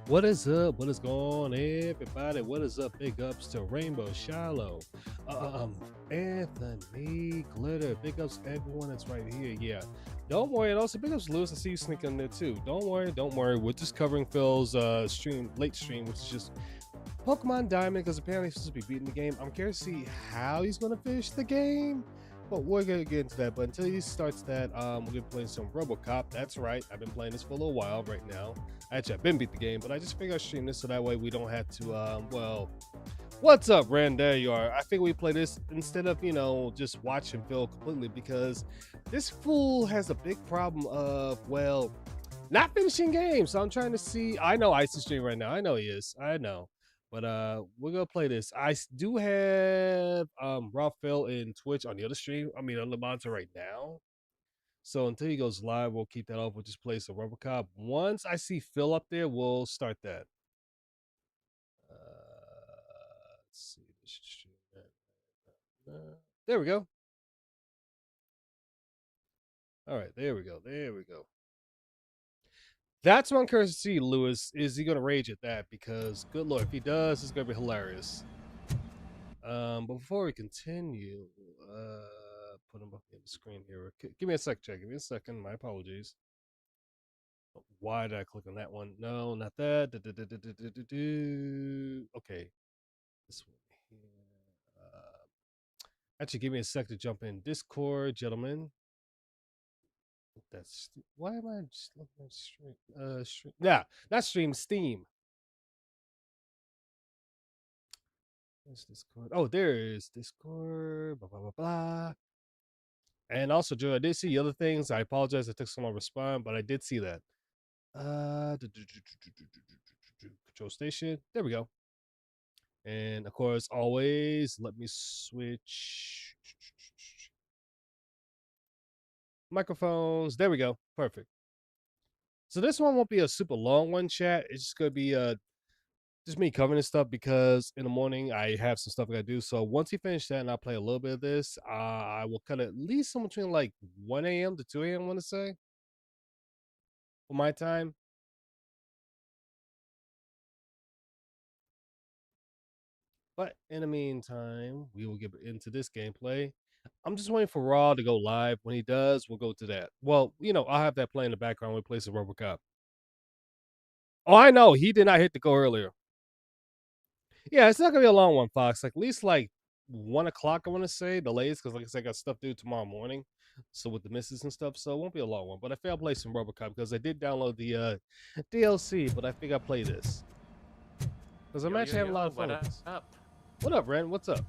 What is up? What is going on, everybody? What is up? Big ups to Rainbow Shiloh, Anthony Glitter. Big ups to everyone that's right here. Yeah, don't worry. And also, big ups to Lewis. I see you sneaking in there too. Don't worry. Don't worry. We're just covering Phil's late stream, which is just Pokemon Diamond, because apparently he's supposed to be beating the game. I'm curious to see how he's going to finish the game. But we're gonna get into that. But until he starts that, we're gonna play some RoboCop. That's right. I've been playing this for a little while right now. Actually, I've been beat the game, but I just figured I'd stream this so that way we don't have to. What's up, Ren? There you are. I figure we play this instead of just watching Phil completely because this fool has a big problem of not finishing games. So I'm trying to see. I know Ice is streaming right now. I know he is. I know. But we're gonna play this. Do have Phil in Twitch on the other stream. I mean on the monitor right now. So until he goes live, we'll keep that off. We'll just play some RoboCop. Once I see Phil up there, we'll start that. Let's see. There we go. All right, there we go. There we go. That's what I'm curious to see, Lewis. Is he gonna rage at that? Because good lord, if he does, it's gonna be hilarious. But before we continue, put him up on the screen here. Give me a sec, Check. Give me a second. My apologies. Why did I click on that one? No, not that. Okay, this one here. Actually, give me a sec to jump in Discord, gentlemen. That's why am I just looking at stream? Yeah, not stream, Steam. Where's Discord? Oh, there is Discord. Blah blah blah blah. And also, Joe, I did see the other things. I apologize. It took so long to respond, but I did see that. Control station. There we go. And of course, always let me switch microphones. There we go. Perfect. So this one won't be a super long one, chat. It's just gonna be just me covering this stuff because in the morning I have some stuff I gotta do. So once you finish that and I play a little bit of this, I will cut at least somewhere between like 1 a.m. to 2 a.m. I want to say for my time. But in the meantime, we will get into this gameplay. I'm just waiting for Raw to go live. When he does, we'll go to that. Well, I'll have that play in the background when we play some RoboCop. Oh, I know. He did not hit the go earlier. Yeah, it's not gonna be a long one, Fox. Like at least like 1 o'clock, I want to say, the latest, because like I said, I got stuff to do tomorrow morning. So with the misses and stuff, so it won't be a long one. But I think I'll play some RoboCop because I did download the DLC, but I think I'll play this. Because I'm actually having a lot of fun with this. Up? What up, Ren? What's up?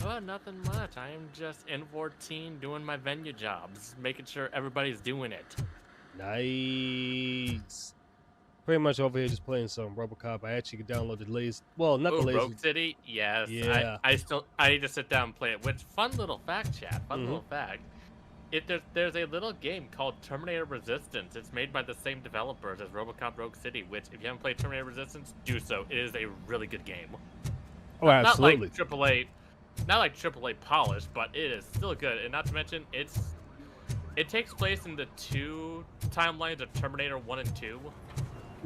Oh, nothing much. I am just in 14 doing my venue jobs, making sure everybody's doing it. Nice. Pretty much over here just playing some RoboCop. I actually could download the latest. Well, not the latest. Rogue City? Yes. Yeah. I need to sit down and play it. Which fun little fact, chat. Fun little fact. There's a little game called Terminator Resistance. It's made by the same developers as RoboCop Rogue City. Which, if you haven't played Terminator Resistance, do so. It is a really good game. Oh, absolutely. Not like AAA polished, but it is still good. And not to mention, it takes place in the two timelines of Terminator 1 and 2.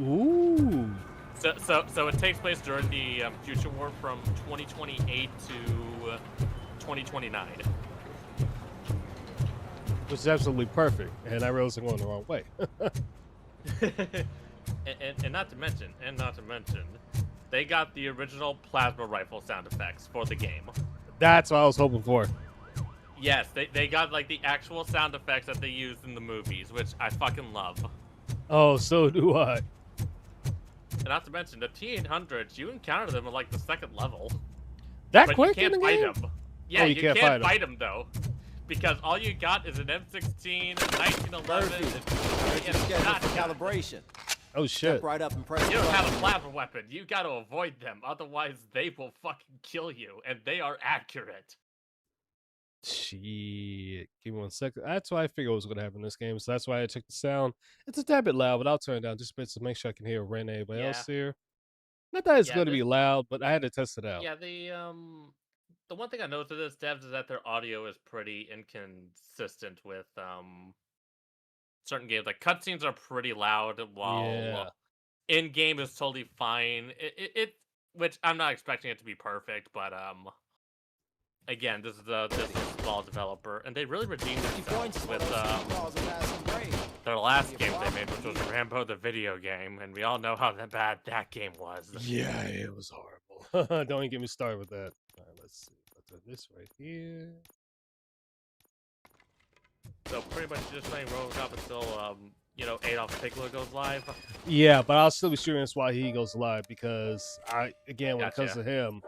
Ooh. So it takes place during the future war from 2028 to 2029. Which is absolutely perfect. And I realized I'm going the wrong way. and not to mention, they got the original plasma rifle sound effects for the game. That's what I was hoping for. Yes, they got like the actual sound effects that they used in the movies, which I fucking love. Oh, so do I. And not to mention, the T-800s, you encounter them at like the second level. That but quick you can't in the fight game? them. Yeah, oh, you can't fight them though. Because all you got is an M16, 1911, and calibration. Oh shit! Step right up and press. You don't have a plasma weapon. You got to avoid them, otherwise they will fucking kill you, and they are accurate. Shit. Give me 1 second. That's why I figured what was going to happen in this game. So that's why I checked the sound. It's a tad bit loud, but I'll turn it down just a bit to make sure I can hear Ren and everybody else here. Not that it's going to be loud, but I had to test it out. Yeah, the one thing I noticed with this devs is that their audio is pretty inconsistent with certain games. Like cutscenes are pretty loud, while in game is totally fine. Which I'm not expecting it to be perfect, but again, this is a small developer, and they really redeemed themselves with their last game they made, which was Rambo the video game, and we all know how bad that game was. Yeah, it was horrible. Don't even get me started with that. All right, let's see. I'll do this right here. So pretty much just playing RoboCop until Adolf Pigler goes live. Yeah, but I'll still be streaming this while he goes live because when it comes Gotcha. to him,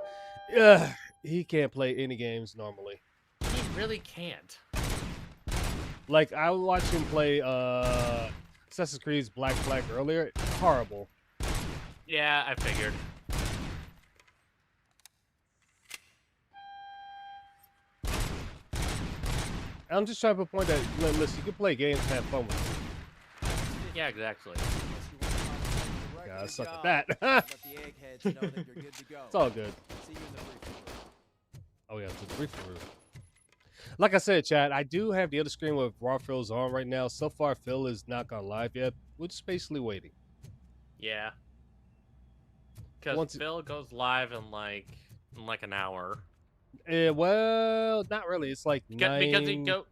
he can't play any games normally. He really can't. Like I watched him play Assassin's Creed's Black Flag earlier. Horrible. Yeah, I figured. I'm just trying to point that listen, you can play games and have fun with it. Yeah, exactly. Yeah, I suck at that. It's all good. Oh yeah, to the briefing room. Like I said, Chad, I do have the other screen with Raw Phil's on right now. So far, Phil is not gone live yet. We're just basically waiting. Yeah. Because Phil goes live in like an hour. Well, not really. It's like 9. Because he go.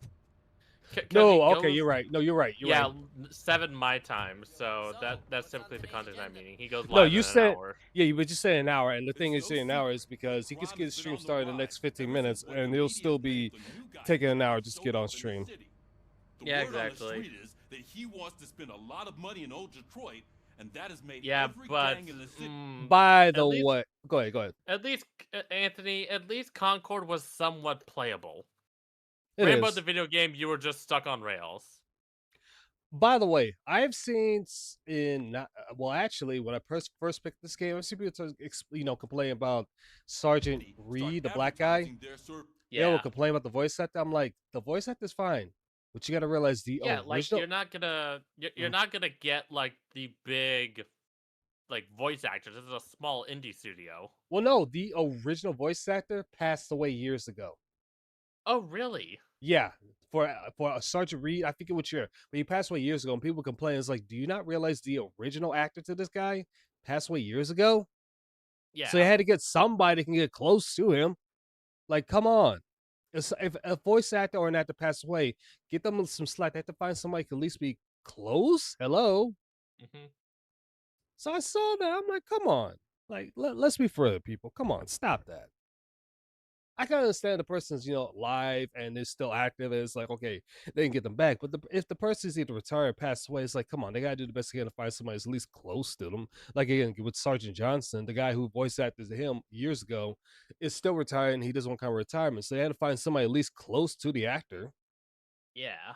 No, okay, you're right. No, you're right. You're right. 7 my time. So that's typically the context I'm meaning. He goes live. No, you in said an hour. yeah, but you said an hour, and the thing is, saying an hour is because he gets his stream started in the next 15 minutes, and it'll still be taking an hour just to get on stream. Yeah, exactly. That he wants to spend a lot of money in old Detroit, and that has made every gang in the city. By the way, go ahead. At least Anthony, Concord was somewhat playable. Rambo the video game, you were just stuck on rails. By the way, I've seen actually, when I first picked this game, I've seen people complain about Sergeant Reed, the black guy. Yeah, they will complain about the voice actor. I'm like, the voice actor's fine, but you got to realize the original. Like you're not gonna get like the big voice actors. This is a small indie studio. Well, no, the original voice actor passed away years ago. Oh, really? Yeah, for Sergeant Reed, I forget what year, but he passed away years ago, and people complain. It's like, do you not realize the original actor to this guy passed away years ago? Yeah. So they had to get somebody that can get close to him. Like, come on. If a voice actor or an actor passed away, get them some slack. They have to find somebody who can at least be close. Hello. Mm-hmm. So I saw that. I'm like, come on. Like, let's be further, people. Come on, stop that. I can understand the person's, live and is still active. And it's like, okay, they can get them back. But if the person's either retired or passed away, it's like, come on, they got to do the best they can to find somebody who's at least close to them. Like, again, with Sergeant Johnson, the guy who voice acted him years ago is still retired and he doesn't want kind of retirement. So they had to find somebody at least close to the actor. Yeah.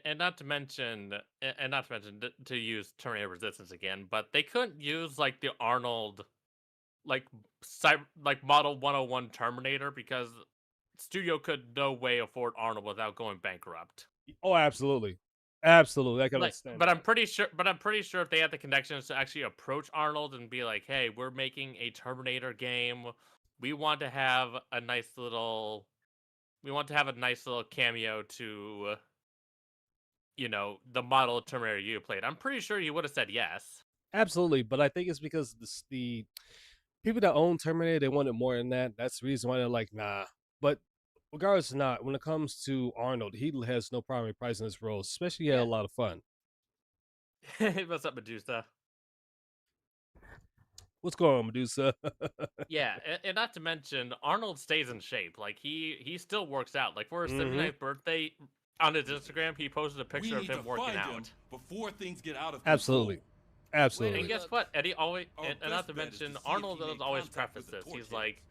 And not to mention, to use Terminator Resistance again, but they couldn't use like the Arnold Model 101 Terminator because studio could no way afford Arnold without going bankrupt. Oh, absolutely. Absolutely. I can understand. But I'm pretty sure if they had the connections to actually approach Arnold and be like, hey, we're making a Terminator game. We want to have a nice little cameo to the model of Terminator you played. I'm pretty sure you would have said yes. Absolutely, but I think it's because the people that own Terminator, they wanted more than that. That's the reason why they're like, nah. But regardless or not, when it comes to Arnold, he has no problem reprising his role, especially he had a lot of fun. What's up, Medusa? What's going on, Medusa? Yeah, and not to mention, Arnold stays in shape. Like, he still works out. Like, for his 79th birthday, on his Instagram, he posted a picture of him working out. Before things get out of control. Absolutely. Absolutely. And guess what? Eddie always, and not to mention, Arnold does always preface this. He's like,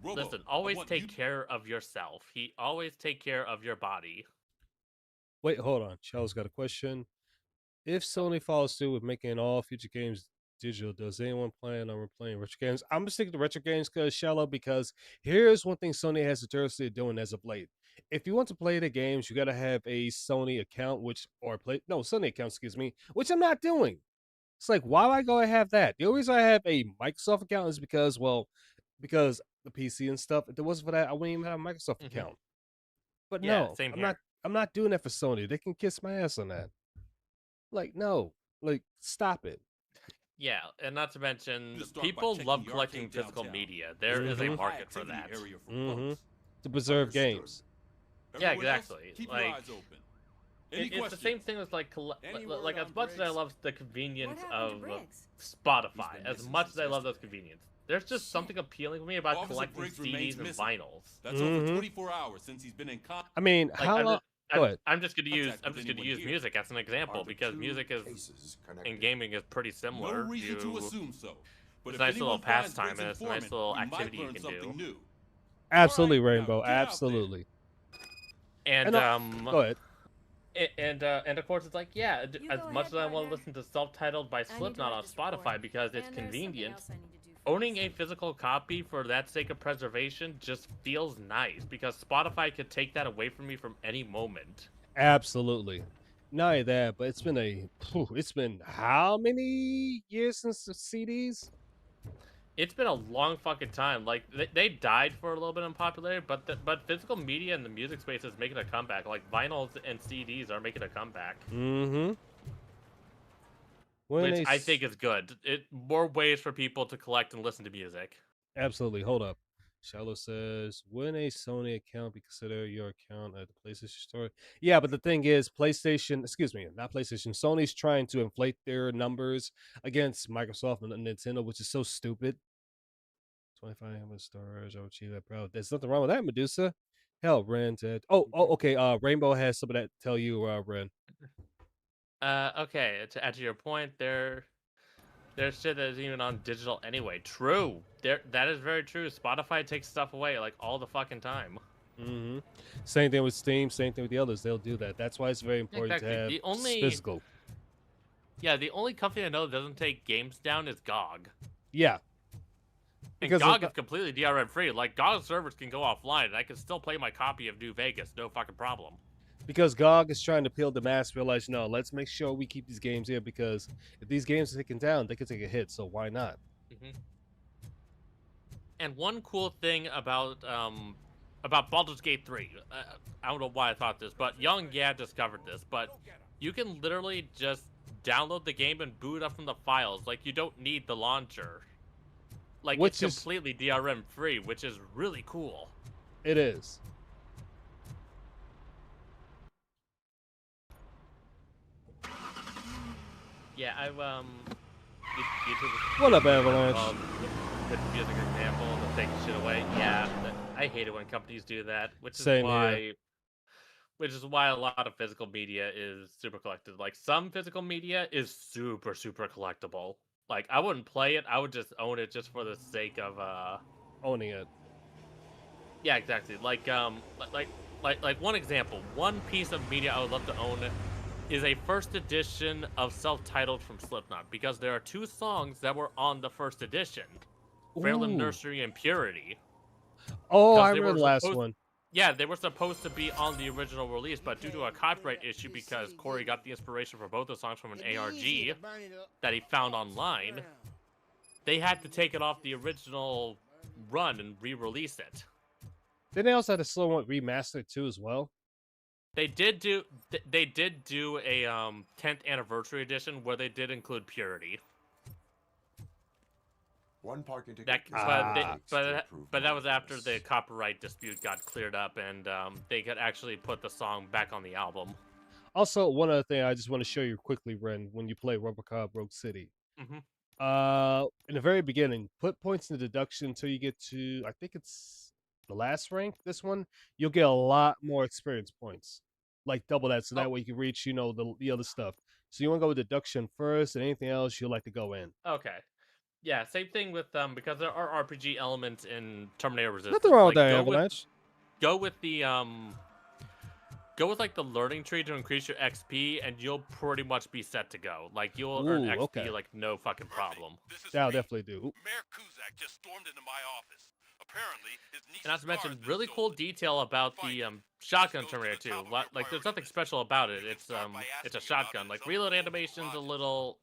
listen, always take care of yourself. He always take care of your body. Wait, hold on. Shell's got a question. If Sony follows through with making all future games digital, does anyone plan on replaying retro games? I'm going to stick to retro games because here's one thing Sony has notoriously doing as of late. If you want to play the games, you got to have a Sony account, Sony account, which I'm not doing. It's like, why would I go and have that? The only reason I have a Microsoft account is because the PC and stuff. If it wasn't for that, I wouldn't even have a Microsoft account. But yeah, no, I'm not doing that for Sony. They can kiss my ass on that. Like, no. Like, stop it. Yeah, and not to mention, Just start by people checking love the collecting arcade physical downtown. media. There It's is a a Mhm. market for High-activity that. area for Mm-hmm. punks. To preserve Understood. games. Yeah, Everyone else, exactly. keep your Like, eyes open. Any it's the questions? same thing as like Any word like on as much as I Briggs? love the What convenience happened to of Briggs? Spotify, been as missing much since as I love those yesterday. convenience, there's just something appealing to me about Officer collecting Briggs remains CDs and missing. vinyls. That's over Mhm. 24 hours since he's been in contact I mean, Like how long? Go ahead. I'm just gonna use with anyone here. music as an example Are the because two music is cases in connected? gaming is pretty No similar reason to to assume so. But it's if a nice little anyone finds pastime Briggs' and it's a nice informant, little we activity might you learn can something do. new. Absolutely, All right, Rainbow. now, get out there. Absolutely. And And go ahead. and of course it's like, yeah, You as go much ahead, as I want to partner. listen to self-titled by I need to Slipknot write on this report. Spotify because it's And there's something convenient, else I need to do owning a first. physical copy for that sake of preservation just feels nice because Spotify could take that away from me from any moment. Absolutely. Not only that, but it's been how many years since the CDs? It's been a long fucking time. Like they died for a little bit in popularity, but physical media in the music space is making a comeback. Like vinyls and CDs are making a comeback, Mm-hmm. When which they I think is good. It more ways for people to collect and listen to music. absolutely. Hold up. Shallow says, "When a Sony account be considered your account at the PlayStation Store?" Yeah, but the thing is, PlayStation, excuse me, not PlayStation. Sony's trying to inflate their numbers against Microsoft and Nintendo, which is so stupid. 25 how much stars? I would achieve that, bro. There's nothing wrong with that, Medusa. Hell, Ren. Okay. Rainbow has some of that to tell you, Ren. Okay. To add to your point, there's shit that isn't even on digital anyway. True. That is very true. Spotify takes stuff away like all the fucking time. Mm-hmm. Same thing with Steam. Same thing with the others. They'll do that. That's why it's very important Exactly. to have The only physical. the only company I know that doesn't take games down is GOG. Yeah, And because GOG is completely DRM free. Like GOG servers can go offline, and I can still play my copy of New Vegas, no fucking problem. because GOG is trying to appeal to mass. Realize, no, let's make sure we keep these games here because if these games are taken down, they could take a hit. So why not? Mm-hmm. And one cool thing about Baldur's Gate 3, I don't know why I thought this, but Young discovered this, but you can literally just download the game and boot up from the files. Like you don't need the launcher. Like Which it's is- completely DRM free, which is really cool. It is. Yeah, I've YouTube. What up, Avalanche? With music example to take shit away. Yeah, I hate it when companies do that, which is Same why. here. Which is why a lot of physical media is super collected. Like some physical media is super collectible. Like I wouldn't play it. I would just own it just for the sake of Owning it. Yeah, exactly. Like one example. One piece of media I would love to own is a first edition of self-titled from Slipknot because there are two songs that were on the first edition. Fairland Ooh. Nursery and Purity. Oh, 'Cause I they remember were the last supposed- one. Yeah, they were supposed to be on the original release, but due to a copyright issue because Corey got the inspiration for both the songs from an ARG that he found online, they had to take it off the original run and re-release it. Then they also had a slow one remastered too as well. They did do a 10th anniversary edition where they did include Purity. One parking ticket. That, is but, all it they, takes to approve but that was after mindfulness. the copyright dispute got cleared up and they could actually put the song back on the album. Also, one other thing I just want to show you quickly, Ren, when you play RoboCop Rogue City. Mhm. In the very beginning, put points in the deduction until you get to, I think it's the last rank. This one, you'll get a lot more experience points, like double that, so that way you can reach, the other stuff. So you want to go with deduction first, and anything else you'll like to go in. Okay. Yeah, same thing with because there are RPG elements in Terminator Resistance. Nothing wrong with Like, that, Avalanche. Go with like the learning tree to increase your XP, and you'll pretty much be set to go. Like you'll earn Ooh, XP okay. like no fucking problem. This is That'll Reed. definitely do. Ooh. Mayor Kuzak just stormed into my office. Apparently, his niece's And not to car mention, has been really cool stolen. detail about the shotgun Terminator 2. Like there's nothing special about it. It's a shotgun. Like reload animation's a little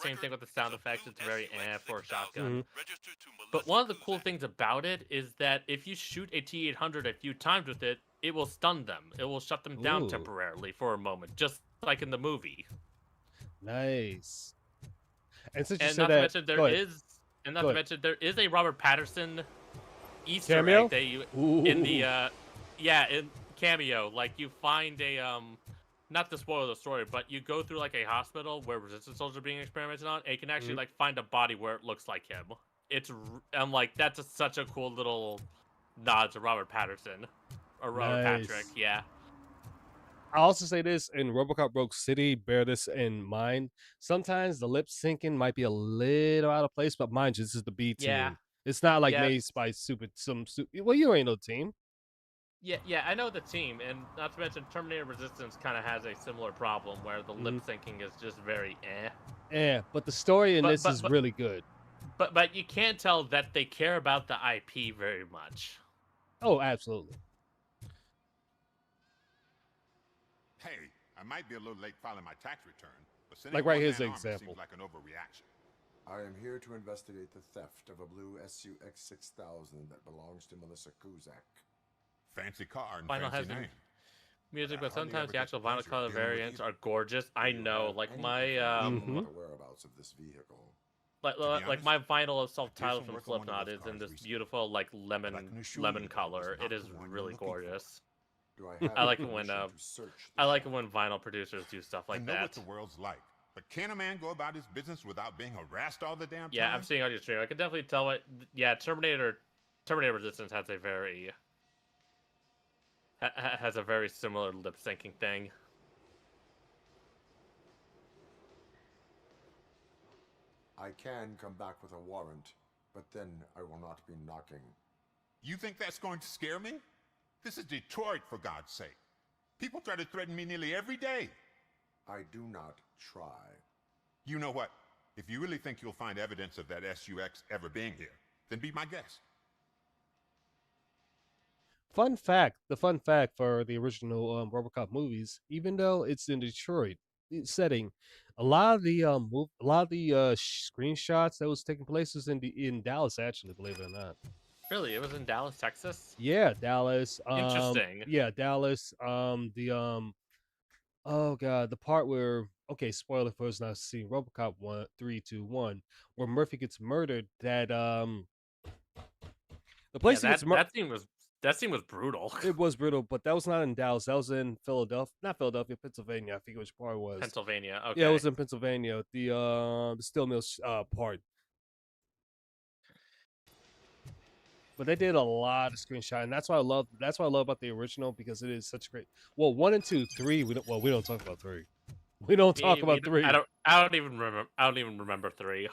same thing with the sound effects. It's very for a shotgun. Registered to But Melissa one of the cool Kuzak. things about it is that if you shoot a T-800 a few times with it, it will stun them. It will shut them down Ooh. temporarily for a moment, just like in the movie. Nice. And since you And said not to that, mention go ahead. Go ahead. there is a Robert Patterson Easter Cameo? egg that you in the Ooh. in cameo. Like you find a not to spoil the story, but you go through like a hospital where resistance soldiers are being experimented on, and you can actually Mhm. like find a body where it looks like him. I'm like that's such a cool little nod to Robert Patterson or Robert Patrick. Nice. Yeah, I'll also say this in RoboCop Rogue City, bear this in mind. Sometimes the lip syncing might be a little out of place, but mind you, this is the B yeah, team. It's not like yeah. made by well, you ain't no team. Yeah, I know the team, and not to mention Terminator Resistance kind of has a similar problem where the lip Mhm. syncing is just very eh. Yeah, but the story in But this but is but really good. but you can't tell that they care about the IP very much. Oh, absolutely. Hey, I might be a little late filing my tax return, but Like sending a right here's one-man the army example. seems like an overreaction. I am here to investigate the theft of a blue SUX 6000 that belongs to Melissa Kuzak. Fancy car and Vinyl fancy has name. music, But I but hardly sometimes ever the get actual the vinyl pleasure of color dealing with variants either. are gorgeous. Do I you know, have like any my information about the whereabouts of this vehicle? To be like honest, my vinyl of I did self-titled some from work on one of Slipknot those is in cars this recently, beautiful like but I can lemon assure you that it was color. not It is the one you're really looking for. gorgeous. Do I have I like it when permission to search the I like it shop? when vinyl producers do stuff I like know what that. the world's like, but can a man go about his business without being harassed all the damn Yeah, time? I'm seeing on your stream. I can definitely tell what. Yeah, Terminator Resistance has a very has a very similar lip syncing thing. I can come back with a warrant, but then I will not be knocking. You think that's going to scare me? This is Detroit, for God's sake. People try to threaten me nearly every day. I do not try. You know what? If you really think you'll find evidence of that SUX ever being here, then be my guest. The fun fact for the original RoboCop movies, even though it's in Detroit setting, a lot of the screenshots that was taking place was in Dallas, actually, believe it or not. Really, it was in Dallas, Texas. Yeah, Dallas. Interesting. Yeah, Dallas. Oh god, the part where okay, spoiler for us not seeing RoboCop 1, 3, 2, 1, where Murphy gets murdered. The Yeah, place he gets murdered. that scene was brutal. It was brutal, but that was not in Dallas. That was in Philadelphia, not Philadelphia, Pennsylvania. I forget which part it was. Pennsylvania. Okay. Yeah, it was in Pennsylvania. The steel mills part. But they did a lot of screenshot, and that's why I love. That's what I love about the original because it is such a great. Well, 1 and 2, 3. We don't talk about 3. We don't talk about 3. I don't even remember. I don't even remember 3.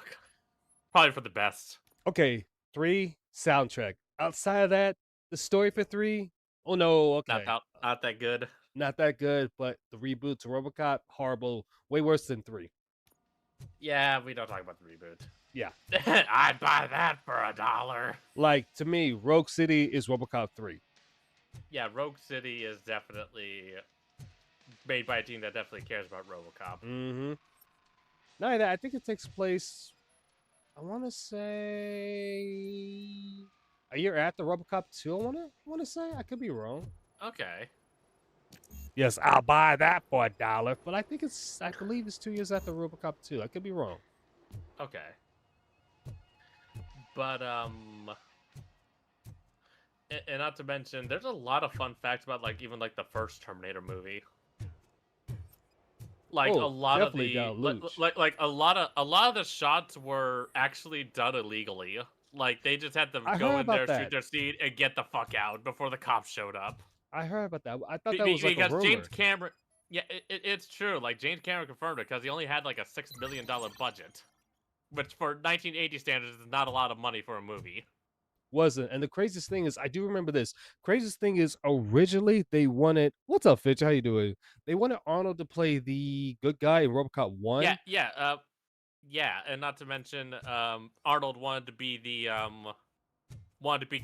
Probably for the best. Okay, 3 soundtrack. Outside of that, the story for 3. Oh no, okay, Not that good. not that good. But the reboot to RoboCop, horrible, way worse than 3. Yeah, we don't talk about the reboot. Yeah, I'd buy that for $1. like to me, Rogue City is RoboCop 3. Yeah, Rogue City is definitely made by a team that definitely cares about RoboCop. Mm-hmm. Not that I think it takes place. I want to say a year after RoboCop 2. I want to say I could be wrong. Okay. Yes, I'll buy that for $1. But I believe it's 2 years after RoboCop 2. I could be wrong. Okay. But and not to mention, there's a lot of fun facts about like even like the first Terminator movie. Like Oh, a lot of definitely the got Luch. like a lot of the shots were actually done illegally. Like they just had to I go heard in there, about shoot that. their scene, and get the fuck out before the cops showed up. I heard about that. I thought that was like a Because rumor. James Cameron, yeah, it's true. Like James Cameron confirmed it because he only had like a $6 million budget, which for 1980 standards is not a lot of money for a movie. Wasn't. And the craziest thing is, I do remember this. Craziest thing is, originally they wanted. What's up, Fitch? How you doing? They wanted Arnold to play the good guy in RoboCop 1. Yeah, and not to mention, Arnold wanted to be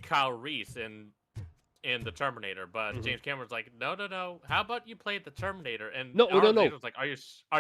Kyle Reese in the Terminator, but James Cameron's like, no. How about you play the Terminator? And No. was like, are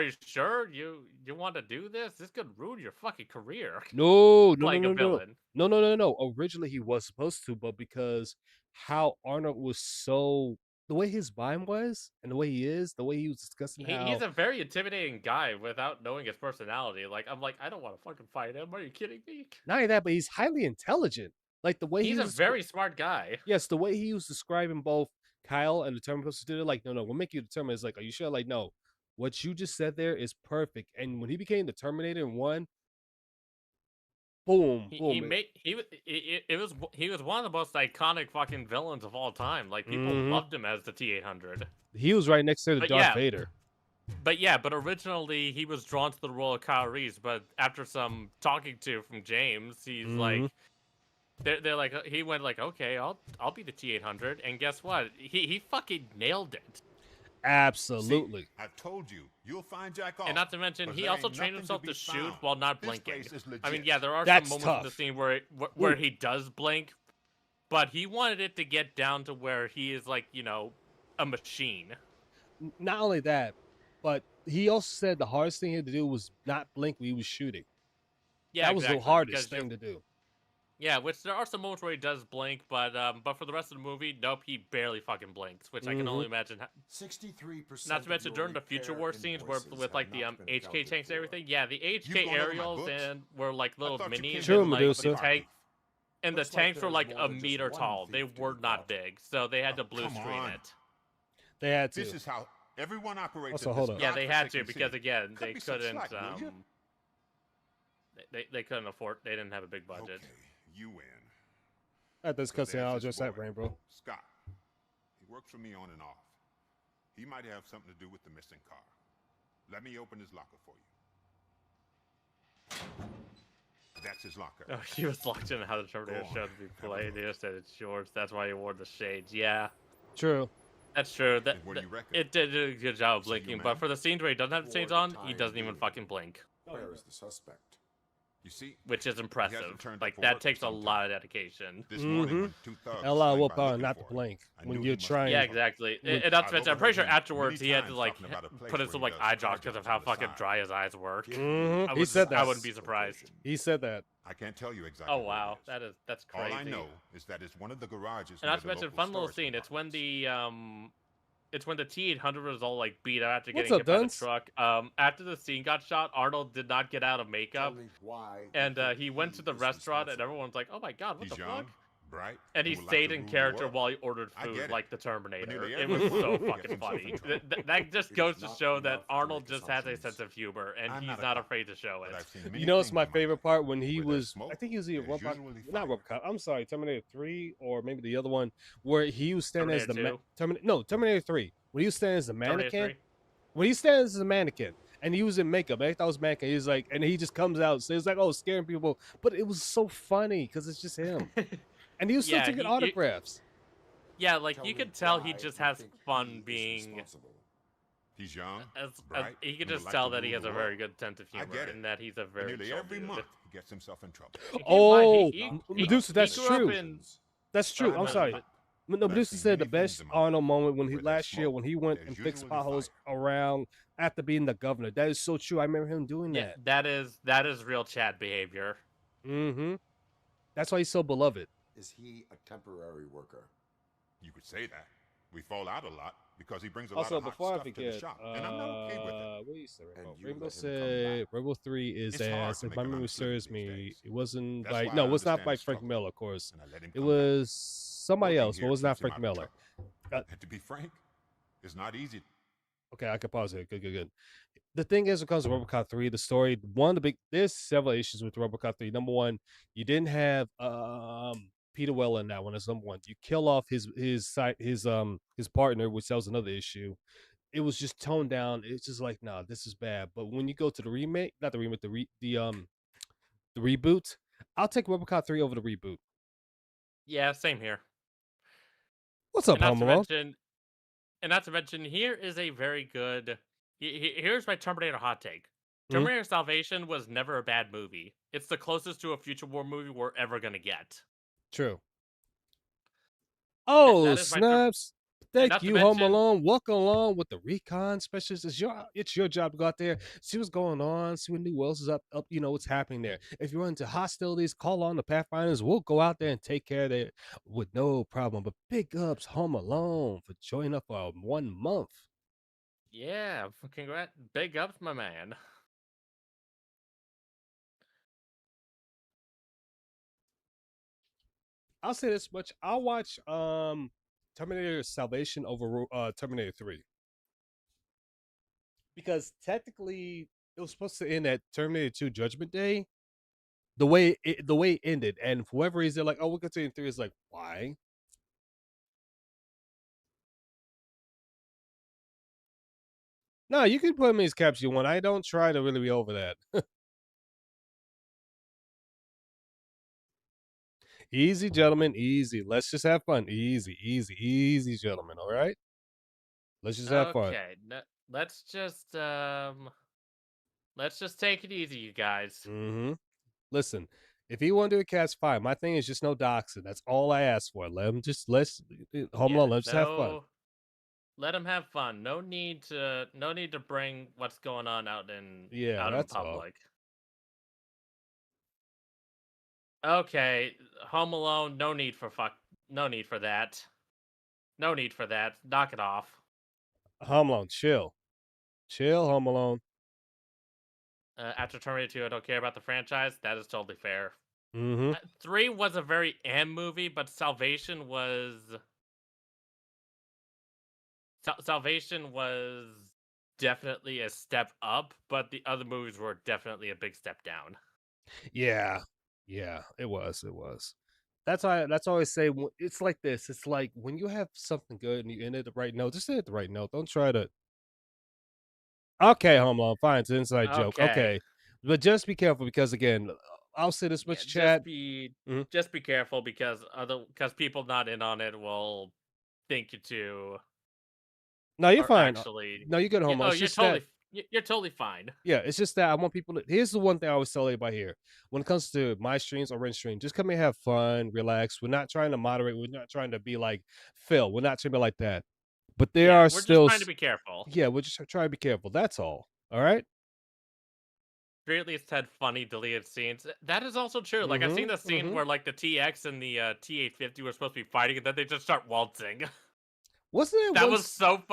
you sure you want to do this? This could ruin your fucking career. No. Playing a villain. No. Originally he was supposed to, but because how Arnold was so the way his mind was and the way he is, the way he was discussing He's a very intimidating guy without knowing his personality. Like, I'm like, I don't want to fucking fight him. Are you kidding me? not only that, but he's highly intelligent. Like the way He's he a was very smart guy. yes, the way he was describing both Kyle and the Terminators did it like, no, we'll make you the Terminator. It's like, are you sure? Like, no, what you just said there is perfect. And when he became the Terminator in one, boom, He boom. made he was one of the most iconic fucking villains of all time. Like, people loved him as the T-800. He was right next to the But Darth yeah. Vader. But originally he was drawn to the role of Kyle Reese, but after some talking to from James, he's like, they're like, he went like, okay, I'll be the T-800, and guess what? He fucking nailed it. Absolutely. See, I've told you, you'll find Jack off. And not to mention, but he there also ain't trained nothing himself be to shoot found. while not This blinking. place is I mean, legit. yeah, there are That's some moments in the tough. scene where he does blink, but he wanted it to get down to where he is like, you know, a machine. Not only that, but he also said the hardest thing he had to do was not blink when he was shooting. Yeah, that was exactly, the hardest because thing to do. Yeah, which there are some moments where he does blink, but for the rest of the movie, nope, he barely fucking blinks, which I can only imagine. 63%. Not to mention during the future war scenes where with like the HK tanks and everything. Yeah, the HK gone over my aerials books? and were like little thought you minis, came True, and like Medusa. the tank. And the Looks like tanks were there's like more a than just meter one tall. They thief to were be not caught. big, so they had to blue come screen on. it. They had to. This is how everyone operates. Also, at hold this up. Yeah, they had to godforsaken because city. again, Cut they me some couldn't. slack, will you? They couldn't afford. They didn't have a big budget. Okay, you win. At this So cutscene, there's I'll this just that boy, Rainbow. Scott. He works for me on and off. He might have something to do with the missing car. Let me open his locker for you. That's his locker. Oh, he was locked in how the Terminator Go on, show to be have a played. look. They just said it's yours. That's why he wore the shades. Yeah, True. that's true. That, And what do you reckon? it did a good job of So you blinking, man? but for the scenes where he doesn't have the shades For the on, he time doesn't even being. fucking blink, Where is the suspect? You see, which is impressive. turned up Like for that work takes a for some lot time. of dedication. this morning when two thugs A lot of swung by willpower looking not to for him, blink I when knew you're he must trying. Yeah, have something. exactly. With- And not to I've mention, I'm pretty sure overheard him afterwards many he had to times like talking about a place put in where some he like does eye drops car because of jobs how on the fucking side. dry his eyes were. Mhm. I He was, said I that. wouldn't be surprised. He said that. I can't tell you exactly. Oh where it wow, is. that's All crazy. I know is that it's one of the garages. And not to mention, fun little scene. It's when the T-800 was all like beat out after What's getting up, hit by the Duns? truck. After the scene got shot, Arnold did not get out of makeup, Tell me why you and think he went to the is restaurant, and responsible. everyone's like, "Oh my god, what He's the young, fuck?" bright, And he would like stayed to in rule the character world. while he ordered I food get it. like the But Terminator. nearly It everyone was so gets fucking himself funny. in trouble. That just It goes is to not show that enough to Arnold make just has a assumptions. sense of humor, and I'm he's not a not cop, afraid to show but it. I've seen many You know, it's things my in favorite life. part when he Where there's was. smoke, I think he was either there's Robocop, usually not fire. Robocop. I'm sorry, Terminator 3 or maybe the other one where he was standing as the Terminator 2? Terminator 3. When he was standing as the Terminator mannequin. 3? When he stands as a mannequin and he was in makeup, I thought it was mannequin. He's like, and he just comes out, so it's like, oh, scaring people. But it was so funny because it's just him, and he was still Yeah, taking he- autographs. Yeah, like Tell you me could tell he why just you has think fun he is being. responsible. He's young, As bright, he could and would just like tell to that he rule has the a very world. good sense of I humor, get it. and that he's a And very nearly chill every dude. month he gets himself in trouble. Keep in mind, Oh, he- Medusa, that's he grew up true. in- That's true. I'm I'm not- sorry. but- No, I've Medusa seen said the many things best in my Arnold life moment when he where there's last year smoke, when he went there's and fixed usually potholes fire. around after being the governor. That is so true. I remember him doing Yeah, that. that is real Chad behavior. Mm-hmm. That's why he's so beloved. Is he a temporary worker? You could say that. We fall out a lot because he brings a Also, lot of hot before I stuff to the forget, shop, and I'm not okay with it. what do you say, Rainbow? And you Rainbow let him come said back. Rainbow 3 is It's hard as to if make my an memory honest living serves these me. days. It wasn't That's by why no, I it was not understand by his Frank struggle, Miller, of course. and I let him It come back. was somebody Working else, but here it was not keeps him Frank out of Miller. trouble. And to be frank, it's not easy. Okay, I can pause it. Good. The thing is, when it comes to RoboCop 3, the story, there's several issues with RoboCop 3. Number one, you didn't have Peter Weller in that one. That's number one. You kill off his partner, which that was another issue. It was just toned down. It's just like, nah, this is bad. But when you go to the remake, not the remake, the reboot, I'll take RoboCop 3 over the reboot. Yeah, same here. What's up, And not to Home Alone? mention, here is a very good. Here's my Terminator hot take. Mhm. Terminator Salvation was never a bad movie. It's the closest to a future war movie we're ever gonna get. True. Oh, that is my snaps. Thank not to you, Home mention, Alone. Walk along with the recon specialist. It's your job to go out there, see what's going on, see what new else is up. You know what's happening there. If you run into hostilities, call on the Pathfinders. We'll go out there and take care of it with no problem. But big ups, Home Alone, for joining up for 1 month. yeah, congrats, big ups, my man. I'll say this much: I'll watch Terminator Salvation over Terminator 3 because technically it was supposed to end at Terminator 2 Judgment Day. The way it ended, and for whatever reason, they're like, "Oh, we'll continue 3." Is like, why? No, you can put them as caps you want. I don't try to really be over that. Easy, gentlemen. Easy. Let's just have fun. Easy, easy, easy, gentlemen. All right. Let's just have fun. Okay, let's just take it easy, you guys. Mm-hmm. Listen, if you want to do a cast, fine. My thing is just no doxing. That's all I ask for. Let's Home Yeah, Alone. Let's just have fun. let them have fun. No need to bring what's going on Yeah, out in that's all. public. Okay, Home Alone. No need for No need for that. No need for that. Knock it off. Home Alone, chill, chill. Home Alone. After Terminator 2, I don't care about the franchise. That is totally fair. Mm-hmm. 3 was a very movie, but Salvation was definitely a step up, but the other movies were definitely a big step down. Yeah, yeah. It was. It was. That's why. That's why I always say it's like this. It's like when you have something good and you end it the right note. Just say it the right note. Don't try to. Okay, Home Alone. Fine, it's an inside joke. Okay. Okay, but just be careful because again, I'll say this Yeah, much, chat. Mhm. just be careful because people not in on it will think you too No, you're are fine. actually. No, you're good, Yeah, Home Alone. oh, It's just that. you're totally fine. Yeah, it's just that I want people to. Here's the one thing I always tell everybody here: when it comes to my streams or Ren stream, just come here, have fun, relax. We're not trying to moderate. We're not trying to be like Phil. We're not trying to be like that. But there Yeah, are we're just still, trying to be careful. yeah, we're just trying to be careful. That's all. All right. We at least had funny deleted scenes. That is also true. Like I've seen Mm-hmm. the scene Mm-hmm. where like the TX and the T850 were supposed to be fighting, and then they just start waltzing. Wasn't it That was once?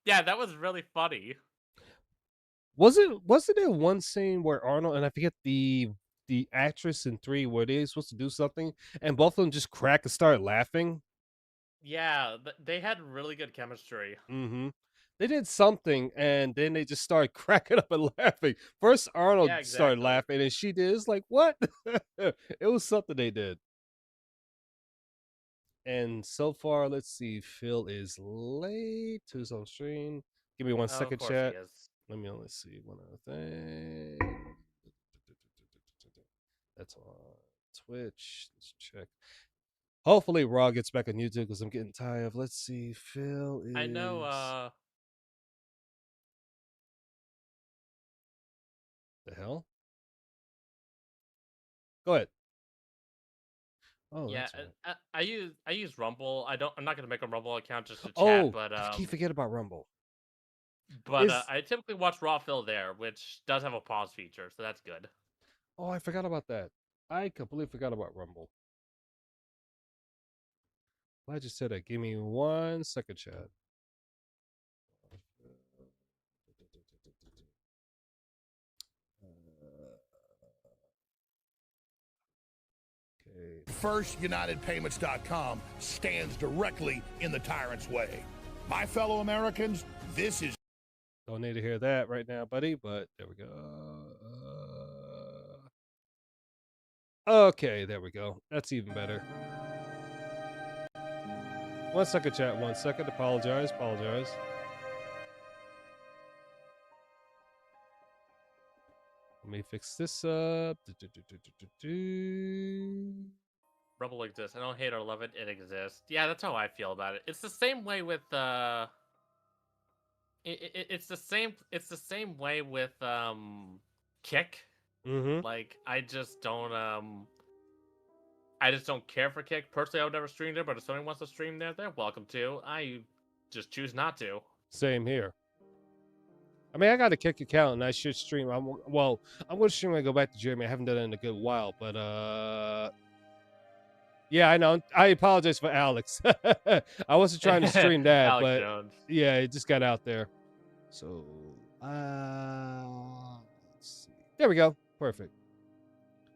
yeah, that was really funny. Wasn't there one scene where Arnold and I forget the actress in 3 where they're supposed to do something and both of them just crack and start laughing? Yeah, they had really good chemistry. Mm-hmm. They did something and then they just started cracking up and laughing. First Yeah, Arnold started exactly. laughing and she did. It's like, what? It was something they did. And so far, let's see. Phil is late to his own stream. Give me one Oh, of second, course he chat. is. Let me only see one other thing. That's on Twitch. Let's check. Hopefully, Raw gets back on YouTube because I'm getting tired of. Let's see. Phil I know. is the hell. Go ahead. Oh, Yeah, that's right. I use Rumble. I'm not gonna make a Rumble account just to chat, Oh, but I keep forget about Rumble. Is I typically watch Raw Phil there, which does have a pause feature, so that's good. Oh, I forgot about that. I completely forgot about Rumble. I just said that. Give me one second, chat. Okay. FirstUnitedPayments.com stands directly in the tyrant's way. My fellow Americans, this is. Don't need to hear that right now, buddy, but there we go. Okay, there we go. That's even better. 1 second, chat. 1 second. Apologize. Let me fix this up. Rumble exists. I don't hate or love it. It exists. Yeah, that's how I feel about it. It's the same way with it's the same. It's the same way with Kick. Mm-hmm. Like I just don't care for Kick. Personally, I would never stream there, but if somebody wants to stream there, they're welcome to. I just choose not to. Same here. I mean, I got a kick account and I should stream. I'm going to stream when I go back to Germany. I haven't done it in a good while, but yeah, I know. I apologize for Alex. I wasn't trying to stream that, Alex but Jones. yeah, it just got out there. So, let's see. There we go. Perfect.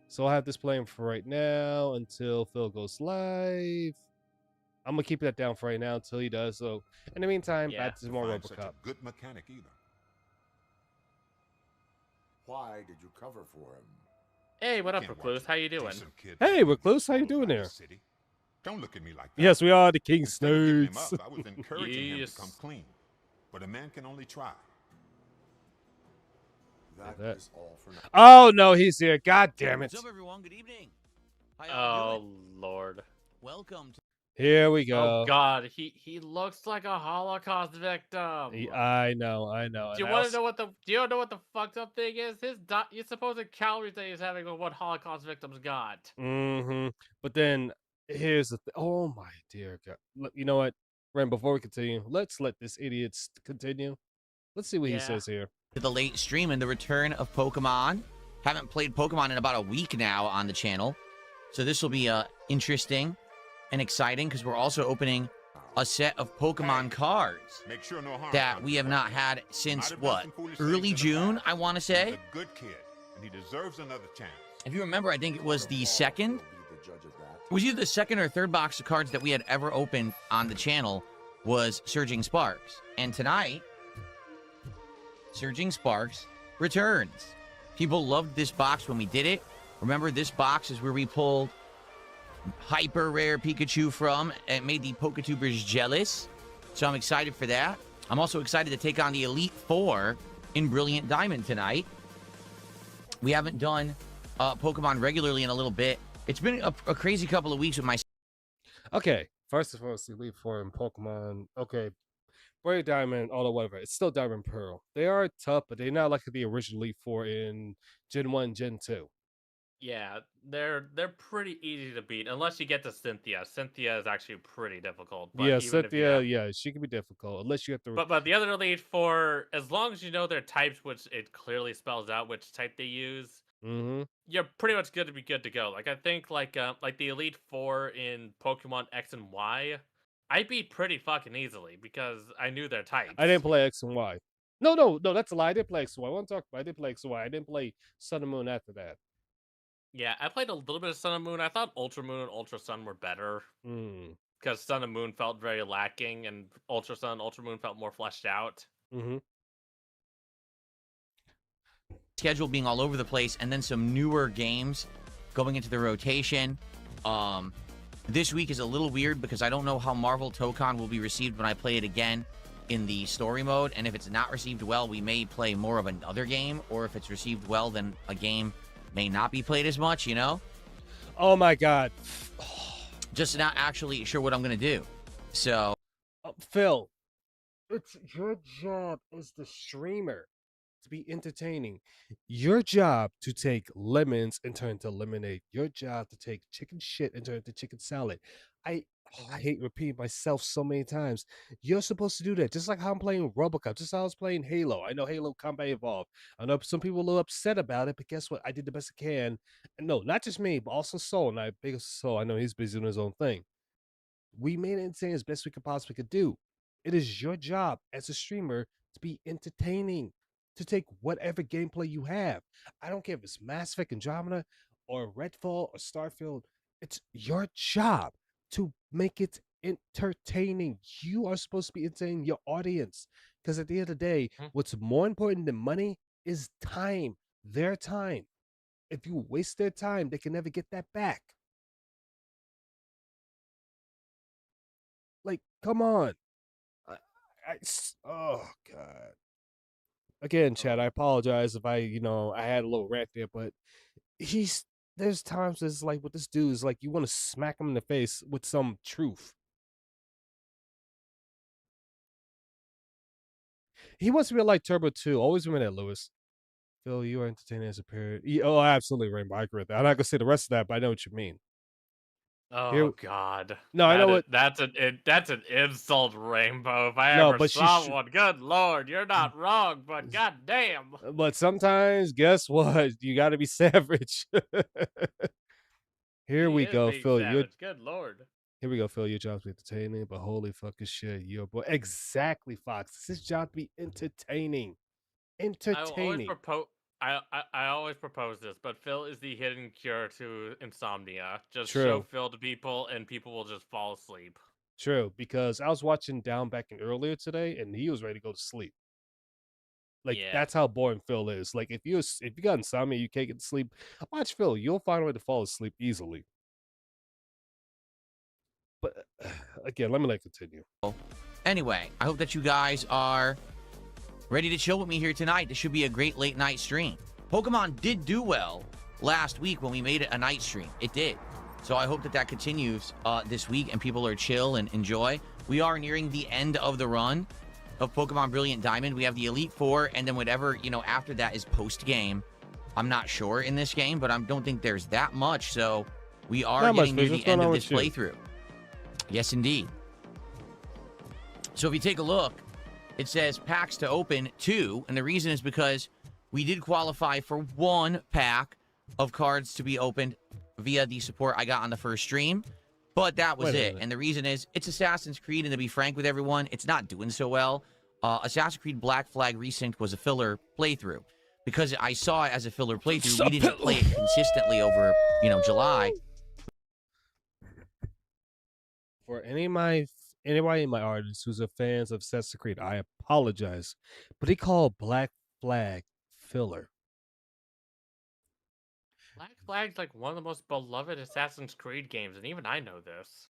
So I'll have this playing for right now until Phil goes live. I'm gonna keep that down for right now until he does. So in the meantime, Yeah. back to some more Find such a RoboCop. good mechanic either. Why did you cover for him? Hey, what up, Can't Recluse? watch How a you doing? decent kid Hey, Recluse, how you run doing by there? the city. Don't look at me like that. Yes, we are the King Instead of giving him Snoods. up, I was encouraging him Yes. to come clean. But a man can only try. That is all for now. Oh no, he's here. God damn it. What's up, everyone? Good evening. How y'all Oh doing? Lord. Welcome to Here we go. Oh God, he looks like a Holocaust victim. I know. Do you want to know what the fucked up thing is? His supposed calories that he's having are what Holocaust victims got. Mm-hmm. But then here's the oh my dear God. You know what? Ren, before we continue, let's let this idiot continue. Let's see what he Yeah. says here. the late stream and the return of Pokemon. Haven't played Pokemon in about a week now on the channel. So this will be interesting and exciting because we're also opening a set of Pokemon cards Make sure no harm that comes we to have him. not had since, Might have done what, some foolish early things in the June, past. I want to He's say. a good kid, and he deserves another chance. If you remember, I think it was the second. Will be the judge of that. It was either the second or third box of cards that we had ever opened on the channel was Surging Sparks. And tonight, Surging Sparks returns. People loved this box when we did it. Remember, this box is where we pulled hyper rare Pikachu from and made the Poketubers jealous. So I'm excited for that. I'm also excited to take on the Elite Four in Brilliant Diamond tonight. We haven't done Pokemon regularly in a little bit. It's been a crazy couple of weeks with my Okay. First of all, Elite Four and Pokemon. Okay. Brilliant Diamond, although whatever. It's still Diamond Pearl. They are tough, but they're not like the original Elite Four in Gen 1, Gen 2. Yeah, they're pretty easy to beat unless you get to Cynthia. Cynthia is actually pretty difficult. But Yeah, even if you Cynthia, have- yeah, she can be difficult. Unless you have to But the other Elite Four, as long as you know their types, which it clearly spells out which type they use, Mm-hmm. you're pretty much good to go. Like I think like the Elite Four in Pokemon X and Y, I beat pretty fucking easily because I knew their types. I didn't play X and Y. No, that's a lie. I did play X and Y. I want to talk about I did play X and Y. I didn't play Sun and Moon after that. Yeah, I played a little bit of Sun and Moon. I thought Ultra Moon and Ultra Sun were better Mm. because Sun and Moon felt very lacking, and Ultra Sun, Ultra Moon felt more fleshed out. Mm-hmm. schedule being all over the place and then some newer games going into the rotation. This week is a little weird because I don't know how Marvel Tokon will be received when I play it again in the story mode, and if it's not received well, we may play more of another game, or if it's received well, then a game may not be played as much, you know? Oh my God. Just not actually sure what I'm going to do. So, Phil, it's your job as the streamer to be entertaining. Your job to take lemons and turn into lemonade. Your job to take chicken shit and turn into chicken salad. I hate repeating myself so many times. You're supposed to do that. Just like how I'm playing RoboCop. Just how I was playing Halo. I know Halo Combat Evolved. I know some people are a little upset about it, but guess what? I did the best I can. And no, not just me, but also Soul. And biggest Soul. I know he's busy doing his own thing. We made it insane as best we could possibly could do. It is your job as a streamer to be entertaining, to take whatever gameplay you have. I don't care if it's Mass Effect Andromeda or Redfall or Starfield. It's your job to make it entertaining. You are supposed to be entertaining your audience. Because at the end of the day, what's more important than money is time, their time. If you waste their time, they can never get that back. Like, come on. Oh God. Again, Chad, I apologize if I had a little rant there, but there's times it's like with this dude is like you want to smack him in the face with some truth. He wants to be like Turbo 2. Always remember that, Lewis. Phil, you are entertaining as a period. Oh, absolutely, Rainbow. I agree with that. I'm not gonna say the rest of that, but I know what you mean. Oh God. No, I know what. That's an insult, Rainbow. If I No, ever but she saw should. one, good Lord, you're not wrong, but goddamn, But sometimes, guess what? You got to be savage. Here he we is go, being Phil. savage. Good Lord. Here we go, Phil. Your job's be entertaining, but holy fucking shit, your boy. Exactly, Fox. This is job to be entertaining. I always Entertaining. propose. I always propose this, but Phil is the hidden cure to insomnia. Just show True. Phil to people, and people will just fall asleep. True. Because I was watching Down back in earlier today, and he was ready to go to sleep. Like Yeah. that's how boring Phil is. Like if you got insomnia, you can't get to sleep. Watch Phil. You'll find a way to fall asleep easily. But again, let me continue. Anyway, I hope that you guys are ready to chill with me here tonight. This should be a great late night stream. Pokemon did do well last week when we made it a night stream. It did. So I hope that that continues this week and people are chill and enjoy. We are nearing the end of the run of Pokemon Brilliant Diamond. We have the Elite Four, and then whatever, after that is post-game. I'm not sure in this game, but I don't think there's that much. So we are Not getting much, near What's the end going of on this with you? playthrough. Yes, indeed. So if you take a look, it says packs to open 2, and the reason is because we did qualify for 1 pack of cards to be opened via the support I got on the first stream, but that was Wait a it. minute. And the reason is it's Assassin's Creed, and to be frank with everyone, it's not doing so well. Assassin's Creed Black Flag Resynced was a filler playthrough. Because I saw it as a filler playthrough, we didn't play it consistently over, July. For anybody in my audience who's a fans of Assassin's Creed, I apologize, but he called Black Flag filler. Black Flag's like one of the most beloved Assassin's Creed games, and even I know this.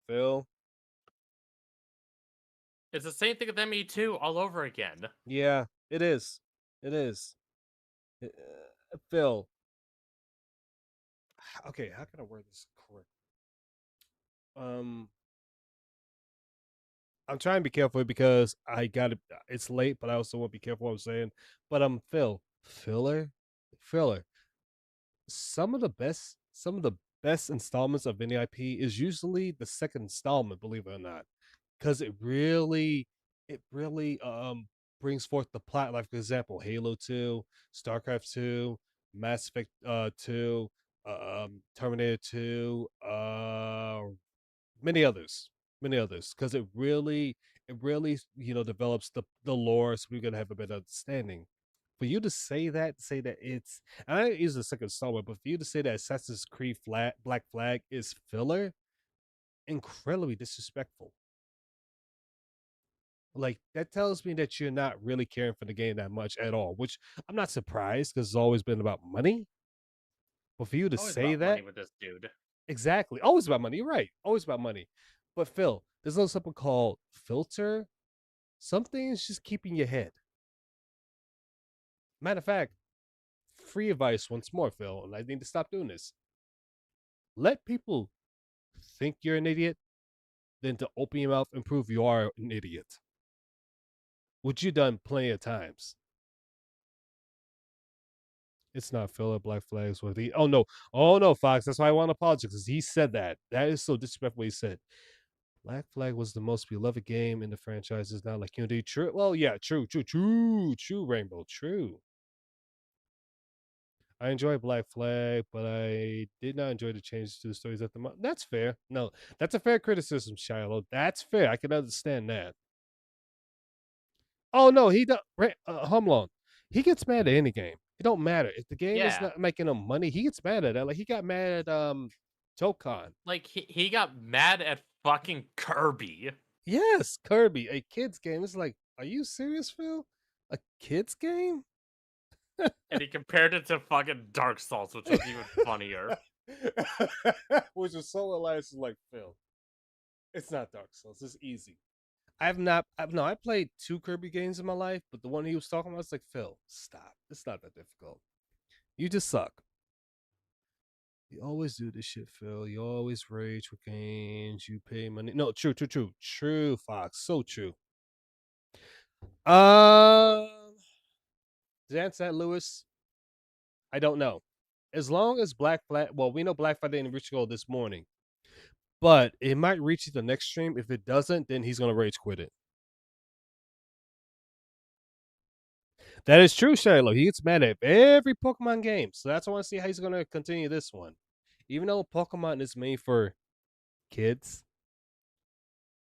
Phil, It's the same thing with ME2 all over again. yeah, it is. It is. Phil. Okay, how can I word this correct? I'm trying to be careful because I got to. It's late, but I also want to be careful what I'm saying. But Phil, filler. Some of the best installments of any IP is usually the second installment, believe it or not, because it really brings forth the plot. Like for example, Halo 2, StarCraft 2, Mass Effect 2, Terminator 2, many others, because it really develops the lore, so we're gonna have a better understanding. For you to say that it's, and I use the second installment, but for you to say that Assassin's Creed Black Flag is filler, incredibly disrespectful. Like that tells me that you're not really caring for the game that much at all, which I'm not surprised because it's always been about money. But for you to Always say about that, money with this dude. exactly, always about money. You're right, always about money. But Phil, there's a little something called filter. Something is just keeping your head. Matter of fact, free advice once more, Phil, and I need to stop doing this. Let people think you're an idiot, then to open your mouth and prove you are an idiot. Which you've done plenty of times. It's not filler. Black Flags with he. Oh no, Fox. That's why I want to apologize because he said that. That is so disrespectful. What he said. Black Flag was the most beloved game in the franchise. Is now like Unity. True. Well, yeah, true, Rainbow, true. I enjoy Black Flag, but I did not enjoy the changes to the stories at the moment. That's fair. No, that's a fair criticism, Shiloh. That's fair. I can understand that. Oh no, he does. Humlong. He gets mad at any game. It don't matter if the game is Yeah. not making him money. He gets mad at that. Like he got mad at Tokon. Like he got mad at fucking Kirby. Yes, Kirby, a kids game. It's like, are you serious, Phil? A kids game? And he compared it to fucking Dark Souls, which was even funnier. Which is so hilarious. Like Phil, it's not Dark Souls. It's easy. I played 2 Kirby games in my life, but the one he was talking about, it's like, Phil, stop. It's not that difficult. You just suck. You always do this shit, Phil. You always rage with games. You pay money. No, true, Fox. So true. Did I answer that, Lewis? I don't know. As long as Black Flag, well, we know Black Flag didn't reach goal this morning, but it might reach it the next stream. If it doesn't, then he's gonna rage quit it. That is true, Shiloh. He gets mad at every Pokemon game, so that's why I want to see how he's gonna continue this one. Even though Pokemon is made for kids.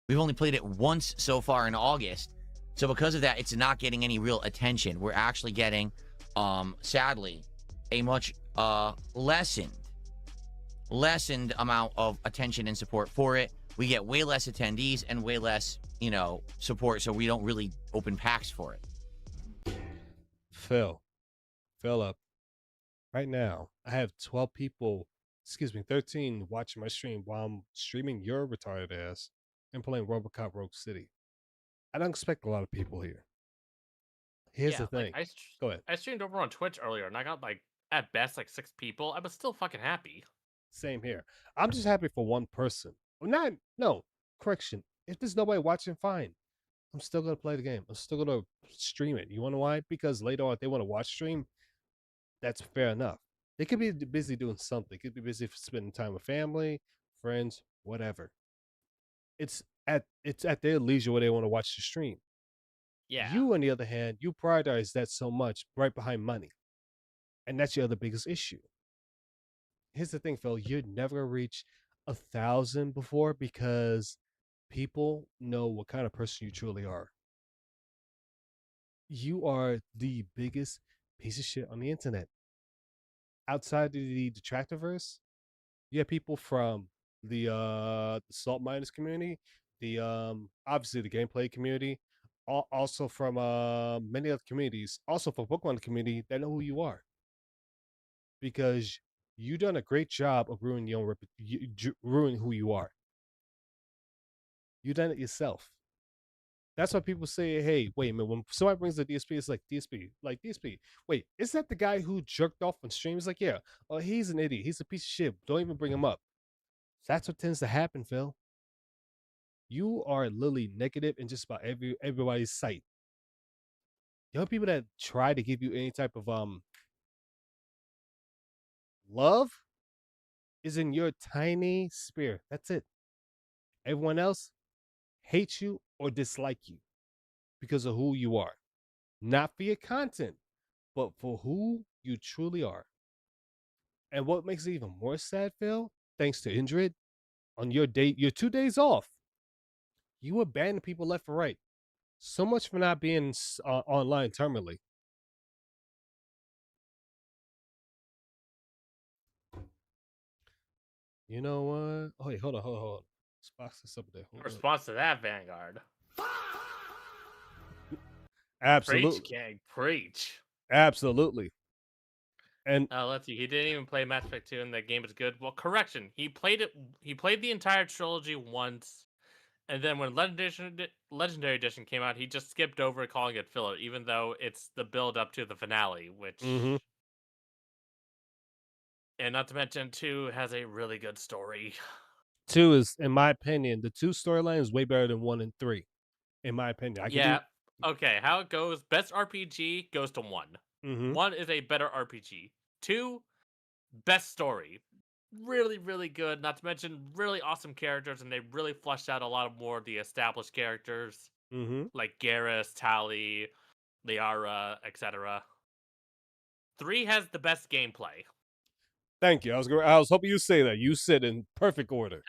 We've only played it once so far in August. So because of that, it's not getting any real attention. We're actually getting, sadly, a much lessened amount of attention and support for it. We get way less attendees and way less, support, so we don't really open packs for it. Phil up. Right now, I have 12 people, 13 watching my stream while I'm streaming your retarded ass and playing RoboCop Rogue City. I don't expect a lot of people here. Here's the thing. Go ahead. I streamed over on Twitch earlier, and I got at best 6 people. I was still fucking happy. Same here. I'm just happy for one person. Correction. If there's nobody watching, fine. I'm still gonna play the game. I'm still gonna stream it. You wanna know why? Because later on, if they want to watch stream, that's fair enough. They could be busy doing something. Could be busy spending time with family, friends, whatever. It's at their leisure where they want to watch the stream. Yeah. You, on the other hand, you prioritize that so much right behind money. And that's your other biggest issue. Here's the thing, Phil. You'd never reach 1,000 before because people know what kind of person you truly are. You are the biggest piece of shit on the internet. Outside of the Detractorverse, you have people from the Salt Miners community, the obviously the gameplay community, also from many other communities, also from Pokemon community that know who you are. Because you've done a great job of ruining your own ruining who you are. You've done it yourself. That's why people say, hey, wait a minute, when somebody brings the DSP, it's like DSP. Wait, is that the guy who jerked off on stream? It's like, yeah, oh, he's an idiot. He's a piece of shit. Don't even bring him up. That's what tends to happen, Phil. You are literally negative in just about everybody's sight. The only people that try to give you any type of love is in your tiny sphere. That's it. Everyone else hates you or dislike you because of who you are. Not for your content, but for who you truly are. And what makes it even more sad, Phil, thanks to Indrid, on your 2 days off, you abandon people left and right. So much for not being online terminally. You know what? Oh, wait, hold on. Let's box this up there. Response to that, Vanguard. Absolutely. Preach, gang. Preach. Absolutely. And let's see. He didn't even play Mass Effect 2, and the game is good. Well, correction. He played the entire trilogy once, and then when Legendary Edition came out, he just skipped over calling it filler, even though it's the build up to the finale, which. Mm-hmm. And not to mention, 2 has a really good story. 2 is, in my opinion, the 2 storyline is way better than 1 and 3. In my opinion. Okay, how it goes, best RPG goes to 1. Mm-hmm. 1 is a better RPG. 2, best story. Really, really good. Not to mention, really awesome characters, and they really fleshed out a lot more of the established characters. Mm-hmm. Like Garrus, Tali, Liara, etc. 3 has the best gameplay. Thank you. I was hoping you say that. You said in perfect order.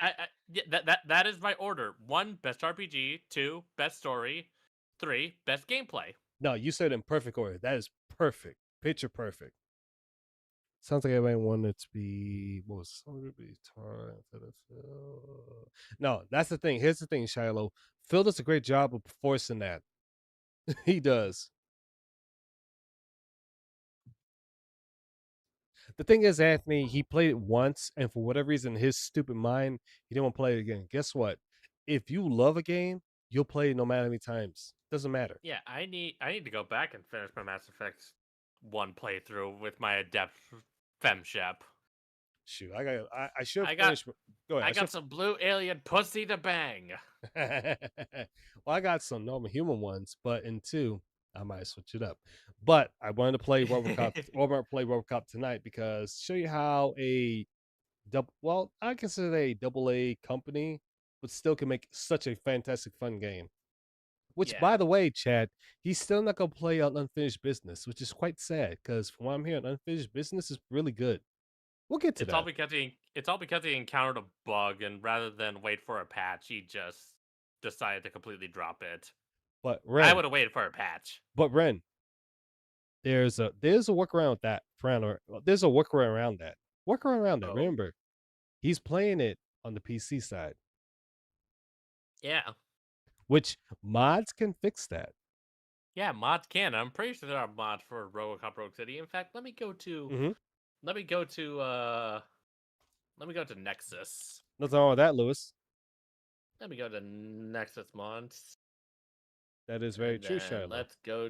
That is my order. 1, best RPG. 2, best story. 3, best gameplay. No, you said in perfect order. That is perfect. Picture perfect. Sounds like everybody wanted to be No, that's the thing. Here's the thing, Shiloh. Phil does a great job of forcing that. He does. The thing is, Anthony, he played it once, and for whatever reason, his stupid mind, he didn't want to play it again. Guess what? If you love a game, you'll play it no matter how many times. Doesn't matter. Yeah, I need to go back and finish my Mass Effect 1 playthrough with my adept FemShep. Shoot, I should have finished. Go ahead. I got some blue alien pussy to bang. Well, I got some normal human ones, but in 2, I might switch it up. But I wanted to play RoboCop or play RoboCop tonight because show you how a well, I consider it a double A company, but still can make such a fantastic fun game. Which, by Yeah. the way, Chad, he's still not gonna play on Unfinished Business, which is quite sad because from what I'm hearing, Unfinished Business is really good. We'll get to It's all that. because he encountered a bug, and rather than wait for a patch, he just decided to completely drop it. But I Ren, would have waited for a patch. there's a workaround with that. There's a workaround around that. Workaround around that. Oh. Remember, he's playing it on the PC side, Yeah. which mods can fix that. Yeah, mods can. I'm pretty sure there are mods for RoboCop Rogue City. In fact, let me go to Nexus. Nothing wrong with that, Lewis. Let me go to Nexus mods. That is very And true, then Shiloh. let's go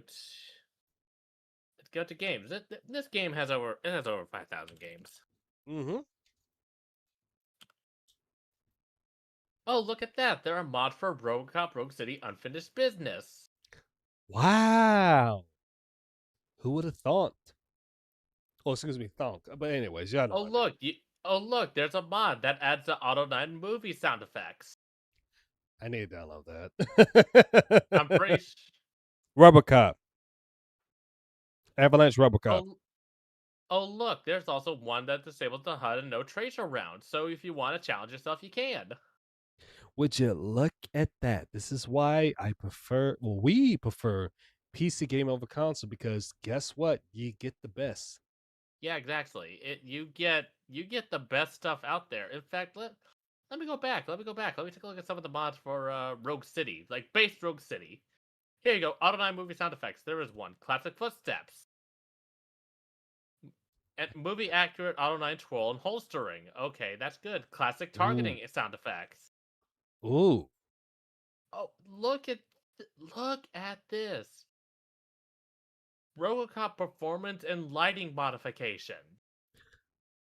to games. This game has over 5,000 games. Mm-hmm. Oh, look at that. There are mods for RoboCop Rogue City Unfinished Business. Wow. Who would have thought? Oh, excuse me, thonk. But anyways, y'all know. Look, there's a mod that adds the Auto 9 movie sound effects. I need to download that. I'm pretty RoboCop. Avalanche RoboCop. Oh, look, there's also one that disables the HUD and no tracer round. So if you want to challenge yourself, you can. Would you look at that? This is why we prefer PC game over console because guess what? You get the best. Yeah, exactly. You get the best stuff out there. In fact, let me go back. Let me take a look at some of the mods for Rogue City, like base Rogue City. Here you go. Auto 9 movie sound effects. There is one. Classic footsteps. And movie accurate Auto 9 twirl and holstering. Okay, that's good. Classic targeting sound effects. Ooh. Oh, look at this. RoboCop performance and lighting modification.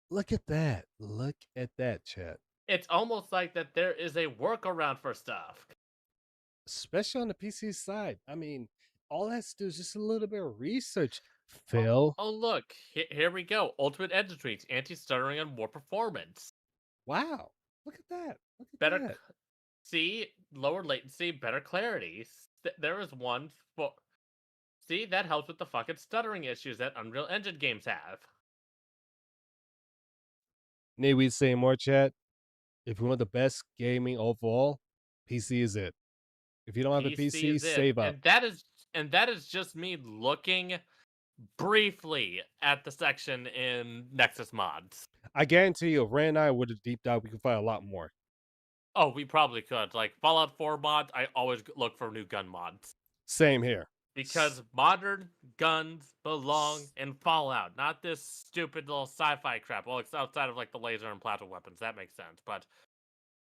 Look at that. Look at that, chat. It's almost like that there is a workaround for stuff. Especially on the PC side. I mean, all that has to do is just a little bit of research. Phil. Oh look, here we go. Ultimate edge tweaks, anti-stuttering, and more performance. Wow. Look at that. Look at Better that. see, lower latency, better clarity. There is one for. See, that helps with the fucking stuttering issues that Unreal Engine games have. Need we say more, chat? If we want the best gaming overall, PC is it. If you don't have a PC, save up. And that is just me looking briefly at the section in Nexus mods. I guarantee you, if Ray and I would have deep dive, we could find a lot more. Oh, we probably could. Like Fallout 4 mods, I always look for new gun mods. Same here. Because modern guns belong in Fallout, not this stupid little sci-fi crap. Well, it's outside of like the laser and plasma weapons. That makes sense. But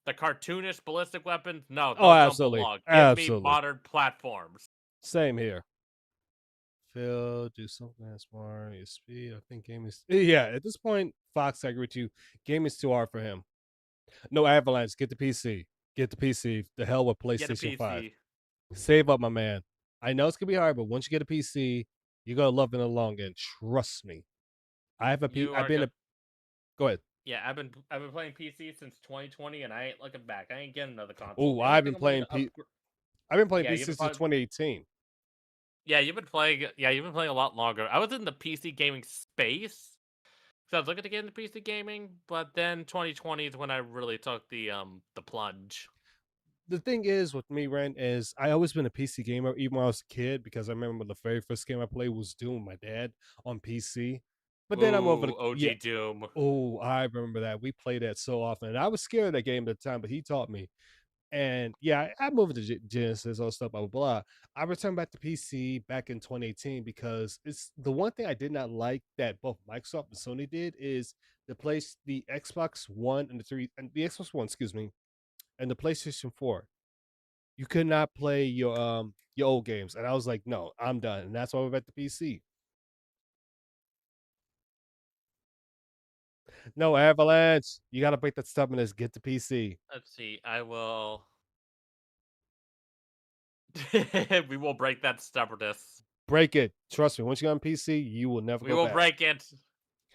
the cartoonish ballistic weapons, no, those absolutely. don't belong. Give Absolutely. me modern platforms. Same here. Phil, do something that's more speed. I think game is at this point, Fox, I agree with you. Game is too hard for him. No, Avalanche, get the PC. Get the PC. The hell with PlayStation 5. Save up, my man. I know it's gonna be hard, but once you get a PC, you're gonna love it in the long end. Trust me. I have a PC. Go ahead. Yeah, I've been playing PC since 2020, and I ain't looking back. I ain't getting another console. Oh, I've been playing PC since 2018. Yeah, you've been playing a lot longer. I was in the PC gaming space. So I was looking to get into PC gaming, but then 2020 is when I really took the plunge. The thing is with me, Ren, is I always been a PC gamer, even when I was a kid, because I remember the very first game I played was Doom with my dad on PC. But then I'm over the OG Doom. Oh, I remember that. We played that so often. And I was scared of that game at the time, but he taught me. And yeah, I moved to Genesis, all stuff, blah, blah, blah. I returned back to PC back in 2018 because it's the one thing I did not like that both Microsoft and Sony did is the Xbox One and the Xbox One, excuse me, and the PlayStation 4. You could not play your old games. And I was like, no, I'm done. And that's why we're at the PC. No, Avalanche. You gotta break that stubbornness. Get the PC. Let's see. I will. We will break that stubbornness. Break it. Trust me. Once you get on PC, you will never We go will back. break it.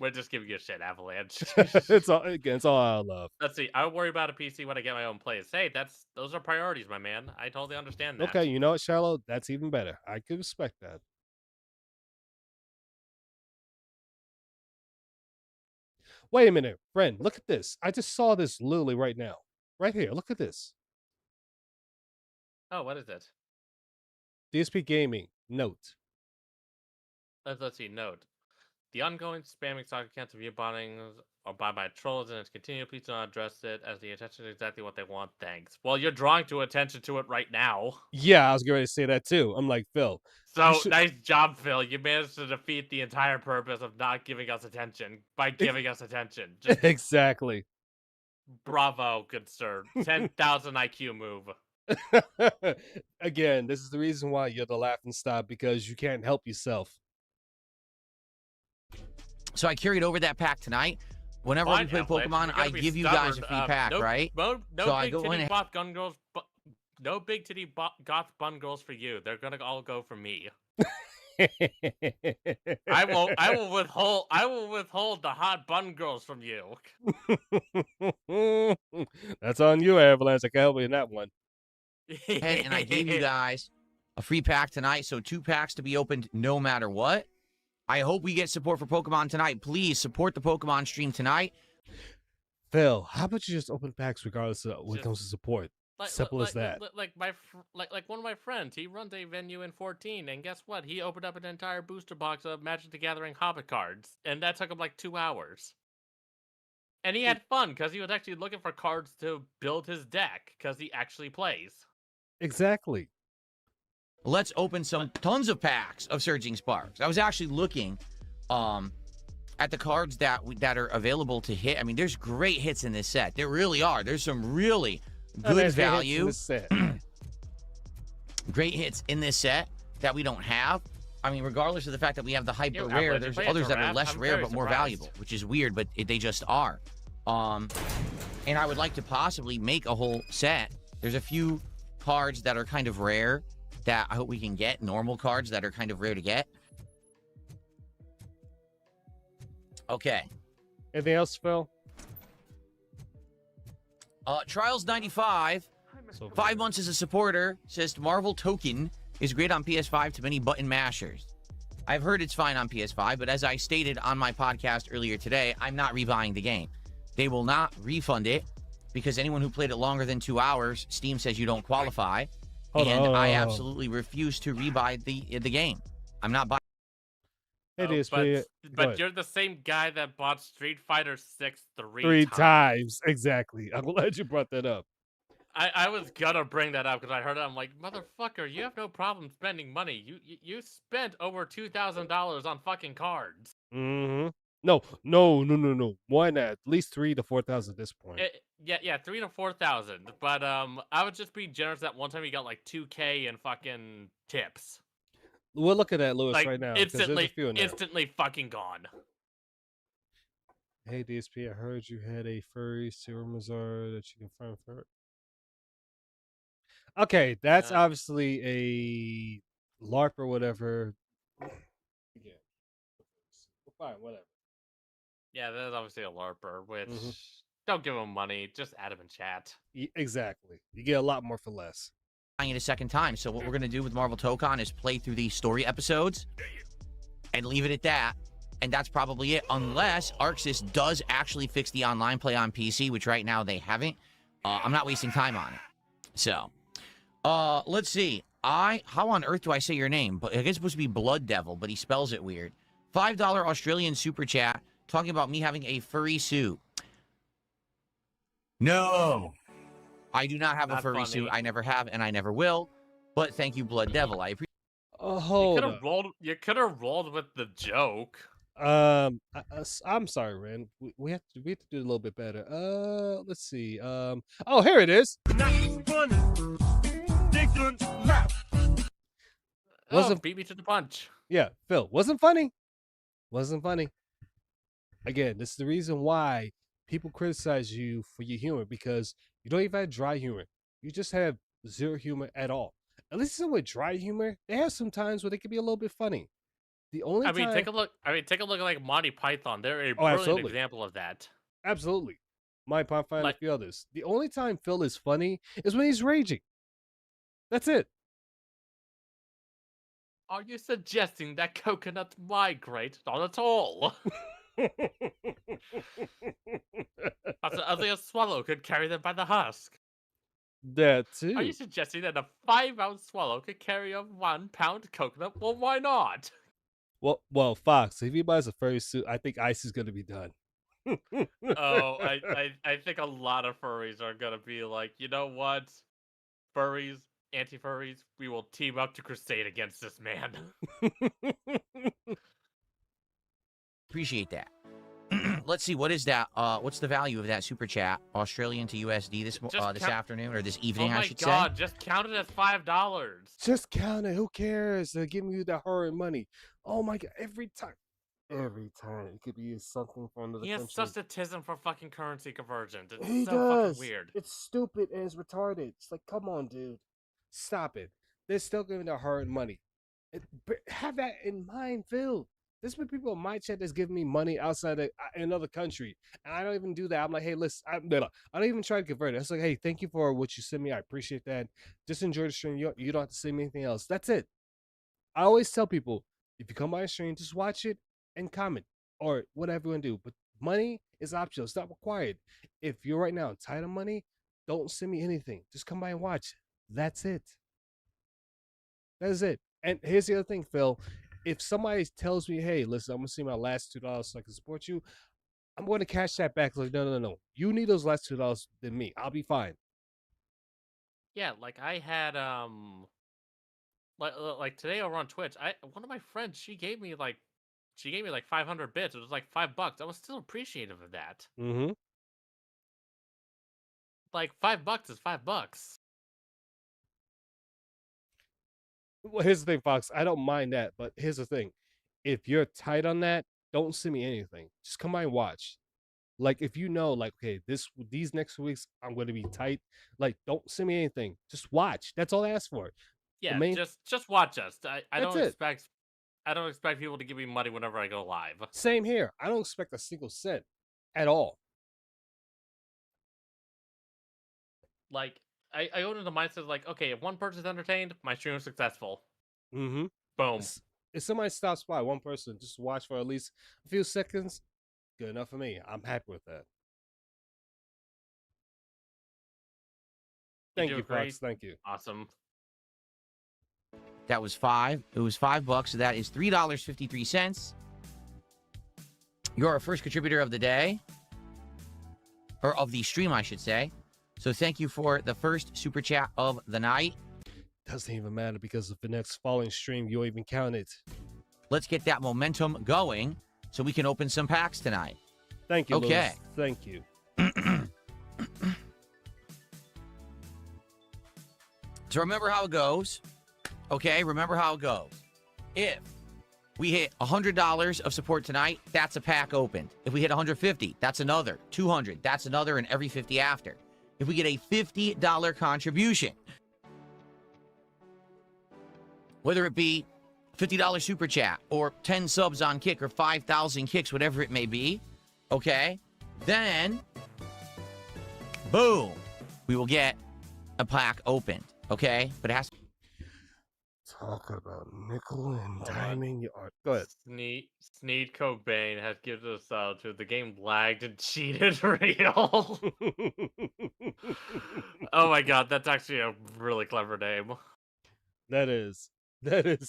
We're just giving you a shit, Avalanche. It's all I love. Let's see. I worry about a PC when I get my own place. Hey, those are priorities, my man. I totally understand that. Okay, you know what, Shallow? That's even better. I could respect that. Wait a minute, friend. Look at this. I just saw this literally right now. Right here. Look at this. Oh, what is it? DSP Gaming. Note. Let's see. Note. The ongoing spamming stock accounts of view botting are by trolls and it's continued. Please do not address it as the attention is exactly what they want. Thanks. Well, you're drawing attention to it right now. Yeah, I was getting ready to say that too. I'm like, Phil. So, nice job, Phil. You managed to defeat the entire purpose of not giving us attention by giving us attention. Just Exactly. bravo, good sir. 10,000 IQ move. Again, this is the reason why you're the laughing stock, because you can't help yourself. So I carried over that pack tonight. Whenever we play Pokemon, I give you guys a free pack, right? No So I big go in titty and- goth gun girls. No big titty goth bun girls for you. They're gonna all go for me. I will withhold the hot bun girls from you. That's on you, Avalanche. I can't help you in that one. Hey, and I gave you guys a free pack tonight, so 2 packs to be opened no matter what. I hope we get support for Pokemon tonight. Please support the Pokemon stream tonight. Phil, how about you just open packs regardless of when it comes to support? Simple as that. Like one of my friends, he runs a venue in 14, and guess what? He opened up an entire booster box of Magic the Gathering Hobbit cards, and that took him like 2 hours. And he had fun because he was actually looking for cards to build his deck because he actually plays. Exactly. Let's open tons of packs of Surging Sparks. I was actually looking at the cards that are available to hit. I mean, there's great hits in this set. There really are. There's some really good value. Great hits in this set that we don't have. I mean, regardless of the fact that we have the hyper rare, there's others that are less rare but more valuable, which is weird, but they just are. And I would like to possibly make a whole set. There's a few cards that are kind of rare that I hope we can get. Normal cards that are kind of rare to get. Okay. Anything else, Phil? Trials 95, 5 months as a supporter, says Marvel Token is great on PS5 to many button mashers. I've heard it's fine on PS5, but as I stated on my podcast earlier today, I'm not rebuying the game. They will not refund it because anyone who played it longer than 2 hours, Steam says you don't qualify. I absolutely refuse to rebuy the game. I'm not buying. But you're the same guy that bought Street Fighter 6 three times. Exactly. I'm glad you brought that up. I was gonna bring that up because I heard it. I'm like, motherfucker, you have no problem spending money. You spent over $2,000 on fucking cards. Mm-hmm. No. More than that. At least 3,000 to 4,000 at this point. Yeah, 3,000 to 4,000. But I would just be generous. That one time you got like 2K in fucking tips. We're looking at Lewis like, right now. Instantly fucking gone. Hey DSP, I heard you had a furry serum reserve that you can find for. Okay, that's obviously a LARP or whatever. Yeah, fine, whatever. Yeah, that's obviously a LARPer, which don't give him money, just add him in chat. Exactly, you get a lot more for less. It a second time. So what we're going to do with Marvel Tokon is play through these story episodes and leave it at that. And that's probably it, unless Arxis does actually fix the online play on PC, which right now they haven't. I'm not wasting time on it. So, let's see. How on earth do I say your name? But I guess it's supposed to be Blood Devil, but he spells it weird. $5 Australian super chat talking about me having a furry suit. No. I do not have a furry suit. I never have, and I never will. But thank you, Blood Devil. I appreciate. You could have rolled with the joke. I'm sorry, Ren. We have to do it a little bit better. Let's see. Oh, here it is. Wasn't beat me to the punch. Yeah, Phil, wasn't funny. Wasn't funny. Again, this is the reason why people criticize you for your humor, because you don't even have dry humor. You just have zero humor at all. At least some with dry humor. They have some times where they can be a little bit funny. The only I mean, time, take a look. I mean, take a look at like Monty Python. They're a oh, brilliant absolutely, example of that. absolutely, my Pop and a Like, few others. The only time Phil is funny is when he's raging. That's it. are you suggesting that coconuts migrate? Not at all. I think a swallow could carry them by the husk. That Are you too. suggesting that a 5-ounce swallow could carry a 1-pound coconut? Well, why not? Well, Fox. If he buys a furry suit, I think Ice is gonna be done. Oh, I think a lot of furries are gonna be like, you know what? Furries, anti-furries, we will team up to crusade against this man. Appreciate that. Let's see, what is that? What's the value of that super chat? Australian to USD this Just afternoon or this Oh evening, I my should god, just count it as $5. Just count it. Who cares? They're giving you that horror money. Oh my god! Every time it could be something from another He has country. such a tism for fucking currency conversion. It's He so does. fucking weird. It's stupid and it's retarded. It's like, come on, dude, stop it. They're still giving the hard money. But have that in mind, Phil. There's been people in my chat that's giving me money outside of another country, and I don't even do that. I'm like, hey, listen, I don't even try to convert it. It's like, hey, thank you for what you sent me. I appreciate that. Just enjoy the stream. You don't have to send me anything else. That's it. I always tell people, if you come by a stream, just watch it and comment or whatever you want to do. But money is optional. It's not required. If you're right now tired of money, don't send me anything. Just come by and watch. That's it. That is it. And here's the other thing, Phil. If somebody tells me, hey, listen, I'm gonna see my last $2 so I can support you, I'm going to cash that back. Like, no. You need those last $2 than me. I'll be fine. Yeah, like I had like today over on Twitch, one of my friends, she gave me like 500 bits. It was like $5. I was still appreciative of that. Mm-hmm. Like $5 is $5. Well, here's the thing, Fox. I don't mind that, but here's the thing. If you're tight on that, don't send me anything. Just come by and watch. Like, if you know, like, okay, these next weeks I'm going to be tight. Like, don't send me anything. Just watch. That's all I ask for. Yeah, just watch us. I That's don't it. expect people to give me money whenever I go live. Same here. I don't expect a single cent at all. Like I go into the mindset of like, okay, if one person's entertained, my stream is successful. Mm-hmm. Boom. If somebody stops by, one person, just watch for at least a few seconds, good enough for me. I'm happy with that. Thank you, Fox. Thank you. Awesome. That was $5. It was $5. So that is $3.53. You're our first contributor of the day. Or of the stream, I should say. So thank you for the first super chat of the night. Doesn't even matter because of the next following stream, you'll even count it. Let's get that momentum going so we can open some packs tonight. Thank you, Okay. Louis. Thank you. So remember how it goes. Okay, remember how it goes. If we hit $100 of support tonight, that's a pack opened. If we hit 150, that's another. 200, that's another, and every 50 after. If we get a $50 contribution, whether it be $50 super chat or 10 subs on Kick or 5,000 kicks, whatever it may be, okay, then boom, we will get a pack opened, okay? But it has to Talk about nickel and diming your art. Go ahead. Sneed Cobain has given us to the game lagged and cheated real. Oh my god, that's actually a really clever name. That is. But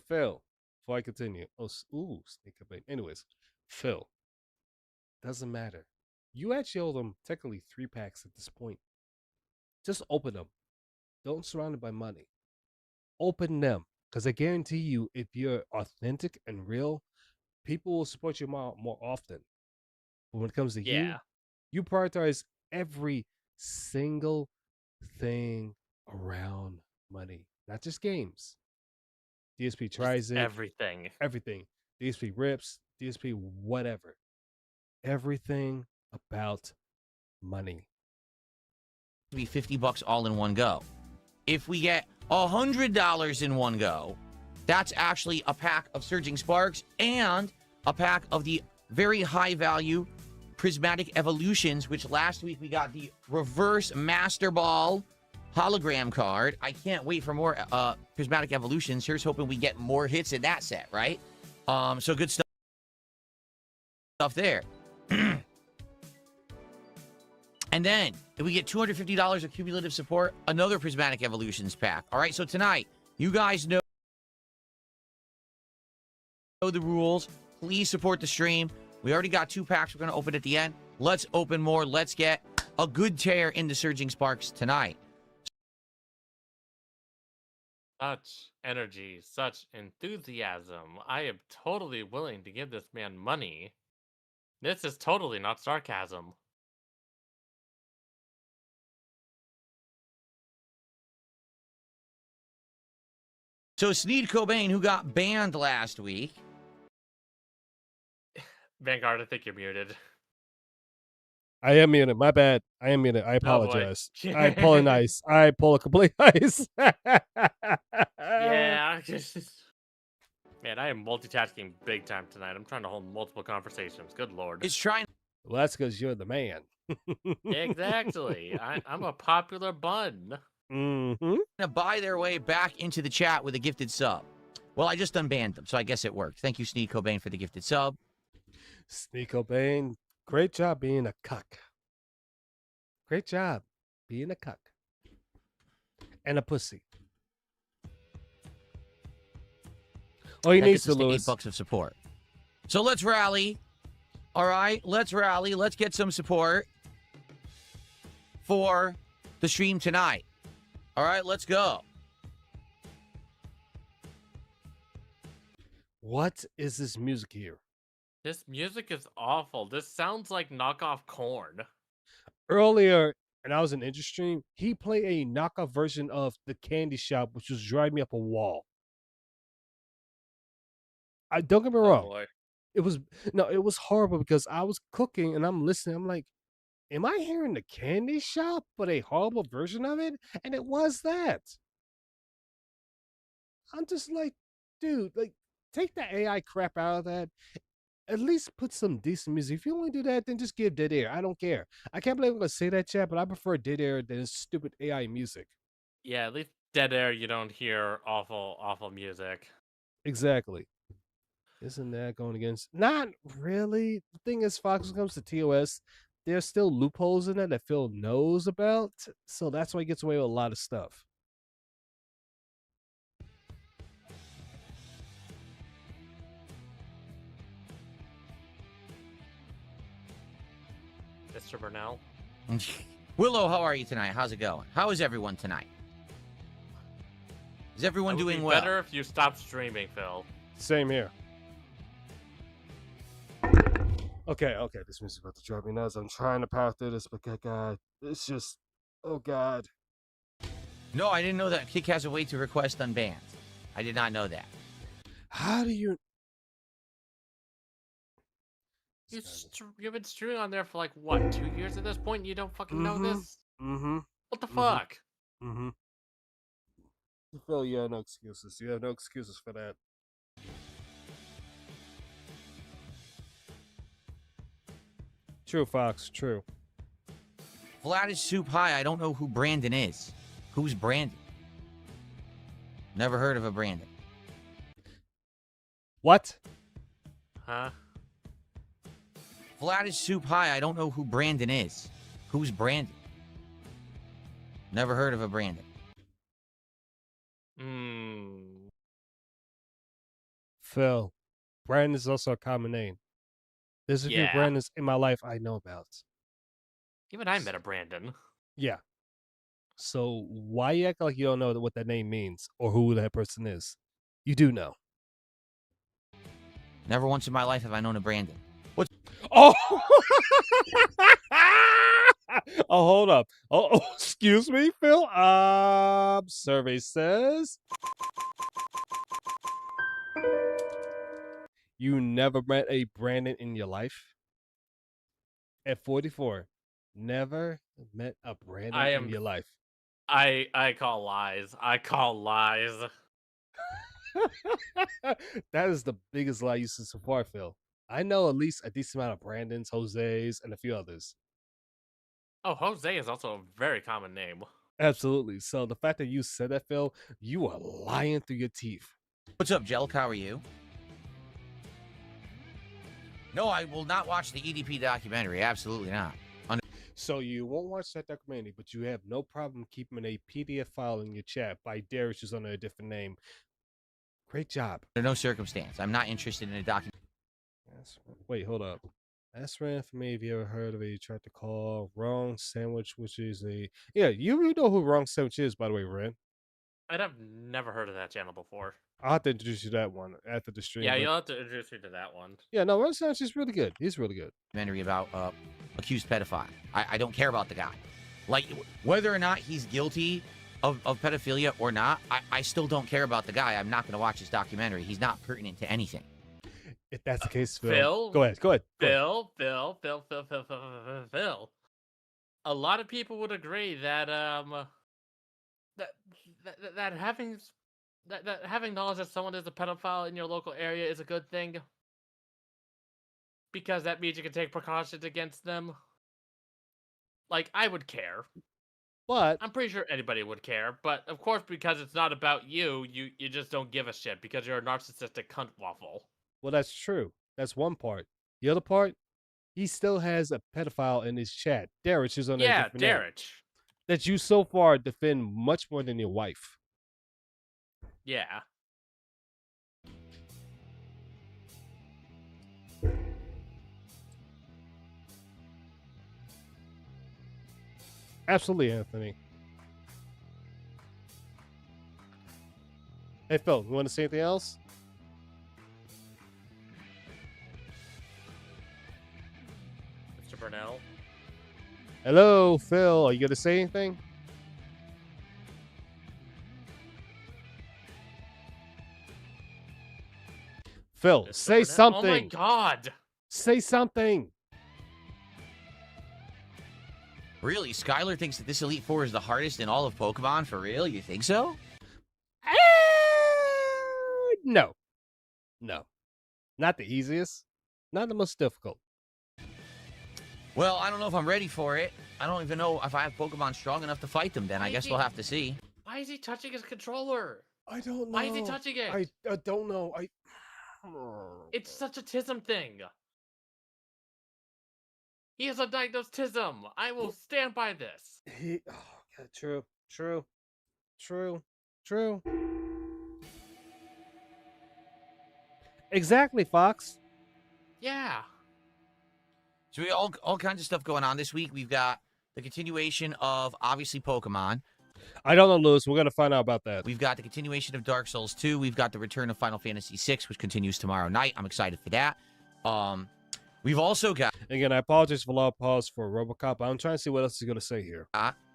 Phil, before I continue, sneak up. Anyways, Phil, doesn't matter. You actually owe them technically 3 packs at this point. Just open them. Don't surround it by money. Open them. Because I guarantee you, if you're authentic and real, people will support you more often. But when it comes to you prioritize every single thing around money. Not just games. DSP tries it. Everything. DSP rips. DSP whatever. Everything about money. to be $50 all in one go. If we get $100 in one go, that's actually a pack of Surging Sparks and a pack of the very high value Prismatic Evolutions, which last week we got the Reverse Master Ball hologram card. I can't wait for more Prismatic Evolutions. Here's hoping we get more hits in that set, right? So good stuff there. And then, if we get $250 of cumulative support, another Prismatic Evolutions pack. All right, so tonight, you guys know the rules. Please support the stream. We already got 2 packs we're going to open at the end. Let's open more. Let's get a good tear into Surging Sparks tonight. Such energy, such enthusiasm. I am totally willing to give this man money. This is totally not sarcasm. So Sneed Cobain, who got banned last week. Vanguard, I think you're muted. I am muted. My bad. I am muted. I Oh, boy. apologize. I pull an ice. I pull a complete ice. Yeah. Man, I am multitasking big time tonight. I'm trying to hold multiple conversations. Good lord. Is trying Well, that's because you're the man. Exactly. I'm a popular bun. Mm-hmm. to buy their way back into the chat with a gifted sub. Well, I just unbanned them, so I guess it worked. Thank you, Sneed Cobain, for the gifted sub. Sneed Cobain, great job being a cuck. Great job being a cuck. And a pussy. Oh, he That needs gets to us lose. $8 of support. So let's rally. All right, let's rally. Let's get some support for the stream tonight. All right, let's go. What is this music here? This music is awful. This sounds like knockoff Corn. Earlier, and I was in Industry Stream, he played a knockoff version of The Candy Shop, which was driving me up a wall. Don't get me Oh wrong. boy. It was horrible because I was cooking and I'm listening. I'm like, am I hearing The Candy Shop, but a horrible version of it? And it was that. I'm just like, dude, like, take the AI crap out of that. At least put some decent music. If you only do that, then just give dead air. I don't care. I can't believe I'm gonna say that, chat, but I prefer dead air than stupid AI music. Yeah, at least dead air you don't hear awful music. Exactly. Isn't that going against? Not really. The thing is, Fox, when it comes to TOS, there's still loopholes in it that Phil knows about. So that's why he gets away with a lot of stuff. Mr. Burnell. Willow, how are you tonight? How's it going? How is everyone tonight? Is everyone It would doing be well? better if you stopped streaming, Phil. Same here. Okay, this music's about to drive me nuts. I'm trying to power through this, but God, it's just, oh God. No, I didn't know that Kick has a way to request unbanned. I did not know that. How do you? You've been streaming on there for like what, 2 years at this point? And you don't fucking know this? Mm-hmm. What the fuck? Mm-hmm. Phil, you have no excuses. You have no excuses for that. True, Fox. True. Vlad is soup high. I don't know who Brandon is. Who's Brandon? Never heard of a Brandon. What? Huh? Vlad is soup high. I don't know who Brandon is. Who's Brandon? Never heard of a Brandon. Phil, Brandon is also a common name. There's a few Yeah. Brandons in my life I know about. Even I met a Brandon. Yeah. So why you act like you don't know what that name means or who that person is? You do know. Never once in my life have I known a Brandon. Oh! Oh, hold up. Oh, excuse me, Phil. Survey says you never met a Brandon in your life. At 44, Never met a Brandon I in am. your life. I call lies. I call lies. That is the biggest lie you said so far, Phil. I know at least a decent amount of Brandons, Jose's, and a few others. Oh, Jose is also a very common name. Absolutely. So the fact that you said that, Phil, you are lying through your teeth. What's up, Jelk? How are you? No, I will not watch the EDP documentary. Absolutely not. So you won't watch that documentary, but you have no problem keeping a PDF file in your chat by Darius who's under a different name. Great job. Under no circumstance. I'm not interested in a documentary. Wait, hold up. Ask Ran for me if you ever heard of it. You tried to call Wrong Sandwich, which is a you know who Wrong Sandwich is, by the way, Ren. I'd have never heard of that channel before. I'll have to introduce you to that one after the stream. Yeah, but- you'll have to introduce me to that one. Yeah, no, Wrong Sandwich is really good. He's really good. Documentary about accused pedophile. I don't care about the guy. Like, whether or not he's guilty of pedophilia or not, I still don't care about the guy. I'm not going to watch his documentary. He's not pertinent to anything. If that's the case, Phil. Phil? Go ahead. Phil. A lot of people would agree that that having knowledge that someone is a pedophile in your local area is a good thing, because that means you can take precautions against them. Like, I would care. But I'm pretty sure anybody would care, but of course, because it's not about you, you just don't give a shit because you're a narcissistic cunt waffle. well, that's true. That's one part. The other part, he still has a pedophile in his chat. Darius is on a Yeah, different name. Darich. That you so far defend much more than your wife. Yeah. Absolutely, Anthony. Hey, Phil, you want to say anything else? Mr. Burnell. Hello, Phil. Are you going to say anything? Phil, Mr. say Burnell? something. Oh my god. Say something. Really? Skylar thinks that this Elite Four is the hardest in all of Pokemon? For real? You think so? No. No. Not the easiest. Not the most difficult. Well, I don't know if I'm ready for it. I don't even know if I have Pokemon strong enough to fight them then. I guess we'll have to see. Why is he touching his controller? I don't know. Why is he touching it? I don't know. It's such a tism thing. He has a diagnosed tism. I will stand by this. God, true. Exactly, Fox. Yeah. So we all kinds of stuff going on this week. We've got the continuation of, obviously, Pokemon. I don't know, Lewis. We're going to find out about that. We've got the continuation of Dark Souls 2. We've got the return of Final Fantasy 6, which continues tomorrow night. I'm excited for that. We've also got... Again, I apologize for a long pause for RoboCop. I'm trying to see what else he's going to say here.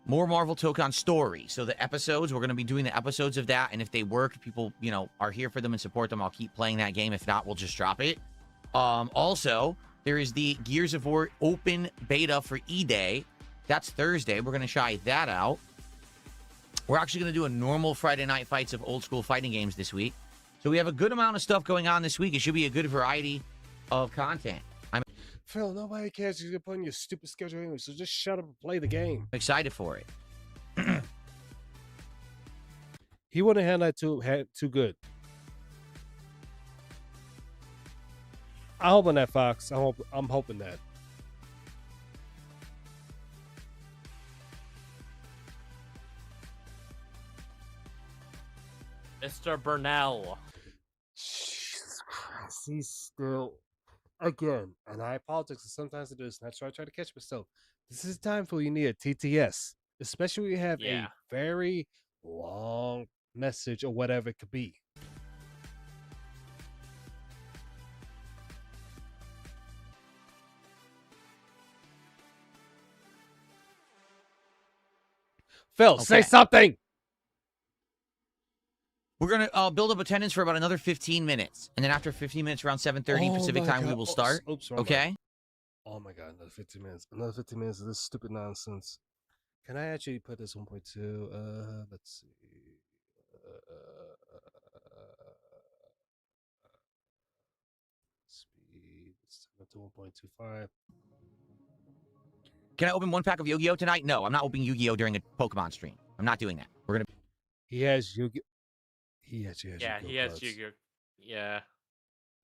More Marvel Tokon Story. So the episodes, we're going to be doing the episodes of that. And if they work, people, are here for them and support them, I'll keep playing that game. If not, we'll just drop it. Also, there is the Gears of War open beta for E-Day. That's Thursday. We're going to try that out. We're actually going to do a normal Friday night fights of old school fighting games this week. So we have a good amount of stuff going on this week. It should be a good variety of content. I'm Phil, nobody cares. You're putting your stupid schedule anyway, so just shut up and play the game. excited for it. He wouldn't have that too good. I'm hoping that, Fox. I'm hoping that. Mr. Burnell. Jesus Christ, he's still again, and I apologize. Sometimes it is. That's why I try to catch myself. This is time for you need a TTS, especially when you have Yeah. a very long message or whatever it could be. Phil, say Okay. something. We're going to build up attendance for about another 15 minutes. And then after 15 minutes, around 7:30 Oh Pacific my time, we God. will start. Oops, wrong Okay? Oh my god, another 15 minutes. Another 15 minutes of this stupid nonsense. Can I actually put this 1.2? Let's see. Speed. Let's turn it to 1.25. Can I open one pack of Yu-Gi-Oh tonight? No, I'm not opening Yu-Gi-Oh during a Pokemon stream. I'm not doing that. We're gonna He has Yu-Gi. He actually has Yeah, Yu-Gi-Oh he has cards. Yu-Gi-Oh. Yeah.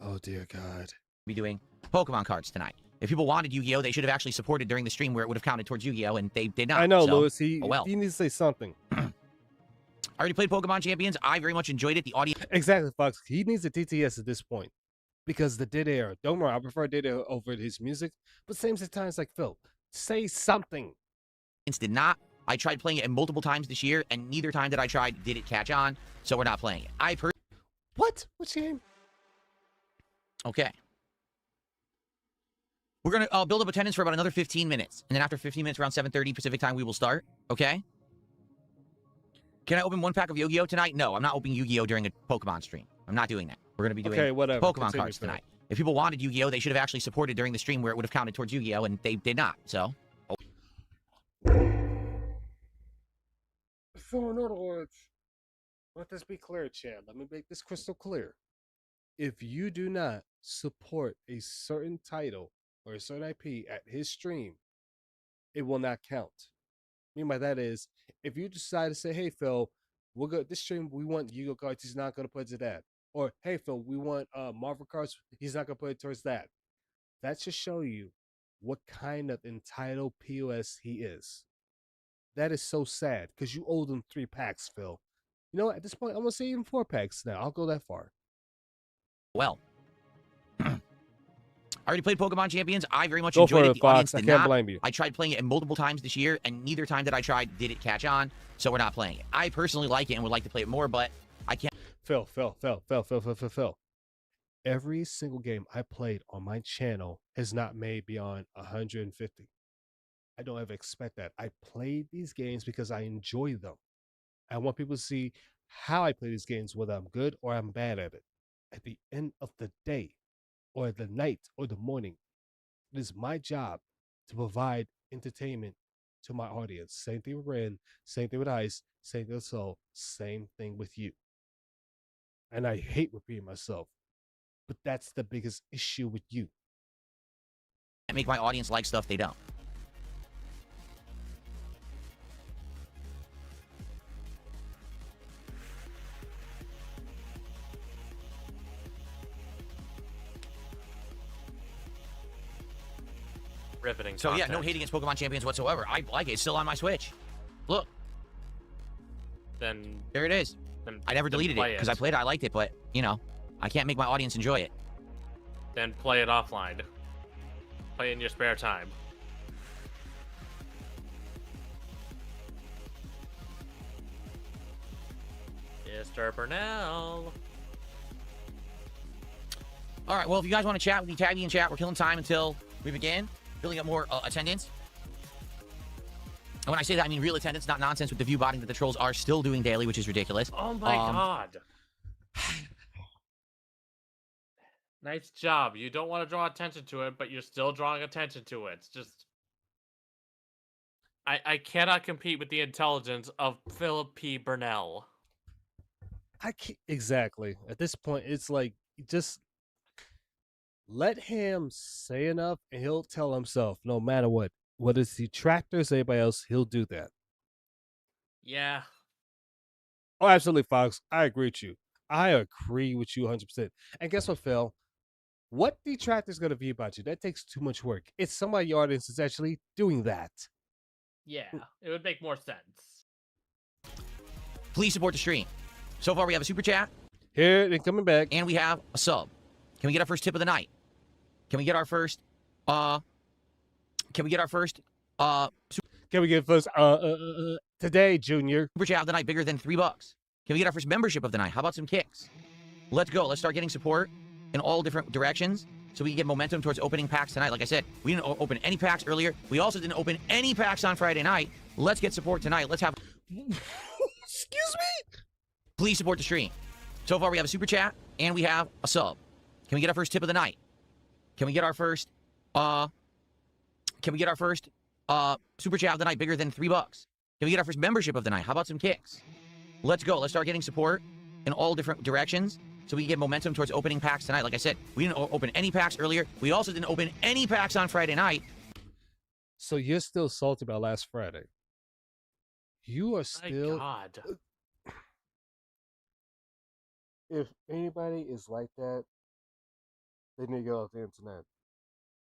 Oh dear God. be doing Pokemon cards tonight. If people wanted Yu-Gi-Oh, they should have actually supported during the stream where it would have counted towards Yu-Gi-Oh, and they did not. I know, so, Lewis. He oh well. he needs to say something. I already played Pokemon Champions. I very much enjoyed it. The audience. Exactly, Fox. He needs a TTS at this point because the dead air. Don't worry, I prefer dead air over his music. But same times like Phil, say something. Did not. I tried playing it multiple times this year, and neither time that I tried did it catch on. So we're not playing it. What? Which game? Okay. We're gonna build up attendance for about another 15 minutes, and then after 15 minutes, around 7:30 Pacific time, we will start. Okay. Can I open one pack of Yu-Gi-Oh tonight? No, I'm not opening Yu-Gi-Oh during a Pokemon stream. I'm not doing that. We're gonna be doing whatever. Pokemon Continue, cards Phil. tonight. If people wanted Yu-Gi-Oh, they should have actually supported during the stream where it would have counted towards Yu-Gi-Oh, and they did not. So. So in other words, let this be clear, Chad. Let me make this crystal clear. If you do not support a certain title or a certain IP at his stream, it will not count. What I mean by that is, if you decide to say, "Hey Phil, we'll go this stream. We want Yu-Gi-Oh cards. He's not going to put it to that." Or, "Hey Phil, we want Marvel cards. He's not going to put it towards that." That should show you what kind of entitled POS he is. That is so sad because you owe them 3 packs, Phil. You know what? At this point, I'm gonna say even 4 packs now. I'll go that far. Well. I already played Pokemon Champions. I very much Go enjoyed for it. it, The Fox. audience I did can't not. blame you. I tried playing it multiple times this year, and neither time that I tried did it catch on. So we're not playing it. I personally like it and would like to play it more, but I can't. Phil. Every single game I played on my channel has not made beyond 150. I don't ever expect that. I played these games because I enjoy them. I want people to see how I play these games, whether I'm good or I'm bad at it. At the end of the day, or the night, or the morning, it is my job to provide entertainment to my audience. Same thing with Ren, same thing with Ice, same thing with Soul, same thing with you. And I hate repeating myself, but that's the biggest issue with you. Make my audience like stuff they don't. Riveting. So yeah, content. no hate against Pokemon Champions whatsoever. I like it. It's still on my Switch. Look, Then there it is. I never deleted it play because I played it. I liked it, but you know, I can't make my audience enjoy it. Then play it offline. Play in your spare time. Mr. Burnell. All right. Well, if you guys want to chat with me, tag me in chat. We're killing time until we begin. Building up more attendance. And when I say that, I mean real attendance, not nonsense with the view botting that the trolls are still doing daily, which is ridiculous. Oh my god. Nice job. You don't want to draw attention to it, but you're still drawing attention to it. It's just... I cannot compete with the intelligence of Philip P. Burnell. I can't, exactly. At this point, it's like, just let him say enough and he'll tell himself, no matter what. Whether it's detractors, anybody else, he'll do that. Yeah. Oh, absolutely, Fox. I agree with you. I agree with you 100%. And guess what, Phil? What detractors going to be about you? That takes too much work. It's somebody in your audience that's actually doing that. Yeah. It would make more sense. Please support the stream. So far, we have a super chat. Here, and coming back. And we have a sub. Can we get our first tip of the night? Can we get our first, Can we get first today, Junior? Super chat of the night bigger than $3. Can we get our first membership of the night? How about some kicks? Let's go. Let's start getting support in all different directions so we can get momentum towards opening packs tonight. Like I said, we didn't open any packs earlier. We also didn't open any packs on Friday night. Let's get support tonight. Let's have... Excuse me? Please support the stream. So far, we have a super chat and we have a sub. Can we get our first tip of the night? Can we get our first, Can we get our first super chat of the night bigger than $3? Can we get our first membership of the night? How about some kicks? Let's go. Let's start getting support in all different directions so we can get momentum towards opening packs tonight. Like I said, we didn't open any packs earlier. We also didn't open any packs on Friday night. So you're still salty about last Friday. You are My still. God. If anybody is like that, they need to go off the internet.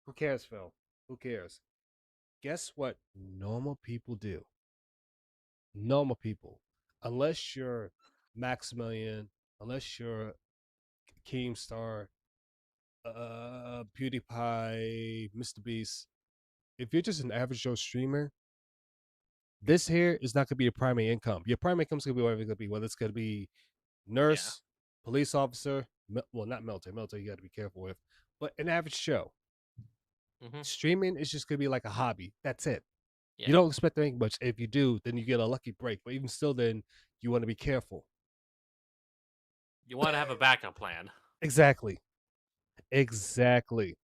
Who cares, Phil? Who cares? Guess what normal people do? Normal people. Unless you're Maximilian, unless you're Keemstar, PewDiePie, Mr. Beast, if you're just an average Joe streamer, this here is not going to be your primary income. Your primary income is going to be whatever it's going to be, whether it's going to be nurse, police officer, well, not military. Military, you got to be careful with, but an average Joe. Streaming is just going to be like a hobby. That's it. Yeah. You don't expect to make much. If you do, then you get a lucky break. But even still, then you want to be careful. You want to have a backup plan. Exactly. Exactly.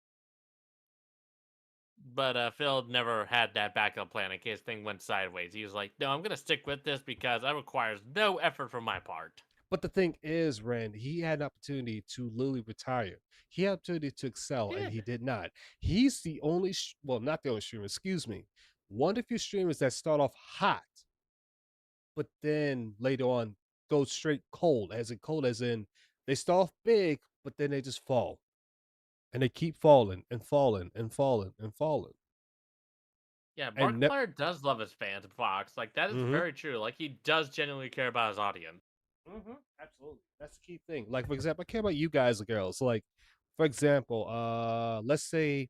But Phil never had that backup plan in case things went sideways. He was like, no, I'm going to stick with this because that requires no effort from my part. But the thing is, Ren, he had an opportunity to literally retire. He had an opportunity to excel, and he did not. He's the only, well, not the only streamer, excuse me. One of the few streamers that start off hot, but then later on go straight cold, as in they start off big, but then they just fall. And they keep falling and falling and falling and falling. Yeah, Markiplier does love his fans and Fox. Like, that is very true. Like, he does genuinely care about his audience. Absolutely. That's the key thing. Like, for example, I care about you guys, the girls. Like, for example, let's say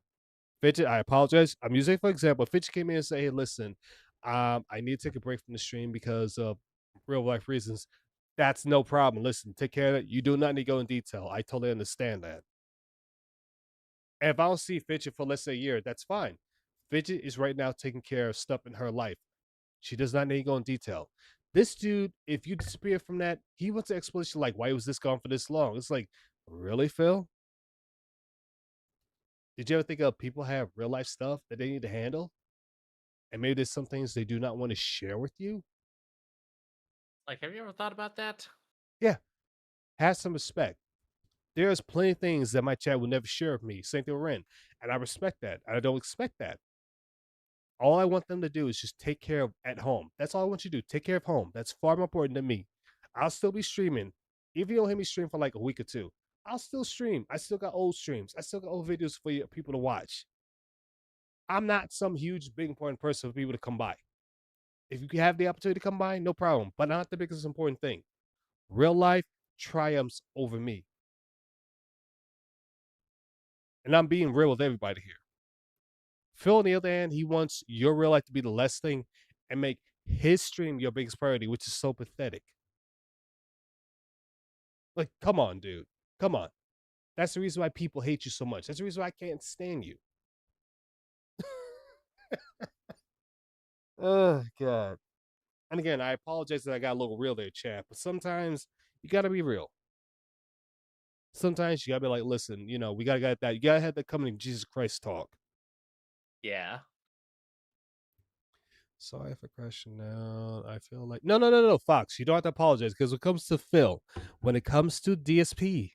Fidget, I apologize. I'm using for example, Fidget came in and said, hey, listen, I need to take a break from the stream because of real life reasons. That's no problem. Listen, take care of it. You do not need to go in detail. I totally understand that. And if I don't see Fidget for, let's say, a year, that's fine. Fidget is right now taking care of stuff in her life. She does not need to go in detail. This dude, if you disappear from that, he wants an explanation like, why was this gone for this long? It's like, really, Phil? Did you ever think of people have real life stuff that they need to handle? And maybe there's some things they do not want to share with you? Like, have you ever thought about that? Yeah. Have some respect. There's plenty of things that my chat will never share with me. Same thing with Ren. And I respect that. I don't expect that. All I want them to do is just take care of at home. That's all I want you to do. Take care of home. That's far more important than me. I'll still be streaming. Even if you don't hear me stream for like a week or two, I'll still stream. I still got old streams. I still got old videos for you people to watch. I'm not some huge, big, important person for people to come by. If you have the opportunity to come by, no problem. But not the biggest important thing. Real life triumphs over me. And I'm being real with everybody here. Phil, on the other hand, he wants your real life to be the less thing and make his stream your biggest priority, which is so pathetic. Like, come on, dude. Come on. That's the reason why people hate you so much. That's the reason why I can't stand you. Oh, God. And again, I apologize that I got a little real there, chat, but sometimes you got to be real. Sometimes you got to be like, listen, you know, we got to get that. You got to have that coming Jesus Christ talk. Yeah. Sorry for crashing out. I feel like no, Fox. You don't have to apologize because when it comes to Phil, when it comes to DSP,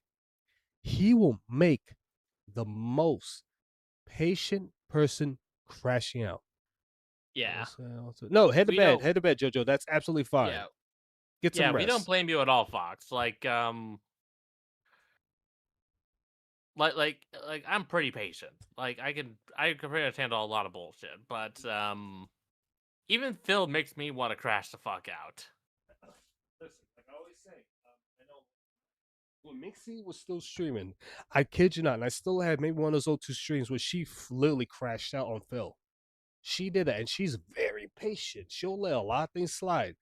he will make the most patient person crashing out. Yeah. No, head to bed, Jojo. That's absolutely fine. Yeah. Get some rest. We don't blame you at all, Fox. Like I'm pretty patient. Like I can pretty much handle a lot of bullshit, but even Phil makes me want to crash the fuck out. Listen, like I always say, I know when Mixie was still streaming, I kid you not, and I still had maybe one of those old two streams where she literally crashed out on Phil. She did that, and she's very patient. She'll let a lot of things slide.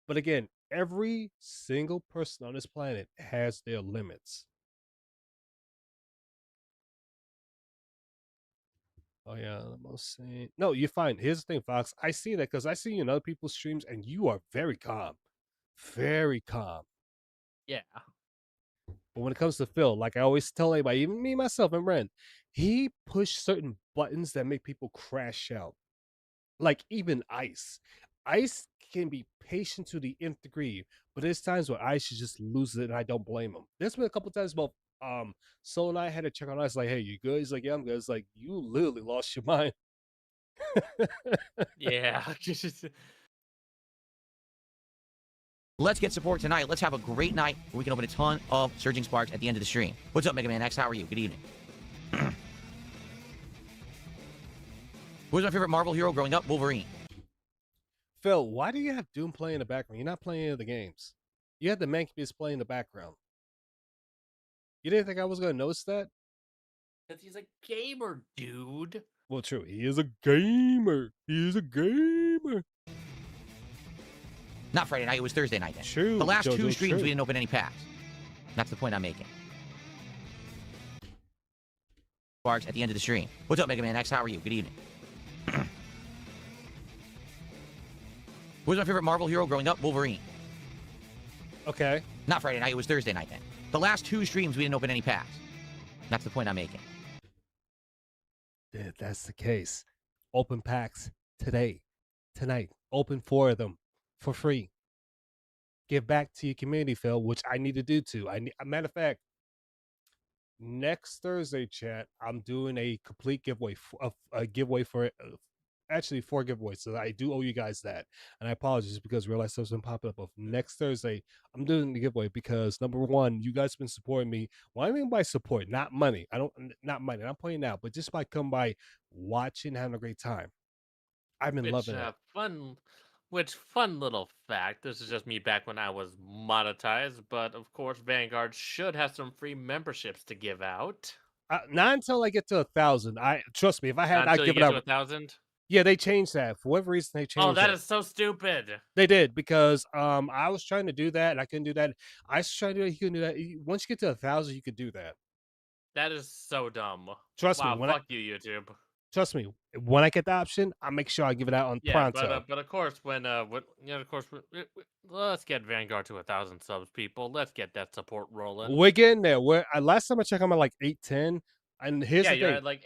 But again, every single person on this planet has their limits. Oh yeah, the most sane. No, you're fine. Here's the thing, Fox. I see that because I see you in other people's streams, and you are very calm, very calm. Yeah. But when it comes to Phil, like I always tell everybody, even me myself and Ren, he pushed certain buttons that make people crash out. Like even Ice. Ice can be patient to the nth degree, but there's times where Ice just loses it, and I don't blame him. There's been a couple times both Soul and I had to check on Ice, like, hey, you good? He's like, yeah, I'm good. It's like, you literally lost your mind. Yeah. Let's get support tonight. Let's have a great night where we can open a ton of Surging Sparks at the end of the stream. What's up, Mega Man X? How are you? Good evening. Who was my favorite Marvel hero growing up? Wolverine. Phil, why do you have Doom playing in the background? You're not playing any of the games. You had the Mankiewicz play in the background. You didn't think I was going to notice that? Because he's a gamer, dude. Well, true. He is a gamer. He is a gamer. Not Friday night. It was Thursday night then. True. The last two JoJo's streams, true. we didn't open any packs. That's the point I'm making. Sparks at the end of the stream. What's up, Mega Man X? How are you? Good evening. Who was my favorite Marvel hero growing up? Wolverine. Okay. Not Friday night. It was Thursday night then. The last two streams, we didn't open any packs. That's the point I'm making. If that's the case, open packs today, tonight. Open 4 of them for free. Give back to your community, Phil, which I need to do too. A matter of fact, next Thursday, chat, I'm doing a complete giveaway, a giveaway for actually 4 giveaways. So I do owe you guys that, and I apologize because I realized stuff's been popping up. Of next Thursday, I'm doing the giveaway because number one, you guys have been supporting me. What I mean by support, not money. Not money. I'm pointing out, but just by come by, watching, having a great time. I've been loving it. Fun little fact. This is just me back when I was monetized, but of course, Vanguard should have some free memberships to give out. Not until I get to 1,000. I trust me. If I had, I'd give it out out. To 1,000. Yeah, they changed that for whatever reason. They changed. Oh, that is so stupid. They did because I was trying to do that and I couldn't do that. I was trying to do that. You couldn't do that. Once you get to 1,000, you could do that. That is so dumb. Trust me. Fuck you, YouTube. Trust me. When I get the option, I'll make sure I give it out on pronto. But of course, let's get Vanguard to 1,000 subs, people. Let's get that support rolling. We're getting there. Last time I checked, I'm at like 810. And here's the thing. You're at like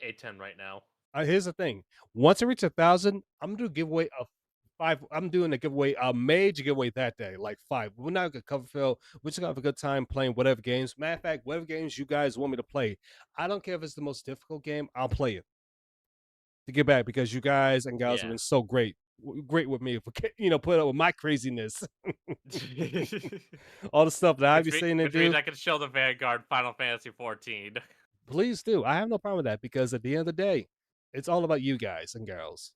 810 right now. Here's the thing. Once I reach 1,000, I'm gonna do a giveaway of 5. I'm doing a major giveaway that day, like 5. We're not gonna cover Phil. We're just gonna have a good time playing whatever games. Matter of fact, whatever games you guys want me to play. I don't care if it's the most difficult game. I'll play it to get back because you guys and gals have been so great with me. Put up with my craziness. All the stuff that I be saying to do. I can show the Vanguard Final Fantasy 14. Please do. I have no problem with that because at the end of the day, it's all about you guys and girls.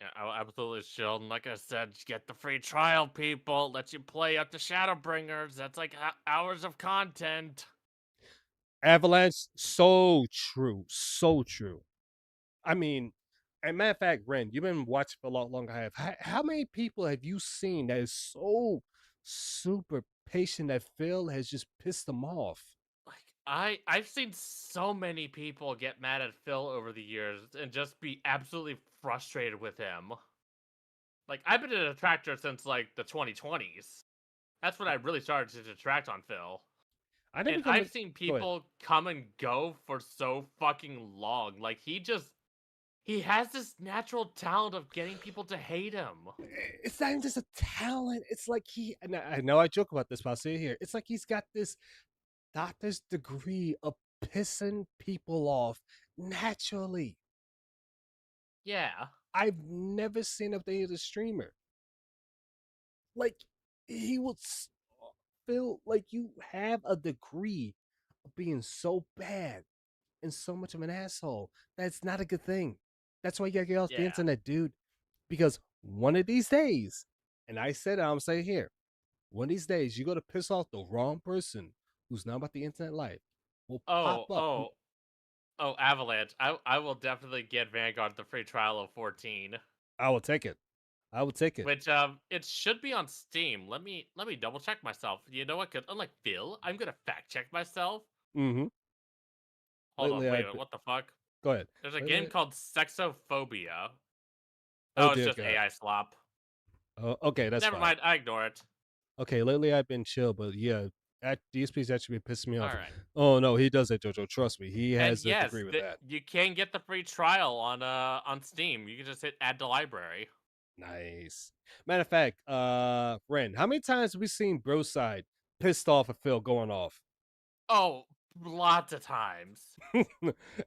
Yeah, I'll absolutely chill. And like I said, get the free trial, people. Let you play up to Shadowbringers. That's like hours of content. Avalanche, so true. So true. I mean, as a matter of fact, Ren, you've been watching for a lot longer than I have. How many people have you seen that is so super patient that Phil has just pissed them off? I've seen so many people get mad at Phil over the years and just be absolutely frustrated with him. Like, I've been a detractor since like the 2020s. That's when I really started to detract on Phil. I've seen people come and go for so fucking long. Like, he has this natural talent of getting people to hate him. It's not even just a talent. It's like I know I joke about this, but I'll say it here. It's like he's got this doctor's degree of pissing people off naturally. Yeah. I've never seen a thing as a streamer. Like, he would feel like you have a degree of being so bad and so much of an asshole. That's not a good thing. That's why you gotta get off the internet, dude. Because one of these days, and I said it, I'm saying here, one of these days, you're gonna piss off the wrong person who's not about the internet life. Will pop up. Avalanche. I will definitely get Vanguard the free trial of 14. I will take it. Which it should be on Steam. Let me double check myself. You know what? Unlike Phil, I'm gonna fact check myself. Mm-hmm. Hold on, wait, what the fuck? Go ahead. There's a game called Sexophobia. Oh, it's just God. AI slop. Okay, that's Never mind. I ignore it. Okay, lately I've been chill, but yeah, DSP's actually been pissing me off. All right. Oh no, he does that, Jojo. Trust me, he And has a yes, degree with that. you can get the free trial on Steam. You can just hit add to library. Nice. Matter of fact, Ren, how many times have we seen Broside pissed off at Phil going off? Oh, lots of times.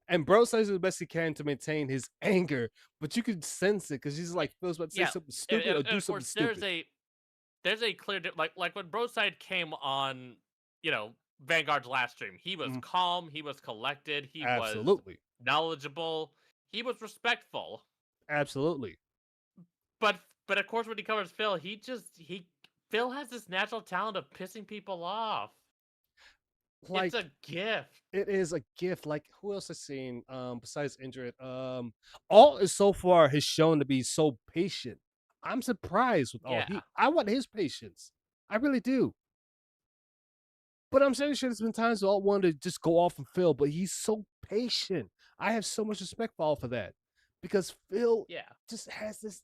And Broside is the best he can to maintain his anger, but you can sense it because he's like Phil's about to say something stupid or do of something course, stupid. there's a clear like when Broside came on, Vanguard's last stream. He was calm. He was collected. He was Absolutely. knowledgeable. He was respectful. Absolutely. But of course, when he covers Phil, Phil has this natural talent of pissing people off. Like, it's a gift. It is a gift. Like, who else has seen besides Injured? All is so far has shown to be so patient. I'm surprised with all I want his patience. I really do. But I'm sure there's been times where I wanted to just go off and Phil, but he's so patient. I have so much respect for all for that. Because Phil just has this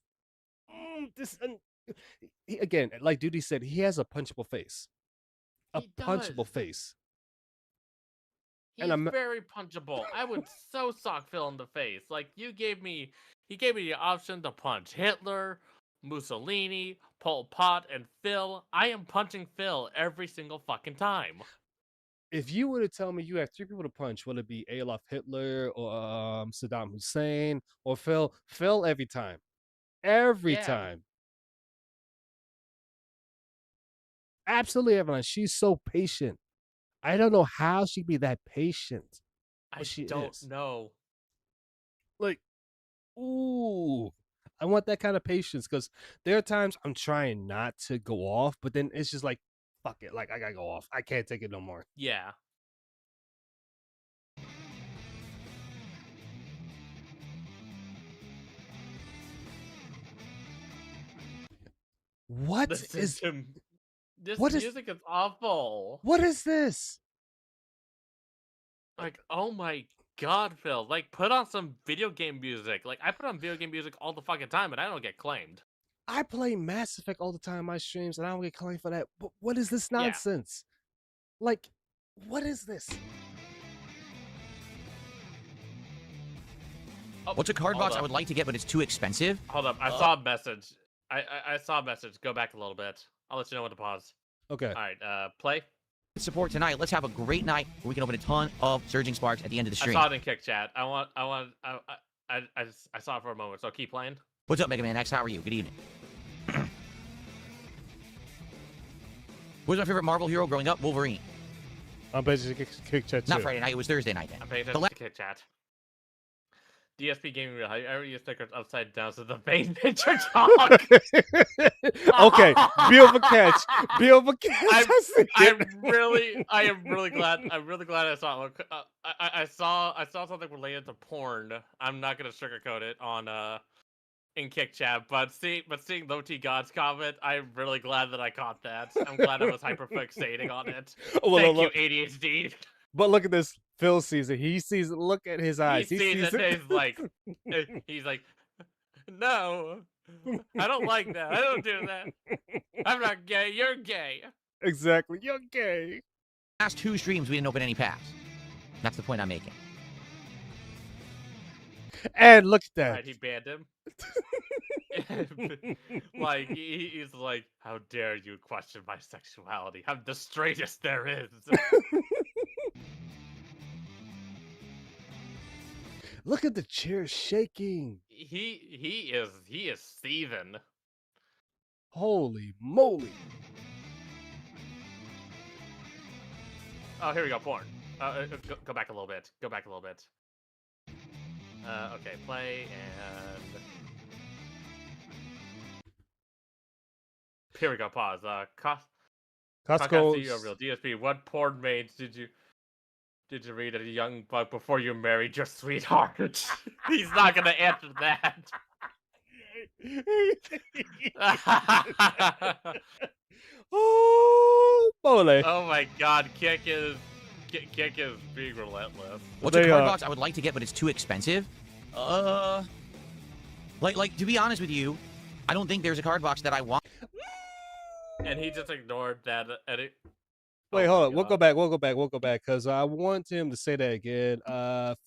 again, like Duty said, he has a punchable face. Punchable face. He's very punchable. I would so sock Phil in the face. Like, he gave me the option to punch Hitler, Mussolini, Pol Pot, and Phil. I am punching Phil every single fucking time. If you were to tell me you have 3 people to punch, whether it be Adolf Hitler or Saddam Hussein or Phil every time. Every time. Absolutely, Evelyn. She's so patient. I don't know how she'd be that patient. I don't know. Like, ooh. I want that kind of patience because there are times I'm trying not to go off, but then it's just like, fuck it. Like, I gotta go off. I can't take it no more. Yeah. This music is awful. What is this? Like, oh my god, Phil. Like, put on some video game music. Like, I put on video game music all the fucking time and I don't get claimed. I play Mass Effect all the time in my streams and I don't get claimed for that. But what is this nonsense? Like, what is this? What's a card box I would like to get, but it's too expensive? Hold up. I saw a message. I saw a message. Go back a little bit. I'll let you know when to pause. Okay. All right. Play. Support tonight. Let's have a great night where we can open a ton of Surging Sparks at the end of the stream. I saw it in Kick Chat. I saw it for a moment, so keep playing. What's up, Mega Man X? How are you? Good evening. What was my favorite Marvel hero growing up? Wolverine. I'm basically Kick Chat too. Not Friday night. It was Thursday night then. I'm paying attention to Kick Chat. DSP Gaming Real. I already use stickers upside down so the main picture talk. Okay, beautiful catch. Beautiful catch. I am really glad. I'm really glad I saw it. I saw something related to porn. I'm not gonna sugarcoat it on in Kick Chat, but seeing Low T God's comment, I'm really glad that I caught that. I'm glad I was hyperfixating on it. Thank you, ADHD. But look at this. Phil sees it. He sees it. Look at his eyes. He sees it. He's like, no, I don't like that. I don't do that. I'm not gay. You're gay. Exactly. You're gay. Last 2 streams, we didn't open any packs. That's the point I'm making. And look at that. Right, he banned him. Like, he's like, how dare you question my sexuality? I'm the straightest there is. Look at the chair shaking. He is seething. Holy moly. Oh, here we go, porn. Go back a little bit. Go back a little bit. Okay, play and here we go. Pause. Costco real DSP. What porn mains did you read as a young buck before you married your sweetheart? He's not gonna answer that. Oh, moly. Oh my God, Kick is being relentless. What's a card box I would like to get, but it's too expensive? Like to be honest with you, I don't think there's a card box that I want. And he just ignored that edit. Wait, Oh hold my on. We'll go God. back. We'll go back. We'll go back because I want him to say that again.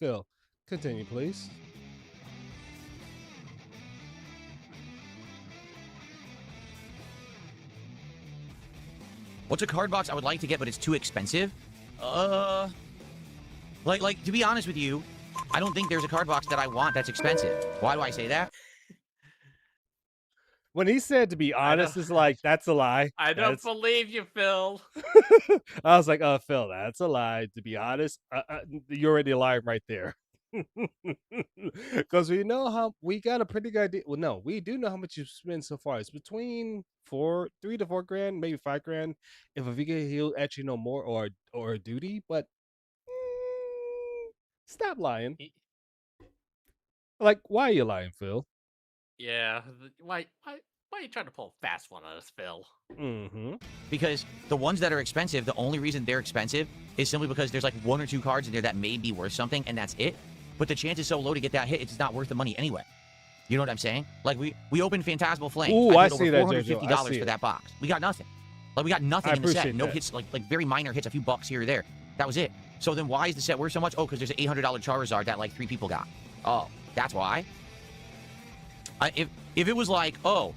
Phil, continue, please. What's a card box I would like to get, but it's too expensive? Like to be honest with you, I don't think there's a card box that I want that's expensive. Why do I say that? When he said to be honest, it's like that's a lie. I don't believe you, Phil. I was like, Phil, that's a lie. To be honest, you're already lying right there. Because we know how we got a pretty good idea. Well, no, we do know how much you've spent so far. It's between 3 to 4 grand, maybe 5 grand. If a vegan, he'll actually know more or a duty. But stop lying. Like, why are you lying, Phil? Yeah. Why are you trying to pull a fast one on us, Phil? Mm-hmm. Because the ones that are expensive, the only reason they're expensive is simply because there's like 1 or 2 cards in there that may be worth something, and that's it. But the chance is so low to get that hit, it's not worth the money anyway. You know what I'm saying? Like we opened Phantasmal Flame. Ooh, I paid see over that, JoJo. $450 for that box. We got nothing. Like we got nothing in the set. No that. hits, like very minor hits, a few bucks here or there. That was it. So then why is the set worth so much? Oh, because there's an $800 Charizard that like 3 people got. Oh, that's why. If it was like, a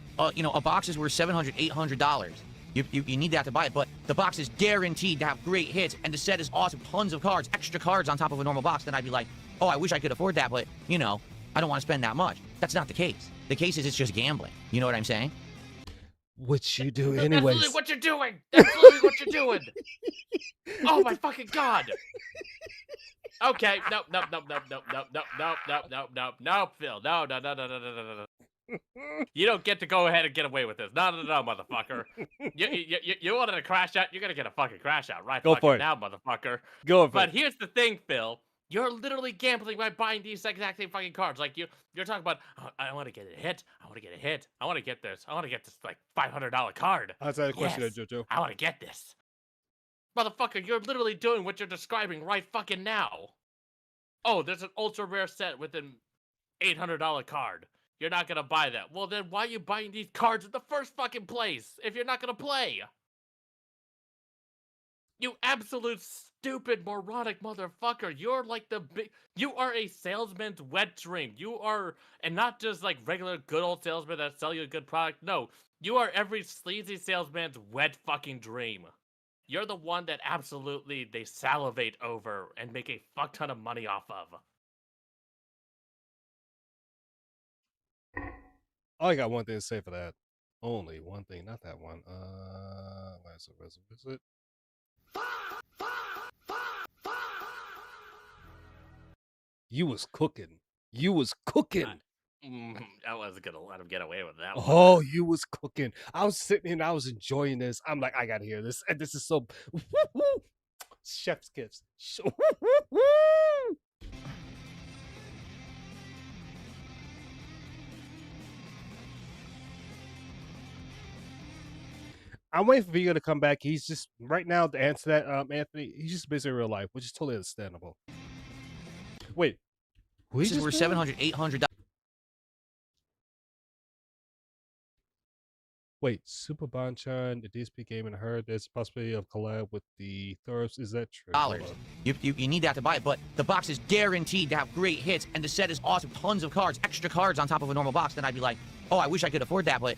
box is worth $700, $800. You need that to buy it, but the box is guaranteed to have great hits, and the set is awesome, tons of cards, extra cards on top of a normal box, then I'd be like, oh, I wish I could afford that, but, I don't want to spend that much. That's not the case. The case is it's just gambling. You know what I'm saying? Which you do That's anyways. literally what you're doing. That's literally what you're doing. Oh my fucking God. Okay, no, Phil. No. You don't get to go ahead and get away with this. No, motherfucker. You wanted to crash out, you're gonna get a fucking crash out right Go for it. now, motherfucker. Go for But it. here's the thing, Phil. You're literally gambling by buying these exact same fucking cards. Like you're talking about, I want to get a hit. I want to get a hit. I want to get this. I want to get this like $500 card. Outside the question, Yes, there, JoJo. I want to get this. Motherfucker, you're literally doing what you're describing right fucking now. Oh, there's an ultra rare set with an $800 card. You're not gonna buy that. Well, then why are you buying these cards in the first fucking place if you're not gonna play? You absolute stupid moronic motherfucker. You're like you are a salesman's wet dream. You are, and not just like regular good old salesmen that sell you a good product. No, you are every sleazy salesman's wet fucking dream. You're the one that absolutely they salivate over and make a fuck ton of money off of. Oh, I got one thing to say for that. Only one thing, not that one. Where's it? You was cooking. You was cooking. I wasn't gonna let him get away with that one. Oh, you was cooking. I was sitting here and I was enjoying this. I'm like, I gotta hear this. And this is so chef's kiss. I'm waiting for Vega to come back. He's just right now to answer that, Anthony. He's just busy in real life, which is totally understandable. Wait, This is worth $700, $800. Wait, Super Bonchan, the DSP game, and heard there's a possibility of collab with the Thoros. Is that true? You need that to buy it, but the box is guaranteed to have great hits, and the set is awesome, tons of cards, extra cards on top of a normal box, then I'd be like, oh, I wish I could afford that, but,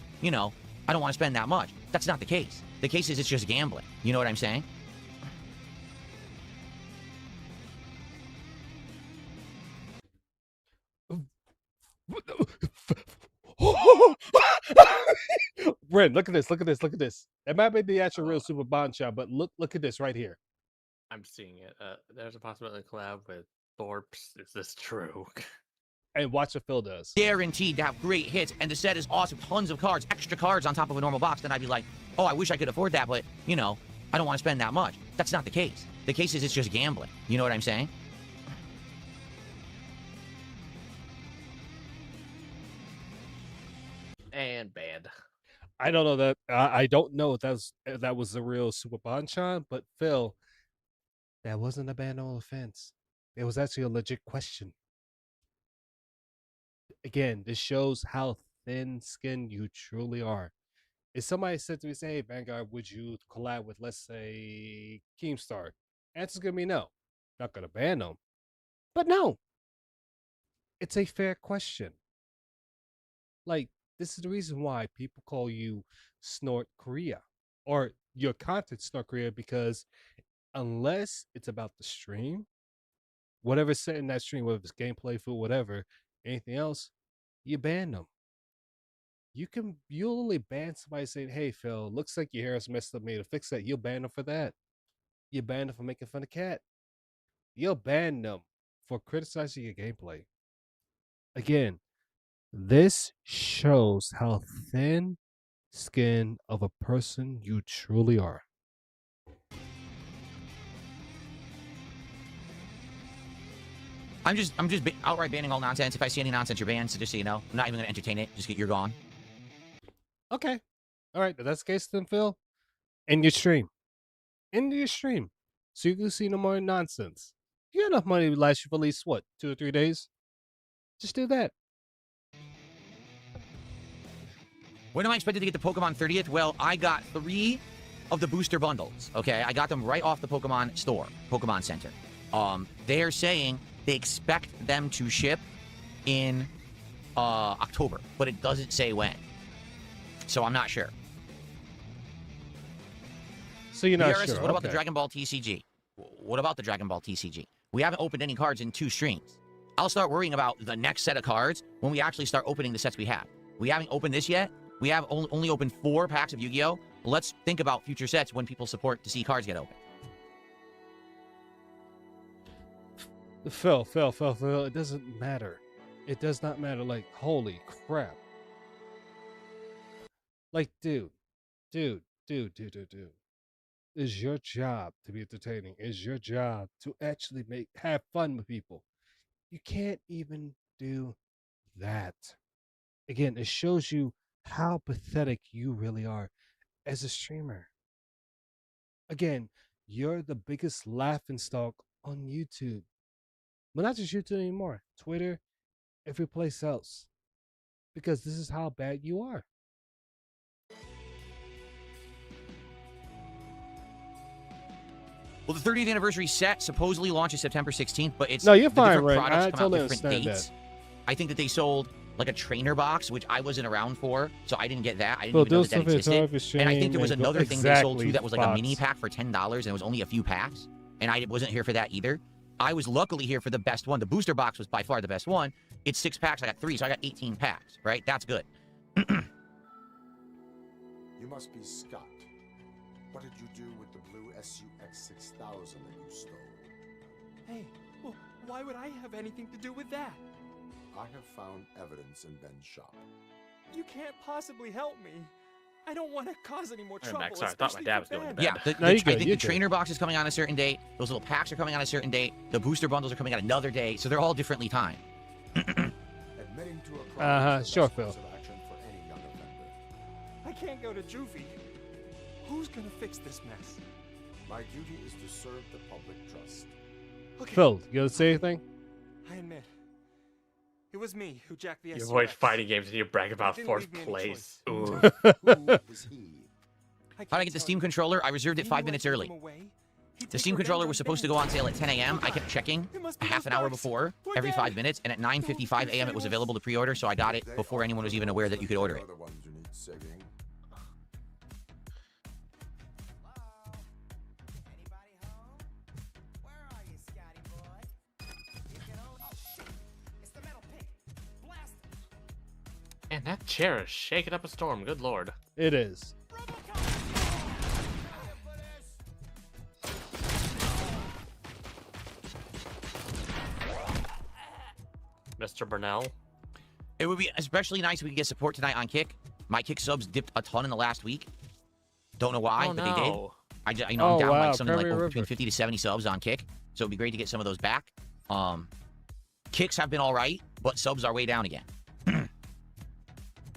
I don't want to spend that much. That's not the case. The case is it's just gambling. You know what I'm saying? Ren, look at this. Look at this. Look at this. That might be the actual real Super Bonchan, but look at this right here. I'm seeing it. There's a possibility of collab with Thorpe's. Is this true? And watch what Phil does. Guaranteed to have great hits, and the set is awesome, tons of cards, extra cards on top of a normal box, then I'd be like, oh, I wish I could afford that, but, I don't want to spend that much. That's not the case. The case is it's just gambling. You know what I'm saying? And banned. I don't know that. I don't know if that was the real Super Bonchan, but Phil, that wasn't a banal offense. It was actually a legit question. Again, this shows how thin-skinned you truly are. If somebody said to me, say, hey, Vanguard, would you collab with, let's say, Keemstar? Answer's going to be no. Not going to ban them. But no. It's a fair question. Like, this is the reason why people call you Snort Korea. Or your content Snort Korea, because unless it's about the stream, whatever's set in that stream, whether it's gameplay, food, whatever, anything else, you ban them. You'll only ban somebody saying, hey, Phil, looks like your hair is messed up, made to fix that. You'll ban them for that. You ban them for making fun of Cat. You'll ban them for criticizing your gameplay. Again, this shows how thin skin of a person you truly are. I'm just outright banning all nonsense. If I see any nonsense, you're banned. So just so you know, I'm not even gonna entertain it. Just you're gone. Okay. All right. If that's the case, then Phil, end your stream. End your stream. So you can see no more nonsense. You got enough money to last you for at least, what, 2 or 3 days? Just do that. When am I expected to get the Pokemon 30th? Well, I got 3 of the booster bundles. Okay, I got them right off the Pokemon store, Pokemon Center. They're saying they expect them to ship in October, but it doesn't say when. So I'm not sure. So you're not BRS sure. Says, what about the Dragon Ball TCG? What about the Dragon Ball TCG? We haven't opened any cards in 2 streams. I'll start worrying about the next set of cards when we actually start opening the sets we have. We haven't opened this yet. We have only opened 4 packs of Yu-Gi-Oh! Let's think about future sets when people support to see cards get opened. Phil, it doesn't matter. It does not matter. Like, holy crap. Like, dude. It's your job to be entertaining. It's your job to actually have fun with people. You can't even do that. Again, it shows you how pathetic you really are as a streamer. Again, you're the biggest laughingstock on YouTube. But not just YouTube anymore. Twitter, every place else. Because this is how bad you are. Well, the 30th anniversary set supposedly launches September 16th, but it's no, you're the fine, different right? products I come totally out different understand dates. that. I think that they sold like a trainer box, which I wasn't around for, so I didn't get that. I didn't Well, even know that those existed. And I think there was another thing they sold too that was like a Fox. mini pack for $10, and it was only a few packs, and I wasn't here for that either. I was luckily here for the best one. The booster box was by far the best one. It's 6 packs. I got 3, so I got 18 packs. Right? That's good. You must be Scott. What did you do with the blue SUX 6000 that you stole? Hey, well, why would I have anything to do with that? I have found evidence in Ben's shop. You can't possibly help me. I don't want to cause any more Hey, trouble. Max, sorry, I thought my especially dad for was going to Ben. bed. Yeah, No, you're I good, think you're the good. trainer box is coming on a certain date. Those little packs are coming on a certain date. The booster bundles are coming on another day, so they're all differently timed. Admitting to a crime is the Sure, best Phil. course of action for any young offender. I can't go to juvie. Who's gonna fix this mess? My duty is to serve the public trust. Okay, Phil, you gonna say anything? I admit. It was me who jacked the You SUX. avoid fighting games and you brag about Didn't 4th leave me any place. choice. Ooh. Who was he? How did I get the Steam controller? I reserved it 5 minutes early. The Steam controller was supposed to go on sale at 10 a.m. I kept checking a half an hour before, every 5 minutes, and at 9:55 a.m. it was available to pre-order, so I got it before anyone was even aware that you could order it. They're the ones who need saving. And that chair is shaking up a storm. Good lord. It is. Mr. Burnell. It would be especially nice if we could get support tonight on Kick. My Kick subs dipped a ton in the last week. Don't know why, Oh, but they did. no. I'm down Oh, wow, like something like Prairie between River. 50 to 70 subs on Kick, so it'd be great to get some of those back. Kicks have been all right, but subs are way down again.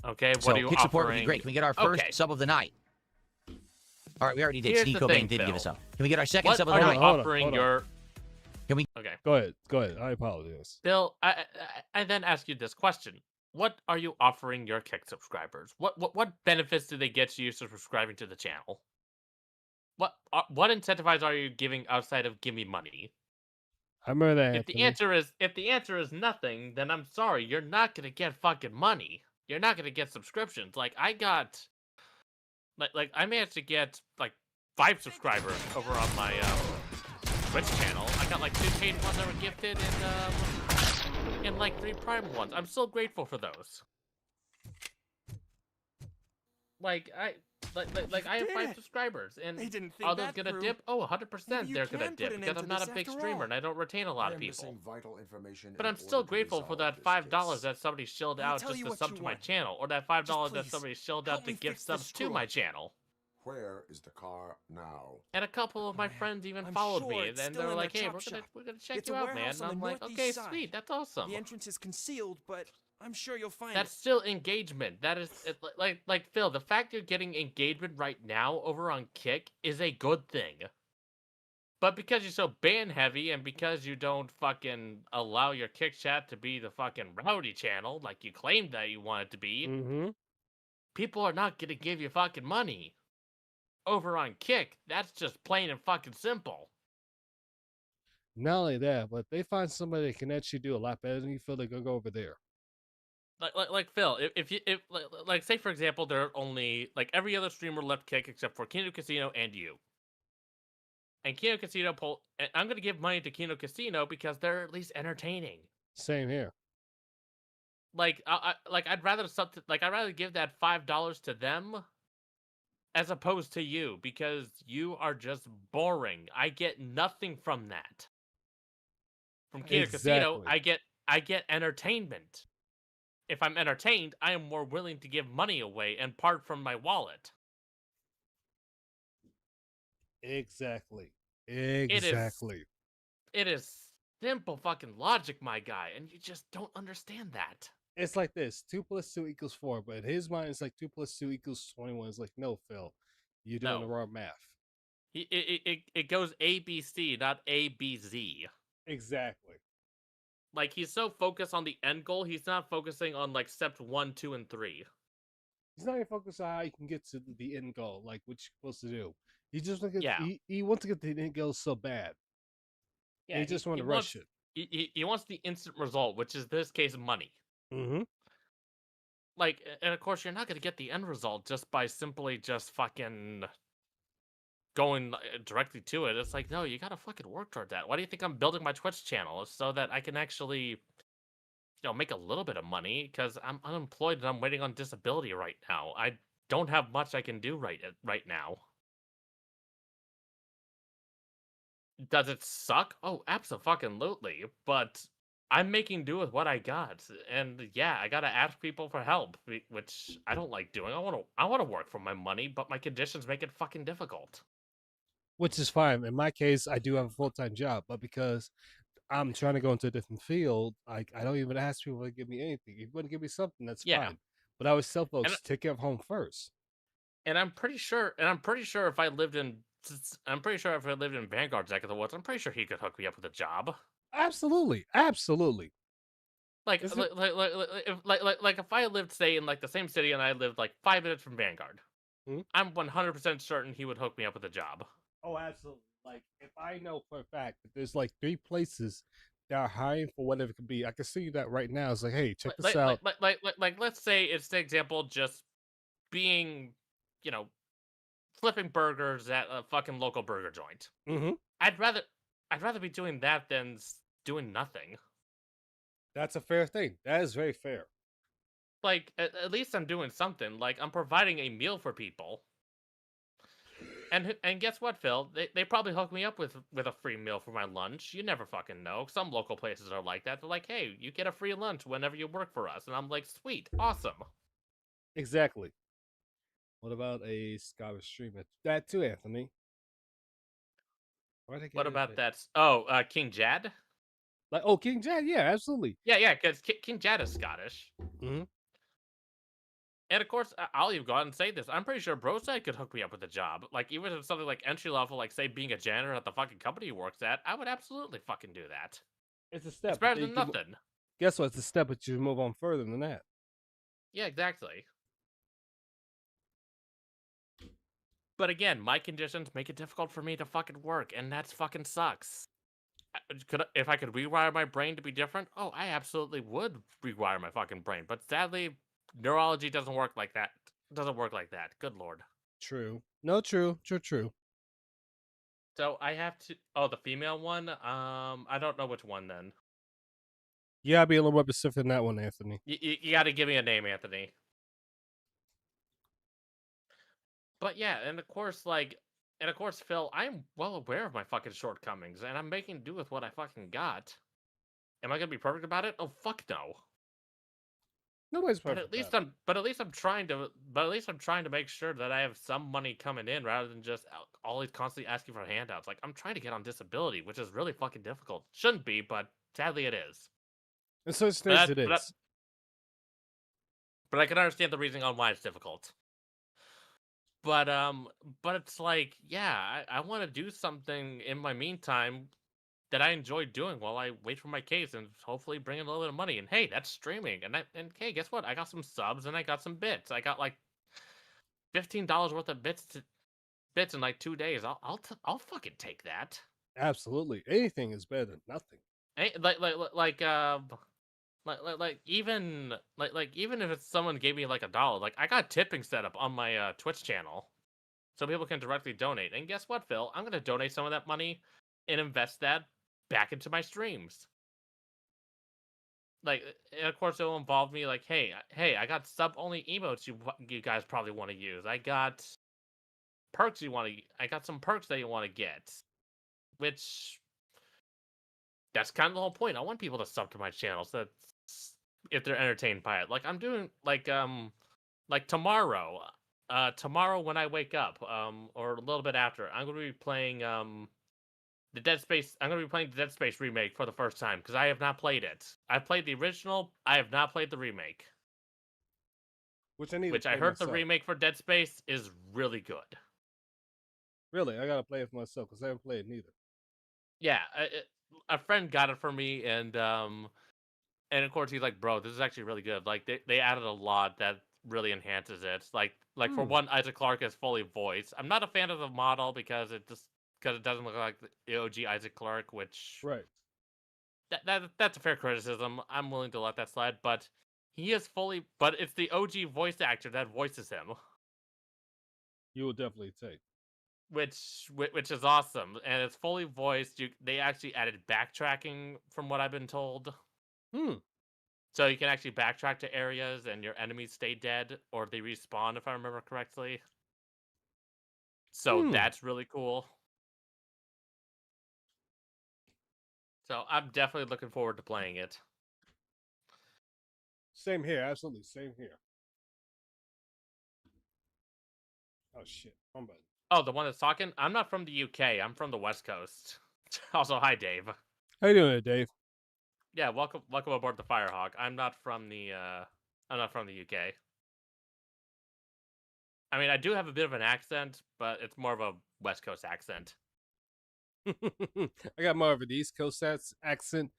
Okay, what So are you Kick support would be offering? great. Can we get our first Okay. sub of the night? All right, we already did. Here's Steve the Cobain thing, did give Phil. us up. Can we get our second What sub of are the you night? Hold on, offering hold on. your... Can we? Okay. Go ahead. I apologize. Bill, I then ask you this question. What are you offering your Kick subscribers? What benefits do they get you for subscribing to the channel? What incentivize are you giving outside of give me money? I remember that, If the Anthony. answer is nothing, then I'm sorry, you're not gonna get fucking money. You're not gonna get subscriptions. Like I got, like I managed to get like 5 subscribers over on my Twitch channel. I got like 2 paid ones that were gifted and like 3 Prime ones. I'm still grateful for those. Like I have did 5 it. subscribers, and They didn't think are those that gonna through. dip? Oh, 100% Maybe you they're gonna can put dip an because end I'm to not a this big after streamer all. and I don't retain a lot I of am missing people. vital information But in I'm still order to grateful for resolve that this $5 case. that somebody shelled I'll out tell just you to what sub you to my want. channel, or that $5 that please, somebody shelled help out to me give fix this subs to my screw-up. channel. Where is the car now? And a couple of my man, friends even I'm followed sure me, and it's then still they're in like, their "Hey, chop shop. we're gonna check It's you a out, man." warehouse And on I'm the like, northeast "Okay, side. sweet, that's awesome." The entrance is concealed, but I'm sure you'll find That's it. still engagement. That is like Phil. The fact you're getting engagement right now over on Kick is a good thing. But because you're so ban heavy, and because you don't fucking allow your Kick chat to be the fucking rowdy channel like you claimed that you want it to be, Mm-hmm. people are not gonna give you fucking money. Over on Kick, that's just plain and fucking simple. Not only that, but they find somebody that can actually do a lot better than you, Phil, they're gonna go over there. Like Phil, if like say for example, there are only like every other streamer left Kick except for Kino Casino and you. And Kino Casino and I'm gonna give money to Kino Casino because they're at least entertaining. Same here. Like I'd rather I'd rather give that $5 to them as opposed to you, because you are just boring. I get nothing from that. From Kino Casino, Exactly. I get entertainment. If I'm entertained, I am more willing to give money away and part from my wallet. Exactly. It is Exactly. simple fucking logic, my guy, and you just don't understand that. It's like this: 2 + 2 = 4. But in his mind, it's like 2 + 2 = 21. It's like, no, Phil, you're doing the No, wrong math. it goes ABC, not ABZ. Exactly. Like he's so focused on the end goal, he's not focusing on like step 1, 2, and 3. He's not even focused on how you can get to the end goal, like what you're supposed to do. He just want to get, Yeah, he wants to get to the end goal so bad. And yeah. he just want He to rush wants it. he wants the instant result, which is this case money. Mm-hmm. Like, and of course, you're not gonna get the end result just by simply just fucking going directly to it. It's like, no, you gotta fucking work toward that. Why do you think I'm building my Twitch channel? So that I can actually, make a little bit of money, because I'm unemployed and I'm waiting on disability right now. I don't have much I can do right now. Does it suck? Oh, absolutely. But I'm making do with what I got, and yeah, I gotta ask people for help, which I don't like doing. I wanna work for my money, but my conditions make it fucking difficult. Which is fine. In my case, I do have a full-time job, but because I'm trying to go into a different field, I don't even ask people to give me anything. If you want to give me something, that's Yeah, fine. But I always tell and folks, take care of home first. I'm pretty sure, if I lived in, Vanguard's neck of the woods, I'm pretty sure he could hook me up with a job. Absolutely. Absolutely. Like, Is it? if I lived, say, in like the same city and I lived like 5 minutes from Vanguard, Hmm? I'm 100% certain he would hook me up with a job. Oh, absolutely. Like, if I know for a fact that there's like 3 places that are hiring for whatever it could be, I can see that right now. It's like, hey, check this out. Let's say it's the example just being, you know, flipping burgers at a fucking local burger joint. Mm-hmm. I'd rather be doing that than doing nothing. That's a fair thing. That is very fair. Like, at least I'm doing something. Like, I'm providing a meal for people. And guess what, Phil? They probably hook me up with a free meal for my lunch. You never fucking know. Some local places are like that. They're like, hey, you get a free lunch whenever you work for us. And I'm like, sweet, awesome. Exactly. What about a Scottish streamer? That too, Anthony. Where'd I get What it? about that? Oh, King Jad? Like, oh, King Jad, yeah, absolutely. Yeah, because King Jad is Scottish. Mm-hmm. And of course, I'll even go out and say this. I'm pretty sure Broside could hook me up with a job. Like, even if it's something like entry level, like, say, being a janitor at the fucking company he works at, I would absolutely fucking do that. It's a step. It's better than nothing. Guess what? It's a step, but you move on further than that. Yeah, exactly. But again, my conditions make it difficult for me to fucking work, and that's fucking sucks. If I could rewire my brain to be different, oh, I absolutely would rewire my fucking brain. But sadly, neurology doesn't work like that. Doesn't work like that. Good lord. True. No, true. So I have to. Oh, the female one. I don't know which one then. You gotta be a little more specific than that one, Anthony. You got to give me a name, Anthony. But yeah, and of course, Phil, I'm well aware of my fucking shortcomings, and I'm making do with what I fucking got. Am I gonna be perfect about it? Oh, fuck no. Nobody's But perfect. at least I'm trying to make sure that I have some money coming in rather than just always constantly asking for handouts. Like, I'm trying to get on disability, which is really fucking difficult. Shouldn't be, but sadly it is. In certain But states, it is. But I can understand the reasoning on why it's difficult. But it's like, yeah, I want to do something in my meantime that I enjoy doing while I wait for my case and hopefully bring in a little bit of money. And hey, that's streaming. And hey, guess what? I got some subs and I got some bits. I got like $15 worth of bits in like 2 days. I'll fucking take that. Absolutely, anything is better than nothing. Even if it's someone gave me like $1, like I got tipping set up on my Twitch channel, so people can directly donate. And guess what, Phil? I'm gonna donate some of that money and invest that back into my streams. Like, and of course, it'll involve me. Like, hey, I got sub-only emotes you guys probably want to use. I got perks I got some perks that you want to get, which that's kind of the whole point. I want people to sub to my channel, so that's if they're entertained by it. Like I'm doing, like tomorrow, tomorrow when I wake up, or a little bit after, I'm gonna be playing the Dead Space. I'm gonna be playing the Dead Space remake for the first time because I have not played it. I've played the original. I have not played the remake. Which I I heard the remake for Dead Space is really good. Really, I gotta play it for myself because I haven't played it neither. Yeah, a friend got it for me, and of course he's like, "Bro, this is actually really good. Like they added a lot that really enhances it. Like for one, Isaac Clarke is fully voiced. I'm not a fan of the model because it doesn't look like the OG Isaac Clarke, which Right. That's a fair criticism. I'm willing to let that slide, but he is fully. But it's the OG voice actor that voices him, You will definitely take. which is awesome, and it's fully voiced. They actually added backtracking, from what I've been told. So you can actually backtrack to areas, and your enemies stay dead, or they respawn, if I remember correctly. So that's really cool. So I'm definitely looking forward to playing it. Same here, absolutely, same here. Oh shit, I'm bad. Oh, the one that's talking? I'm not from the UK. I'm from the West Coast. Also, hi, Dave. How you doing, Dave? Yeah, welcome aboard the Firehawk. I'm not from the UK. I mean, I do have a bit of an accent, but it's more of a West Coast accent. I got more of an East Coast accent.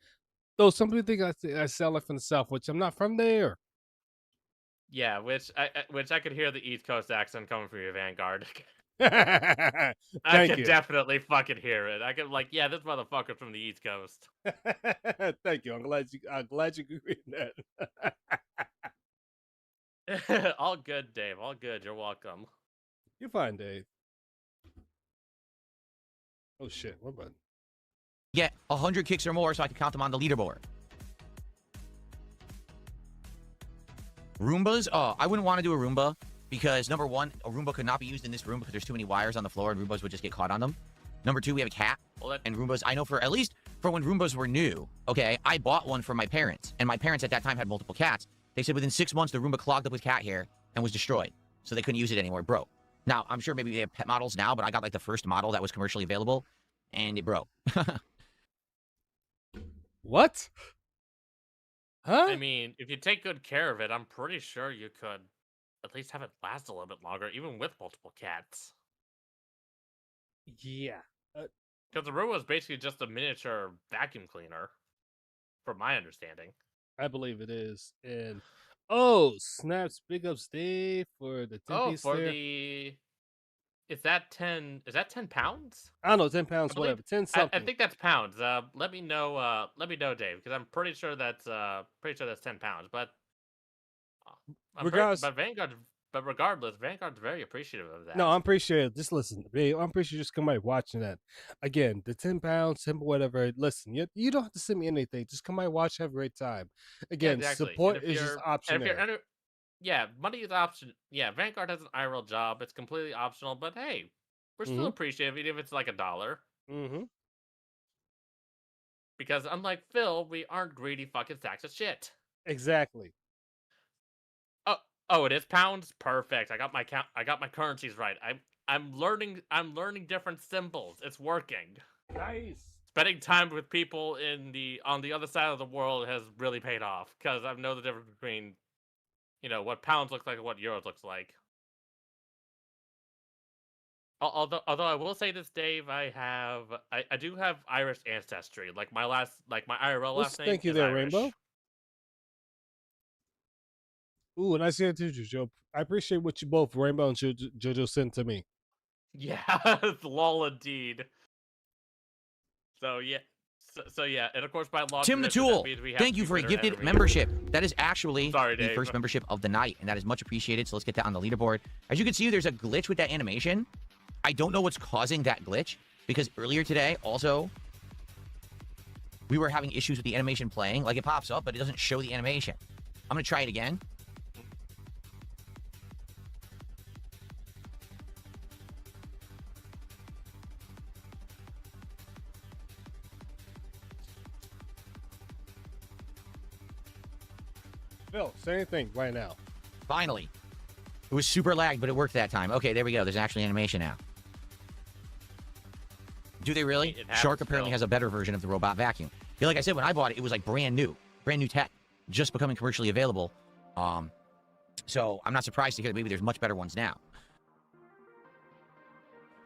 Though some people think I sound like from the South, which I'm not from there. Yeah, which I could hear the East Coast accent coming from your Vanguard. I could definitely fucking hear it. I could yeah, this motherfucker's from the East Coast. Thank you. I'm glad you agree with that. All good, Dave. All good. You're welcome. You're fine, Dave. Oh shit, what button? Get 100 kicks or more so I can count them on the leaderboard. Roombas? Oh, I wouldn't want to do a Roomba because, number one, a Roomba could not be used in this room because there's too many wires on the floor and Roombas would just get caught on them. Number two, we have a cat. And Roombas, I know for at least for when Roombas were new, okay, I bought one for my parents. And my parents at that time had multiple cats. They said within 6 months, the Roomba clogged up with cat hair and was destroyed. So they couldn't use it anymore. It broke. Now, I'm sure maybe they have pet models now, but I got like the first model that was commercially available and it broke. What? Huh? I mean, if you take good care of it, I'm pretty sure you could at least have it last a little bit longer, even with multiple cats. Yeah. Because the Roomba is basically just a miniature vacuum cleaner, from my understanding. I believe it is. And Oh, snaps! Big ups, Dave, for the 10 Oh, piece for there. the is that 10? Is that 10 pounds? I don't know, 10 I pounds, believe. whatever, 10 I something. think that's pounds. Let me know. Let me know, Dave, because I'm pretty sure that's 10 pounds. But Regardless, but Vanguard. But regardless, Vanguard's very appreciative of no, that. I'm pretty sure. Just listen, babe, I'm pretty sure just come by watching that. Again, the 10 pounds, simple, whatever. Listen, you don't have to send me anything. Just come by, watch, have a great time. Yeah, Again, exactly. And support is just option if you're there. yeah, money is option. Yeah, Vanguard has an IRL job. It's completely optional, but hey, we're still Mm-hmm. appreciative, even if it's like $1. Mm-hmm. Because unlike Phil, we aren't greedy fucking sacks of shit. Exactly. Oh, oh, it is pounds. Perfect. I got my count. I got my currencies right. I'm learning. I'm learning different symbols. It's working. Nice. Spending time with people on the other side of the world has really paid off because I know the difference between, what pounds looks like and what euros looks like. Although I will say this, Dave, I do have Irish ancestry. Like my IRL Well, last name thank you is there, Irish. Rainbow. Ooh, nice to too, Jojo. I appreciate what you both, Rainbow and Jojo, sent to me. Yeah, lol indeed. So yeah, so yeah, and of course by law Tim the tradition, that Tool, means we have thank to you be for a winner gifted every membership. That is actually Sorry, the Dave. first membership of the night, and that is much appreciated. So let's get that on the leaderboard. As you can see, there's a glitch with that animation. I don't know what's causing that glitch, because earlier today, also, we were having issues with the animation playing. Like, it pops up, but it doesn't show the animation. I'm going to try it again. Phil, say anything right now. Finally. It was super lagged, but it worked that time. Okay, there we go. There's actually animation now. Do they really? It happens, Shark apparently Phil. has a better version of the robot vacuum. Yeah, like I said, when I bought it, it was like brand new tech, just becoming commercially available. So I'm not surprised to hear that maybe there's much better ones now.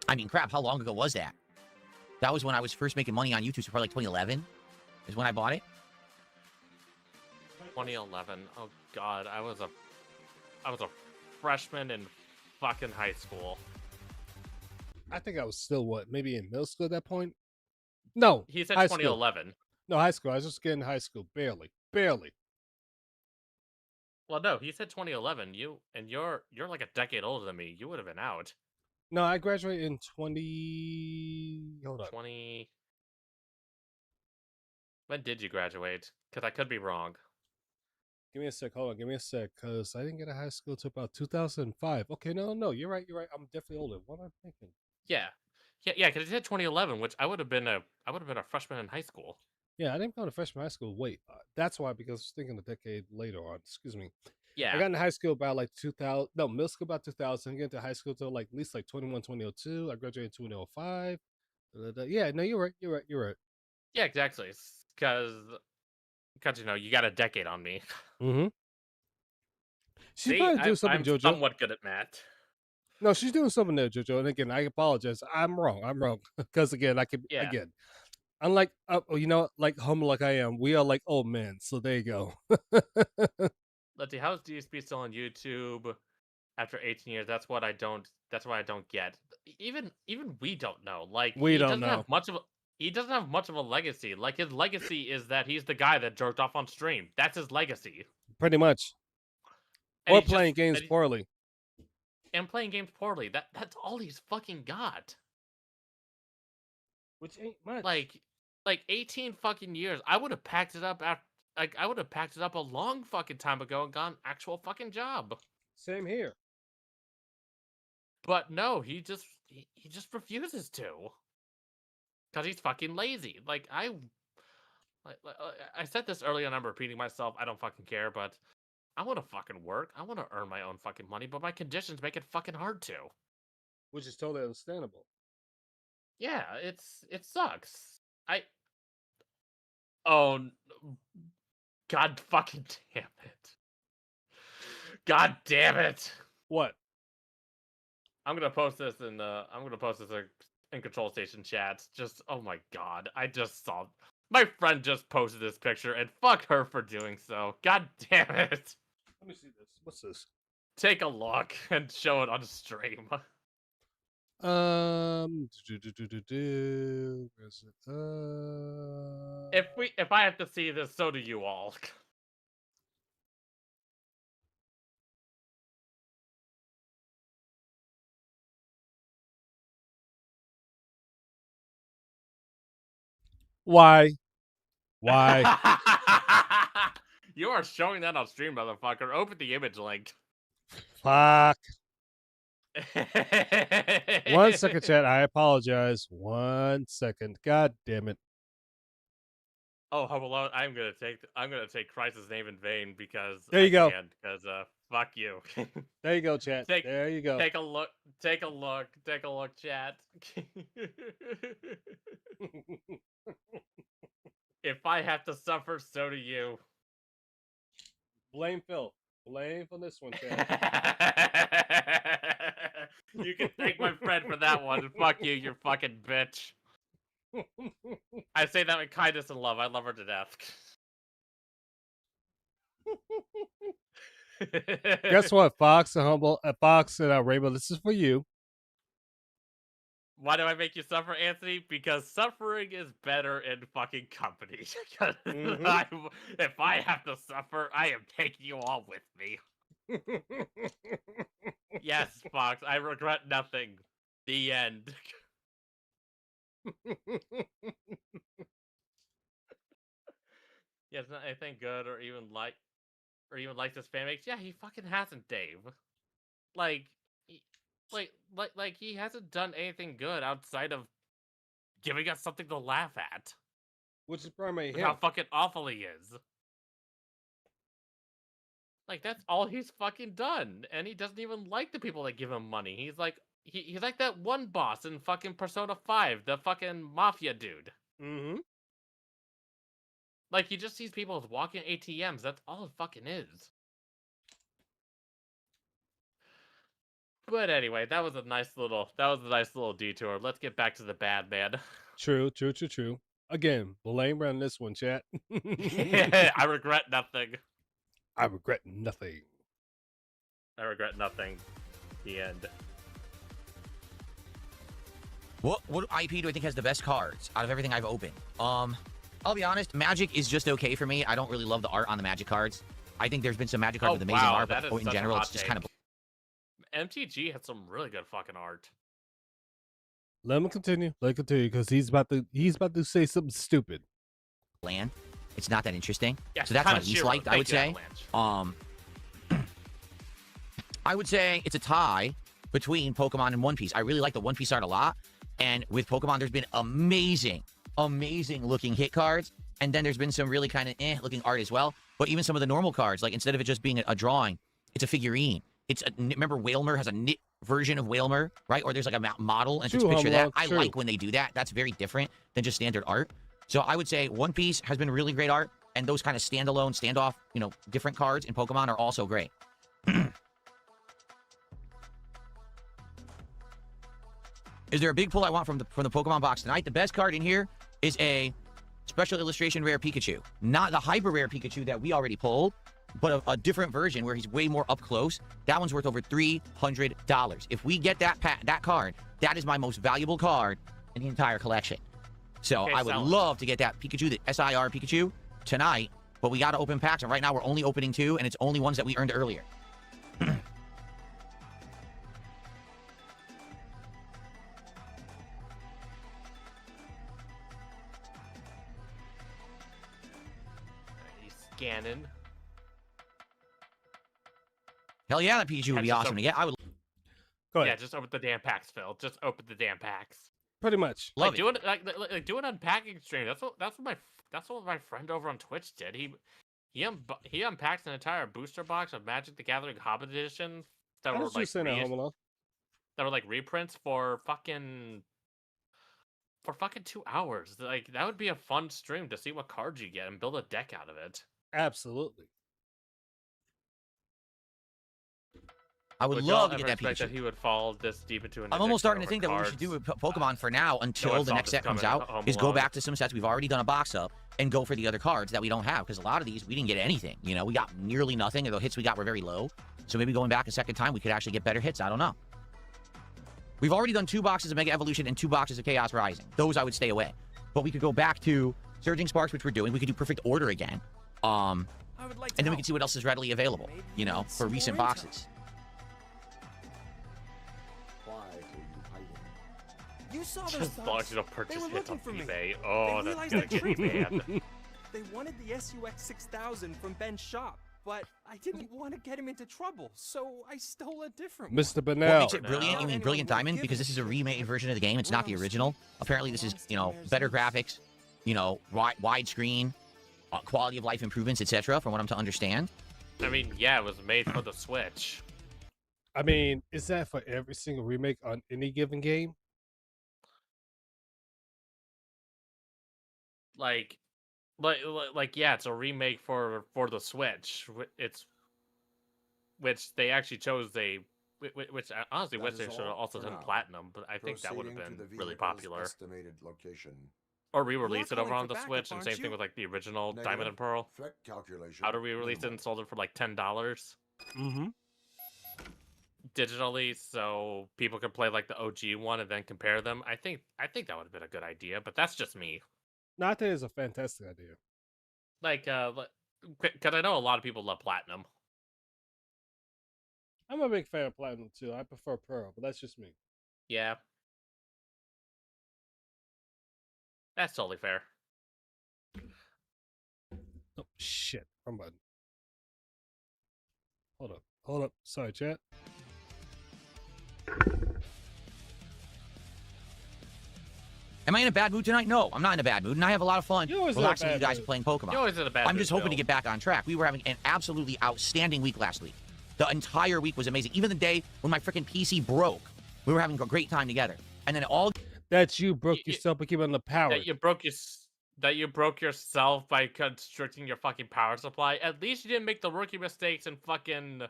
I mean, crap, how long ago was that? That was when I was first making money on YouTube, so probably like 2011 is when I bought it. 2011. Oh God, I was a freshman in fucking high school. I think I was still maybe in middle school at that point? No. He said high 2011. School. No, high school. I was just getting high school. Barely. Well, no, he said 2011. You're like a decade older than me. You would have been out. No, I graduated in 20. Hold on. 20. When did you graduate? Because I could be wrong. Give me a sec. Hold on. Give me a sec. Because I didn't get a high school until about 2005. Okay, no. You're right. I'm definitely older. What am I thinking? Yeah. Because he said 2011, which I would have been a freshman in high school. Yeah, I didn't go to freshman high school. Wait, that's why, because I was thinking a decade later on. Excuse me. Yeah. I got into high school about like 2000. No, middle school about 2000. I got into high school till like at least like 2002. I graduated in 2005. Yeah, no, you're right. Yeah, exactly. Because you got a decade on me. Mm-hmm. She's See, probably doing something, I'm JoJo. somewhat good at math. No, she's doing something there, JoJo. And again, I apologize. I'm wrong. Because again, Yeah. again, unlike like humble like I am, we are like old men. So there you go. Let's see. How's DSP still on YouTube after 18 years? That's why I don't get. Even we don't know. Like We he don't doesn't know. have much of a legacy. Like his legacy is that he's the guy that jerked off on stream. That's his legacy. Pretty much. And Or playing games poorly. And playing games poorly. That's all he's fucking got. Which ain't much. Like 18 fucking years. I would have packed it up I would have packed it up a long fucking time ago and got an actual fucking job. Same here. But no, he just refuses to. Cause he's fucking lazy. Like I said this earlier and I'm repeating myself. I don't fucking care, but I want to fucking work. I want to earn my own fucking money, but my conditions make it fucking hard to. Which is totally understandable. Yeah, it sucks. Oh, God fucking damn it. God damn it. What? I'm gonna post this in Control Station chats. Just, oh my God, I just saw my friend just posted this picture, and fuck her for doing so. God damn it. Let me see this. What's this? Take a look and show it on stream. Where's it? If I have to see this, so do you all. Why? Why? You are showing that on stream, motherfucker. Open the image link. Fuck. 1 second, chat. I apologize. 1 second. God damn it. Oh, Home Alone. I'm gonna take Christ's name in vain because There you go. Because fuck you. There you go, chat. There you go. Take a look. Take a look. Take a look, chat. If I have to suffer, so do you. Blame Phil. Blame for this one, chat. You can thank my friend for that one. Fuck you, you fucking bitch. I say that with kindness and love. I love her to death. Guess what, Fox and Fox and Rainbow? This is for you. Why do I make you suffer, Anthony? Because suffering is better in fucking company. If I have to suffer, I am taking you all with me. Yes, Fox, I regret nothing. The end. He has not anything good or even like this fan makes. Yeah, he fucking hasn't, Dave. Like he hasn't done anything good outside of giving us something to laugh at. Which is probably him. How fucking awful he is. Like, that's all he's fucking done. And he doesn't even like the people that give him money. He's like he's like that one boss in fucking Persona 5, the fucking mafia dude. Mm-hmm. Like, he just sees people as walking ATMs. That's all it fucking is. But anyway, that was a nice little detour. Let's get back to the bad man. True. Again, blame on this one, chat. I regret nothing. I regret nothing. I regret nothing. The end. What IP do I think has the best cards out of everything I've opened? I'll be honest, Magic is just okay for me. I don't really love the art on the Magic cards. I think there's been some Magic cards with amazing art, but in general, it's just kind of... MTG had some really good fucking art. Let him continue. Because he's about to say something stupid. Land. It's not that interesting. Yeah, so that's my least liked, I would say. I would say it's a tie between Pokemon and One Piece. I really like the One Piece art a lot. And with Pokemon, there's been amazing looking hit cards. And then there's been some really kind of looking art as well. But even some of the normal cards, like instead of it just being a drawing, it's a figurine. Remember Whalmer has a knit version of Whalmer, right? Or there's like a model and just picture that. I like when they do that. That's very different than just standard art. So I would say One Piece has been really great art, and those kind of standalone, standoff, different cards in Pokemon are also great. Is there a big pull I want from the Pokemon box tonight? The best card in here is a special illustration rare Pikachu. Not the hyper rare Pikachu that we already pulled, but a different version where he's way more up close. That one's worth over $300. If we get that card, that is my most valuable card in the entire collection. So okay, I would love to get that Pikachu, the SIR Pikachu, tonight, but we got to open packs, and right now we're only opening 2, and it's only ones that we earned earlier. He's scanning. Hell yeah, that Pikachu would be awesome to get. I would. Go ahead. Yeah, just open the damn packs, Phil. Just open the damn packs. Pretty much. Love it. Do an unpacking stream. That's what my friend over on Twitch did. He unpacked an entire booster box of Magic the Gathering Hobbit edition that were like reprints for fucking 2 hours. Like, that would be a fun stream to see what cards you get and build a deck out of it. Absolutely. I would Would love to y'all get ever that expect that Pikachu. he would fall this deep into an I'm almost starting to addiction think that over what we should do with cards? Pokemon for now until I the saw next this set comes coming out Home is go Alone. back to some sets we've already done a box up and go for the other cards that we don't have, because a lot of these we didn't get anything. You know, we got nearly nothing, and the hits we got were very low. So maybe going back a second time, we could actually get better hits. I don't know. We've already done 2 boxes of Mega Evolution and 2 boxes of Chaos Rising. Those I would stay away. But we could go back to Surging Sparks, which we're doing. We could do Perfect Order again. I would like to And then we help. can see what else is readily available, Maybe you know, need for some recent more intel. boxes. Why are you hiding? You saw those Just thugs. launching a They purchase were hit on looking for me. eBay. Oh, They that's realized gonna I get tricked banned. They wanted the SUX 6000 from Ben's shop, but I didn't want to get him into trouble, so I stole a different one. Mr. What Bennell. makes it brilliant? You mean Anyone Brilliant would Diamond? give Because a this is a shit. remade version of the game. It's not the original. Apparently, this is, you know, better graphics, you know, widescreen, quality of life improvements, etc. From what I'm to understand. I mean, yeah, it was made for the Switch. I mean, is that for every single remake on any given game? Like, yeah, it's a remake for the Switch. Which they actually chose which I honestly That wish is they should have all also for done now. platinum, but I think that would have Proceeding to been the really vehicle's popular. Estimated location. Or re-release it calling over on for the backup, Switch, and aren't same thing you? with like the original Diamond Negative. and Pearl. Threat calculation. How do we release it minimal. and sold it for like $10 Mm-hmm. digitally, so people could play like the OG one and then compare them? I think that would have been a good idea, but that's just me. No, I think it's a fantastic idea. Like, because I know a lot of people love Platinum. I'm a big fan of Platinum too. I prefer Pearl, but that's just me. Yeah, that's totally fair. Oh shit! Wrong button. Hold up. Sorry, chat. Am I in a bad mood tonight? No, I'm not in a bad mood, and I have a lot of fun You're always in a relaxing with bad you guys mood. playing Pokemon. You're always in a bad I'm mood, just hoping to Bill. get back on track. We were having an absolutely outstanding week last week. The entire week was amazing. Even the day when my freaking PC broke, we were having a great time together. And then it all That's you broke You- yourself by keeping the power. That you broke yourself by constricting your fucking power supply. At least you didn't make the rookie mistakes and fucking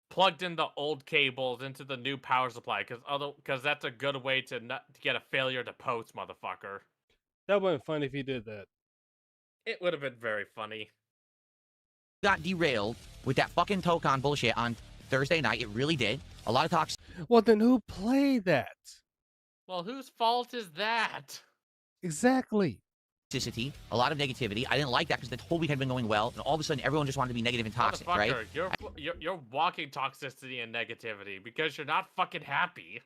plugged in the old cables into the new power supply, because that's a good way to get a failure to post, motherfucker. That wasn't fun if you did that. It would have been very funny. got derailed with that fucking Tokon bullshit on Thursday night. It really did. A lot of toxicity. Well, then who played that? Well, whose fault is that? Exactly. A lot of negativity. I didn't like that because the whole week had been going well, and all of a sudden everyone just wanted to be negative and toxic, right? Motherfucker, you're walking toxicity and negativity because you're not fucking happy.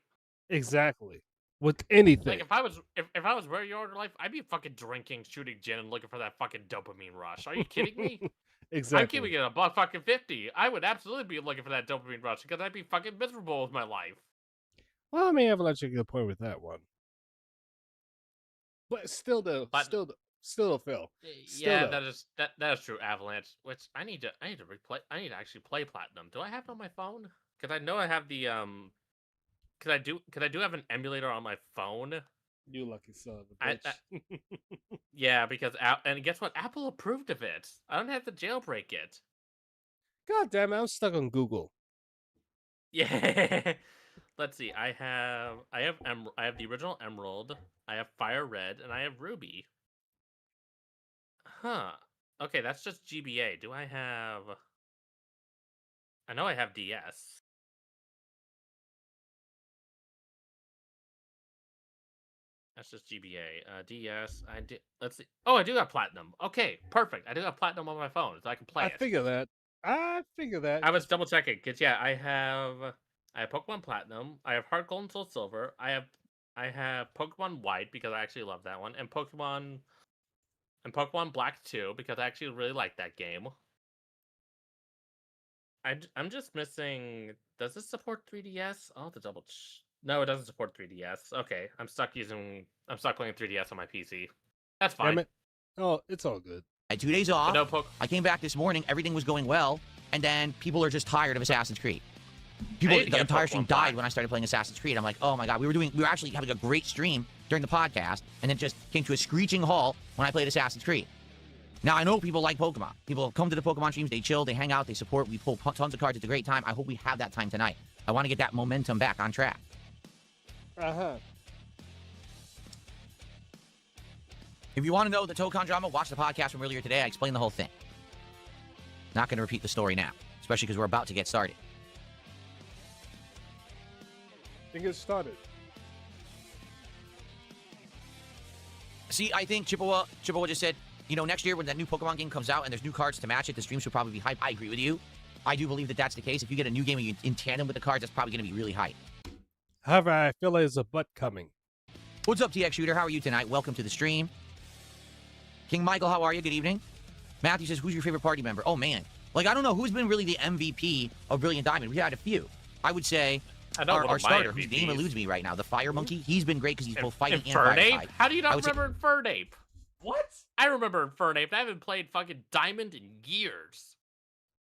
Exactly. With anything. Like if I was where you are in life, I'd be fucking drinking, shooting gin, and looking for that fucking dopamine rush. Are you kidding me? Exactly. I'm keeping it a buck fucking 50. I would absolutely be looking for that dopamine rush because I'd be fucking miserable with my life. Well, I may have let you get a point with that one. But still, though, still, Phil. Yeah, that is true. Avalanche, which I need to actually play Platinum. Do I have it on my phone? Because I know I have the Because I do have an emulator on my phone. You lucky son of a bitch. Yeah, because and guess what? Apple approved of it. I don't have to jailbreak it. God damn it! I'm stuck on Google. Yeah. Let's see. I have the original Emerald. I have Fire Red, and I have Ruby. Huh. Okay, that's just GBA. Do I have? I know I have DS. That's just GBA. DS. Let's see. Oh, I do have Platinum. Okay, perfect. I do have Platinum on my phone, so I can play it. I figure that. I was double checking because yeah, I have Pokemon Platinum. I have Heart Gold and Soul Silver. I have Pokemon White because I actually love that one, and Pokemon Black 2 because I actually really like that game. I'm just missing. Does this support 3DS? I'll have to double. No, it doesn't support 3DS. Okay, I'm stuck playing 3DS on my PC. That's fine. Damn it. Oh, it's all good. I had 2 days off. No I came back this morning. Everything was going well, and then people are just tired of Assassin's Creed. The entire stream died when I started playing Assassin's Creed. I'm like, oh my god, we were actually having a great stream during the podcast, and then just came to a screeching halt when I played Assassin's Creed. Now, I know people like Pokemon. People come to the Pokemon streams, they chill, they hang out, they support, we pull tons of cards. It's a great time. I hope we have that time tonight. I want to get that momentum back on track. If you want to know the Tokon drama, watch the podcast from earlier today. I explained the whole thing. Not going to repeat the story now, especially because we're about to get started. Then get started. See, I think Chippewa just said, you know, next year when that new Pokemon game comes out and there's new cards to match it, the stream should probably be hype. I agree with you. I do believe that that's the case. If you get a new game in tandem with the cards, that's probably going to be really hype. However, I feel like there's a butt coming. What's up, TX Shooter? How are you tonight? Welcome to the stream. King Michael, how are you? Good evening. Matthew says, who's your favorite party member? Oh, man. Like, I don't know who's been really the MVP of Brilliant Diamond. We had a few. I would say our starter, whose name eludes me right now, the Fire Monkey. He's been great because he's both fighting and fire type. How do you not remember Infernape? What? I remember Infernape. I haven't played fucking Diamond in years.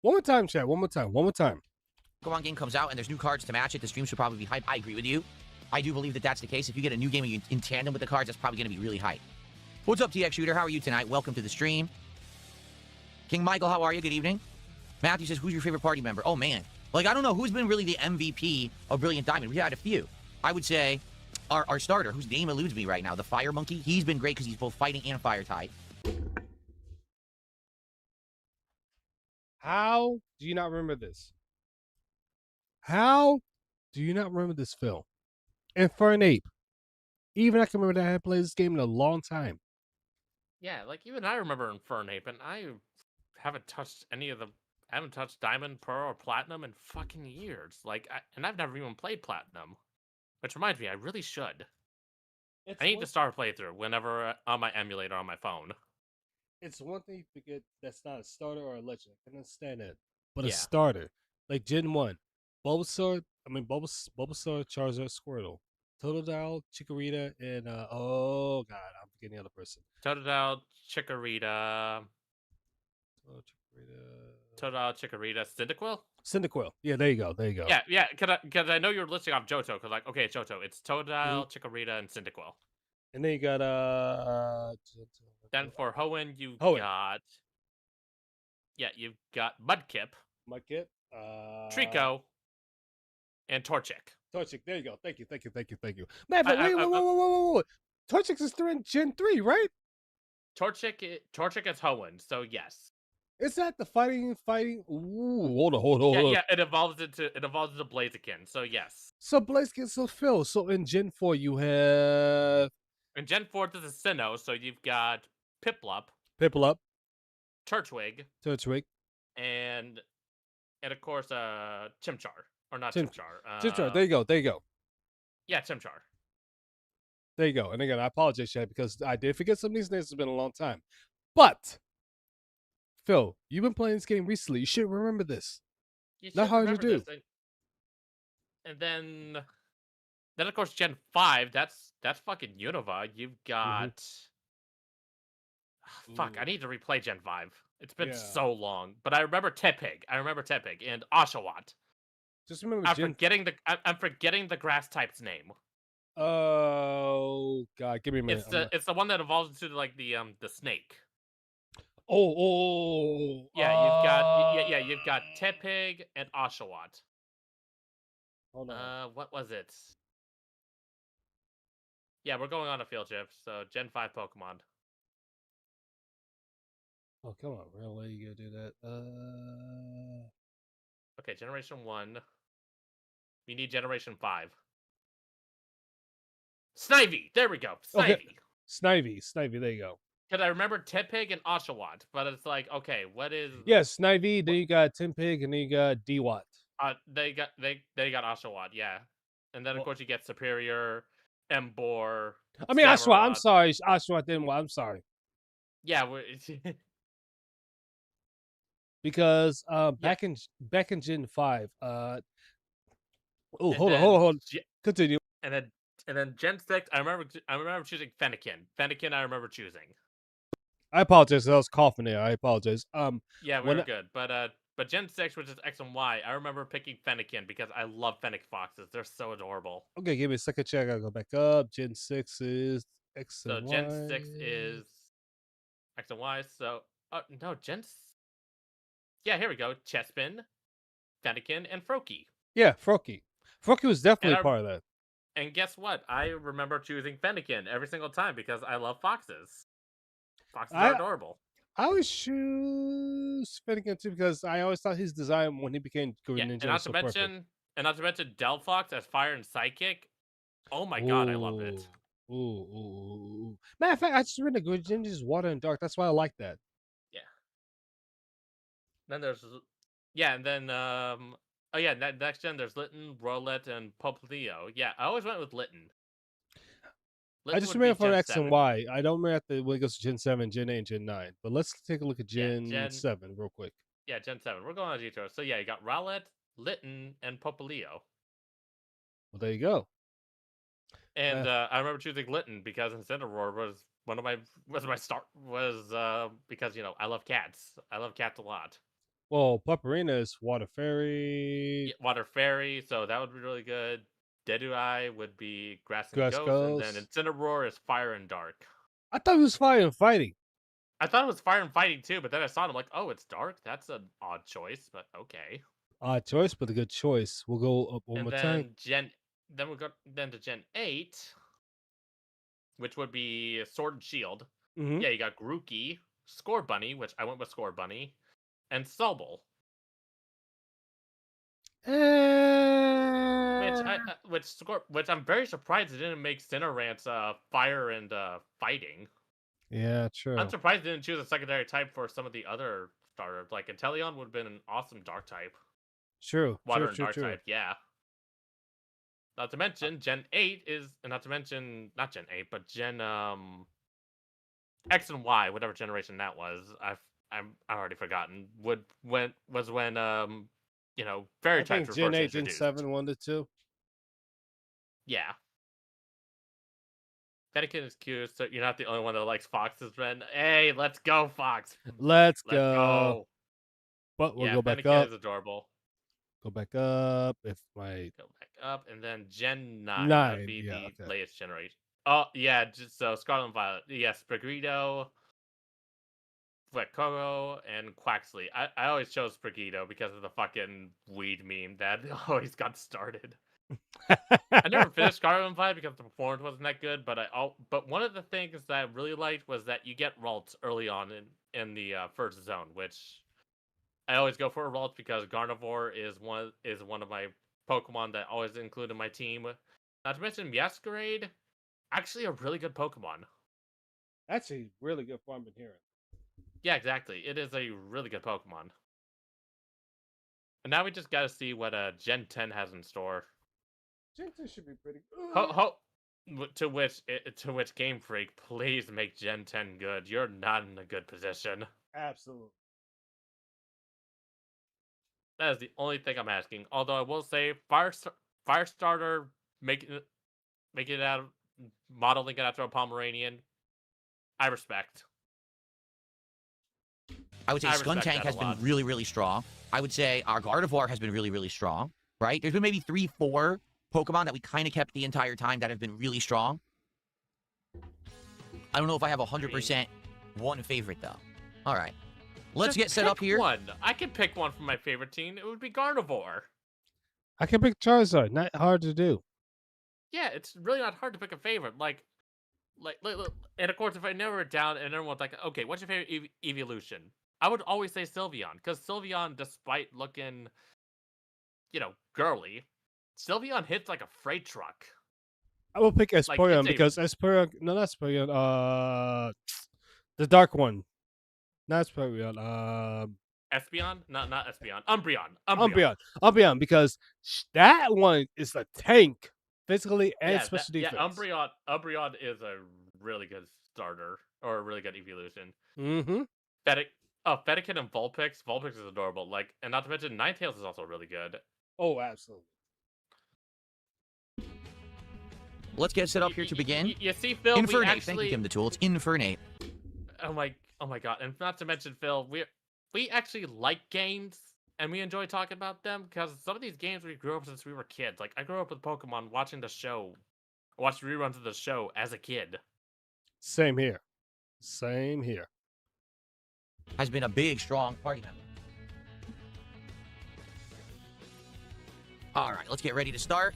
One more time, chat. One more time. Pokemon game comes out and there's new cards to match it, the stream should probably be hype. I agree with you. I do believe that that's the case. If you get a new game in tandem with the cards, that's probably going to be really hype. What's up, TX Shooter? How are you tonight? Welcome to the stream. King Michael, how are you? Good evening. Matthew says, who's your favorite party member? Oh, man. Like, I don't know who's been really the MVP of Brilliant Diamond. We had a few. I would say our starter, whose name eludes me right now, the Fire Monkey. He's been great because he's both fighting and fire type. How do you not remember this? How do you not remember this, Phil? Infernape. Even I can remember that I had played this game in a long time. Yeah, like even I remember Infernape, and I haven't touched I haven't touched Diamond, Pearl, or Platinum in fucking years. Like, and I've never even played Platinum. Which reminds me, I really should. I need to start a playthrough whenever on my emulator on my phone. It's one thing you forget that's not a starter or a legend. I can understand that. But a starter, like Gen 1, Bulbasaur, Charizard, Squirtle, Totodile, Chikorita, and oh god, I'm forgetting the other person. Totodile, Chikorita, Cyndaquil? Cyndaquil. Yeah, there you go. Yeah, because I know you're listing off Johto, because like, okay, Johto, it's Totodile, Chikorita, and Cyndaquil. And then you got Then for Hoenn, you've got Mudkip, Trico, and Torchic. There you go. Thank you. Man, wait. Torchic is in Gen 3, right? Torchic is Hoenn, so yes. Is that the fighting? Ooh, hold on. Yeah, it evolves into Blaziken, so yes. So Blaziken, so Phil. So in Gen 4 you have in Gen 4 this is Sinnoh, so you've got Piplup, Turtwig, and of course Chimchar. Or not Chimchar. Chimchar, there you go. Yeah, Chimchar. There you go. And again, I apologize, Chad, because I did forget some of these names. It's been a long time. But Phil, you've been playing this game recently. You should remember this. Not hard to do. And then of course Gen 5, that's fucking Unova. You've got fuck, I need to replay Gen 5. It's been so long. But I remember Tepig and Oshawott. Just remember I'm forgetting the grass type's name. Oh god, give me a minute. It's the one that evolves into like the snake. Yeah, you've got Tepig and Oshawott. Hold on. What was it? Yeah, we're going on a field trip, so Gen 5 Pokemon. Oh, come on, really? You gotta do that? Okay, Generation 1. We need Generation 5. Snivy! There we go. Snivy. Okay. Snivy, there you go. Because I remember Tepig and Oshawott, but it's like, okay, what is... Yes, Snivy, then you got Tepig, and then you got Dewott. They got Oshawott, yeah. And then, of course, you get Superior, Embor... I mean, Oshawott, I'm sorry. Oshawott didn't I'm sorry. Yeah, because back in Gen 5, hold on. Continue. And then Gen 6, I remember choosing Fennekin. Fennekin I remember choosing. I apologize, I was coughing there. I apologize. Yeah, we were good. But Gen 6, which is X and Y, I remember picking Fennekin because I love Fennec foxes. They're so adorable. Okay, give me a second check. I gotta go back up. Gen 6 is X and Y. So Gen 6 is X and Y. So No, Yeah, here we go. Chespin, Fennekin, and Froakie. Yeah, Froakie. Froakie was definitely And part of that. And guess what? I remember choosing Fennekin every single time because I love foxes. Foxes are I adorable. I always choose Finnegan too because I always thought his design when he became Green Yeah, Ninja was so perfect. and not to mention Delphox as fire and psychic. Oh my god, I loved it. Ooh. Matter of fact, I just read the Green Ninja's Water and Dark. That's why I like that. Yeah. Then there's and then oh yeah, next gen there's Litten, Rowlet, and Poplio. Yeah, I always went with Litten. I just remember for X and Y. I don't remember when it goes to Gen 7, Gen 8, and Gen 9. But let's take a look at Gen 7 real quick. Yeah, Gen 7. We're going on detour. So yeah, you got Rowlet, Litten, and Poplio. Well, there you go. And I remember choosing Litten because Incineroar was because I love cats. I love cats a lot. Well, Purpurina is Water Fairy. Yeah, Water Fairy, so that would be really good. Dedui would be Grass and Grass Ghost, and then Incineroar is Fire and Dark. I thought it was Fire and Fighting. I thought it was Fire and Fighting too, but then I saw it. I'm like, oh, it's Dark. That's an odd choice, but okay. Odd choice, but a good choice. We'll go up one more time. Then we'll go to Gen 8, which would be Sword and Shield. Mm-hmm. Yeah, you got Grookey, Scorbunny, which I went with Scorbunny, and Sobble. Which I'm very surprised it didn't make Cinerance fire and fighting. Yeah, true. I'm surprised it didn't choose a secondary type for some of the other starters. Like Inteleon would have been an awesome dark type. True. Water and dark type, yeah. Not to mention Gen 8 is not Gen 8, but Gen X and Y, whatever generation that was. I've already forgotten. When fairy types were Gen 8, first Gen 7, 1 to 2. Yeah. Fennekin is cute, so you're not the only one that likes foxes, Ben. Hey, let's go, Fox. Let's go. But we'll go back Fennekin up. is adorable. Go back up. Go back up, and then Gen 9 would be the latest generation. Oh, yeah, so Scarlet and Violet. Yes, Sprigido, Fleckoro, and Quaxley. I always chose Sprigido because of the fucking weed meme that always got started. I never finished Scarlet and Violet because the performance wasn't that good, but one of the things that I really liked was that you get Ralts early on in the first zone, which I always go for a Ralts because Gardevoir is one of my Pokemon that I always include in my team. Not to mention Masquerade, actually a really good Pokemon. That's a really good one I've been hearing. Yeah, exactly. It is a really good Pokemon. And now we just gotta see what Gen 10 has in store. Gen 10 should be pretty good. To which Game Freak, please make Gen 10 good. You're not in a good position. Absolutely. That is the only thing I'm asking. Although I will say, Firestarter making it out of modeling it after a Pomeranian, I respect. I would say Skuntank has been really, really strong. I would say our Gardevoir has been really, really strong. Right? There's been maybe 3-4 Pokemon that we kind of kept the entire time that have been really strong. I don't know if I have 100% one favorite, though. All right. Let's get set up here. I could pick one from my favorite team. It would be Gardevoir. I can pick Charizard. Not hard to do. Yeah, it's really not hard to pick a favorite. Like, and of course, if I narrow it down and everyone's like, okay, what's your favorite evolution? I would always say Sylveon, because Sylveon, despite looking, girly, Sylveon hits like a freight truck. I will pick Espeon because Espeon, no, not Espeon, the dark one. Not Espeon, Espeon? Not Espeon. Umbreon, because that one is a tank, physically and special defense. Yeah, Umbreon is a really good starter, or a really good evolution. Mm-hmm. Fennekin and Vulpix. Vulpix is adorable. Like, and not to mention, Ninetales is also really good. Oh, absolutely. Let's get set up here to begin. You see, Phil, Infernape. Thank you, Kim the Tool. It's Infernape. Oh my god. And not to mention, Phil, we actually like games, and we enjoy talking about them, because some of these games we grew up since we were kids. Like, I grew up with Pokemon watching the show. Watched reruns of the show as a kid. Same here. has been a big, strong party member. All right, let's get ready to start.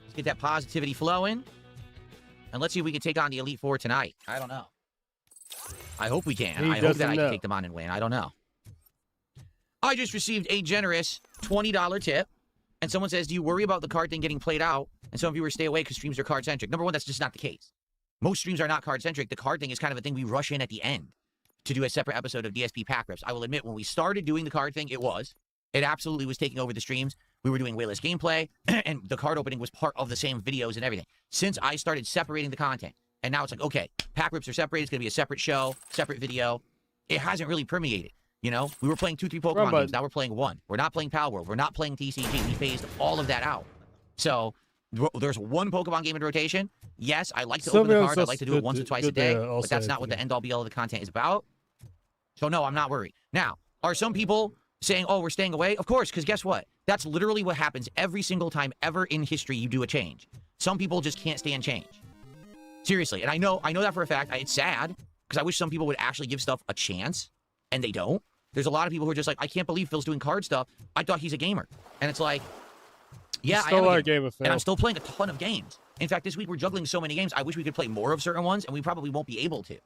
Let's get that positivity flowing. And let's see if we can take on the Elite Four tonight. I don't know. I hope we can. I hope that I can take them on and win. I don't know. I just received a generous $20 tip. And someone says, do you worry about the card thing getting played out? And some viewers stay away because streams are card-centric. Number one, that's just not the case. Most streams are not card-centric. The card thing is kind of a thing we rush in at the end to do a separate episode of DSP Pack Rips. I will admit, when we started doing the card thing, it absolutely was taking over the streams. We were doing way less gameplay, and the card opening was part of the same videos and everything. Since I started separating the content, and now it's like, okay, Pack Rips are separated. It's going to be a separate show, separate video. It hasn't really permeated. You know, we were playing 2-3 Pokemon games. Now we're playing 1. We're not playing Pal World. We're not playing TCG. We phased all of that out. So there's 1 Pokemon game in rotation. Yes, I like to open the card. I like to do it once or twice a day, but that's not what the end-all be-all of the content is about. So no, I'm not worried. Now, are some people saying, oh, we're staying away? Of course, because guess what? That's literally what happens every single time ever in history you do a change. Some people just can't stand change. Seriously, and I know that for a fact. It's sad, because I wish some people would actually give stuff a chance, and they don't. There's a lot of people who are just like, I can't believe Phil's doing card stuff. I thought he's a gamer. And it's like, yeah, I am a gamer. And I'm still playing a ton of games. In fact, this week we're juggling so many games, I wish we could play more of certain ones, and we probably won't be able to,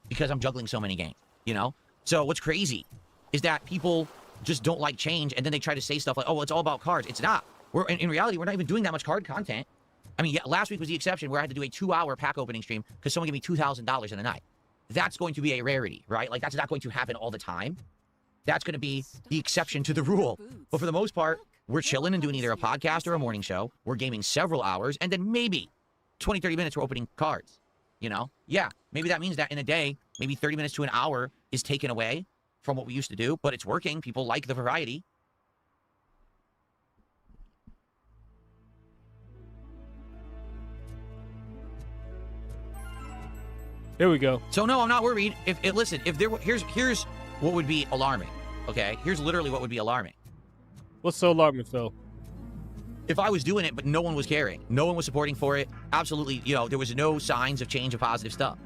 because I'm juggling so many games, you know? So what's crazy is that people just don't like change, and then they try to say stuff like, oh, well, it's all about cards. It's not. In reality, we're not even doing that much card content. I mean, yeah, last week was the exception where I had to do a 2-hour pack opening stream because someone gave me $2,000 in a night. That's going to be a rarity, right? Like, that's not going to happen all the time. That's going to be the exception to the rule. But for the most part, we're chilling and doing either a podcast or a morning show. We're gaming several hours, and then maybe 20, 30 minutes we're opening cards. You know? Yeah, maybe that means that in a day, maybe 30 minutes to an hour is taken away from what we used to do, but it's working. People like the variety. Here we go. So no, I'm not worried. Listen, if there were, here's what would be alarming. Okay, here's literally what would be alarming. What's so alarming, Phil? If I was doing it, but no one was caring, no one was supporting for it, absolutely, you know, there was no signs of change of positive stuff,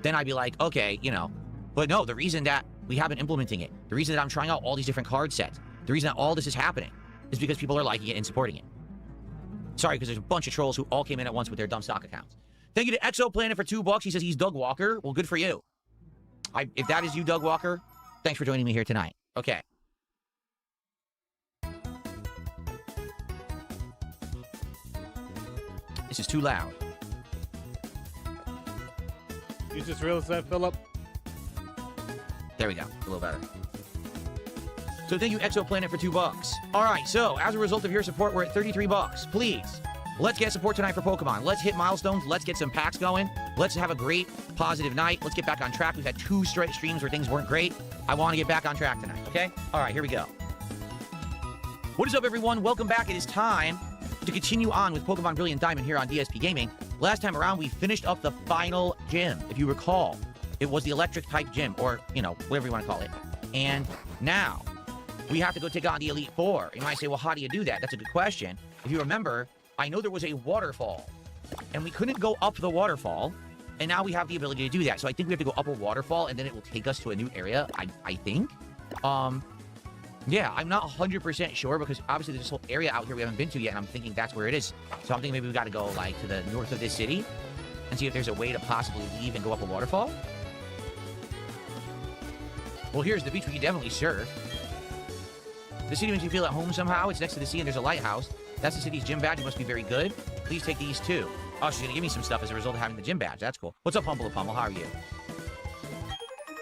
then I'd be like, okay, you know. But no, the reason that we haven't implementing it, the reason that I'm trying out all these different card sets, the reason that all this is happening is because people are liking it and supporting it. Sorry, because there's a bunch of trolls who all came in at once with their dumb stock accounts. Thank you to Exoplanet for $2. He says he's Doug Walker. Well, good for you. If that is you, Doug Walker, thanks for joining me here tonight. Okay. This is too loud. You just realized that, Philip? There we go. A little better. So thank you, Exoplanet, for $2. All right, so as a result of your support, we're at $33. Please, let's get support tonight for Pokemon. Let's hit milestones. Let's get some packs going. Let's have a great, positive night. Let's get back on track. We've had 2 straight streams where things weren't great. I want to get back on track tonight, okay? All right, here we go. What is up, everyone? Welcome back. It is time to continue on with Pokemon Brilliant Diamond here on DSP Gaming. Last time around, we finished up the final gym. If you recall, it was the electric-type gym, or, you know, whatever you want to call it. And now, we have to go take on the Elite Four. You might say, well, how do you do that? That's a good question. If you remember, I know there was a waterfall, and we couldn't go up the waterfall, and now we have the ability to do that. So I think we have to go up a waterfall, and then it will take us to a new area, I think. Yeah, I'm not 100% sure, because obviously there's this whole area out here we haven't been to yet, and I'm thinking that's where it is. So I'm thinking maybe we got to go, like, to the north of this city, and see if there's a way to possibly leave and go up a waterfall. Well, here's the beach. We can definitely surf. The city makes you feel at home somehow. It's next to the sea, and there's a lighthouse. That's the city's gym badge. It must be very good. Please take these, too. Oh, she's going to give me some stuff as a result of having the gym badge. That's cool. What's up, Humble Pummel? How are you?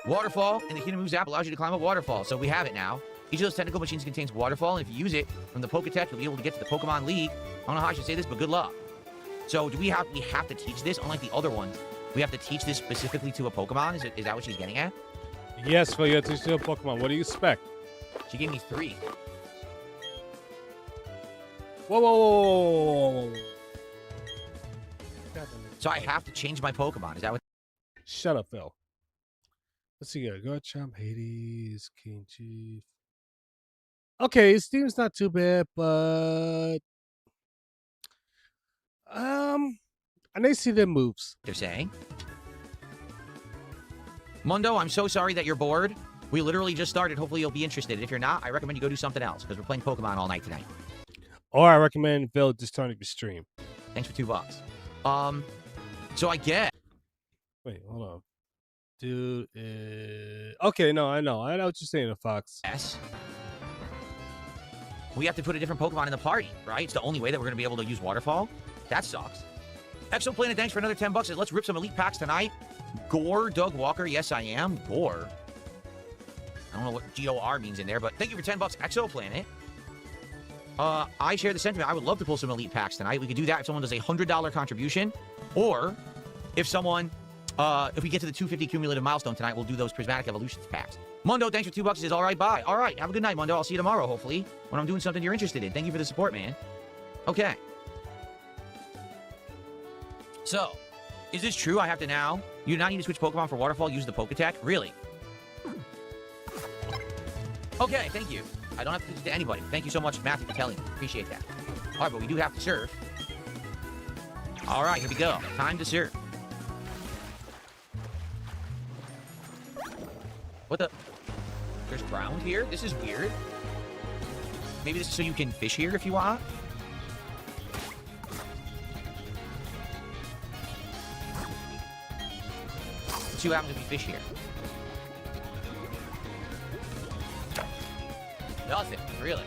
Waterfall in the Kingdom Moves app allows you to climb a waterfall, so we have it now. Each of those technical machines contains waterfall, and if you use it from the Poketech, you'll be able to get to the Pokemon League. I don't know how I should say this, but good luck. So do we have to teach this? Unlike the other ones, we have to teach this specifically to a Pokemon? Is that what she's getting at? Yes, Phil, you have to teach a Pokemon. What do you expect? She gave me 3. Whoa, whoa, whoa, whoa, whoa. So I have to change my Pokemon. Is that what? Shut up, Phil. Let's see here. Garchomp, Hades, King Chief. Okay, his team's not too bad, but I need to see their moves. They're saying. Mundo, I'm so sorry that you're bored. We literally just started. Hopefully you'll be interested. If you're not, I recommend you go do something else because we're playing Pokemon all night tonight. Or I recommend Phil just turn up your stream. Thanks for $2. So I get. Wait, hold on. Dude, okay, no, I know what you're saying, Fox. Yes. We have to put a different Pokemon in the party, right? It's the only way that we're going to be able to use Waterfall. That sucks. Exoplanet, thanks for another $10. Let's rip some Elite Packs tonight. Gore, Doug Walker, yes, I am. Gore. I don't know what G-O-R means in there, but thank you for $10, Exoplanet. I share the sentiment. I would love to pull some Elite Packs tonight. We could do that if someone does a $100 contribution, or if someone, if we get to the 250 cumulative milestone tonight, we'll do those Prismatic Evolutions packs. Mundo, thanks for $2. He says, all right, bye. All right, have a good night, Mundo. I'll see you tomorrow, hopefully, when I'm doing something you're interested in. Thank you for the support, man. Okay. So, is this true? I have to now? You now need to switch Pokemon for Waterfall, use the Poketech? Really? Okay, thank you. I don't have to teach it to anybody. Thank you so much, Matthew, for telling me. Appreciate that. All right, but we do have to serve. All right, here we go. Time to serve. What the? There's ground here? This is weird. Maybe this is so you can fish here if you want. Let's see what happens if we fish here. Nothing, really.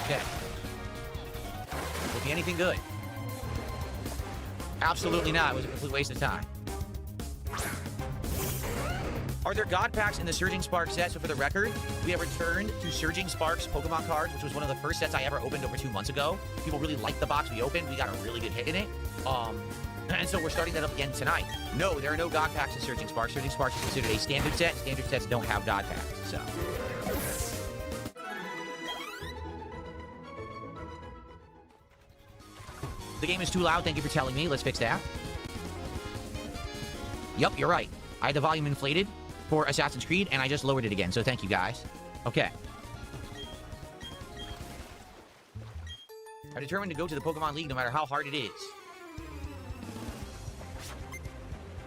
Okay. Will it be anything good? Absolutely not. It was a complete waste of time. Are there God Packs in the Surging Sparks set? So for the record, we have returned to Surging Sparks Pokemon cards, which was one of the first sets I ever opened over 2 months ago. People really liked the box we opened. We got a really good hit in it. And so we're starting that up again tonight. No, there are no God Packs in Surging Sparks. Surging Sparks is considered a standard set. Standard sets don't have God Packs, so. The game is too loud. Thank you for telling me. Let's fix that. Yup, you're right. I had the volume inflated for Assassin's Creed, and I just lowered it again, so thank you, guys. Okay. I'm determined to go to the Pokemon League no matter how hard it is.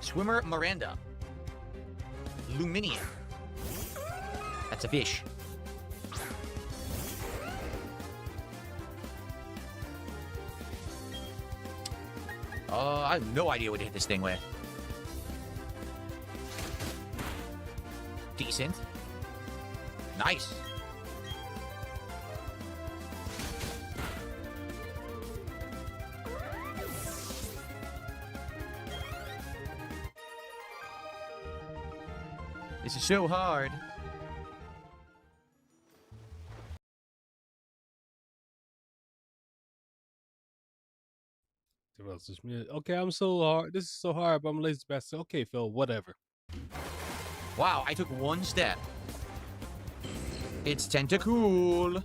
Swimmer Miranda. Luminia. That's a fish. I have no idea what to hit this thing with. Decent. Nice. This is so hard. Okay, I'm so hard. This is so hard, but I'm lazy bastard. Okay, Phil, whatever. Wow, I took one step. It's Tentacool.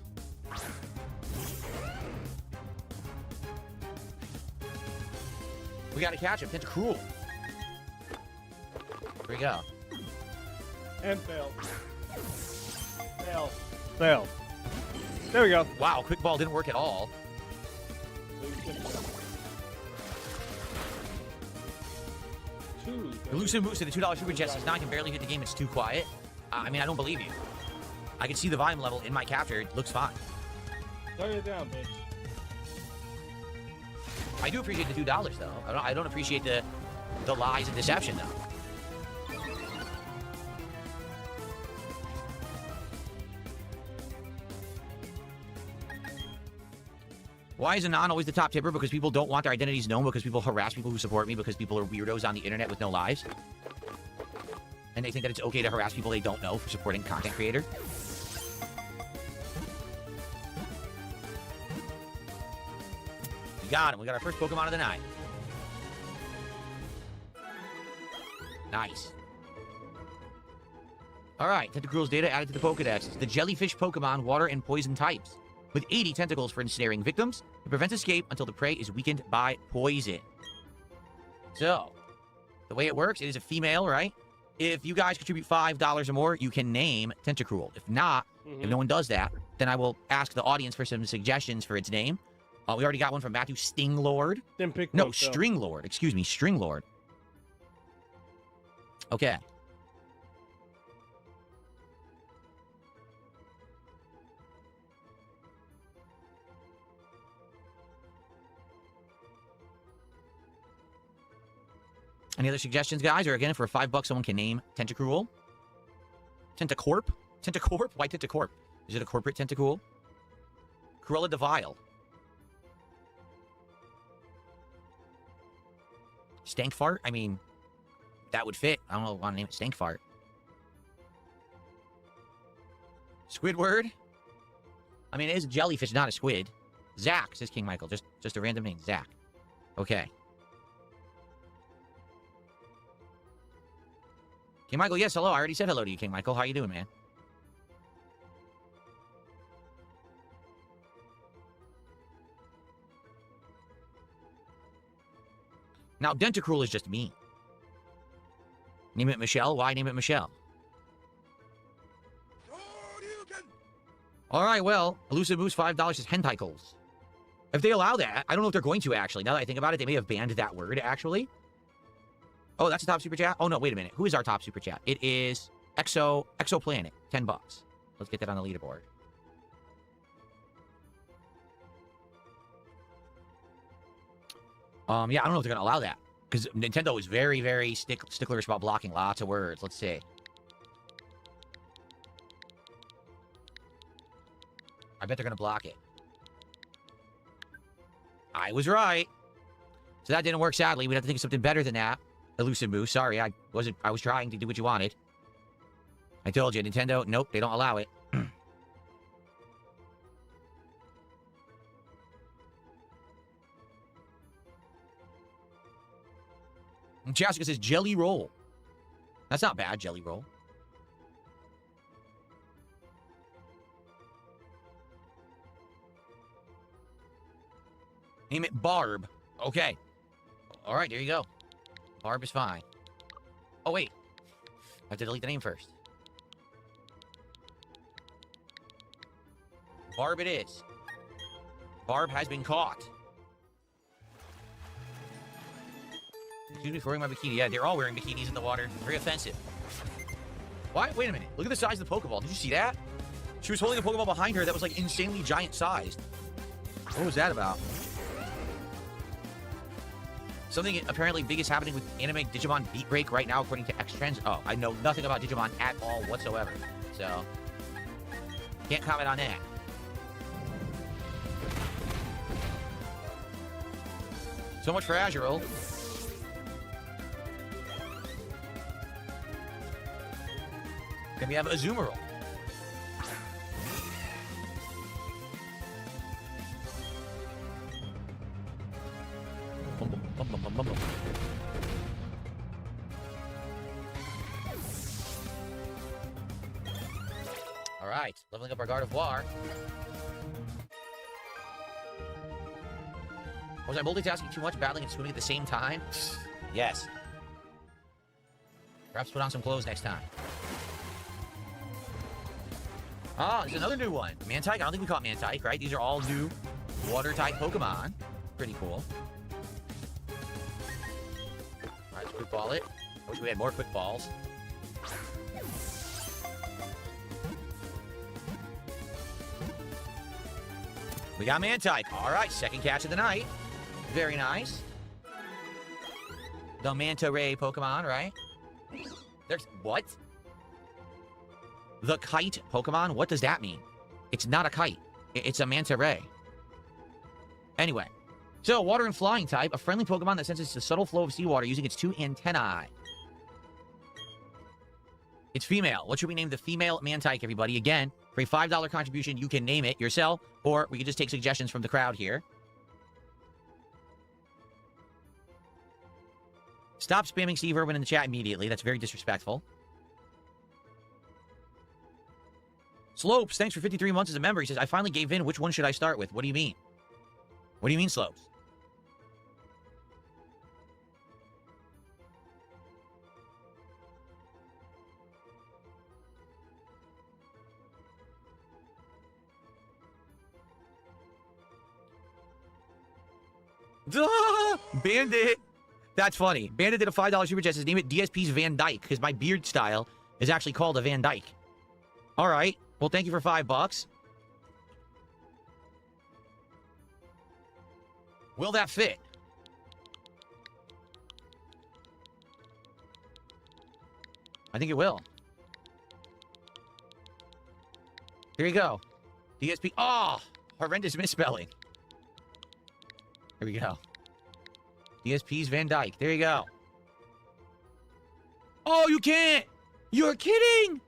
We gotta catch him. Tentacool. Here we go. And fail. Fail. Fail. There we go. Wow, quick ball didn't work at all. Elusive Moose to the $2 Super Jet says, now I can barely hit the game. It's too quiet. I mean, I don't believe you. I can see the volume level in my capture. It looks fine. Turn it down, bitch. I do appreciate the $2, though. I don't appreciate the lies and deception, though. Why is Anon always the top tipper? Because people don't want their identities known, because people harass people who support me, because people are weirdos on the internet with no lives. And they think that it's okay to harass people they don't know for supporting content creator. We got him. We got our first Pokemon of the night. Nice. Alright, Tentacruel's data added to the Pokedex. The jellyfish Pokemon, water and poison types. With 80 tentacles for ensnaring victims, it prevents escape until the prey is weakened by poison. So, the way it works, it is a female, right? If you guys contribute $5 or more, you can name Tentacruel. If not, if no one does that, then I will ask the audience for some suggestions for its name. We already got one from Matthew. Sting Lord. Didn't pick No, both, though. String Lord. Excuse me, String Lord. Okay. Any other suggestions, guys? Or again, for $5, someone can name Tentacruel. Tentacorp? Tentacorp? Why Tentacorp? Is it a corporate tentacool? Cruella de Vil. Stank Fart? I mean, that would fit. I don't know if I want to name it Stank Fart. Squidward? I mean, it is a jellyfish, not a squid. Zach, says King Michael. Just a random name. Zach. Okay. King Michael, yes, hello. I already said hello to you, King Michael. How you doing, man? Now, Dentacruel is just me. Name it Michelle. Why name it Michelle? All right, well, Elusive Moose, $5 is henticles. If they allow that, I don't know if they're going to, actually. Now that I think about it, they may have banned that word, actually. Oh, that's the top super chat? Oh, no, wait a minute. Who is our top super chat? It is Exoplanet, $10. Let's get that on the leaderboard. Yeah, I don't know if they're going to allow that. Because Nintendo is very, very sticklerish about blocking lots of words. Let's see. I bet they're going to block it. I was right. So that didn't work, sadly. We'd have to think of something better than that. Elusive Moose. Sorry, I was trying to do what you wanted. I told you, Nintendo, nope, they don't allow it. And Jessica says Jelly Roll. That's not bad, Jelly Roll. Name it Barb. Okay. All right, there you go. Barb is fine. Oh, wait. I have to delete the name first. Barb it is. Barb has been caught. Excuse me for wearing my bikini. Yeah, they're all wearing bikinis in the water. Very offensive. Why? Wait a minute. Look at the size of the Pokeball. Did you see that? She was holding a Pokeball behind her that was like insanely giant sized. What was that about? Something apparently big is happening with anime Digimon Beat Break right now, according to X Trends. Oh, I know nothing about Digimon at all whatsoever. So, can't comment on that. So much for Azurill. Then we have Azumarill. All right, leveling up our Gardevoir. Was I multitasking too much, battling and swimming at the same time? Yes. Perhaps put on some clothes next time. Ah, there's another new one. Mantike. I don't think we caught Mantike, right? These are all new water-type Pokemon. Pretty cool. All right, let's quick-ball it. I wish we had more quick-balls. We got Mantike. All right, second catch of the night. Very nice. The Manta Ray Pokemon, right? There's... what? The Kite Pokemon? What does that mean? It's not a kite. It's a Manta Ray. Anyway. So, water and flying type. A friendly Pokemon that senses the subtle flow of seawater using its 2 antennae. It's female. What should we name the female Mantike, everybody? Again, for a $5 contribution, you can name it yourself, or we can just take suggestions from the crowd here. Stop spamming Steve Irwin in the chat immediately. That's very disrespectful. Slopes, thanks for 53 months as a member. He says, I finally gave in. Which one should I start with? What do you mean? What do you mean, Slopes? Duh! Bandit. That's funny. Bandit did a $5 super chat. Says, name it DSP's Van Dyke, because my beard style is actually called a Van Dyke. All right. Well, thank you for $5. Will that fit? I think it will. Here you go. DSP. Oh! Horrendous misspelling. Here we go. DSP's Van Dyke. There you go. Oh, you can't! You're kidding!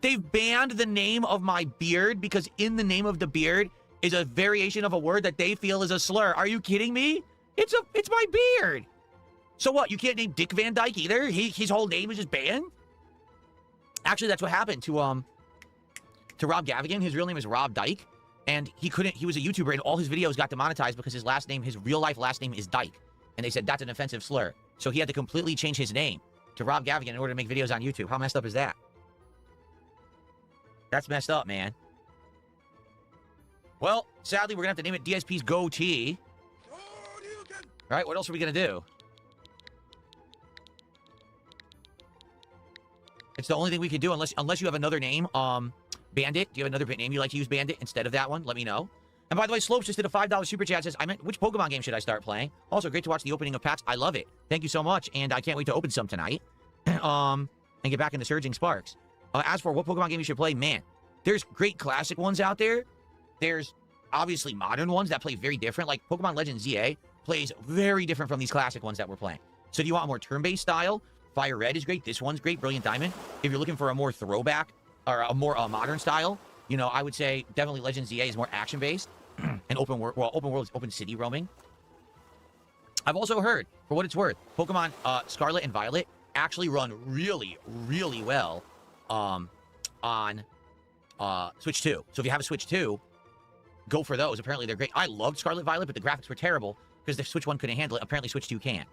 They've banned the name of my beard because in the name of the beard is a variation of a word that they feel is a slur. Are you kidding me? It's my beard. So what? You can't name Dick Van Dyke either? His whole name is just banned? Actually, that's what happened to Rob Gavigan. His real name is Rob Dyke. And he was a YouTuber, and all his videos got demonetized because his real life last name is Dyke. And they said that's an offensive slur. So he had to completely change his name to Rob Gavigan in order to make videos on YouTube. How messed up is that? That's messed up, man. Well, sadly, we're going to have to name it DSP's Goatee. All right, what else are we going to do? It's the only thing we can do unless you have another name. Bandit, do you have another name you like to use, Bandit, instead of that one? Let me know. And by the way, Slopes just did a $5 super chat. Says, I meant, which Pokemon game should I start playing? Also, great to watch the opening of packs. I love it. Thank you so much, and I can't wait to open some tonight. And get back into Surging Sparks. As for what Pokemon game you should play, man, there's great classic ones out there. There's obviously modern ones that play very different. Like Pokemon Legends ZA plays very different from these classic ones that we're playing. So do you want a more turn-based style? Fire Red is great. This one's great. Brilliant Diamond. If you're looking for a more throwback or a more modern style, you know, I would say definitely Legends ZA is more action-based and open world. Well, open world is open city roaming. I've also heard, for what it's worth, Pokemon Scarlet and Violet actually run really, really well on Switch 2. So if you have a Switch 2, go for those. Apparently they're great. I loved Scarlet Violet, but the graphics were terrible because the Switch 1 couldn't handle it. Apparently Switch 2 can.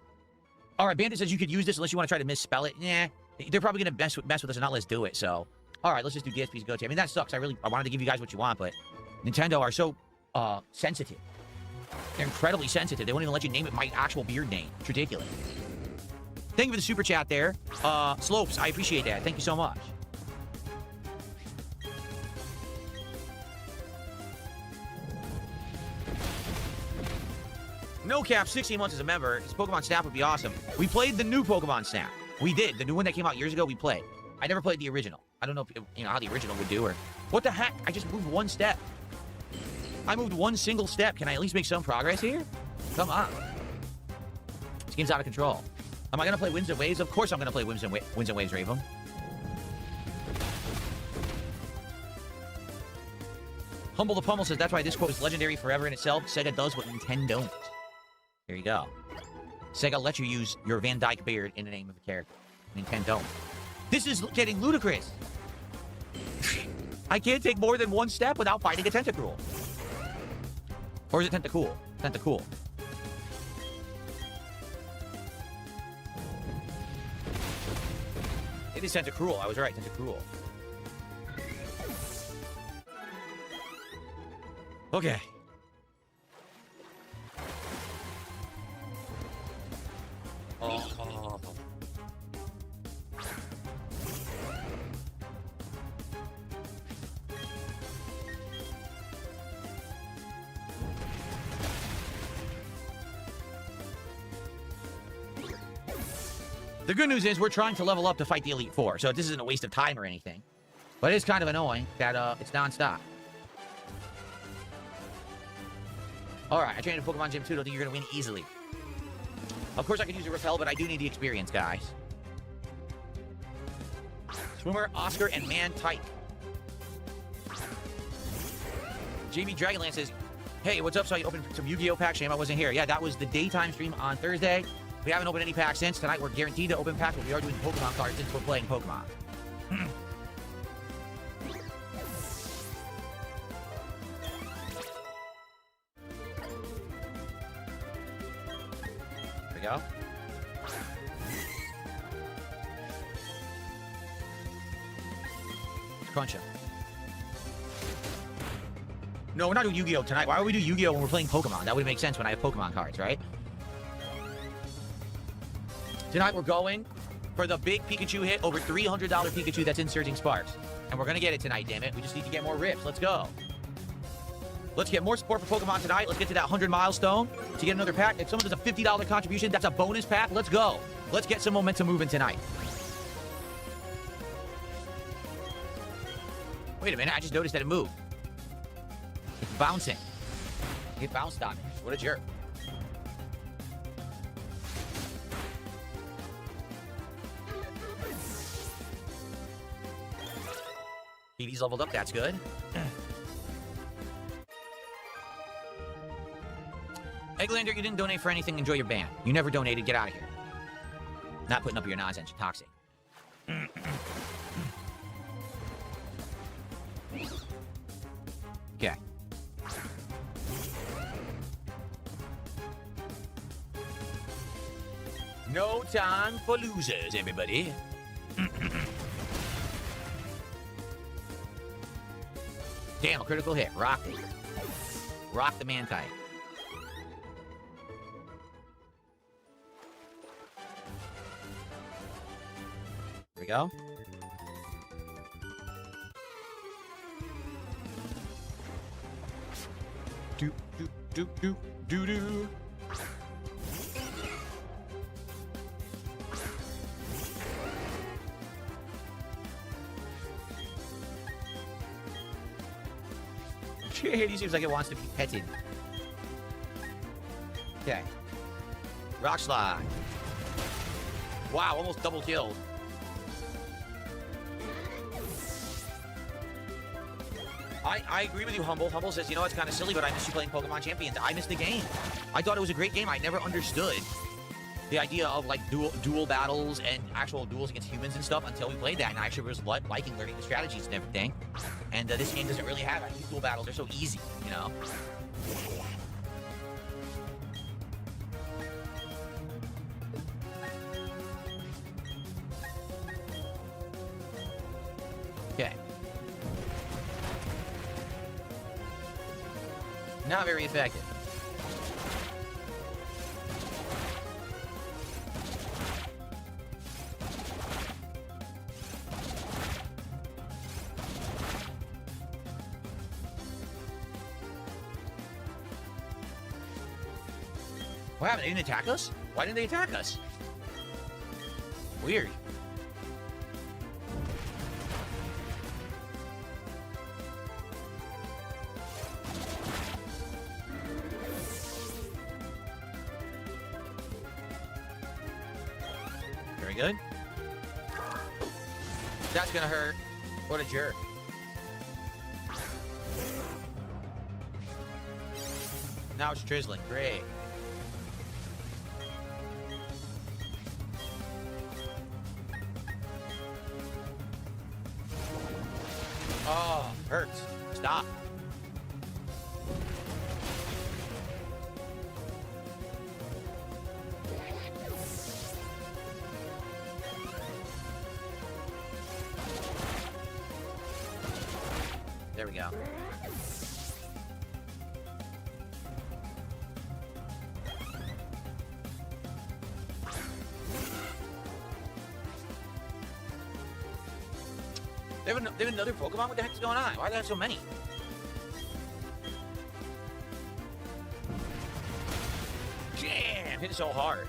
All right, Bandit says you could use this unless you want to try to misspell it. Nah, they're probably going to mess with us and not let us do it, so. All right, let's just do DSP's Goatee. I mean, that sucks. I wanted to give you guys what you want, but Nintendo are so sensitive. They're incredibly sensitive. They won't even let you name it my actual beard name. It's ridiculous. Thank you for the super chat there. Slopes, I appreciate that. Thank you so much. No cap, 16 months as a member. His Pokemon Snap would be awesome. We played the new Pokemon Snap. We did. The new one that came out years ago, we played. I never played the original. I don't know if, you know, how the original would do or... What the heck? I just moved one step. I moved one single step. Can I at least make some progress here? Come on. This game's out of control. Am I going to play Winds and Waves? Of course I'm going to play Winds and Waves, Raven. Humble the Pummel says, that's why this quote is legendary forever in itself. Sega does what Nintendo don't. There you go. Sega lets you use your Van Dyke beard in the name of a character. Nintendo don't. This is getting ludicrous. I can't take more than one step without fighting a Tentacruel. Or is it Tentacool? Tentacool. It is Tentacruel. I was right, Tentacruel. Okay. Oh. The good news is we're trying to level up to fight the Elite Four, so this isn't a waste of time or anything. But it is kind of annoying that it's non-stop. Alright, I trained in Pokemon Gym 2. Don't think you're going to win easily. Of course I could use a Repel, but I do need the experience, guys. Swimmer, Oscar, and Man Type. JB Dragonlance says, hey, what's up? Saw you open some Yu-Gi-Oh! Packs. Shame I wasn't here. Yeah, that was the daytime stream on Thursday. We haven't opened any packs since. Tonight we're guaranteed to open packs, but we are doing Pokemon cards since we're playing Pokemon. There we go. Crunch him. No, we're not doing Yu-Gi-Oh! Tonight. Why would we do Yu-Gi-Oh! When we're playing Pokemon? That would make sense when I have Pokemon cards, right? Tonight we're going for the big Pikachu hit, over $300 Pikachu that's in Surging Sparks. And we're going to get it tonight, damn it. We just need to get more rips. Let's go. Let's get more support for Pokemon tonight. Let's get to that 100 milestone to get another pack. If someone does a $50 contribution, that's a bonus pack. Let's go. Let's get some momentum moving tonight. Wait a minute. I just noticed that it moved. It's bouncing. It bounced on me. What a jerk. Eevee's leveled up. That's good. Egglander, you didn't donate for anything. Enjoy your ban. You never donated. Get out of here. Not putting up your nonsense. You're toxic. Okay. No time for losers, everybody. Damn, a critical hit. Rock it. Rock the man type. Here we go. Do do do do do do. He seems like it wants to be petted. Okay. Rock slide. Wow, almost double killed. I agree with you, Humble. Humble says, you know, it's kind of silly, but I miss you playing Pokemon Champions. I missed the game. I thought it was a great game. I never understood the idea of, like, dual battles and actual duels against humans and stuff until we played that. And I actually was liking learning the strategies and everything. And this game doesn't really have any dual battles. They're so easy, you know? Okay. Not very effective. What happened? They didn't attack us? Why didn't they attack us? Weird. Very good. That's gonna hurt. What a jerk. Now it's drizzling. Great. Oh, hurts. Stop. There we go. They have another Pokemon? What the heck's going on? Why do they have so many? Damn! Hit it so hard.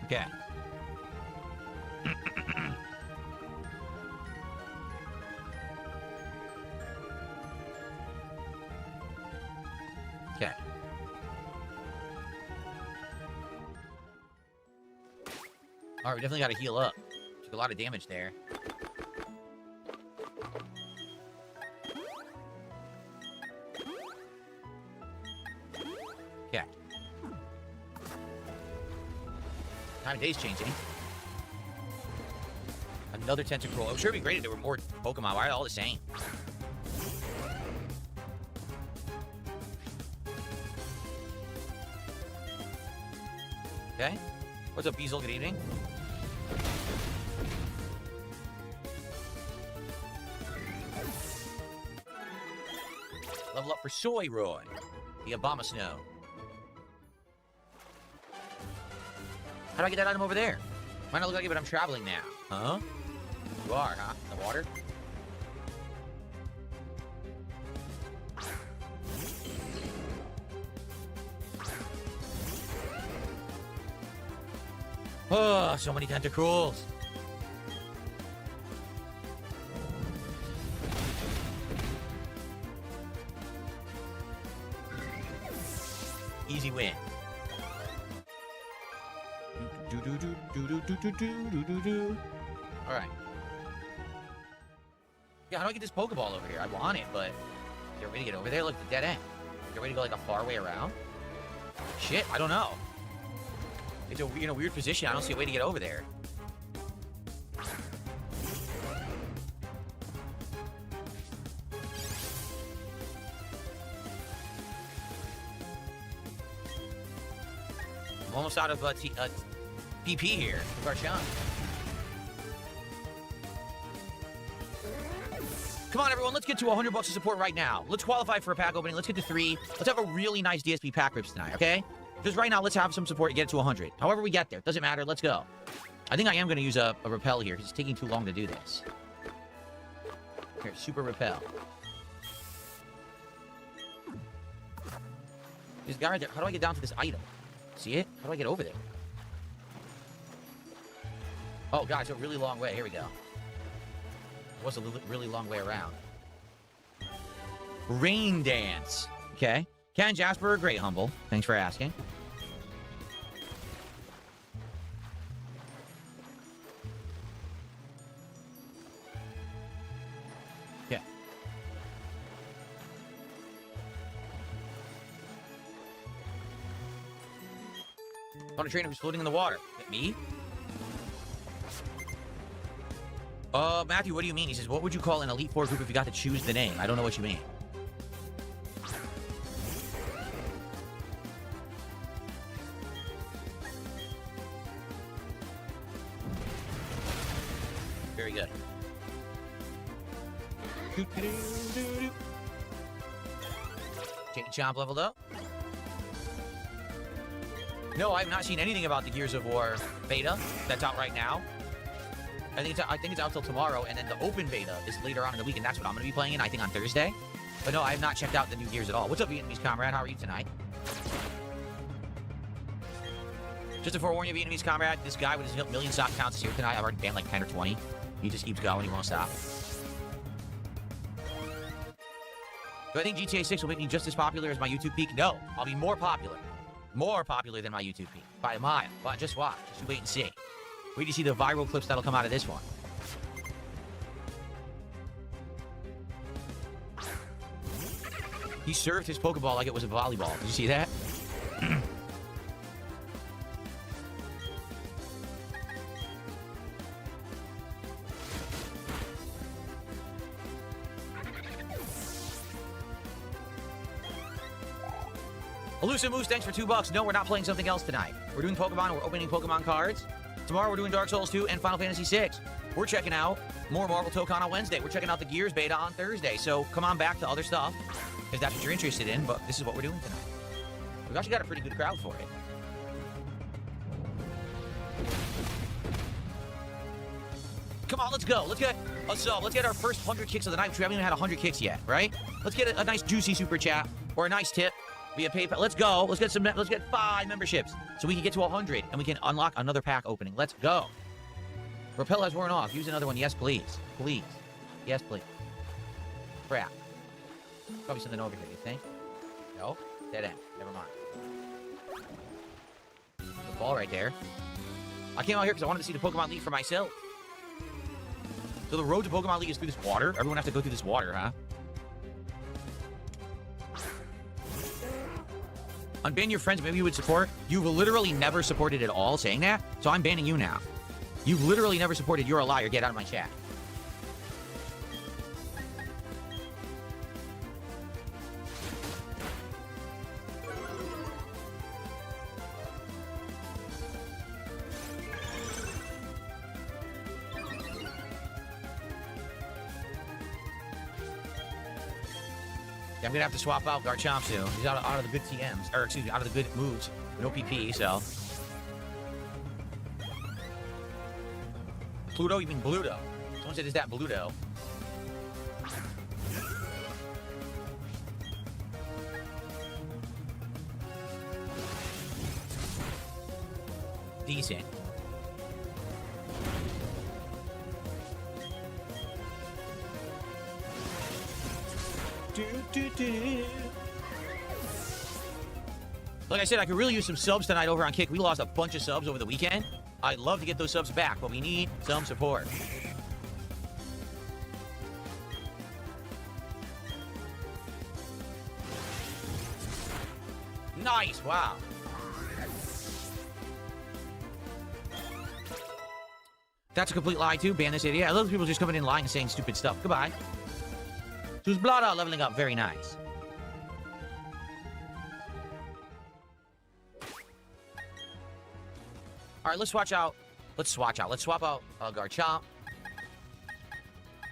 Okay. Okay. Alright, we definitely gotta heal up. Took a lot of damage there. Okay. Time of day's changing. Another Tentacruel. I'm sure it'd be great if there were more Pokemon. Why are they all the same? Okay. What's up, Beazle? Good evening. Level up for Soy Roy. The Obama Snow. How do I get that item over there? Might not look like it, but I'm traveling now. Huh? You are, huh? In the water? Oh, so many tentacles. Easy win. All right. Yeah, how do I get this Pokeball over here? I want it, but is there a way to get over there? Look, the dead end. Is there a way to go like a far way around? Shit, I don't know. It's in a weird position. I don't see a way to get over there. I'm almost out of PP here. Garchomp. Come on, everyone. Let's get to $100 of support right now. Let's qualify for a pack opening. Let's get to 3. Let's have a really nice DSP pack rips tonight, okay? Just right now, let's have some support and get it to 100. However we get there. Doesn't matter. Let's go. I think I am going to use a repel here because it's taking too long to do this. Here, super repel. This guy right there. How do I get down to this item? See it? How do I get over there? Oh, God, it's a really long way. Here we go. It was a really long way around. Rain Dance. Okay. Ken Jasper, great humble. Thanks for asking. Yeah. On a trainer who's floating in the water. Me? Matthew, what do you mean? He says, what would you call an Elite Four group if you got to choose the name? I don't know what you mean. Very good. Chain Chomp leveled up. No, I've not seen anything about the Gears of War beta that's out right now. I think it's out till tomorrow, and then the open beta is later on in the week, and that's what I'm going to be playing in, I think, on Thursday. But no, I have not checked out the new Gears at all. What's up, Vietnamese comrade? How are you tonight? Just to forewarn you, Vietnamese comrade, this guy with his million stock accounts is here tonight. I've already banned like 10 or 20. He just keeps going. He won't stop. Do I think GTA 6 will make me just as popular as my YouTube peak? No. I'll be more popular. More popular than my YouTube peak. By a mile. But just watch. Just wait and see. Wait to see the viral clips that'll come out of this one. He served his Pokeball like it was a volleyball. Did you see that? Elusive Moose, thanks for $2. No, we're not playing something else tonight. We're doing Pokemon. We're opening Pokemon cards. Tomorrow we're doing Dark Souls 2 and Final Fantasy 6. We're checking out more Marvel Tokon on Wednesday. We're checking out the Gears beta on Thursday. So come on back to other stuff, if that's what you're interested in. But this is what we're doing tonight. We've actually got a pretty good crowd for it. Come on, let's go. Let's get our first 100 kicks of the night, which we haven't even had 100 kicks yet, right? Let's get a nice juicy super chat or a nice tip via PayPal. Let's go. Let's get 5 memberships so we can get to 100 and we can unlock another pack opening. Let's go. Repel has worn off. Use another one. Yes, please. Please. Yes, please. Crap. Probably something over here, you think? No? Dead end. Never mind. The ball right there. I came out here because I wanted to see the Pokemon League for myself. So the road to Pokemon League is through this water? Everyone has to go through this water, huh? Unban your friends, maybe you would support. You've literally never supported at all saying that, so I'm banning you now. You've literally never supported. You're a liar. Get out of my chat. Yeah, I'm gonna have to swap out Garchomp soon. He's out of the good TMs, or excuse me, out of the good moves. No PP, so. Pluto? You mean Bluto? Someone said, is that Bluto? Decent. Like I said, I could really use some subs tonight over on Kick. We lost a bunch of subs over the weekend. I'd love to get those subs back, but we need some support. Nice, wow. That's a complete lie, too. Ban this idiot. I love people just coming in lying and saying stupid stuff. Goodbye. Who's Blada leveling up? Very nice. All right, let's swap out Garchomp.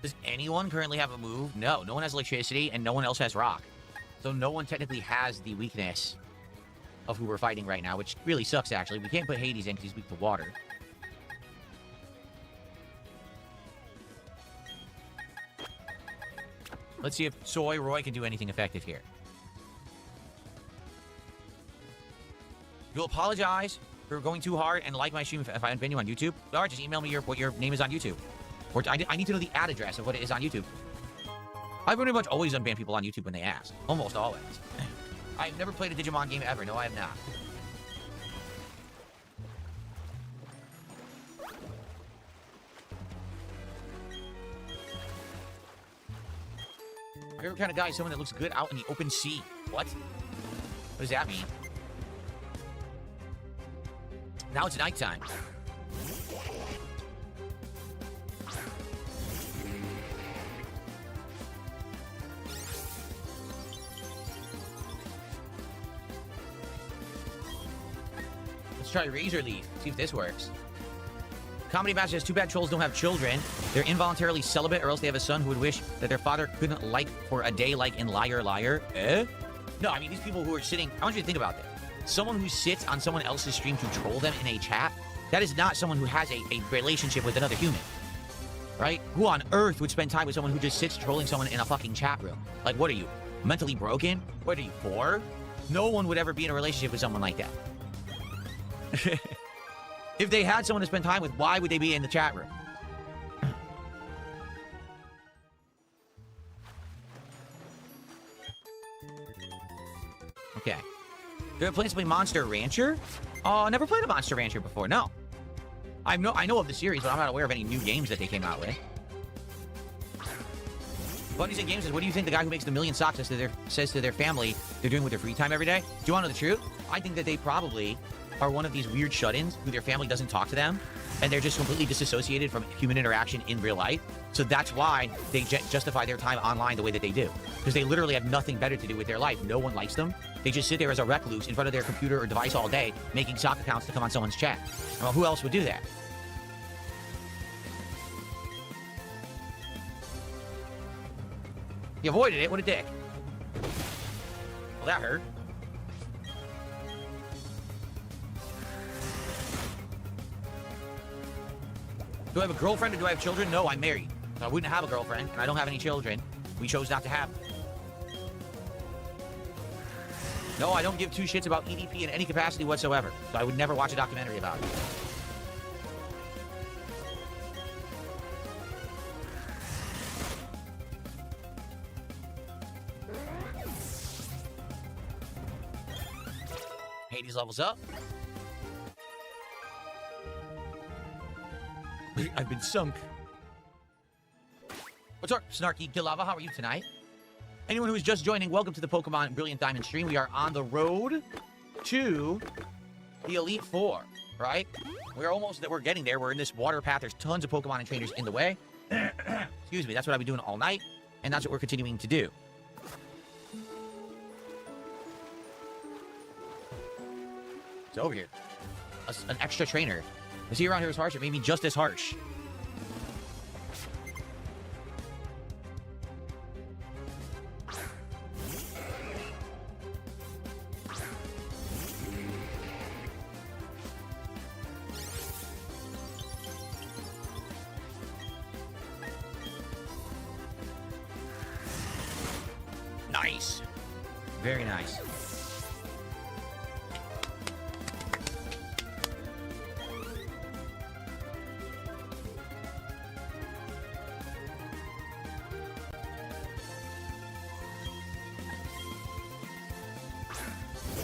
Does anyone currently have a move? No. No one has electricity, and no one else has rock. So no one technically has the weakness of who we're fighting right now, which really sucks, actually. We can't put Hades in because he's weak to water. Let's see if Soy Roy can do anything effective here. You'll apologize for going too hard and like my stream if I unban you on YouTube. Or just email me what your name is on YouTube. Or I need to know the ad address of what it is on YouTube. I pretty much always unban people on YouTube when they ask. Almost always. I've never played a Digimon game ever. No, I have not. My favorite kind of guy is someone that looks good out in the open sea. What? What does that mean? Now it's nighttime. Let's try Razor Leaf. See if this works. Comedy Master says, too bad trolls don't have children. They're involuntarily celibate, or else they have a son who would wish that their father couldn't like for a day, like in Liar Liar. No, I mean, these people who are sitting... I want you to think about that. Someone who sits on someone else's stream to troll them in a chat, that is not someone who has a relationship with another human. Right? Who on earth would spend time with someone who just sits trolling someone in a fucking chat room? Like, what are you? Mentally broken? What are you, 4? No one would ever be in a relationship with someone like that. If they had someone to spend time with, why would they be in the chat room? Okay. Do I have plans to play Monster Rancher? Oh, never played a Monster Rancher before. No. I know of the series, but I'm not aware of any new games that they came out with. Bunnies and Games says, what do you think the guy who makes the million socks says to their family they're doing with their free time every day? Do you want to know the truth? I think that they probably are one of these weird shut-ins who their family doesn't talk to them, and they're just completely disassociated from human interaction in real life. So that's why they justify their time online the way that they do. Because they literally have nothing better to do with their life. No one likes them. They just sit there as a recluse in front of their computer or device all day, making sock accounts to come on someone's chat. Well, who else would do that? He avoided it. What a dick. Well, that hurt. Do I have a girlfriend or do I have children? No, I'm married. So I wouldn't have a girlfriend, and I don't have any children. We chose not to have them. No, I don't give two shits about EDP in any capacity whatsoever. So I would never watch a documentary about it. Hades levels up. I've been sunk. What's up, Snarky Gilava? How are you tonight? Anyone who's just joining, welcome to the Pokemon Brilliant Diamond stream. We are on the road to the Elite Four, right? We're getting there. We're in this water path. There's tons of Pokemon and trainers in the way. Excuse me. That's what I've been doing all night, and that's what we're continuing to do. It's over here. An extra trainer. The sea around here is harsh. It may be just as harsh. Very nice.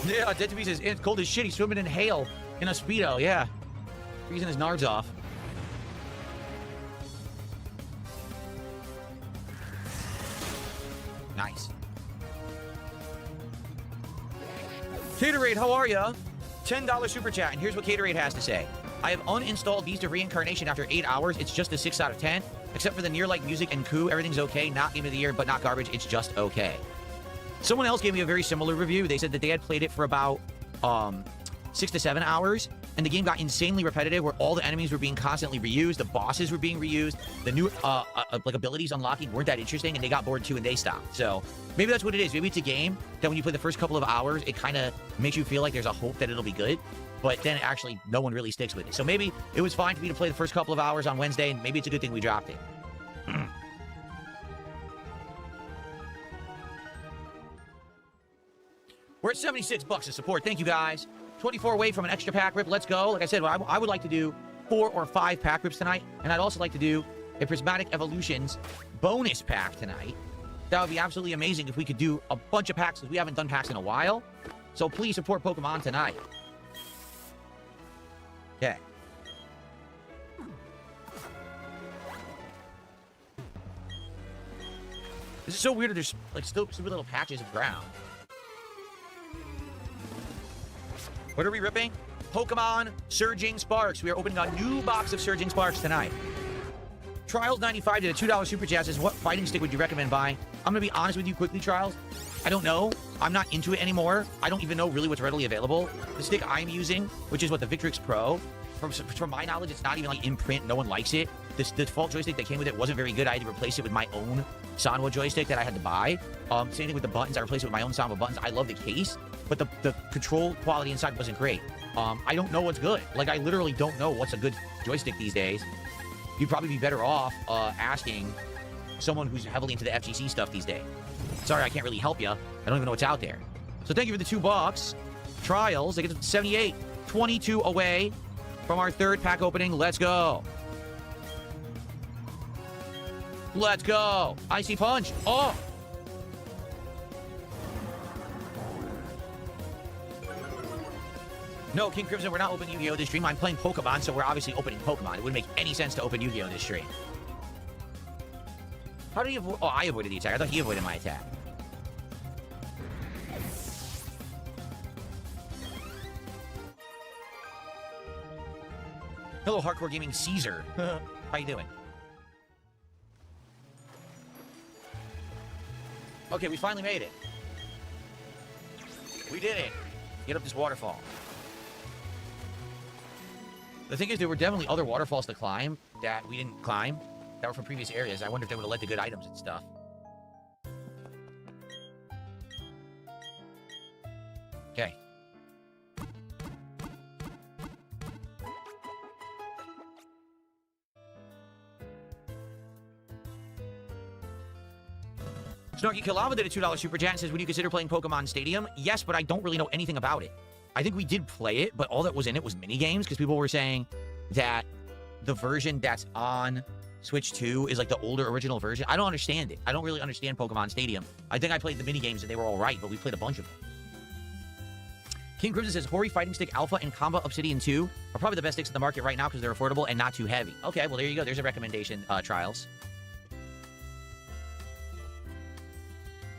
Yeah, Dead to Me says, it's cold as shit. He's swimming in hail in a Speedo. Yeah. Freezing his nards off. Nice. Caterade, how are ya? $10 super chat, and here's what Caterade has to say. I have uninstalled Beast of Reincarnation after 8 hours. It's just a 6 out of 10. Except for the near-like music and coup, everything's okay. Not game of the year, but not garbage. It's just okay. Someone else gave me a very similar review. They said that they had played it for about 6 to 7 hours, and the game got insanely repetitive where all the enemies were being constantly reused, the bosses were being reused, the new like abilities unlocking weren't that interesting, and they got bored too and they stopped. So maybe that's what it is. Maybe it's a game that when you play the first couple of hours, it kind of makes you feel like there's a hope that it'll be good, but then actually no one really sticks with it. So maybe it was fine for me to play the first couple of hours on Wednesday, and maybe it's a good thing we dropped it. We're at 76 bucks of support. Thank you, guys. 24 away from an extra pack rip. Let's go. Like I said, I would like to do 4 or 5 pack rips tonight, and I'd also like to do a Prismatic Evolutions bonus pack tonight. That would be absolutely amazing if we could do a bunch of packs, because we haven't done packs in a while. So please support Pokemon tonight. Okay. This is so weird that there's like still stupid little patches of ground. What are we ripping? Pokemon Surging Sparks. We are opening a new box of Surging Sparks tonight. Trials 95 did a $2 super chat. Says, what fighting stick would you recommend buying? I'm going to be honest with you quickly, Trials. I don't know. I'm not into it anymore. I don't even know really what's readily available. The stick I'm using, which is what, the Victrix Pro, from my knowledge, it's not even like in print. No one likes it. The default joystick that came with it wasn't very good. I had to replace it with my own Sanwa joystick that I had to buy. Same thing with the buttons. I replaced it with my own Sanwa buttons. I love the case, but the control quality inside wasn't great. I don't know what's good. Like, I literally don't know what's a good joystick these days. You'd probably be better off asking someone who's heavily into the FGC stuff these days. Sorry, I can't really help you. I don't even know what's out there. So thank you for the $2. Trials, they get to 78. 22 away from our third pack opening. Let's go. Let's go. Icy Punch. Oh. No, King Crimson, we're not opening Yu-Gi-Oh! This stream. I'm playing Pokemon, so we're obviously opening Pokemon. It wouldn't make any sense to open Yu-Gi-Oh! This stream. How did he avoid? Oh, I avoided the attack. I thought he avoided my attack. Hello, Hardcore Gaming Caesar. How you doing? Okay, we finally made it. We did it. Get up this waterfall. The thing is, there were definitely other waterfalls to climb that we didn't climb, that were from previous areas. I wonder if they would have let the good items and stuff. Okay. Snarky Kalava did a $2 super chat and says, would you consider playing Pokemon Stadium? Yes, but I don't really know anything about it. I think we did play it, but all that was in it was minigames, because people were saying that the version that's on Switch 2 is like the older original version. I don't understand it. I don't really understand Pokemon Stadium. I think I played the minigames and they were all right, but we played a bunch of them. King Crimson says, Hori Fighting Stick Alpha and Comba Obsidian 2 are probably the best sticks in the market right now because they're affordable and not too heavy. Okay, well, there you go. There's a recommendation, Trials.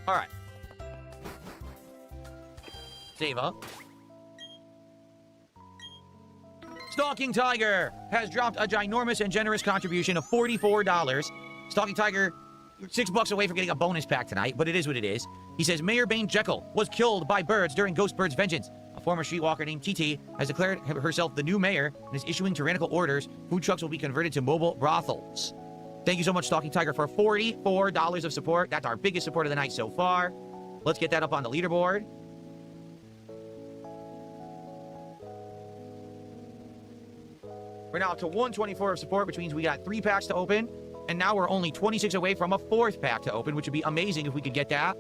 All right. Save up. Stalking Tiger has dropped a ginormous and generous contribution of $44. Stalking Tiger, $6 away from getting a bonus pack tonight, but it is what it is. He says, Mayor Bane Jekyll was killed by birds during Ghost Bird's vengeance. A former streetwalker named TT has declared herself the new mayor and is issuing tyrannical orders. Food trucks will be converted to mobile brothels. Thank you so much, Stalking Tiger, for $44 of support. That's our biggest support of the night so far. Let's get that up on the leaderboard. We're now up to 124 of support, which means we got 3 packs to open. And now we're only 26 away from a 4th pack to open, which would be amazing if we could get that.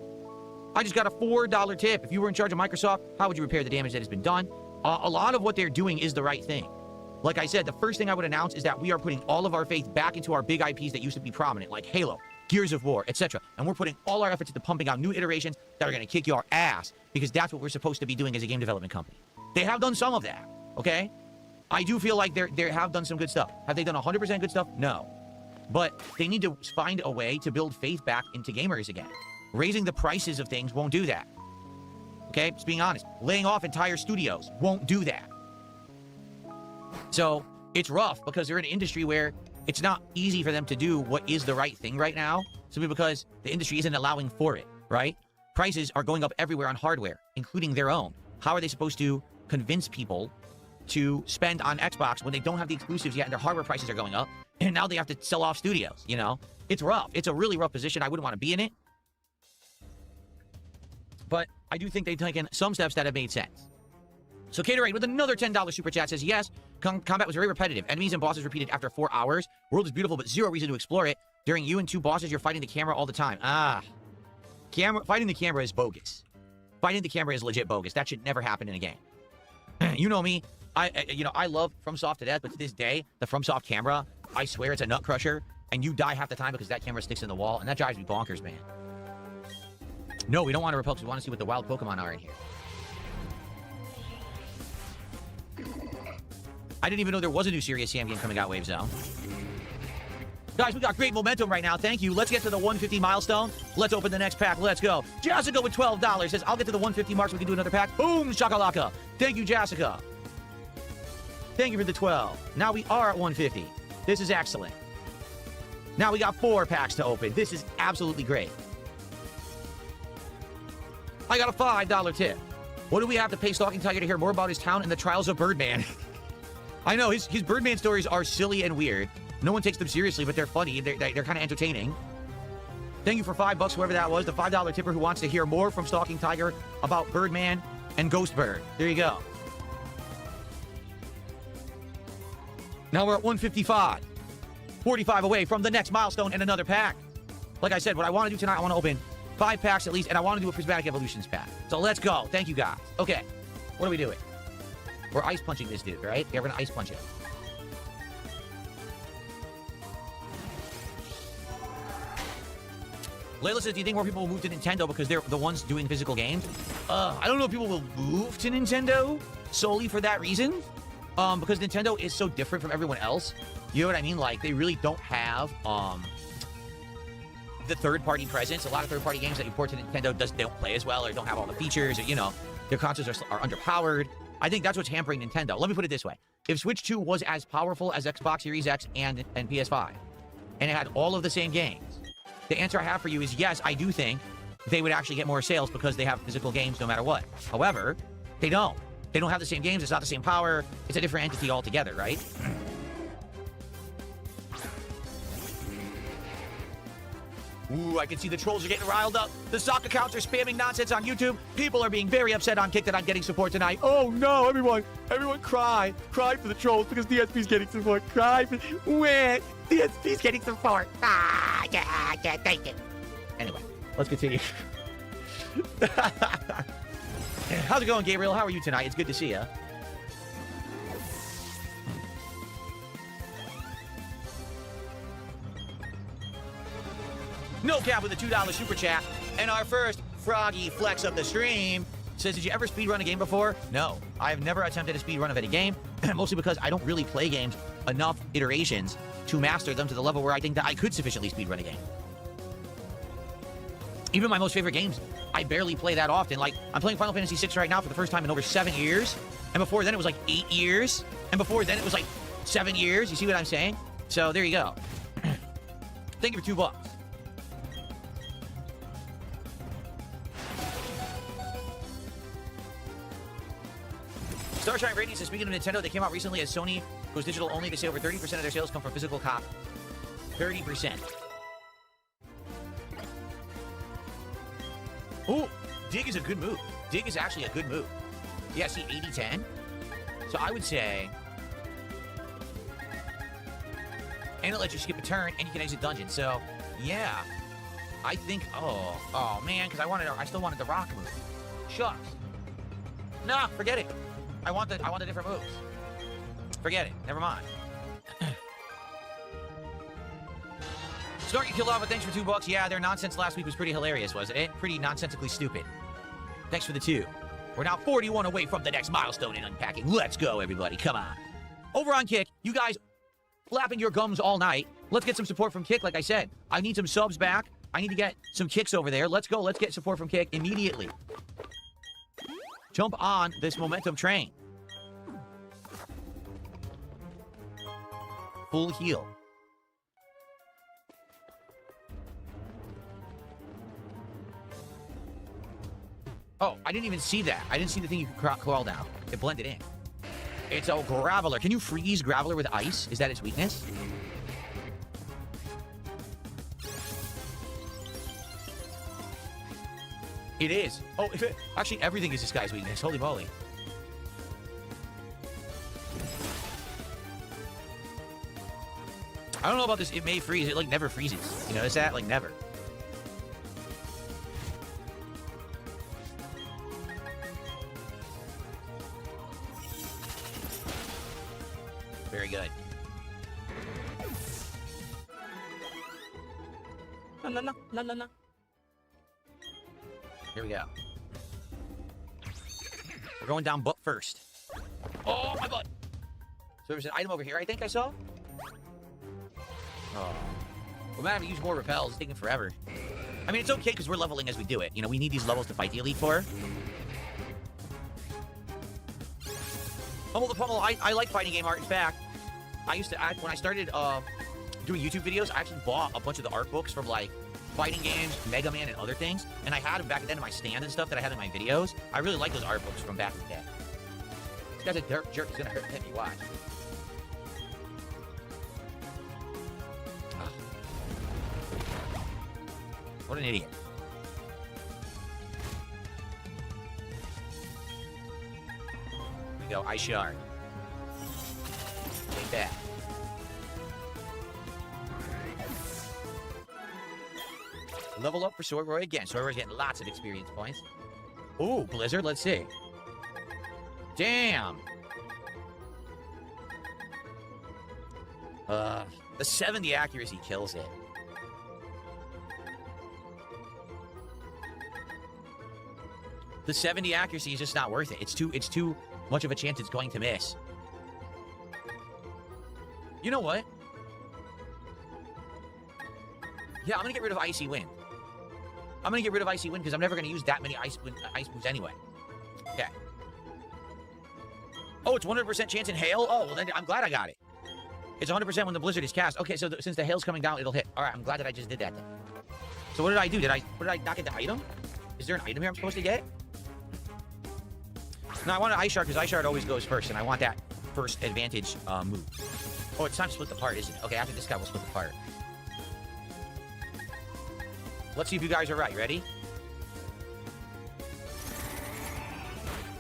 I just got a $4 tip. If you were in charge of Microsoft, how would you repair the damage that has been done? A lot of what they're doing is the right thing. Like I said, the first thing I would announce is that we are putting all of our faith back into our big IPs that used to be prominent, like Halo, Gears of War, etc. And we're putting all our efforts into pumping out new iterations that are going to kick your ass, because that's what we're supposed to be doing as a game development company. They have done some of that, okay? I do feel like they have done some good stuff. Have they done 100% good stuff? No. But they need to find a way to build faith back into gamers again. Raising the prices of things won't do that. Okay, just being honest. Laying off entire studios won't do that. So it's rough because they're in an industry where it's not easy for them to do what is the right thing right now, simply because the industry isn't allowing for it, right? Prices are going up everywhere on hardware, including their own. How are they supposed to convince people to spend on Xbox when they don't have the exclusives yet and their hardware prices are going up, and now they have to sell off studios, you know? It's rough. It's a really rough position. I wouldn't want to be in it. But I do think they've taken some steps that have made sense. So Caterade with another $10 super chat says, yes, combat was very repetitive. Enemies and bosses repeated after 4 hours. World is beautiful, but zero reason to explore it. During you and 2 bosses, you're fighting the camera all the time. Fighting the camera is bogus. Fighting the camera is legit bogus. That should never happen in a game. You know me. I love FromSoft to death, but to this day, the FromSoft camera, I swear it's a nut crusher, and you die half the time because that camera sticks in the wall, and that drives me bonkers, man. No, we don't want to repel because we want to see what the wild Pokemon are in here. I didn't even know there was a new Serious Sam game coming out, Wave Zone. Guys, we got great momentum right now. Thank you. Let's get to the 150 milestone. Let's open the next pack. Let's go. Jessica with $12 says, I'll get to the 150 mark so we can do another pack. Boom, shakalaka. Thank you, Jessica. Thank you for the 12. Now we are at 150. This is excellent. Now we got 4 packs to open. This is absolutely great. I got a $5 tip. What do we have to pay Stalking Tiger to hear more about his town and the trials of Birdman? I know, his Birdman stories are silly and weird. No one takes them seriously, but they're funny. They're kind of entertaining. Thank you for $5, whoever that was. The $5 tipper who wants to hear more from Stalking Tiger about Birdman and Ghost Bird. There you go. Now we're at 155. 45 away from the next milestone and another pack. Like I said, what I want to do tonight, I want to open 5 packs at least, and I want to do a Prismatic Evolutions pack. So let's go. Thank you, guys. Okay. What are we doing? We're ice punching this dude, right? Yeah, we're going to ice punch him. Layla says, do you think more people will move to Nintendo because they're the ones doing physical games? I don't know if people will move to Nintendo solely for that reason. Because Nintendo is so different from everyone else. You know what I mean? Like, they really don't have, the third-party presence. A lot of third-party games that you port to Nintendo don't play as well or don't have all the features, or, you know, their consoles are underpowered. I think that's what's hampering Nintendo. Let me put it this way. If Switch 2 was as powerful as Xbox Series X and PS5, and it had all of the same games, the answer I have for you is yes, I do think they would actually get more sales because they have physical games no matter what. However, they don't. They don't have the same games. It's not the same power. It's a different entity altogether, right? Ooh, I can see the trolls are getting riled up. The sock accounts are spamming nonsense on YouTube. People are being very upset on Kick that I'm getting support tonight. Oh no, everyone cry. Cry for the trolls because DSP's getting support. Cry for DSP's getting support. I can't take it. Anyway, let's continue. How's it going, Gabriel? How are you tonight? It's good to see you. No Cap with a $2 super chat. And our first Froggy Flex of the stream says, did you ever speedrun a game before? No, I have never attempted a speedrun of any game, mostly because I don't really play games enough iterations to master them to the level where I think that I could sufficiently speedrun a game. Even my most favorite games, I barely play that often. Like, I'm playing Final Fantasy VI right now for the first time in over 7 years. And before then, it was like 8 years. And before then, it was like 7 years. You see what I'm saying? So, there you go. Thank you for $2. Starshine Radiant says, speaking of Nintendo, they came out recently as Sony goes digital only. They say over 30% of their sales come from physical copies. 30%. Ooh, Dig is a good move. Dig is actually a good move. Yeah, see, 80-10. So I would say... And it lets you skip a turn, and you can exit dungeons. So, yeah. I think, oh man, because I still wanted the rock move. Shucks. Nah, forget it. I want the different moves. Forget it. Never mind. Snort, you killed off, but thanks for $2. Yeah, their nonsense last week was pretty hilarious, wasn't it? Pretty nonsensically stupid. Thanks for the 2. We're now 41 away from the next milestone in unpacking. Let's go, everybody. Come on. Over on Kick, you guys flapping your gums all night. Let's get some support from Kick, like I said. I need some subs back. I need to get some kicks over there. Let's go. Let's get support from Kick immediately. Jump on this momentum train. Full heal. Oh, I didn't even see that. I didn't see the thing you could crawl down. It blended in. It's a Graveler. Can you freeze Graveler with ice? Is that its weakness? It is. Oh, actually, everything is this guy's weakness. Holy moly. I don't know about this. It may freeze. It, like, never freezes. You notice that? Like, never. Very good. La la la la la la. Here we go. We're going down butt first. Oh, my butt. So there's an item over here I think I saw. Oh. We might have to use more repels. It's taking forever. I mean, it's okay because we're leveling as we do it. You know, we need these levels to fight the Elite for. Pummel the Pummel. I like fighting game art. In fact, I used to act when I started doing YouTube videos. I actually bought a bunch of the art books from like fighting games, Mega Man, and other things. And I had them back then in my stand and stuff that I had in my videos. I really like those art books from back in the day. This guy's a dirt jerk. He's gonna hit me. Watch. Oh. What an idiot. Here we go. Ice Shard. Take that. Level up for Sorroy again. Sorroy's getting lots of experience points. Ooh, Blizzard. Let's see. Damn. The 70 accuracy kills it. The 70 accuracy is just not worth it. It's too much of a chance it's going to miss. You know what? Yeah, I'm gonna get rid of Icy Wind. I'm gonna get rid of Icy Wind because I'm never gonna use that many ice moves anyway. Okay. Oh, it's 100% chance in hail? Oh, well then I'm glad I got it. It's 100% when the blizzard is cast. Okay, so since the hail's coming down, it'll hit. All right, I'm glad that I just did that then. So what did I do? What did I not get the item? Is there an item here I'm supposed to get? No, I want an Ice Shard because Ice Shard always goes first, and I want that first advantage move. Oh, it's time to split the part, isn't it? Okay, after this guy, we'll split the part. Let's see if you guys are right. You ready?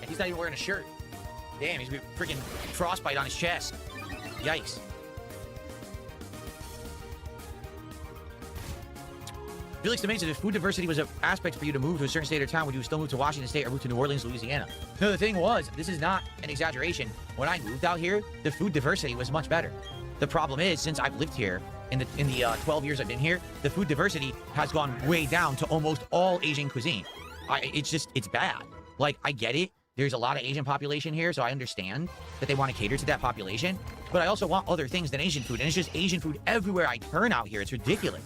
And he's not even wearing a shirt. Damn, he's freaking frostbite on his chest. Yikes. Felix Domain said if food diversity was an aspect for you to move to a certain state or town, would you still move to Washington State or move to New Orleans, Louisiana? No, the thing was, this is not an exaggeration. When I moved out here, the food diversity was much better. The problem is, since I've lived here, in the 12 years I've been here, the food diversity has gone way down to almost all Asian cuisine. It's bad. Like, I get it. There's a lot of Asian population here, so I understand that they want to cater to that population. But I also want other things than Asian food, and it's just Asian food everywhere I turn out here. It's ridiculous.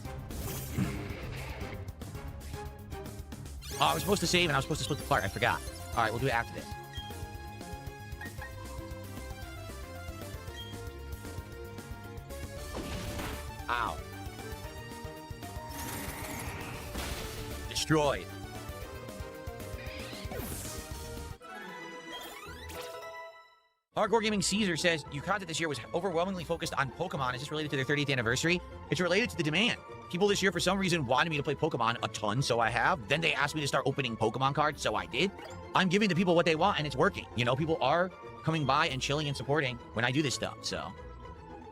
Oh, I was supposed to save, and I was supposed to split the part. I forgot. All right, we'll do it after this. Ow. Destroyed. Hardcore Gaming Caesar says, your content this year was overwhelmingly focused on Pokemon. Is this related to their 30th anniversary? It's related to the demand. People this year, for some reason, wanted me to play Pokemon a ton, so I have. Then they asked me to start opening Pokemon cards, so I did. I'm giving the people what they want, and it's working. You know, people are coming by and chilling and supporting when I do this stuff, so.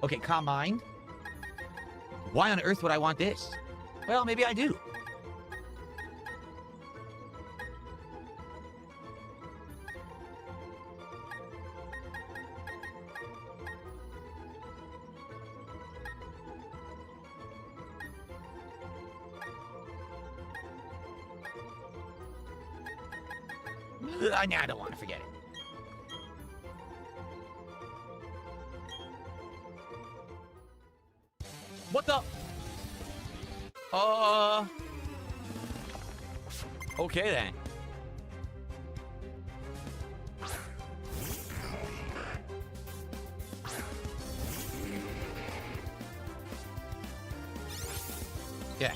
Okay, Calm Mind. Why on earth would I want this? Well, maybe I do. Nah, I don't want to forget it. What the? Okay then. Yeah.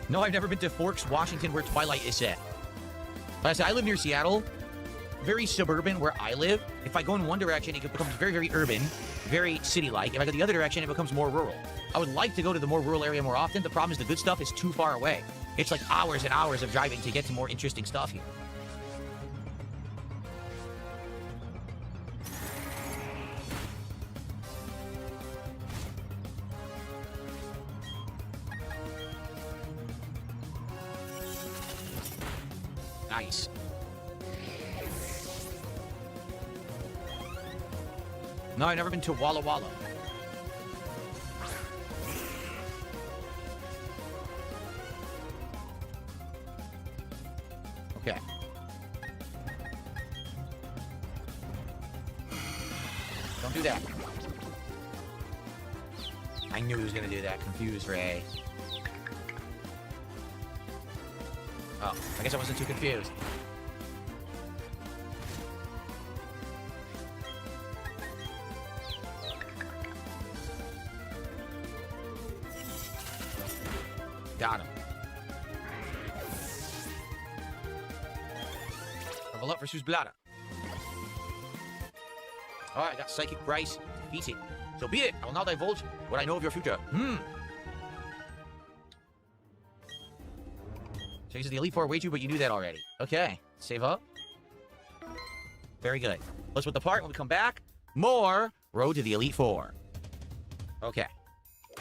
No, I've never been to Forks, Washington, where Twilight is set. Like I said, I live near Seattle. Very suburban where I live. If I go in one direction, it becomes very, very urban, very city-like. If I go the other direction, it becomes more rural. I would like to go to the more rural area more often. The problem is the good stuff is too far away. It's like hours and hours of driving to get to more interesting stuff here. Nice. No, I've never been to Walla Walla. Okay. Don't do that. I knew he was going to do that. Confused, Ray. Oh, I guess I wasn't too confused. Got him. Level up versus Blada. Alright, I got Psychic Bryce defeated. So be it. I will now divulge what I know of your future. So this is the Elite Four way too, but you knew that already. Okay. Save up. Very good. Let's put the part when we come back. More Road to the Elite Four. Okay.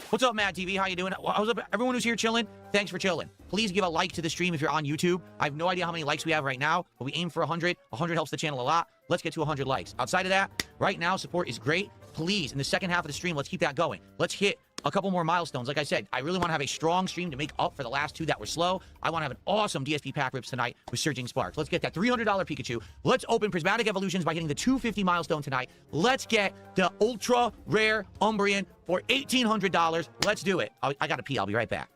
What's up, Mad TV? How you doing? How's up? Everyone who's here chilling, thanks for chilling. Please give a like to the stream if you're on YouTube. I have no idea how many likes we have right now, but we aim for 100. 100 helps the channel a lot. Let's get to 100 likes. Outside of that, right now, support is great. Please, in the second half of the stream, let's keep that going. Let's hit a couple more milestones. Like I said, I really want to have a strong stream to make up for the last two that were slow. I want to have an awesome DSP pack rips tonight with Surging Sparks. Let's get that $300 Pikachu. Let's open Prismatic Evolutions by hitting the 250 milestone tonight. Let's get the ultra rare Umbreon for $1,800. Let's do it. I gotta pee. I'll be right back.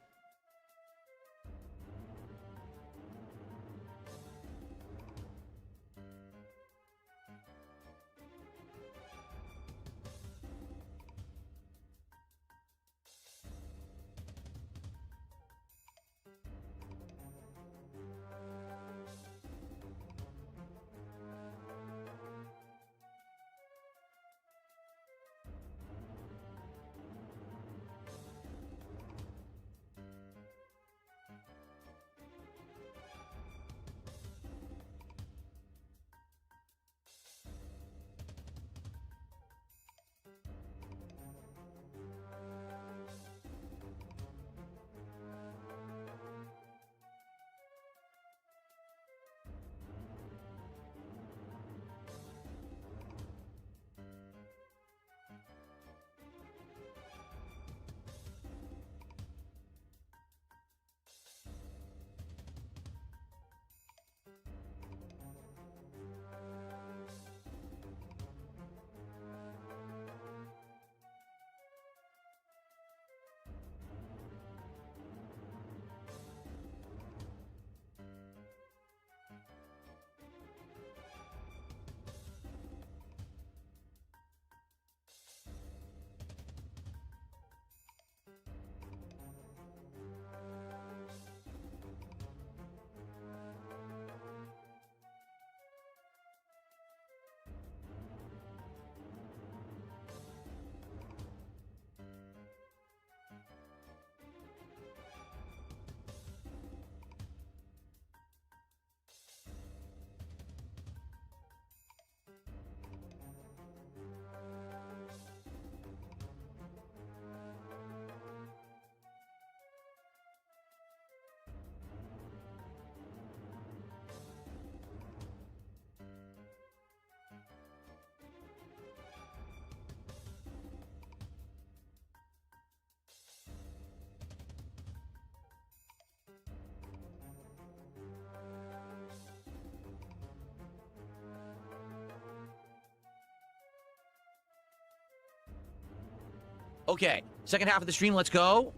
Okay, second half of the stream, let's go.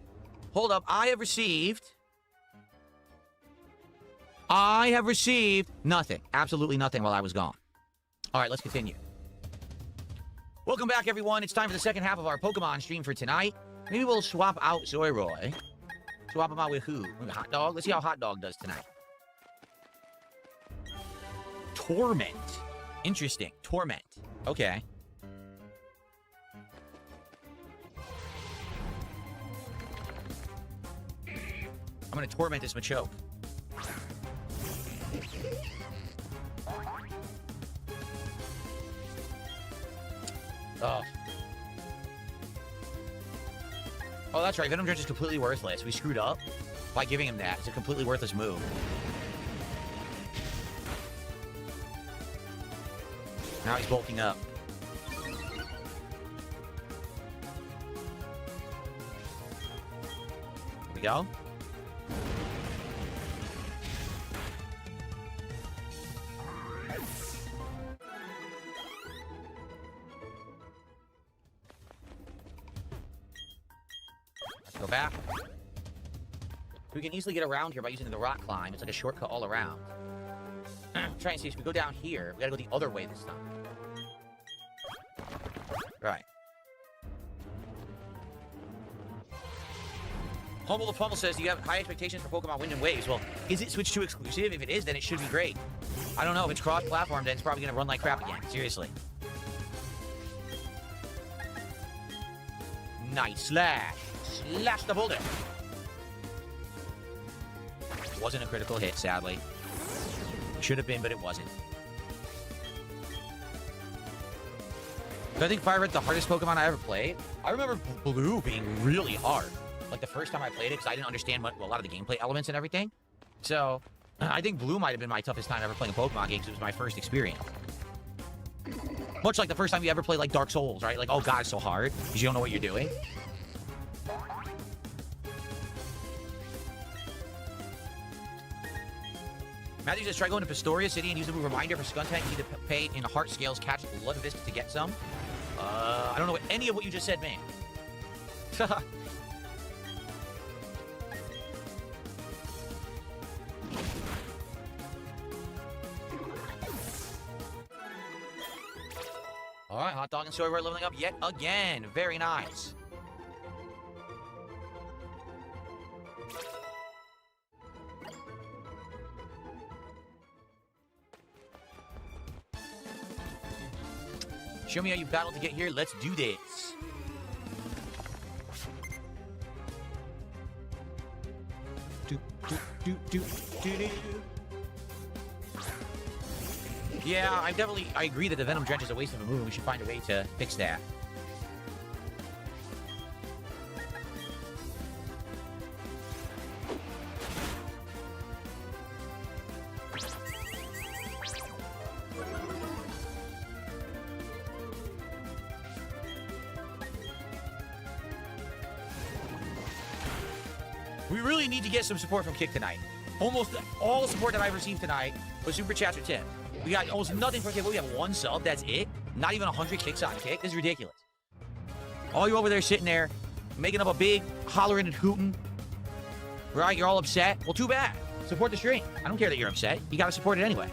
Hold up, I have received nothing. Absolutely nothing while I was gone. All right, let's continue. Welcome back, everyone. It's time for the second half of our Pokemon stream for tonight. Maybe we'll swap out Zoyroy. Swap him out with who? With Hot Dog? Let's see how Hot Dog does tonight. Torment. Interesting. Torment. Okay. I'm gonna torment this Machoke. Oh. Oh, that's right. Venom Drench is completely worthless. We screwed up by giving him that. It's a completely worthless move. Now he's bulking up. There we go. Let's go back. We can easily get around here by using the rock climb. It's like a shortcut all around. Try and see if we go down here. We gotta go the other way this time. Right. Humble the Pummel says, do you have high expectations for Pokemon Wind and Waves? Well, is it switched to exclusive? If it is, then it should be great. I don't know. If it's cross-platform, then it's probably gonna run like crap again. Seriously. Nice slash. Slash the boulder. Wasn't a critical hit, sadly. Should have been, but it wasn't. I think Fire Red's the hardest Pokemon I ever played. I remember Blue being really hard. Like the first time I played it, because I didn't understand a lot of the gameplay elements and everything. So, I think Blue might have been my toughest time ever playing a Pokemon game, because it was my first experience. Much like the first time you ever played like Dark Souls, right? Like, oh god, it's so hard, because you don't know what you're doing. Matthew says, try going to Pastoria City and use the move Reminder for Skuntank. You need to pay in Heart Scales, catch Ludwig to get some. I don't know what any of what you just said mean. Alright, Hot Dog and Soyroy leveling up yet again. Very nice. Show me how you battled to get here. Let's do this. Yeah, I agree that the Venom Drench is a waste of a move. We should find a way to fix that. We really need to get some support from Kick tonight. Almost all the support that I've received tonight was Super Chats or Tim. We got almost nothing from Kick. We have one sub, that's it. Not even 100 kicks on Kick. This is ridiculous. All you over there sitting there, making up a big hollering and hooting. Right, you're all upset. Well, too bad. Support the stream. I don't care that you're upset. You gotta support it anyway.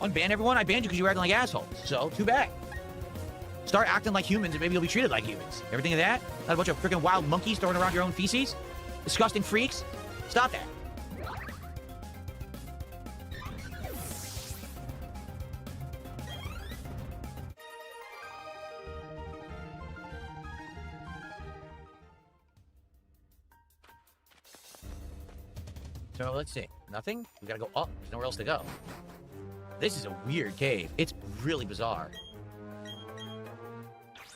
Unban everyone? I banned you because you were acting like assholes. So, too bad. Start acting like humans and maybe you'll be treated like humans. Everything of that? Not a bunch of freaking wild monkeys throwing around your own feces? Disgusting freaks? Stop that. So let's see. Nothing? We gotta go up. There's nowhere else to go. This is a weird cave. It's really bizarre.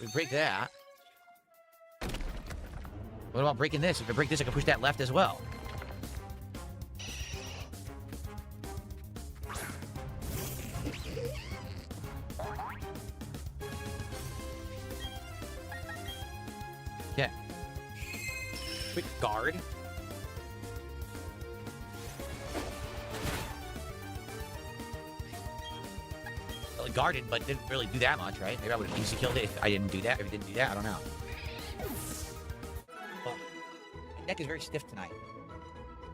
We break that. What about breaking this? If I break this, I can push that left as well. Yeah. Quick guard. guarded, but didn't really do that much, right? Maybe I would have easy killed it if I didn't do that. If it didn't do that, I don't know. Oh, my neck is very stiff tonight.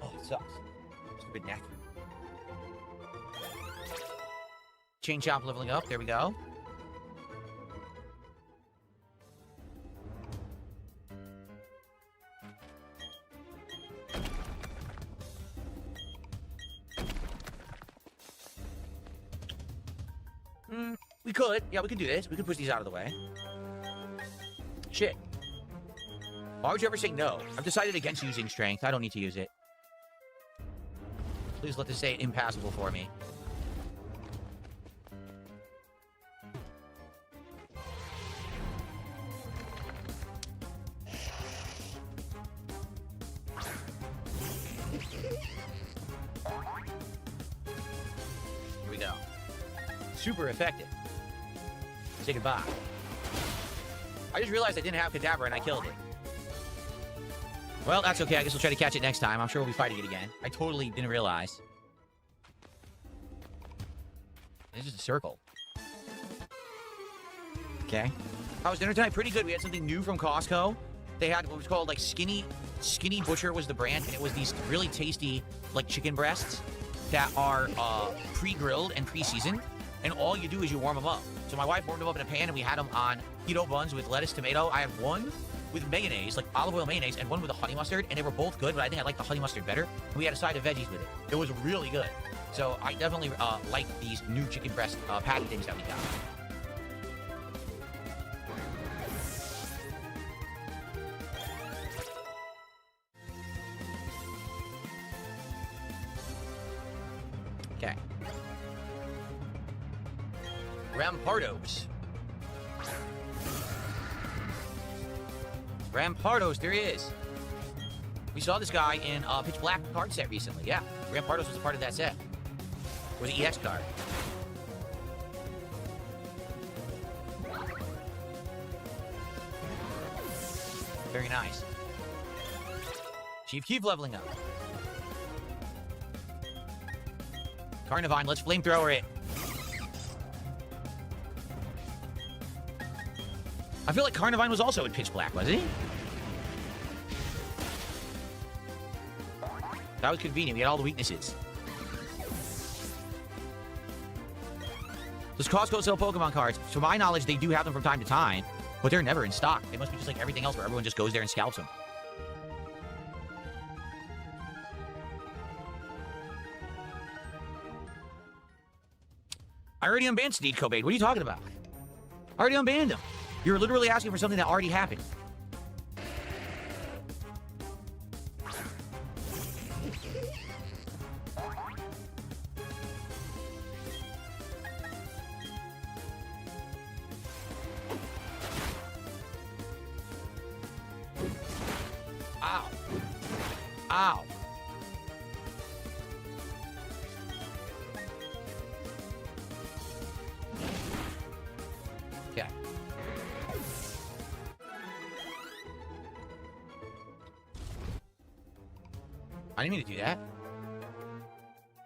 Oh, it sucks. Stupid neck. Chain chomp leveling up. There we go. We could. Yeah, we could do this. We could push these out of the way. Shit. Why would you ever say no? I've decided against using strength. I don't need to use it. Please let this stay impassable for me. Here we go. Super effective. Say goodbye. I just realized I didn't have Cadaver and I killed it. Well, that's okay. I guess we'll try to catch it next time. I'm sure we'll be fighting it again. I totally didn't realize. This is a circle. Okay. How was dinner tonight? Pretty good. We had something new from Costco. They had what was called like Skinny Butcher was the brand, and it was these really tasty like chicken breasts that are pre-grilled and pre-seasoned, and all you do is you warm them up. So my wife warmed them up in a pan, and we had them on keto buns with lettuce, tomato. I had one with mayonnaise, like olive oil mayonnaise, and one with a honey mustard, and they were both good, but I think I like the honey mustard better. And we had a side of veggies with it. It was really good. So I definitely like these new chicken breast patty things that we got. Okay. Rampardos, there he is. We saw this guy in Pitch Black card set recently. Yeah, Rampardos was a part of that set. With the EX card. Very nice. Chief Keef leveling up. Carnivine, let's flamethrower it. I feel like Carnivine was also in Pitch Black, was he? That was convenient. We had all the weaknesses. Does Costco sell Pokemon cards? To my knowledge, they do have them from time to time, but they're never in stock. They must be just like everything else where everyone just goes there and scalps them. I already unbanned Sneed Cobain. What are you talking about? I already unbanned him. You're literally asking for something that already happened. Ow. Ow. Okay. I didn't mean to do that.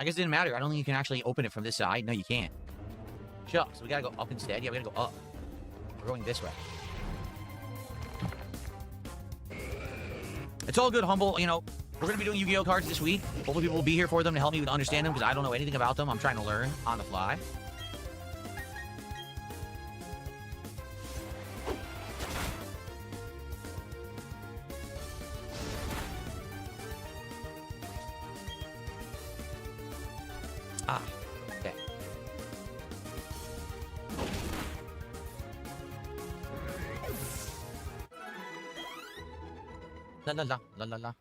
I guess it didn't matter. I don't think you can actually open it from this side. No, you can't. Shucks. So we gotta go up instead. Yeah, we gotta go up. We're going this way. It's all good, Humble. You know, we're going to be doing Yu-Gi-Oh cards this week. Hopefully people will be here for them to help me understand them because I don't know anything about them. I'm trying to learn on the fly. Ah, okay. La la la la la la.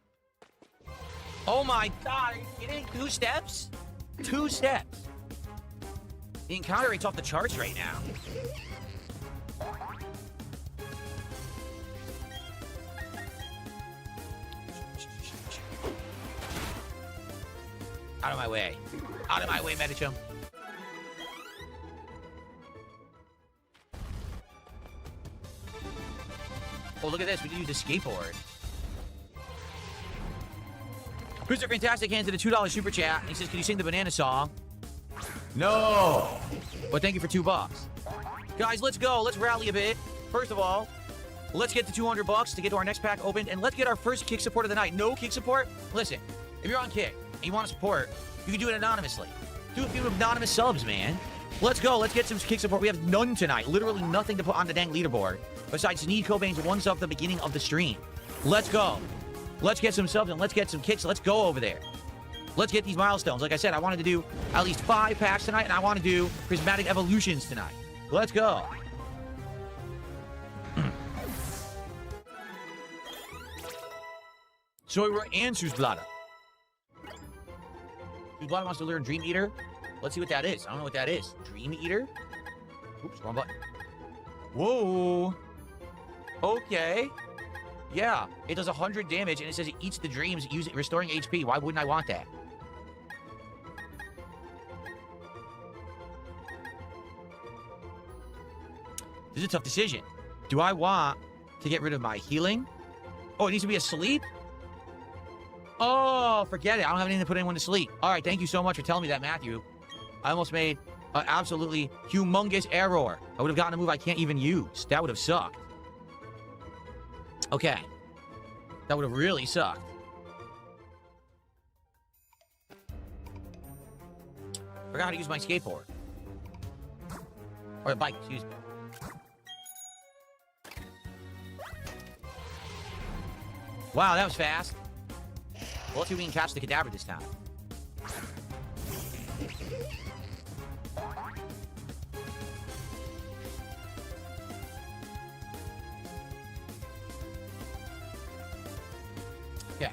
Oh my god, are you kidding? 2 steps? 2 steps. The encounter rate's off the charts right now. Out of my way. Out of my way, Medichum. Oh, look at this. We can use a skateboard. Mr. Fantastic hands in a $2 super chat. He says, can you sing the banana song? No. But thank you for $2. Guys, let's go. Let's rally a bit. First of all, let's get the $200 to get to our next pack opened, and let's get our first kick support of the night. No kick support? Listen, if you're on kick and you want to support, you can do it anonymously. Do a few anonymous subs, man. Let's go. Let's get some kick support. We have none tonight. Literally nothing to put on the dang leaderboard besides Sneed Cobain's one sub at the beginning of the stream. Let's go. Let's get some subs and let's get some kicks. Let's go over there. Let's get these milestones. Like I said, I wanted to do at least 5 packs tonight, and I want to do Prismatic Evolutions tonight. Let's go. Soyra and Susblada. Susblada wants to learn Dream Eater. Let's see what that is. I don't know what that is. Dream Eater? Oops, wrong button. Whoa. Okay. Yeah, it does 100 damage, and it says it eats the dreams, restoring HP. Why wouldn't I want that? This is a tough decision. Do I want to get rid of my healing? Oh, it needs to be asleep? Oh, forget it. I don't have anything to put anyone to sleep. All right, thank you so much for telling me that, Matthew. I almost made an absolutely humongous error. I would have gotten a move I can't even use. That would have sucked. Okay. That would have really sucked. Forgot how to use my skateboard. Or a bike, excuse me. Wow, that was fast. Well, let's see if we can catch the Kadabra this time. Okay.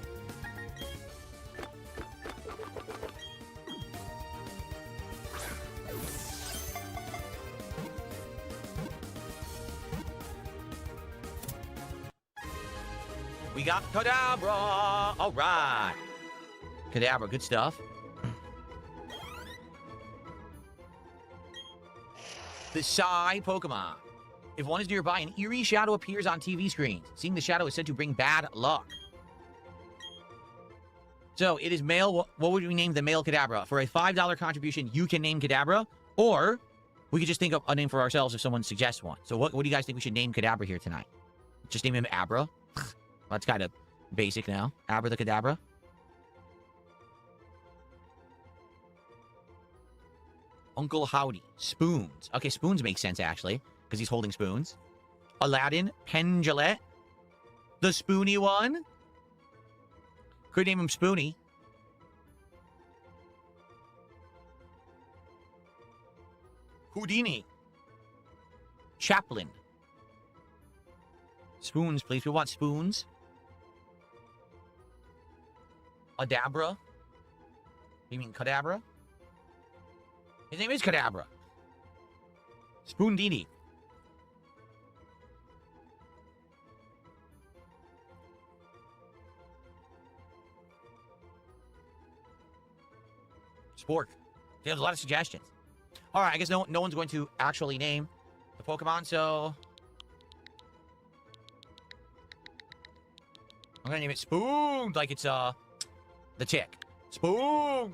We got Kadabra! All right. Kadabra, good stuff. The Psy Pokemon. If one is nearby, an eerie shadow appears on TV screens. Seeing the shadow is said to bring bad luck. So, it is male. What would we name the male Kadabra? For a $5 contribution, you can name Kadabra. Or, we could just think of a name for ourselves if someone suggests one. So, what do you guys think we should name Kadabra here tonight? Just name him Abra? That's kind of basic now. Abra the Kadabra. Uncle Howdy. Spoons. Okay, spoons make sense, actually, because he's holding spoons. Aladdin. Pendulette. The Spoony one. Could name him Spoony. Houdini. Chaplin. Spoons, please. We want spoons. Adabra. You mean Kadabra? His name is Kadabra. Spoondini. Spork. There's a lot of suggestions. All right, I guess no one's going to actually name the Pokemon, so I'm gonna name it Spoon, like it's the chick. Spoon.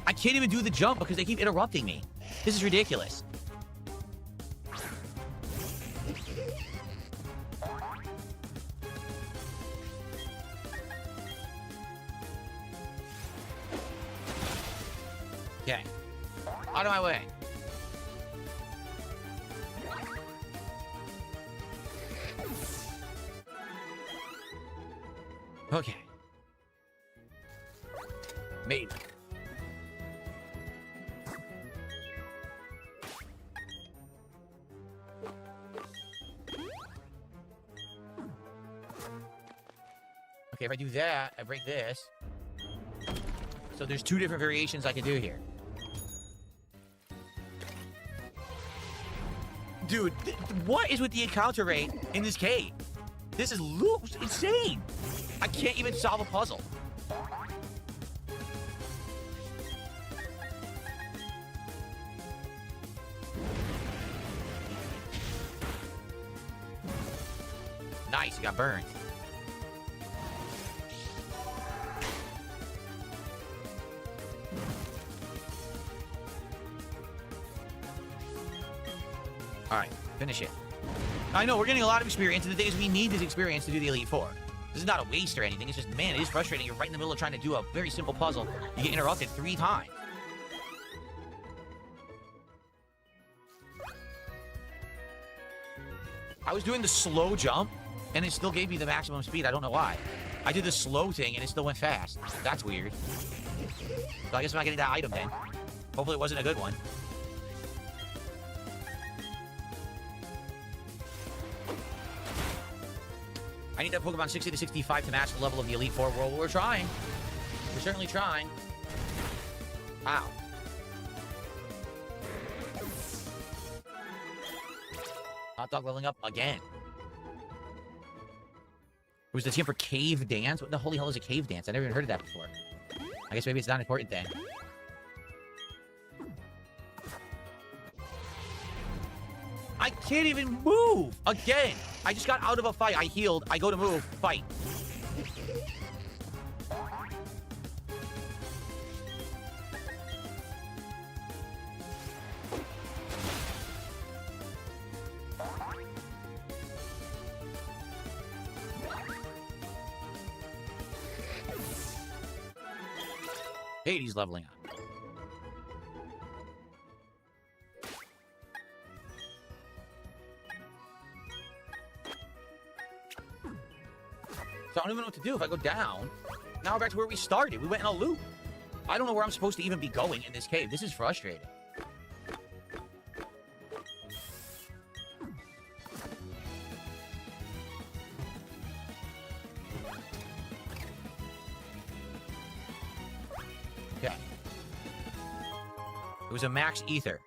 I can't even do the jump because they keep interrupting me. This is ridiculous. Okay. Out of my way. Okay. Made. Okay, if I do that, I break this. So there's 2 different variations I can do here. Dude, what is with the encounter rate in this cave? This is insane. I can't even solve a puzzle. Nice, he got burned. finish it. I know, we're getting a lot of experience, and the thing is we need this experience to do the Elite Four. This is not a waste or anything. It's just, man, it is frustrating. You're right in the middle of trying to do a very simple puzzle. You get interrupted 3 times. I was doing the slow jump, and it still gave me the maximum speed. I don't know why. I did the slow thing, and it still went fast. That's weird. So I guess I'm not getting that item then. Hopefully it wasn't a good one. I need that Pokemon 60 to 65 to match the level of the Elite Four. Well, we're trying. We're certainly trying. Ow. Hot dog leveling up again. It was the team for Cave Dance? What the holy hell is a Cave Dance? I never even heard of that before. I guess maybe it's not important then. I can't even move! Again! I just got out of a fight. I healed. I go to move. Fight. Hades leveling up. So I don't even know what to do if I go down. Now we're back to where we started. We went in a loop. I don't know where I'm supposed to even be going in this cave. This is frustrating. Okay. It was a max ether.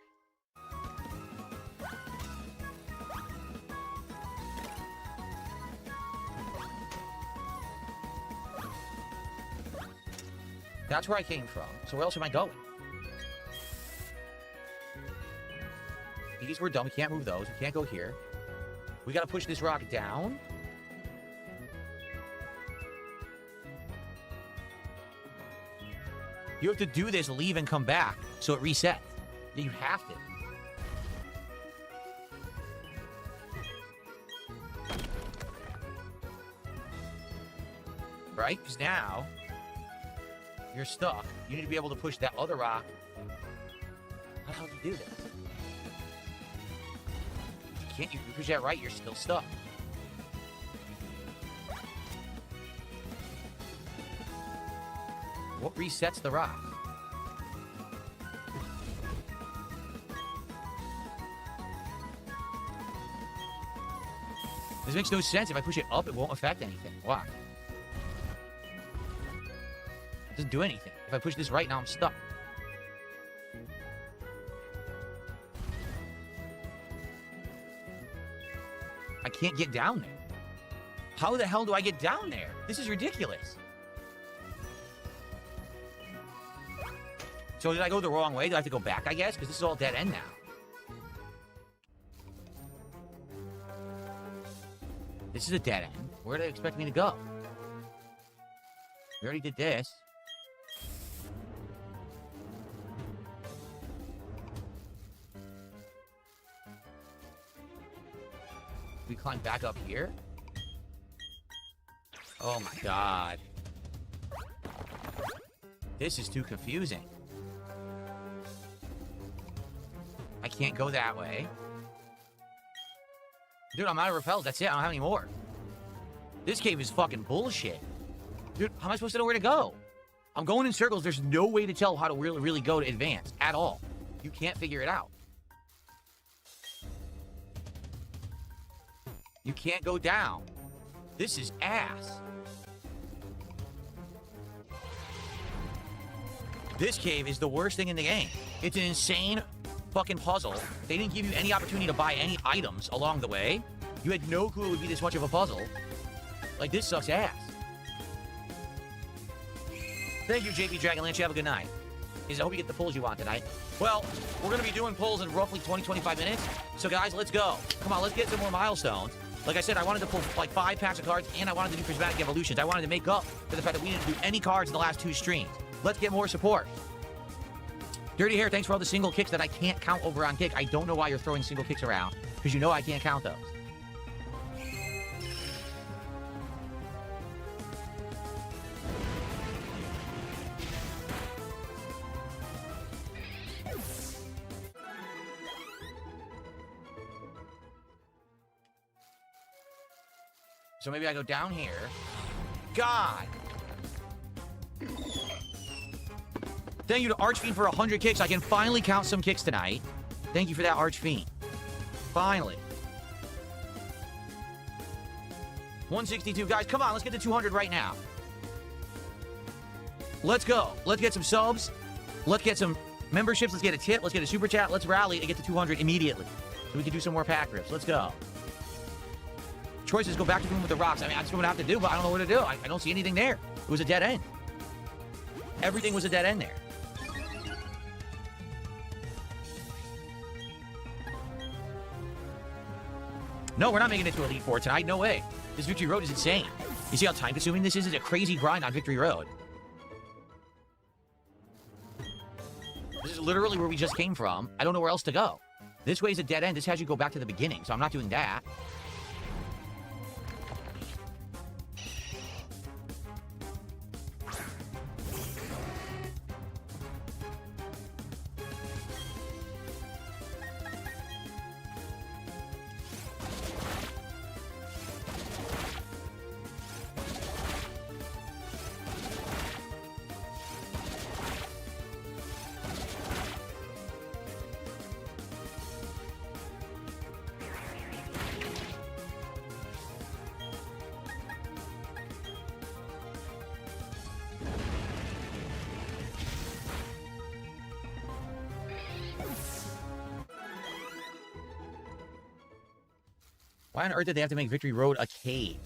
That's where I came from. So where else am I going? These were dumb. We can't move those. We can't go here. We gotta push this rock down. You have to do this, leave, and come back, so it resets. Yeah, you have to. Right? Because now you're stuck. You need to be able to push that other rock. How the hell do you do this? You can't. You push that right, you're still stuck. What resets the rock? This makes no sense. If I push it up, it won't affect anything. Why? It doesn't do anything. If I push this right now, I'm stuck. I can't get down there. How the hell do I get down there? This is ridiculous. So did I go the wrong way? Do I have to go back, I guess? Because this is all dead end now. This is a dead end. Where do they expect me to go? We already did this. We climb back up here? Oh my god. This is too confusing. I can't go that way. Dude, I'm out of repels. That's it. I don't have any more. This cave is fucking bullshit. Dude, how am I supposed to know where to go? I'm going in circles. There's no way to tell how to really go to advance at all. You can't figure it out. You can't go down. This is ass. This cave is the worst thing in the game. It's an insane fucking puzzle. They didn't give you any opportunity to buy any items along the way. You had no clue it would be this much of a puzzle. Like, this sucks ass. Thank you, JP Dragonlance. You have a good night. I hope you get the pulls you want tonight. Well, we're going to be doing pulls in roughly 20-25 minutes. So, guys, let's go. Come on, let's get some more milestones. Like I said, I wanted to pull like 5 packs of cards, and I wanted to do prismatic evolutions. I wanted to make up for the fact that we didn't do any cards in the last 2 streams. Let's get more support. Dirty Hair, thanks for all the single kicks that I can't count over on Kick. I don't know why you're throwing single kicks around. because you know I can't count those. So maybe I go down here. God! Thank you to Archfiend for 100 kicks. I can finally count some kicks tonight. Thank you for that, Archfiend. Finally. 162. Guys, come on. Let's get to 200 right now. Let's go. Let's get some subs. Let's get some memberships. Let's get a tip. Let's get a super chat. Let's rally and get to 200 immediately. So we can do some more pack rips. Let's go. Choices go back to the room with the rocks. I mean, that's what I have to do, but I don't know what to do. I don't see anything there. It was a dead end. Everything was a dead end there. No, we're not making it to Elite Four tonight. No way. This Victory Road is insane. You see how time-consuming this is? It's a crazy grind on Victory Road. This is literally where we just came from. I don't know where else to go. This way is a dead end. This has you go back to the beginning, so I'm not doing that. Why on earth did they have to make Victory Road a cave?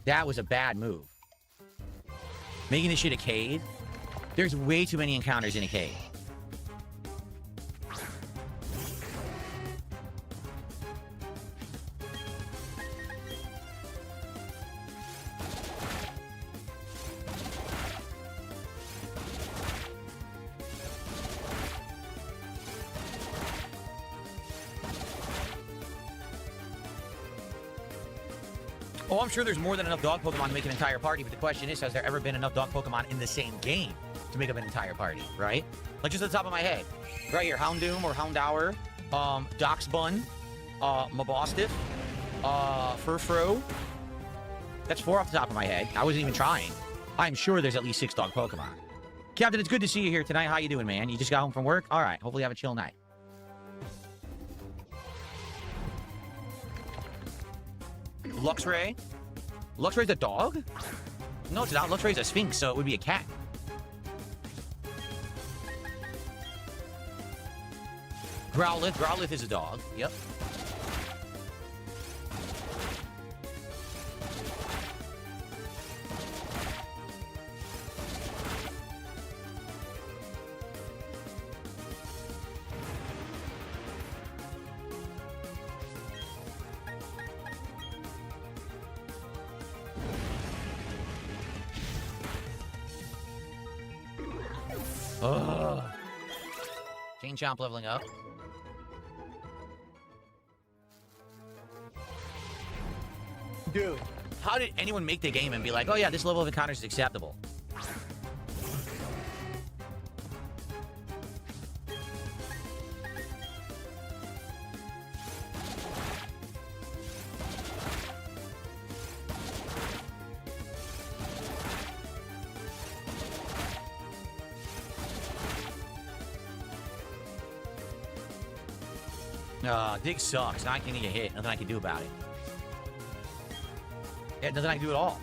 That was a bad move. Making this shit a cave? There's way too many encounters in a cave. Oh, I'm sure there's more than enough dog Pokemon to make an entire party, but the question is, has there ever been enough dog Pokemon in the same game to make up an entire party, right? Like, just at the top of my head. Right here, Houndoom or Houndour, Doxbun, Mabostiff, Furfrou. That's 4 off the top of my head. I wasn't even trying. I'm sure there's at least 6 dog Pokemon. Captain, it's good to see you here tonight. How you doing, man? You just got home from work? All right, hopefully you have a chill night. Luxray? Luxray's a dog? No, it's not. Luxray's a Sphinx, so it would be a cat. Growlithe. Growlithe is a dog. Yep. Ugh. Chain Chomp leveling up. Dude, how did anyone make the game and be like, oh yeah, this level of encounters is acceptable? Dig sucks. Not getting a hit. Nothing I can do about it. Yeah, nothing I can do at all.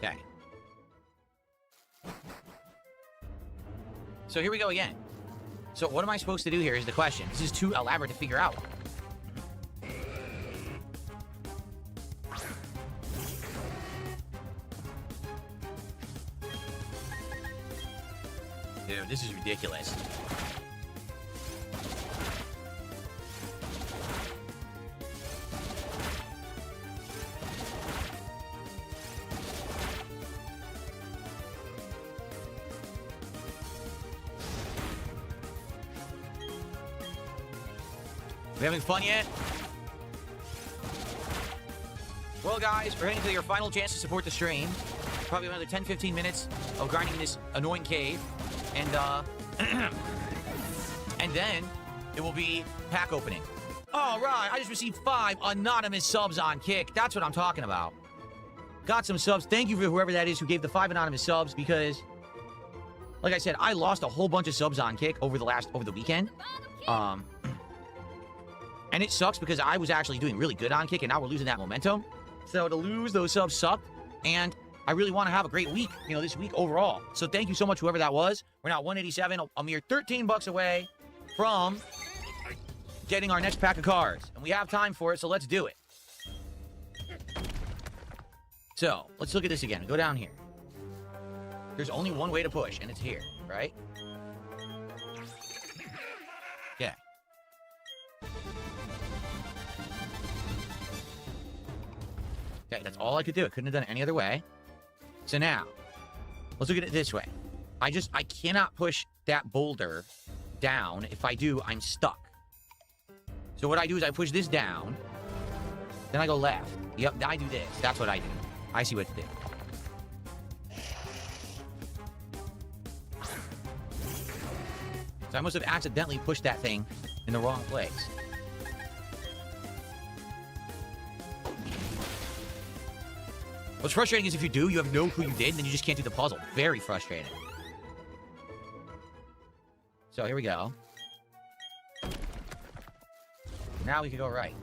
Okay. So here we go again. So what am I supposed to do here is the question. This is too elaborate to figure out. Dude, this is ridiculous. We having fun yet? Well, guys, we're heading to your final chance to support the stream. Probably another 10-15 minutes of grinding this annoying cave. And, and then it will be pack opening. All right, I just received 5 anonymous subs on Kick. That's what I'm talking about. Got some subs. Thank you for whoever that is who gave the 5 anonymous subs because, like I said, I lost a whole bunch of subs on Kick over the weekend. And it sucks because I was actually doing really good on Kick, and now we're losing that momentum. So to lose those subs sucked, and I really want to have a great week, this week overall. So thank you so much, whoever that was. We're now 187, a mere 13 bucks away from getting our next pack of cards. And we have time for it, so let's do it. So, let's look at this again. Go down here. There's only one way to push, and it's here, right? Yeah. Okay, that's all I could do. I couldn't have done it any other way. So now, let's look at it this way. I cannot push that boulder down. If I do, I'm stuck. So what I do is I push this down. Then I go left. Yep, I do this. That's what I do. I see what to do. So I must have accidentally pushed that thing in the wrong place. What's frustrating is if you do, you have no clue you did, and then you just can't do the puzzle. Very frustrating. So here we go. Now we can go right.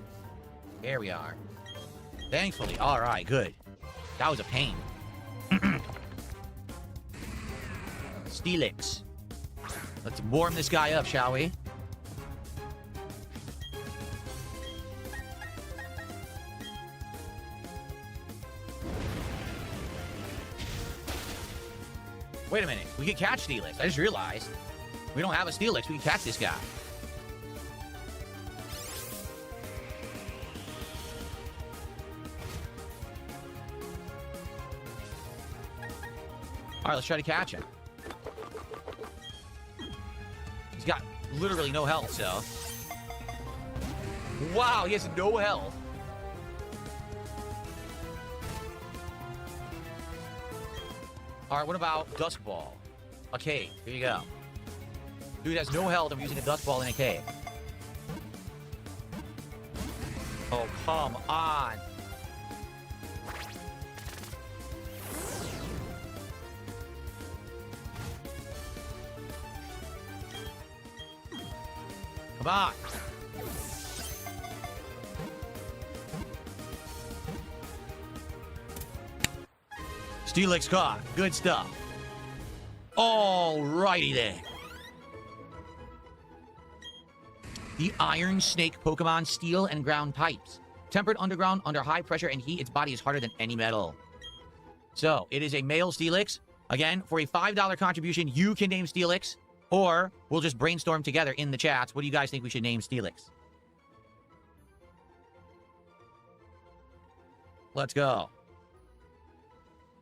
Here we are. Thankfully. All right, good. That was a pain. Steelix. Let's warm this guy up, shall we? Wait a minute. We can catch Steelix. I just realized. We don't have a Steelix. We can catch this guy. All right, let's try to catch him. He's got literally no health, so. Wow, he has no health. All right, what about Dusk Ball? A cave. Here you go. Dude has no health. I'm using a Dusk Ball in a cave. Oh, come on. Come on. Steelix caught. Good stuff. Alrighty then. The Iron Snake Pokemon Steel and Ground types. Tempered underground under high pressure and heat, its body is harder than any metal. So, it is a male Steelix. Again, for a $5 contribution, you can name Steelix. Or, we'll just brainstorm together in the chats. What do you guys think we should name Steelix? Let's go.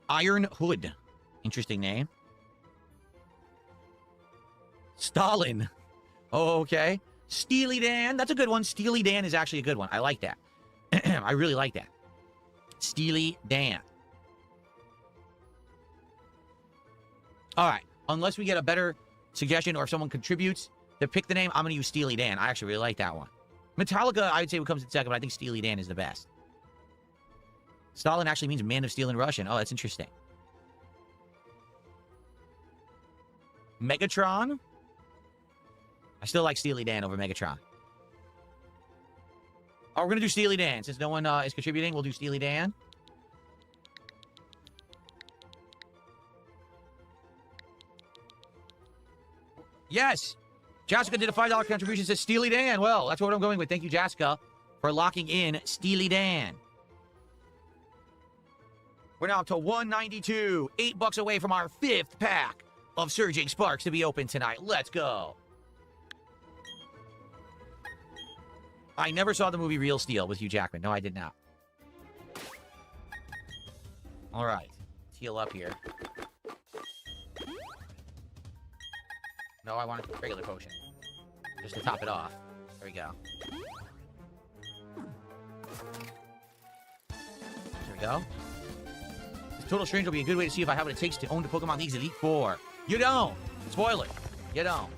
Iron Hood. Interesting name. Stalin. Oh, okay. Steely Dan. That's a good one. Steely Dan is actually a good one. I like that. I really like that. Steely Dan. All right. Unless we get a better suggestion or if someone contributes to pick the name, I'm going to use Steely Dan. I actually really like that one. Metallica, I would say, comes in second, but I think Steely Dan is the best. Stalin actually means man of steel in Russian. Oh, that's interesting. Megatron. I still like Steely Dan over Megatron. Oh, we're going to do Steely Dan. Since no one is contributing, we'll do Steely Dan. Yes. Jessica did a $5 contribution, says Steely Dan. Well, that's what I'm going with. Thank you, Jessica, for locking in Steely Dan. We're now up to 192. $8 away from our 5th pack of Surging Sparks to be open tonight. Let's go. I never saw the movie Real Steel with Hugh Jackman. No, I did not. All right. Let's heal up here. No, I want a regular potion. Just to top it off. There we go. There we go. This Total Strange will be a good way to see if I have what it takes to own the Pokemon League's Elite Four. You don't! Spoiler. You don't.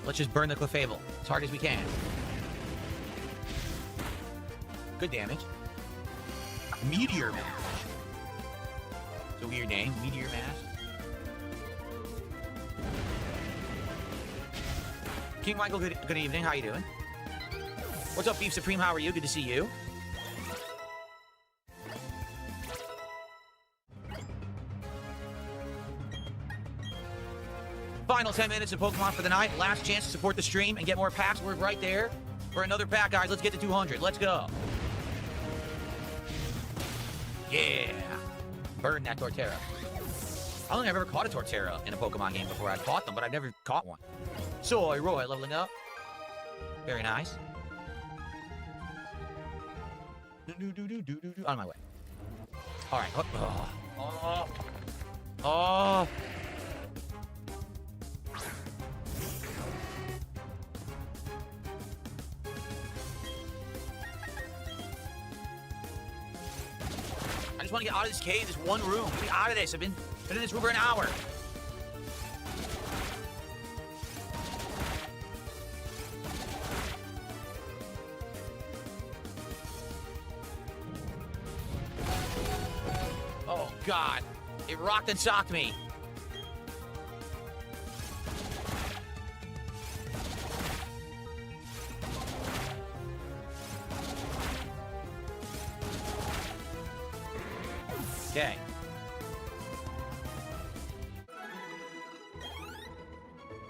Let's just burn the Clefable as hard as we can. Good damage. Meteor Mash. It's a weird name. Meteor Mash. King Michael, good evening. How you doing? What's up, Beef Supreme? How are you? Good to see you. Final 10 minutes of Pokemon for the night. Last chance to support the stream and get more packs. We're right there for another pack, guys. Let's get to 200. Let's go. Yeah. Burn that Torterra. I don't think I've ever caught a Torterra in a Pokemon game before. I've caught them, but I've never caught one. Soy Roy leveling up. Very nice. On my way. All right. Oh. I just want to get out of this cave, this one room. Get me out of this. I've been in this room for an hour. Oh, God. It rocked and socked me. Okay.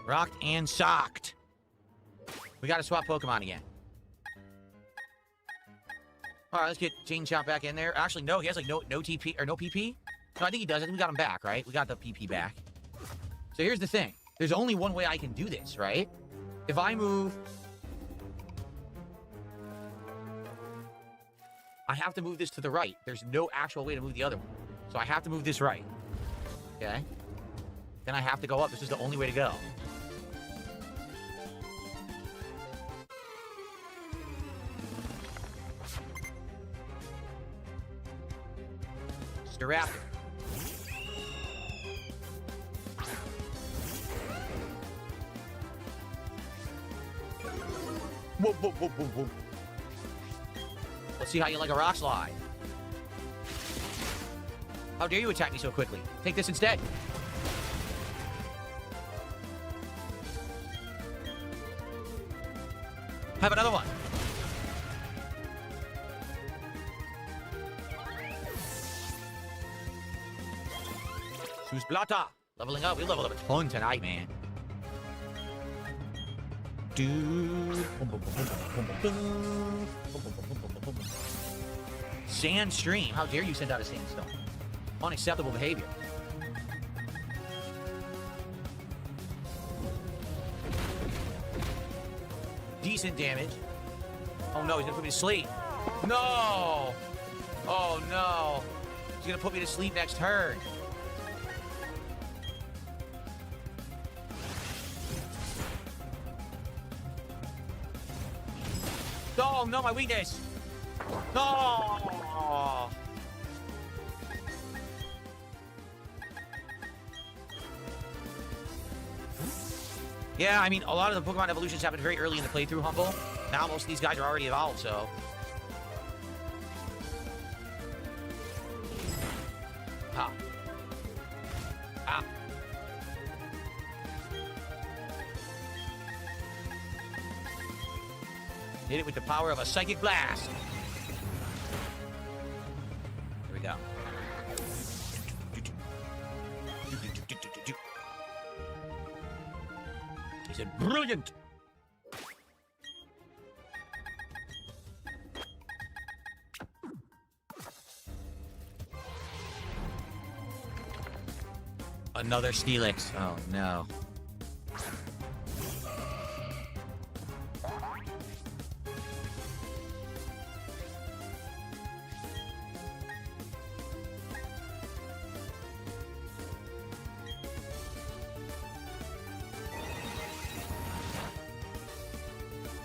Rocked and socked. We gotta swap Pokemon again. Alright, let's get Chain Chomp back in there. Actually, no, he has like no TP or no PP. No, I think he does. I think we got him back, right? We got the PP back. So here's the thing. There's only one way I can do this, right? If I move... I have to move this to the right. There's no actual way to move the other one. So I have to move this right. Okay? Then I have to go up. This is the only way to go. Staraptor. Whoa, whoa, whoa, whoa, whoa. Let's see how you like a rock slide. How dare you attack me so quickly? Take this instead. Have another one. Susblata. Leveling up. We leveled up a ton tonight, man. Dude. Sandstream. How dare you send out a sandstone? Unacceptable behavior. Decent damage. Oh no, he's gonna put me to sleep. No! Oh no. He's gonna put me to sleep next turn. Oh no, my weakness. No! Yeah, I mean, a lot of the Pokemon evolutions happened very early in the playthrough, Humble. Now most of these guys are already evolved, so... Ha. Ah. Hit it with the power of a psychic blast. Here we go. He said, brilliant. Another Steelix. Oh, no.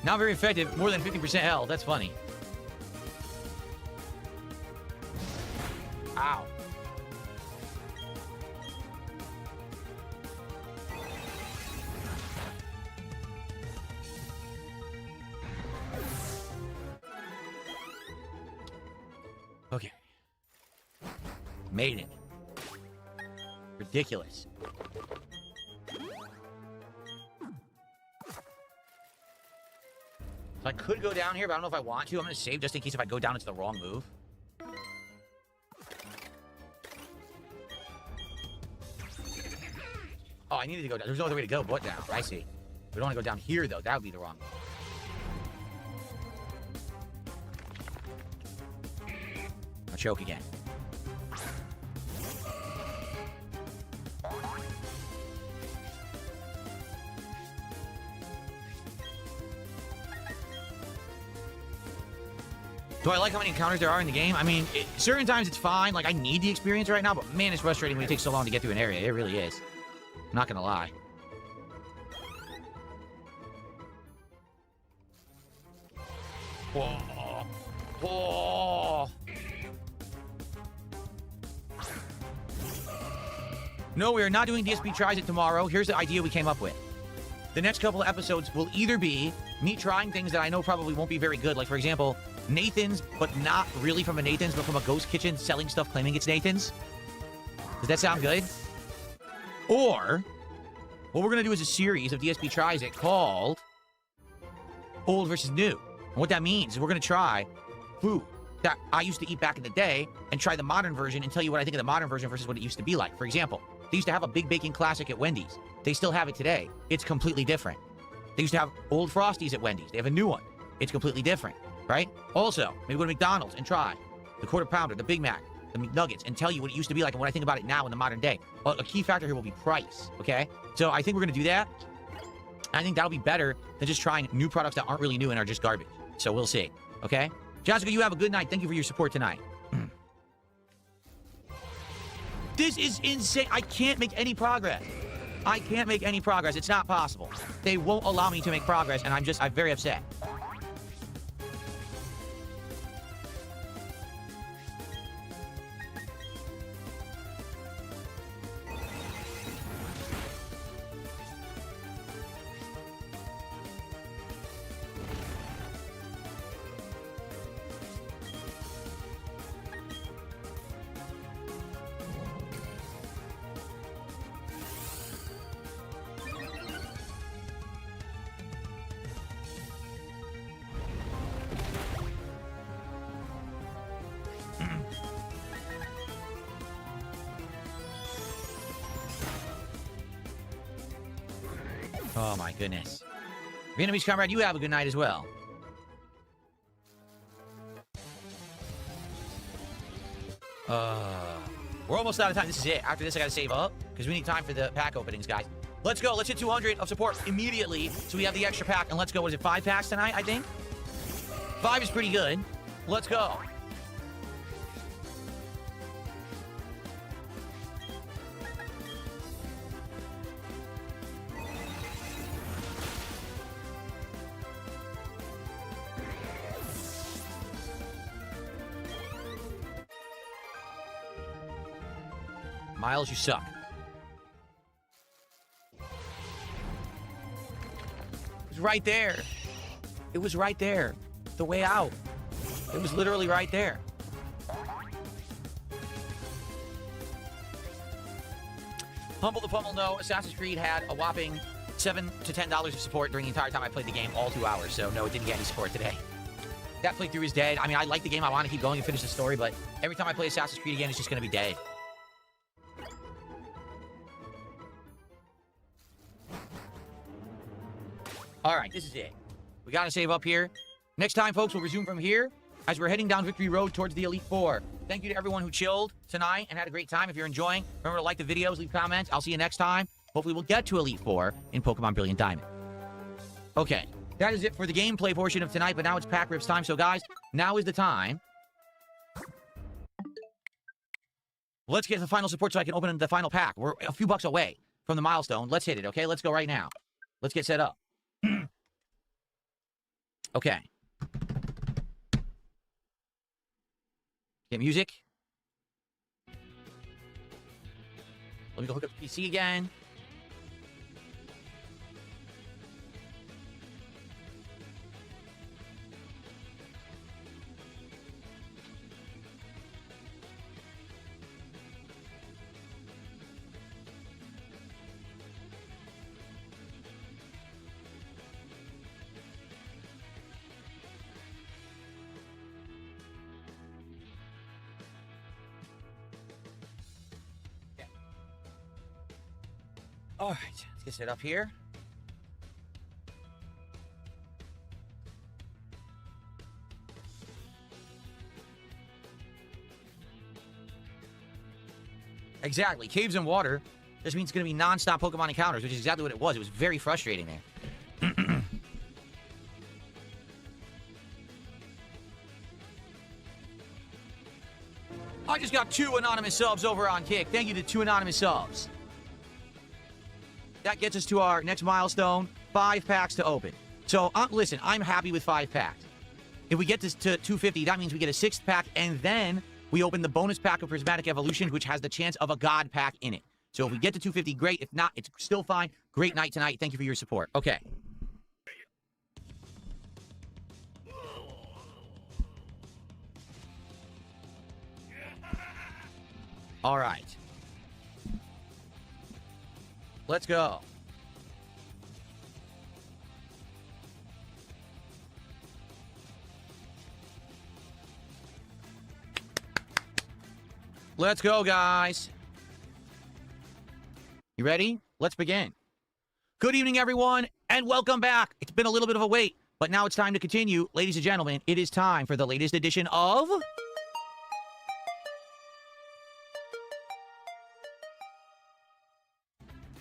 Not very effective. More than 50% health. That's funny. Ow. Okay. Made it. Ridiculous. So I could go down here, but I don't know if I want to. I'm going to save just in case if I go down, it's the wrong move. Oh, I needed to go down. There's no other way to go but down. I see. We don't want to go down here, though. That would be the wrong move. I'll choke again. Do I like how many encounters there are in the game? I mean, certain times it's fine. Like, I need the experience right now, but man, it's frustrating when it takes so long to get through an area. It really is. I'm not gonna lie. Oh. Oh. No, we are not doing DSP Tries It tomorrow. Here's the idea we came up with. The next couple of episodes will either be me trying things that I know probably won't be very good. Like, for example, Nathan's, but not really from a Nathan's, but from a ghost kitchen selling stuff claiming it's Nathan's. Does that sound good? Or, what we're going to do is a series of DSP Tries It called Old versus New. And what that means is we're going to try food that I used to eat back in the day and try the modern version and tell you what I think of the modern version versus what it used to be like. For example, they used to have a Big Bacon Classic at Wendy's. They still have it today. It's completely different. They used to have Old Frosties at Wendy's. They have a new one. It's completely different, right? Also, maybe go to McDonald's and try the Quarter Pounder, the Big Mac, the McNuggets, and tell you what it used to be like and what I think about it now in the modern day. A key factor here will be price, okay? So I think we're going to do that. I think that'll be better than just trying new products that aren't really new and are just garbage. So we'll see, okay? Jessica, you have a good night. Thank you for your support tonight. This is insane. I can't make any progress. I can't make any progress. It's not possible. They won't allow me to make progress, and I'm very upset. Oh my goodness. Vietnamese comrade, you have a good night as well. We're almost out of time. This is it. After this, I gotta save up because we need time for the pack openings, guys. Let's go. Let's hit 200 of support immediately so we have the extra pack. And let's go. What is it, 5 packs tonight, I think? 5 is pretty good. Let's go. Miles, you suck. It was right there. It was right there. The way out. It was literally right there. Humble the Pummel, no. Assassin's Creed had a whopping $7 to $10 of support during the entire time I played the game, all 2 hours. So no, it didn't get any support today. That playthrough is dead. I mean, I like the game. I want to keep going and finish the story, but every time I play Assassin's Creed again, it's just going to be dead. All right, this is it. We got to save up here. Next time, folks, we'll resume from here as we're heading down Victory Road towards the Elite Four. Thank you to everyone who chilled tonight and had a great time. If you're enjoying, remember to like the videos, leave comments. I'll see you next time. Hopefully, we'll get to Elite Four in Pokemon Brilliant Diamond. Okay, that is it for the gameplay portion of tonight, but now it's pack rips time. So, guys, now is the time. Let's get to the final support so I can open the final pack. We're a few bucks away from the milestone. Let's hit it, okay? Let's go right now. Let's get set up. Okay. Get music. Let me go hook up the PC again. All right, let's get set up here. Exactly, caves and water. This means it's going to be non-stop Pokemon encounters, which is exactly what it was. It was very frustrating there. I just got 2 anonymous subs over on Kick. Thank you to 2 anonymous subs. That gets us to our next milestone, 5 packs to open. So, listen, I'm happy with 5 packs. If we get this to 250, that means we get a 6th pack, and then we open the bonus pack of Prismatic Evolution, which has the chance of a God pack in it. So if we get to 250, great. If not, it's still fine. Great night tonight. Thank you for your support. Okay. All right. Let's go. Let's go, guys. You ready? Let's begin. Good evening, everyone, and welcome back. It's been a little bit of a wait, but now it's time to continue. Ladies and gentlemen, it is time for the latest edition of...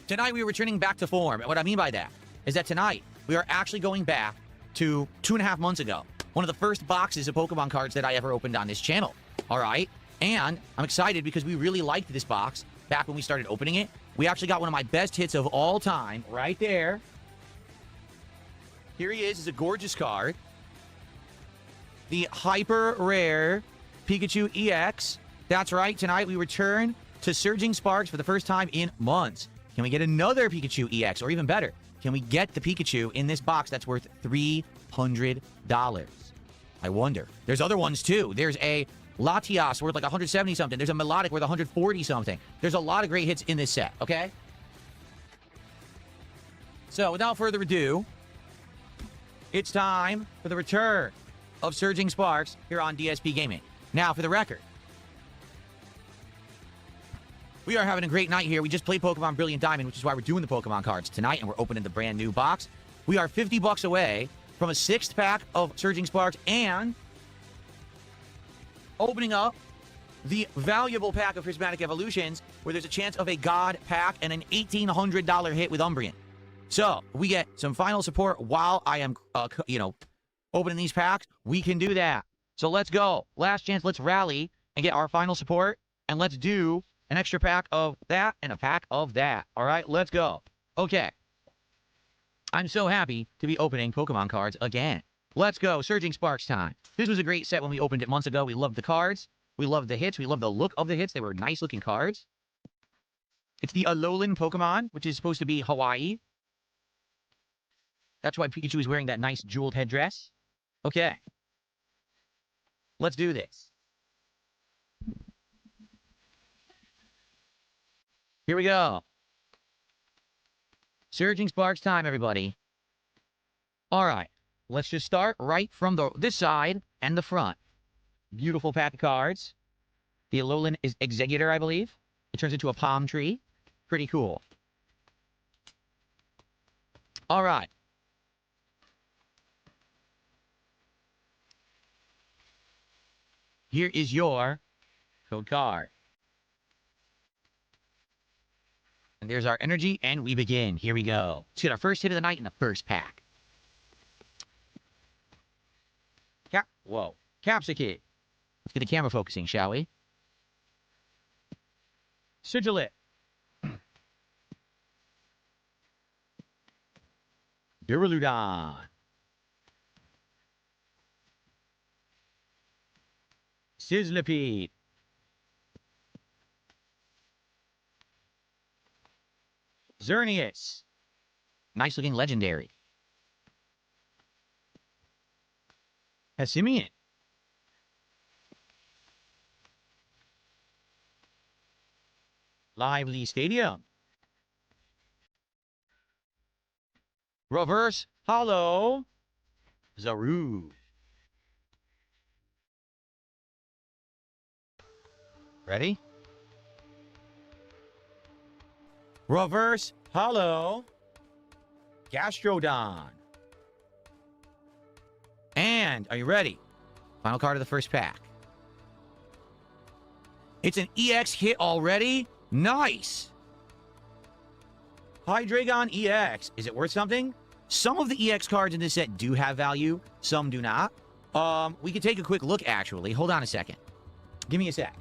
Tonight, we are returning back to form. And what I mean by that is that tonight, we are actually going back to 2.5 months ago. One of the first boxes of Pokemon cards that I ever opened on this channel. All right? And I'm excited because we really liked this box back when we started opening it. We actually got one of my best hits of all time right there. Here he is. It's a gorgeous card. The hyper rare Pikachu EX. That's right. Tonight, we return to Surging Sparks for the first time in months. Can we get another Pikachu EX? Or even better, can we get the Pikachu in this box that's worth $300? I wonder. There's other ones, too. There's a Latias worth like 170-something. There's a Melodic worth 140-something. There's a lot of great hits in this set, okay? So, without further ado, it's time for the return of Surging Sparks here on DSP Gaming. Now, for the record, we are having a great night here. We just played Pokemon Brilliant Diamond, which is why we're doing the Pokemon cards tonight, and we're opening the brand new box. We are 50 bucks away from a 6th pack of Surging Sparks and opening up the valuable pack of Prismatic Evolutions, where there's a chance of a God pack and an $1,800 hit with Umbreon. So, if we get some final support while I am, opening these packs, we can do that. So let's go. Last chance, let's rally and get our final support, and let's do an extra pack of that and a pack of that. All right, let's go. Okay. I'm so happy to be opening Pokemon cards again. Let's go. Surging Sparks time. This was a great set when we opened it months ago. We loved the cards. We loved the hits. We loved the look of the hits. They were nice-looking cards. It's the Alolan Pokemon, which is supposed to be Hawaii. That's why Pikachu is wearing that nice jeweled headdress. Okay. Let's do this. Here we go. Surging Sparks time, everybody. All right. Let's just start right from this side and the front. Beautiful pack of cards. The Alolan is Executor, I believe. It turns into a palm tree. Pretty cool. All right. Here is your code card. And there's our energy, and we begin. Here we go. Let's get our first hit of the night in the first pack. Whoa. Capsicum. Let's get the camera focusing, shall we? Sigilet. Duraludon. Sizzlipede. Xerneas. Nice looking legendary. Hessimian. Lively Stadium. Reverse Hollow. Zaru. Ready? Reverse Hollow. Gastrodon. And, are you ready? Final card of the first pack. It's an EX hit already? Nice! Hydreigon EX. Is it worth something? Some of the EX cards in this set do have value. Some do not. We could take a quick look, actually. Hold on a second. Give me a sec.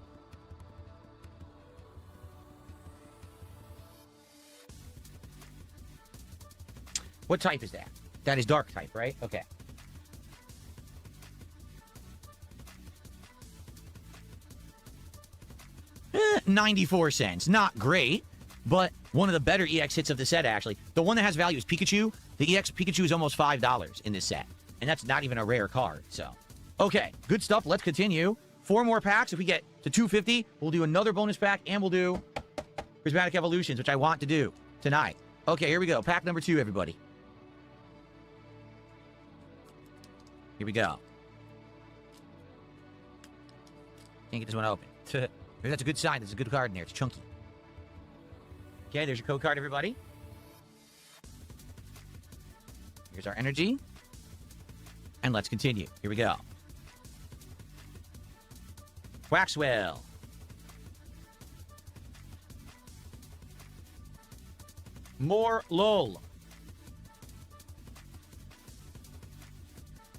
What type is that? That is dark type, right? Okay. 94 cents. Not great, but one of the better EX hits of the set, actually. The one that has value is Pikachu. The EX Pikachu is almost $5 in this set, and that's not even a rare card, so. Okay, good stuff. Let's continue. 4 more packs. If we get to 250, we'll do another bonus pack, and we'll do Prismatic Evolutions, which I want to do tonight. Okay, here we go. Pack number 2, everybody. Here we go. Can't get this one open. Maybe that's a good sign. There's a good card in there. It's chunky. Okay, there's your code card, everybody. Here's our energy. And let's continue. Here we go. Waxwell. More lol.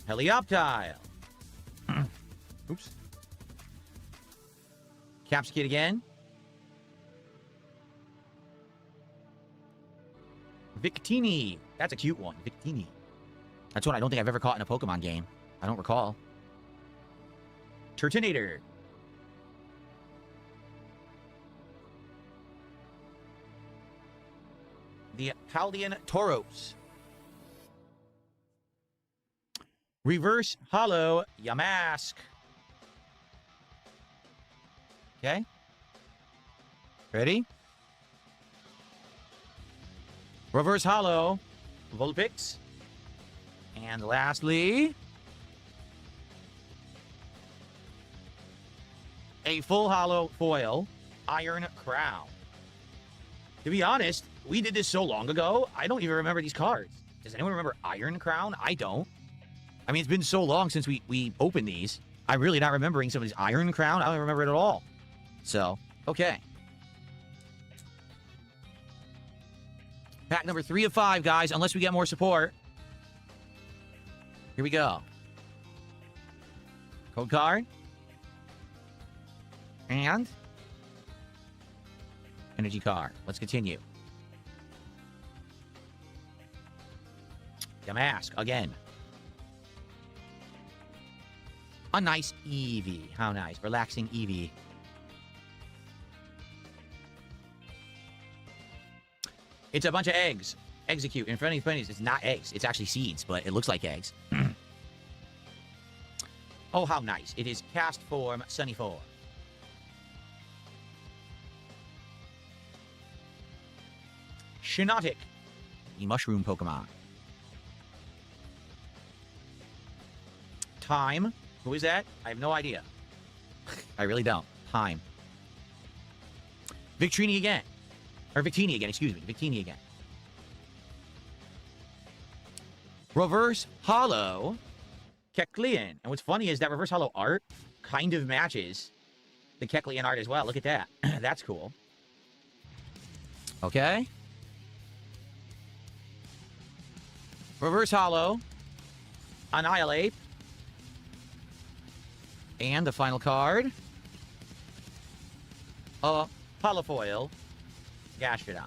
Helioptile. Oops. Capsicum again. Victini. That's a cute one. Victini. That's one I don't think I've ever caught in a Pokemon game. I don't recall. Turtonator. The Paldean Tauros. Reverse Hollow Yamask. Okay. Ready? Reverse Hollow Vulpix. And lastly, a full hollow foil Iron Crown. To be honest, we did this so long ago, I don't even remember these cards. Does anyone remember Iron Crown? I don't. I mean, it's been so long since we opened these. I'm really not remembering some of these. Iron Crown? I don't remember it at all. So, okay. Pack number 3 of 5, guys, unless we get more support. Here we go. Code card. And energy card. Let's continue. Yamask again. A nice Eevee. How nice. Relaxing Eevee. It's a bunch of eggs. Execute. In front of you, funnies, it's not eggs. It's actually seeds, but it looks like eggs. Oh, how nice. It is cast form Sunny 4. Shinotic. the mushroom Pokemon. Time. Who is that? I have no idea. I really don't. Time. Victini again. Or Victini again, excuse me. Victini again. Reverse Hollow Kecleon. And what's funny is that Reverse Hollow art kind of matches the Kecleon art as well. Look at that. That's cool. Okay. Reverse Hollow. Annihilate. And the final card. Holofoil. Gastrodon.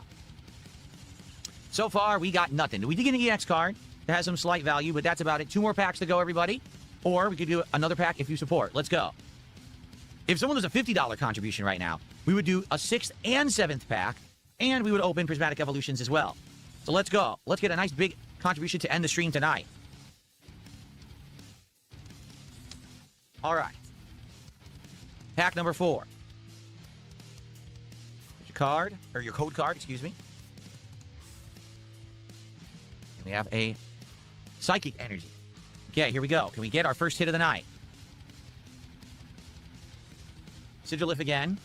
So far, we got nothing. We did get an EX card that has some slight value, but that's about it. 2 more packs to go, everybody. Or we could do another pack if you support. Let's go. If someone does a $50 contribution right now, we would do a 6th and 7th pack, and we would open Prismatic Evolutions as well. So let's go. Let's get a nice big contribution to end the stream tonight. All right. Pack number 4. Here's your card, or your code card, excuse me. And we have a Psychic Energy. Okay, here we go. Can we get our first hit of the night? Sigilif again.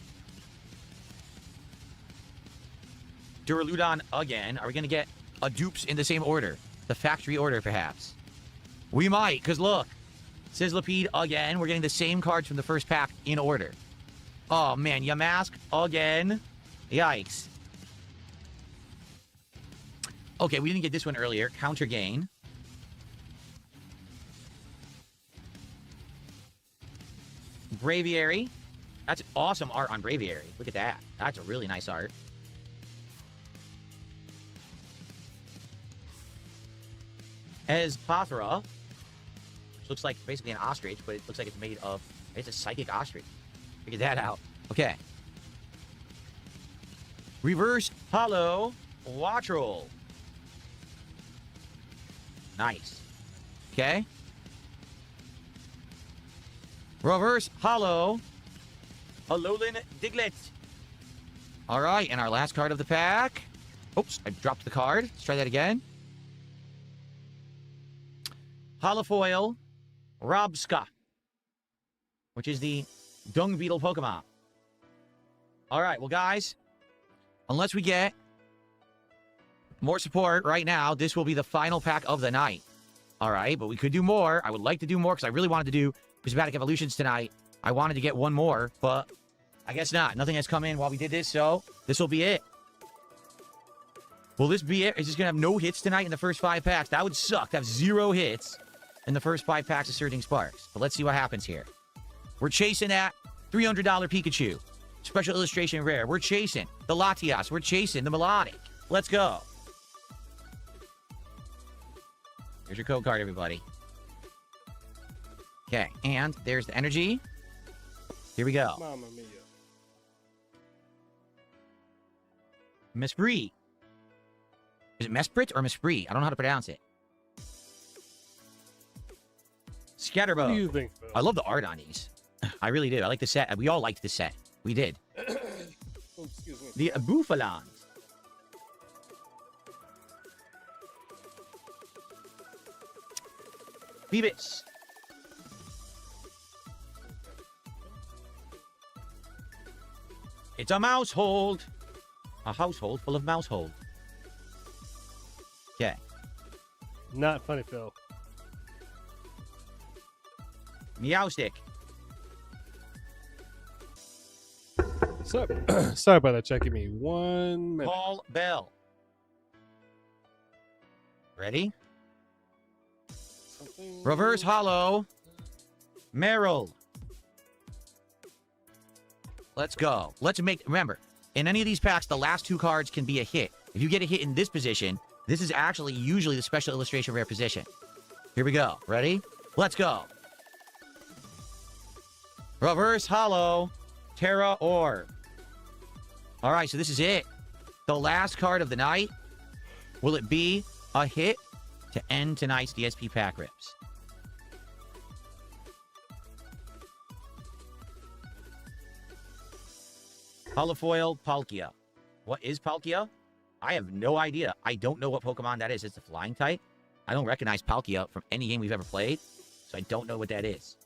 Duraludon again. Are we going to get a dupes in the same order? The factory order, perhaps? We might, because look. Sizzlipede again. We're getting the same cards from the first pack in order. Oh, man. Yamask again. Yikes. Okay, we didn't get this one earlier. Counter Gain. Braviary. That's awesome art on Braviary. Look at that. That's a really nice art. Espathra. Which looks like basically an ostrich, but it looks like it's made of... It's a psychic ostrich. Figure that out. Okay. Reverse Hollow Wattrel. Nice. Okay. Reverse Hollow Alolan Diglett. All right, and our last card of the pack. Oops, I dropped the card. Let's try that again. Holofoil Robska, which is the Dung Beetle Pokemon. All right, well, guys, unless we get more support right now, this will be the final pack of the night. All right, but we could do more. I would like to do more because I really wanted to do Prismatic Evolutions tonight. I wanted to get one more, but I guess not. Nothing has come in while we did this, so this will be it. Will this be it? Is this going to have no hits tonight in the first 5 packs? That would suck to have 0 hits in the first 5 packs of Surging Sparks. But let's see what happens here. We're chasing that $300 Pikachu. Special Illustration Rare. We're chasing the Latias. We're chasing the Melodic. Let's go. Here's your code card, everybody. Okay, and there's the energy. Here we go. Mamma mia. Mesprit. Is it Mesprit or Mesprit? I don't know how to pronounce it. Scatterbug. What do you think, Phil? I love the art on these. I really do. I like the set. We all liked the set. We did. Oh, excuse me. The Bufalons. Beavis. It's a mousehold. A household full of mousehold. Okay. Not funny, Phil. Meowstick. Sorry about that, Chuck. Give me 1 minute. Paul Bell. Ready? Something... Reverse Hollow. Meryl. Let's go. Let's make... Remember, in any of these packs, the last 2 cards can be a hit. If you get a hit in this position, this is actually usually the Special Illustration Rare position. Here we go. Ready? Let's go. Reverse Hollow. Terra Orb. All right, so this is it. The last card of the night. Will it be a hit to end tonight's DSP pack rips? Holofoil Palkia. What is Palkia? I have no idea. I don't know what Pokemon that is. It's a flying type. I don't recognize Palkia from any game we've ever played, so I don't know what that is.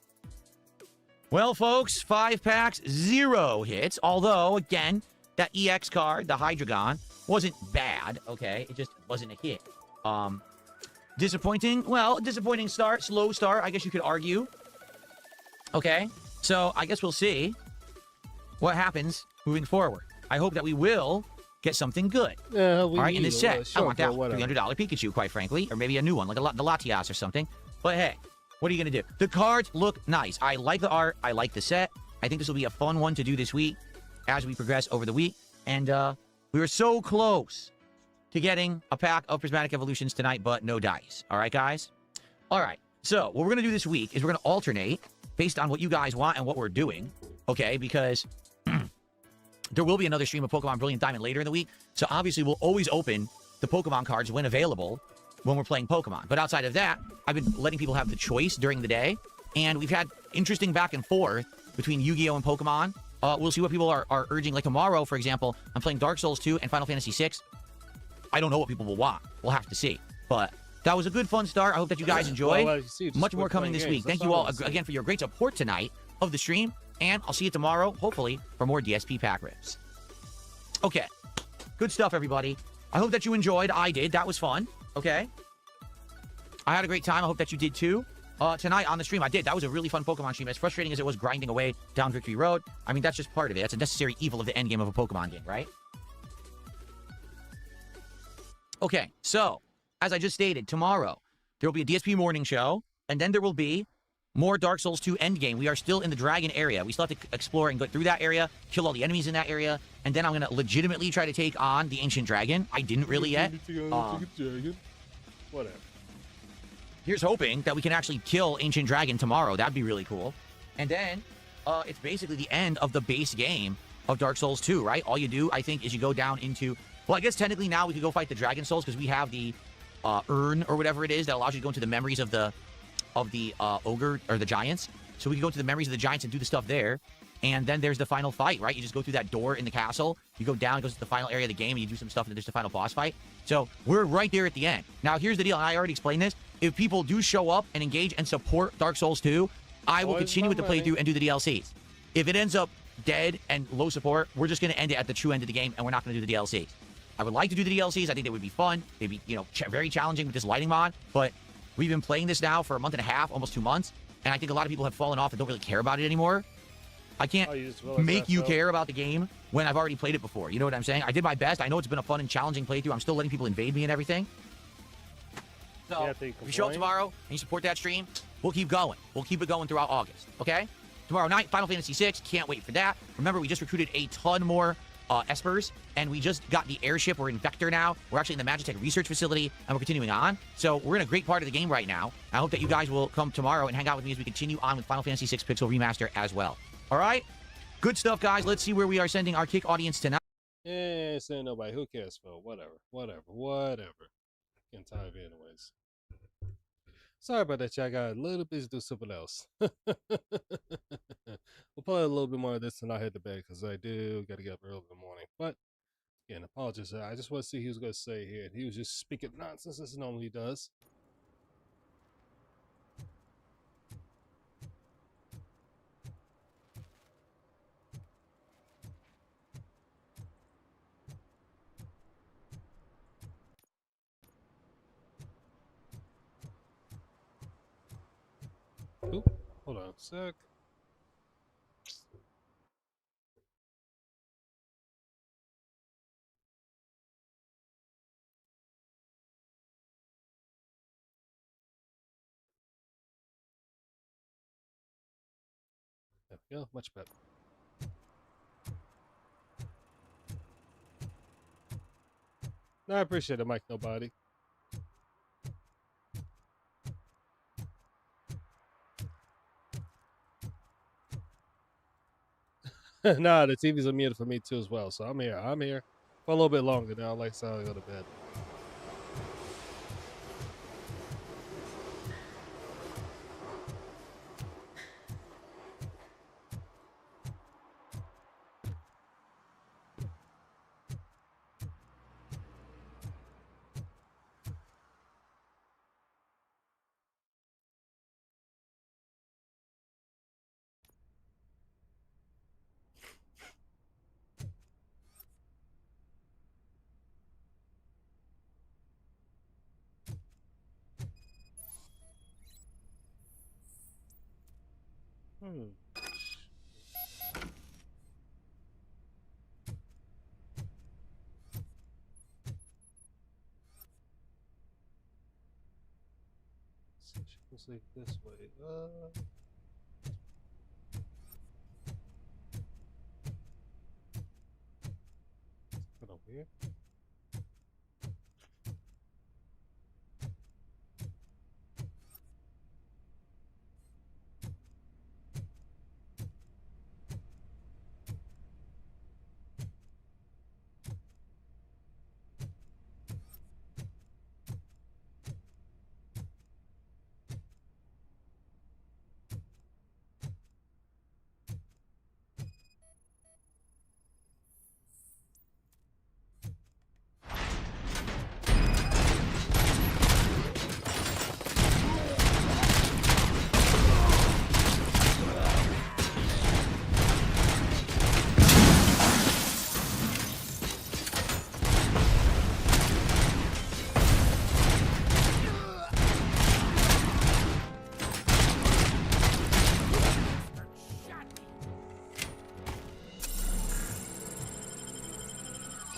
Well, folks, 5 packs, 0 hits. Although, again, that EX card, the Hydreigon, wasn't bad, okay? It just wasn't a hit. Disappointing? Well, disappointing start, slow start, I guess you could argue. Okay, so I guess we'll see what happens moving forward. I hope that we will get something good. All right, in this set. I want that $300 Pikachu, quite frankly, or maybe a new one, like the Latias or something. But hey, what are you going to do? The cards look nice. I like the art. I like the set. I think this will be a fun one to do this week as we progress over the week. And we were so close to getting a pack of Prismatic Evolutions tonight, but no dice. All right, guys? All right, so what we're going to do this week is we're going to alternate based on what you guys want and what we're doing, okay? Because there will be another stream of Pokemon Brilliant Diamond later in the week, so obviously we'll always open the Pokemon cards when available when we're playing Pokemon. But outside of that, I've been letting people have the choice during the day, and we've had interesting back and forth between Yu-Gi-Oh! And Pokemon. We'll see what people are urging. Like tomorrow, for example, I'm playing Dark Souls 2 and Final Fantasy 6. I don't know what people will want. We'll have to see. But that was a good, fun start. I hope that you guys enjoy. Well, much more coming this week. Thank you all again for your great support tonight of the stream. And I'll see you tomorrow, hopefully, for more DSP pack rips. Okay. Good stuff, everybody. I hope that you enjoyed. I did. That was fun. Okay. I had a great time. I hope that you did too. Tonight on the stream, I did. That was a really fun Pokemon stream. As frustrating as it was grinding away down Victory Road, I mean, that's just part of it. That's a necessary evil of the end game of a Pokemon game, right? Okay, so, as I just stated, tomorrow, there will be a DSP morning show, and then there will be more Dark Souls 2 endgame. We are still in the Dragon area. We still have to explore and go through that area, kill all the enemies in that area, and then I'm going to legitimately try to take on the Ancient Dragon. I didn't really yet. Whatever. Here's hoping that we can actually kill Ancient Dragon tomorrow. That'd be really cool. And then, it's basically the end of the base game of Dark Souls 2, right? All you do, I think, is you go down into... Well, I guess technically now we could go fight the Dragon Souls because we have the urn or whatever it is that allows you to go into the memories of the ogre or the giants. So we can go into the memories of the giants and do the stuff there. And then there's the final fight, right? You just go through that door in the castle. You go down, it goes to the final area of the game, and you do some stuff, and then there's the final boss fight. So we're right there at the end. Now, here's the deal, and I already explained this. If people do show up and engage and support Dark Souls 2, I will continue with the playthrough and do the DLCs. If it ends up dead and low support, we're just going to end it at the true end of the game, and we're not going to do the DLCs. I would like to do the DLCs. I think they would be fun. They'd be, very challenging with this lighting mod, but we've been playing this now for a month and a half, almost 2 months, and I think a lot of people have fallen off and don't really care about it anymore. I can't make you care about the game when I've already played it before. You know what I'm saying? I did my best. I know it's been a fun and challenging playthrough. I'm still letting people invade me and everything. So, if you show up tomorrow and you support that stream, we'll keep going. We'll keep it going throughout August, okay? Tomorrow night, Final Fantasy 6. Can't wait for that. Remember, we just recruited a ton more Espers, and we just got the airship. We're in Vector now. We're actually in the Magitech Research Facility, and we're continuing on. So we're in a great part of the game right now. I hope that you guys will come tomorrow and hang out with me as we continue on with Final Fantasy 6 Pixel Remaster as well. All right? Good stuff, guys. Let's see where we are sending our kick audience tonight. Yeah, saying nobody. Who cares, Phil? Whatever. Getting tired of it anyways. Sorry about that, chat. I got a little busy to do something else. We'll play a little bit more of this and I'll head to bed because I do got to get up early in the morning. But, again, apologies. I just want to see what he was going to say here. He was just speaking nonsense as normally he does. Oop, hold on a sec. There we go, much better. No, I appreciate it, Mike Nobody. Nah, the TV's unmuted for me too as well, so I'm here for a little bit longer now. Like, so I'll go to bed. Hmm. So she goes like this way. Put over here.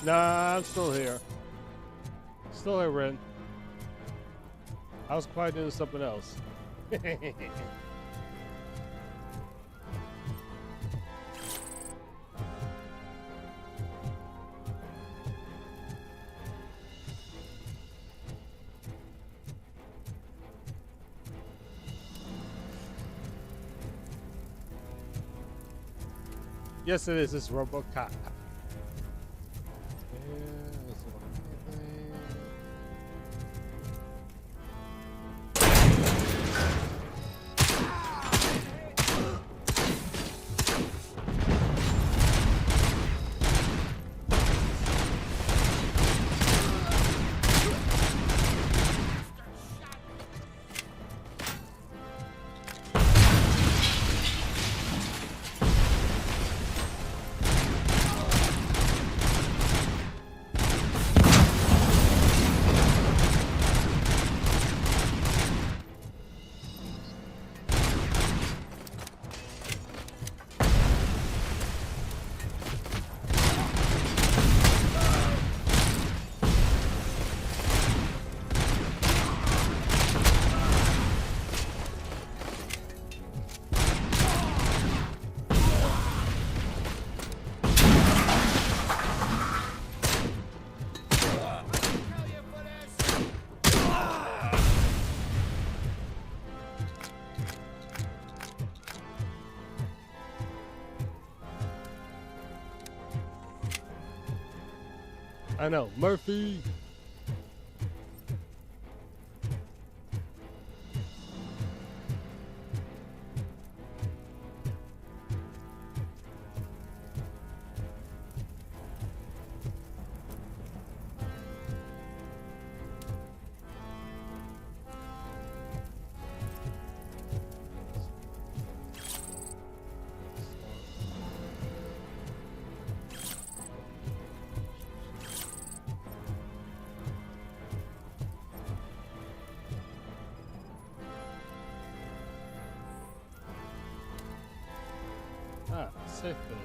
Nah, I'm still here. Still here, Ren. I was probably doing something else. Yes, it is. It's RoboCop. I know, Murphy. Ah, safe build.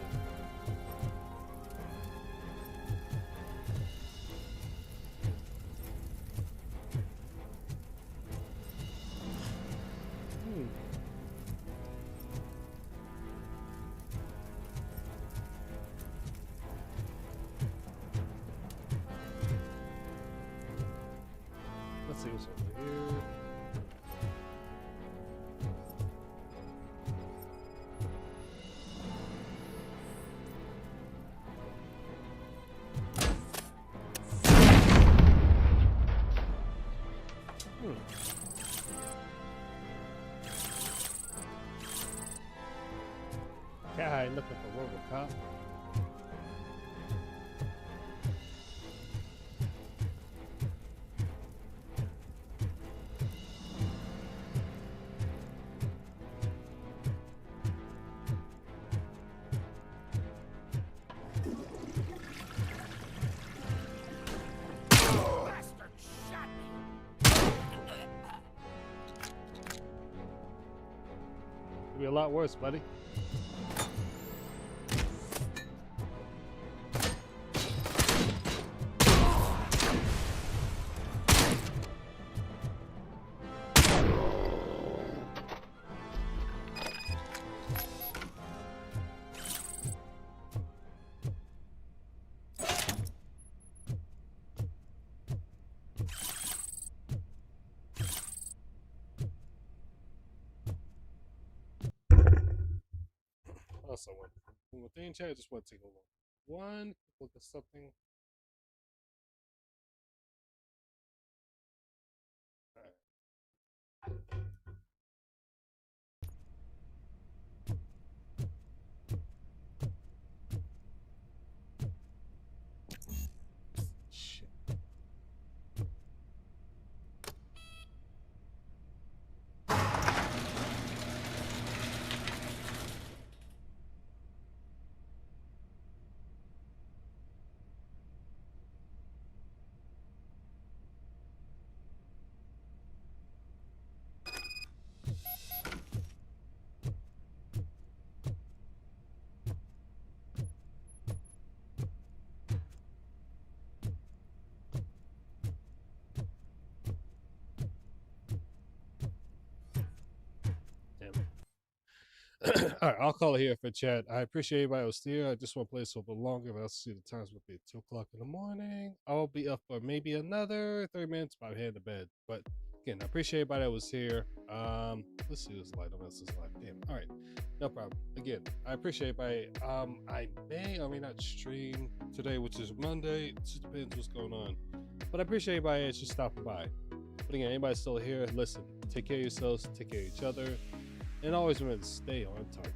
Let's see what's over here. Guy looking for RoboCop. Leave me lot worse, buddy. Also, one thing, chat. I just want to take a look. One look at something. Shit. All right, I'll call it here for chat. I appreciate everybody who was here. I just want to play this a little bit longer, but I'll see the times will be 2 o'clock in the morning. I'll be up for maybe another 30 minutes, about heading to bed. But again, I appreciate everybody that was here. Let's see this light. I'm gonna see this light. Damn. All right, no problem. Again, I appreciate everybody. I may or may not stream today, which is Monday. It just depends what's going on. But I appreciate everybody that's just stopping by. But again, anybody still here, listen, take care of yourselves, take care of each other. And always remember to stay on target.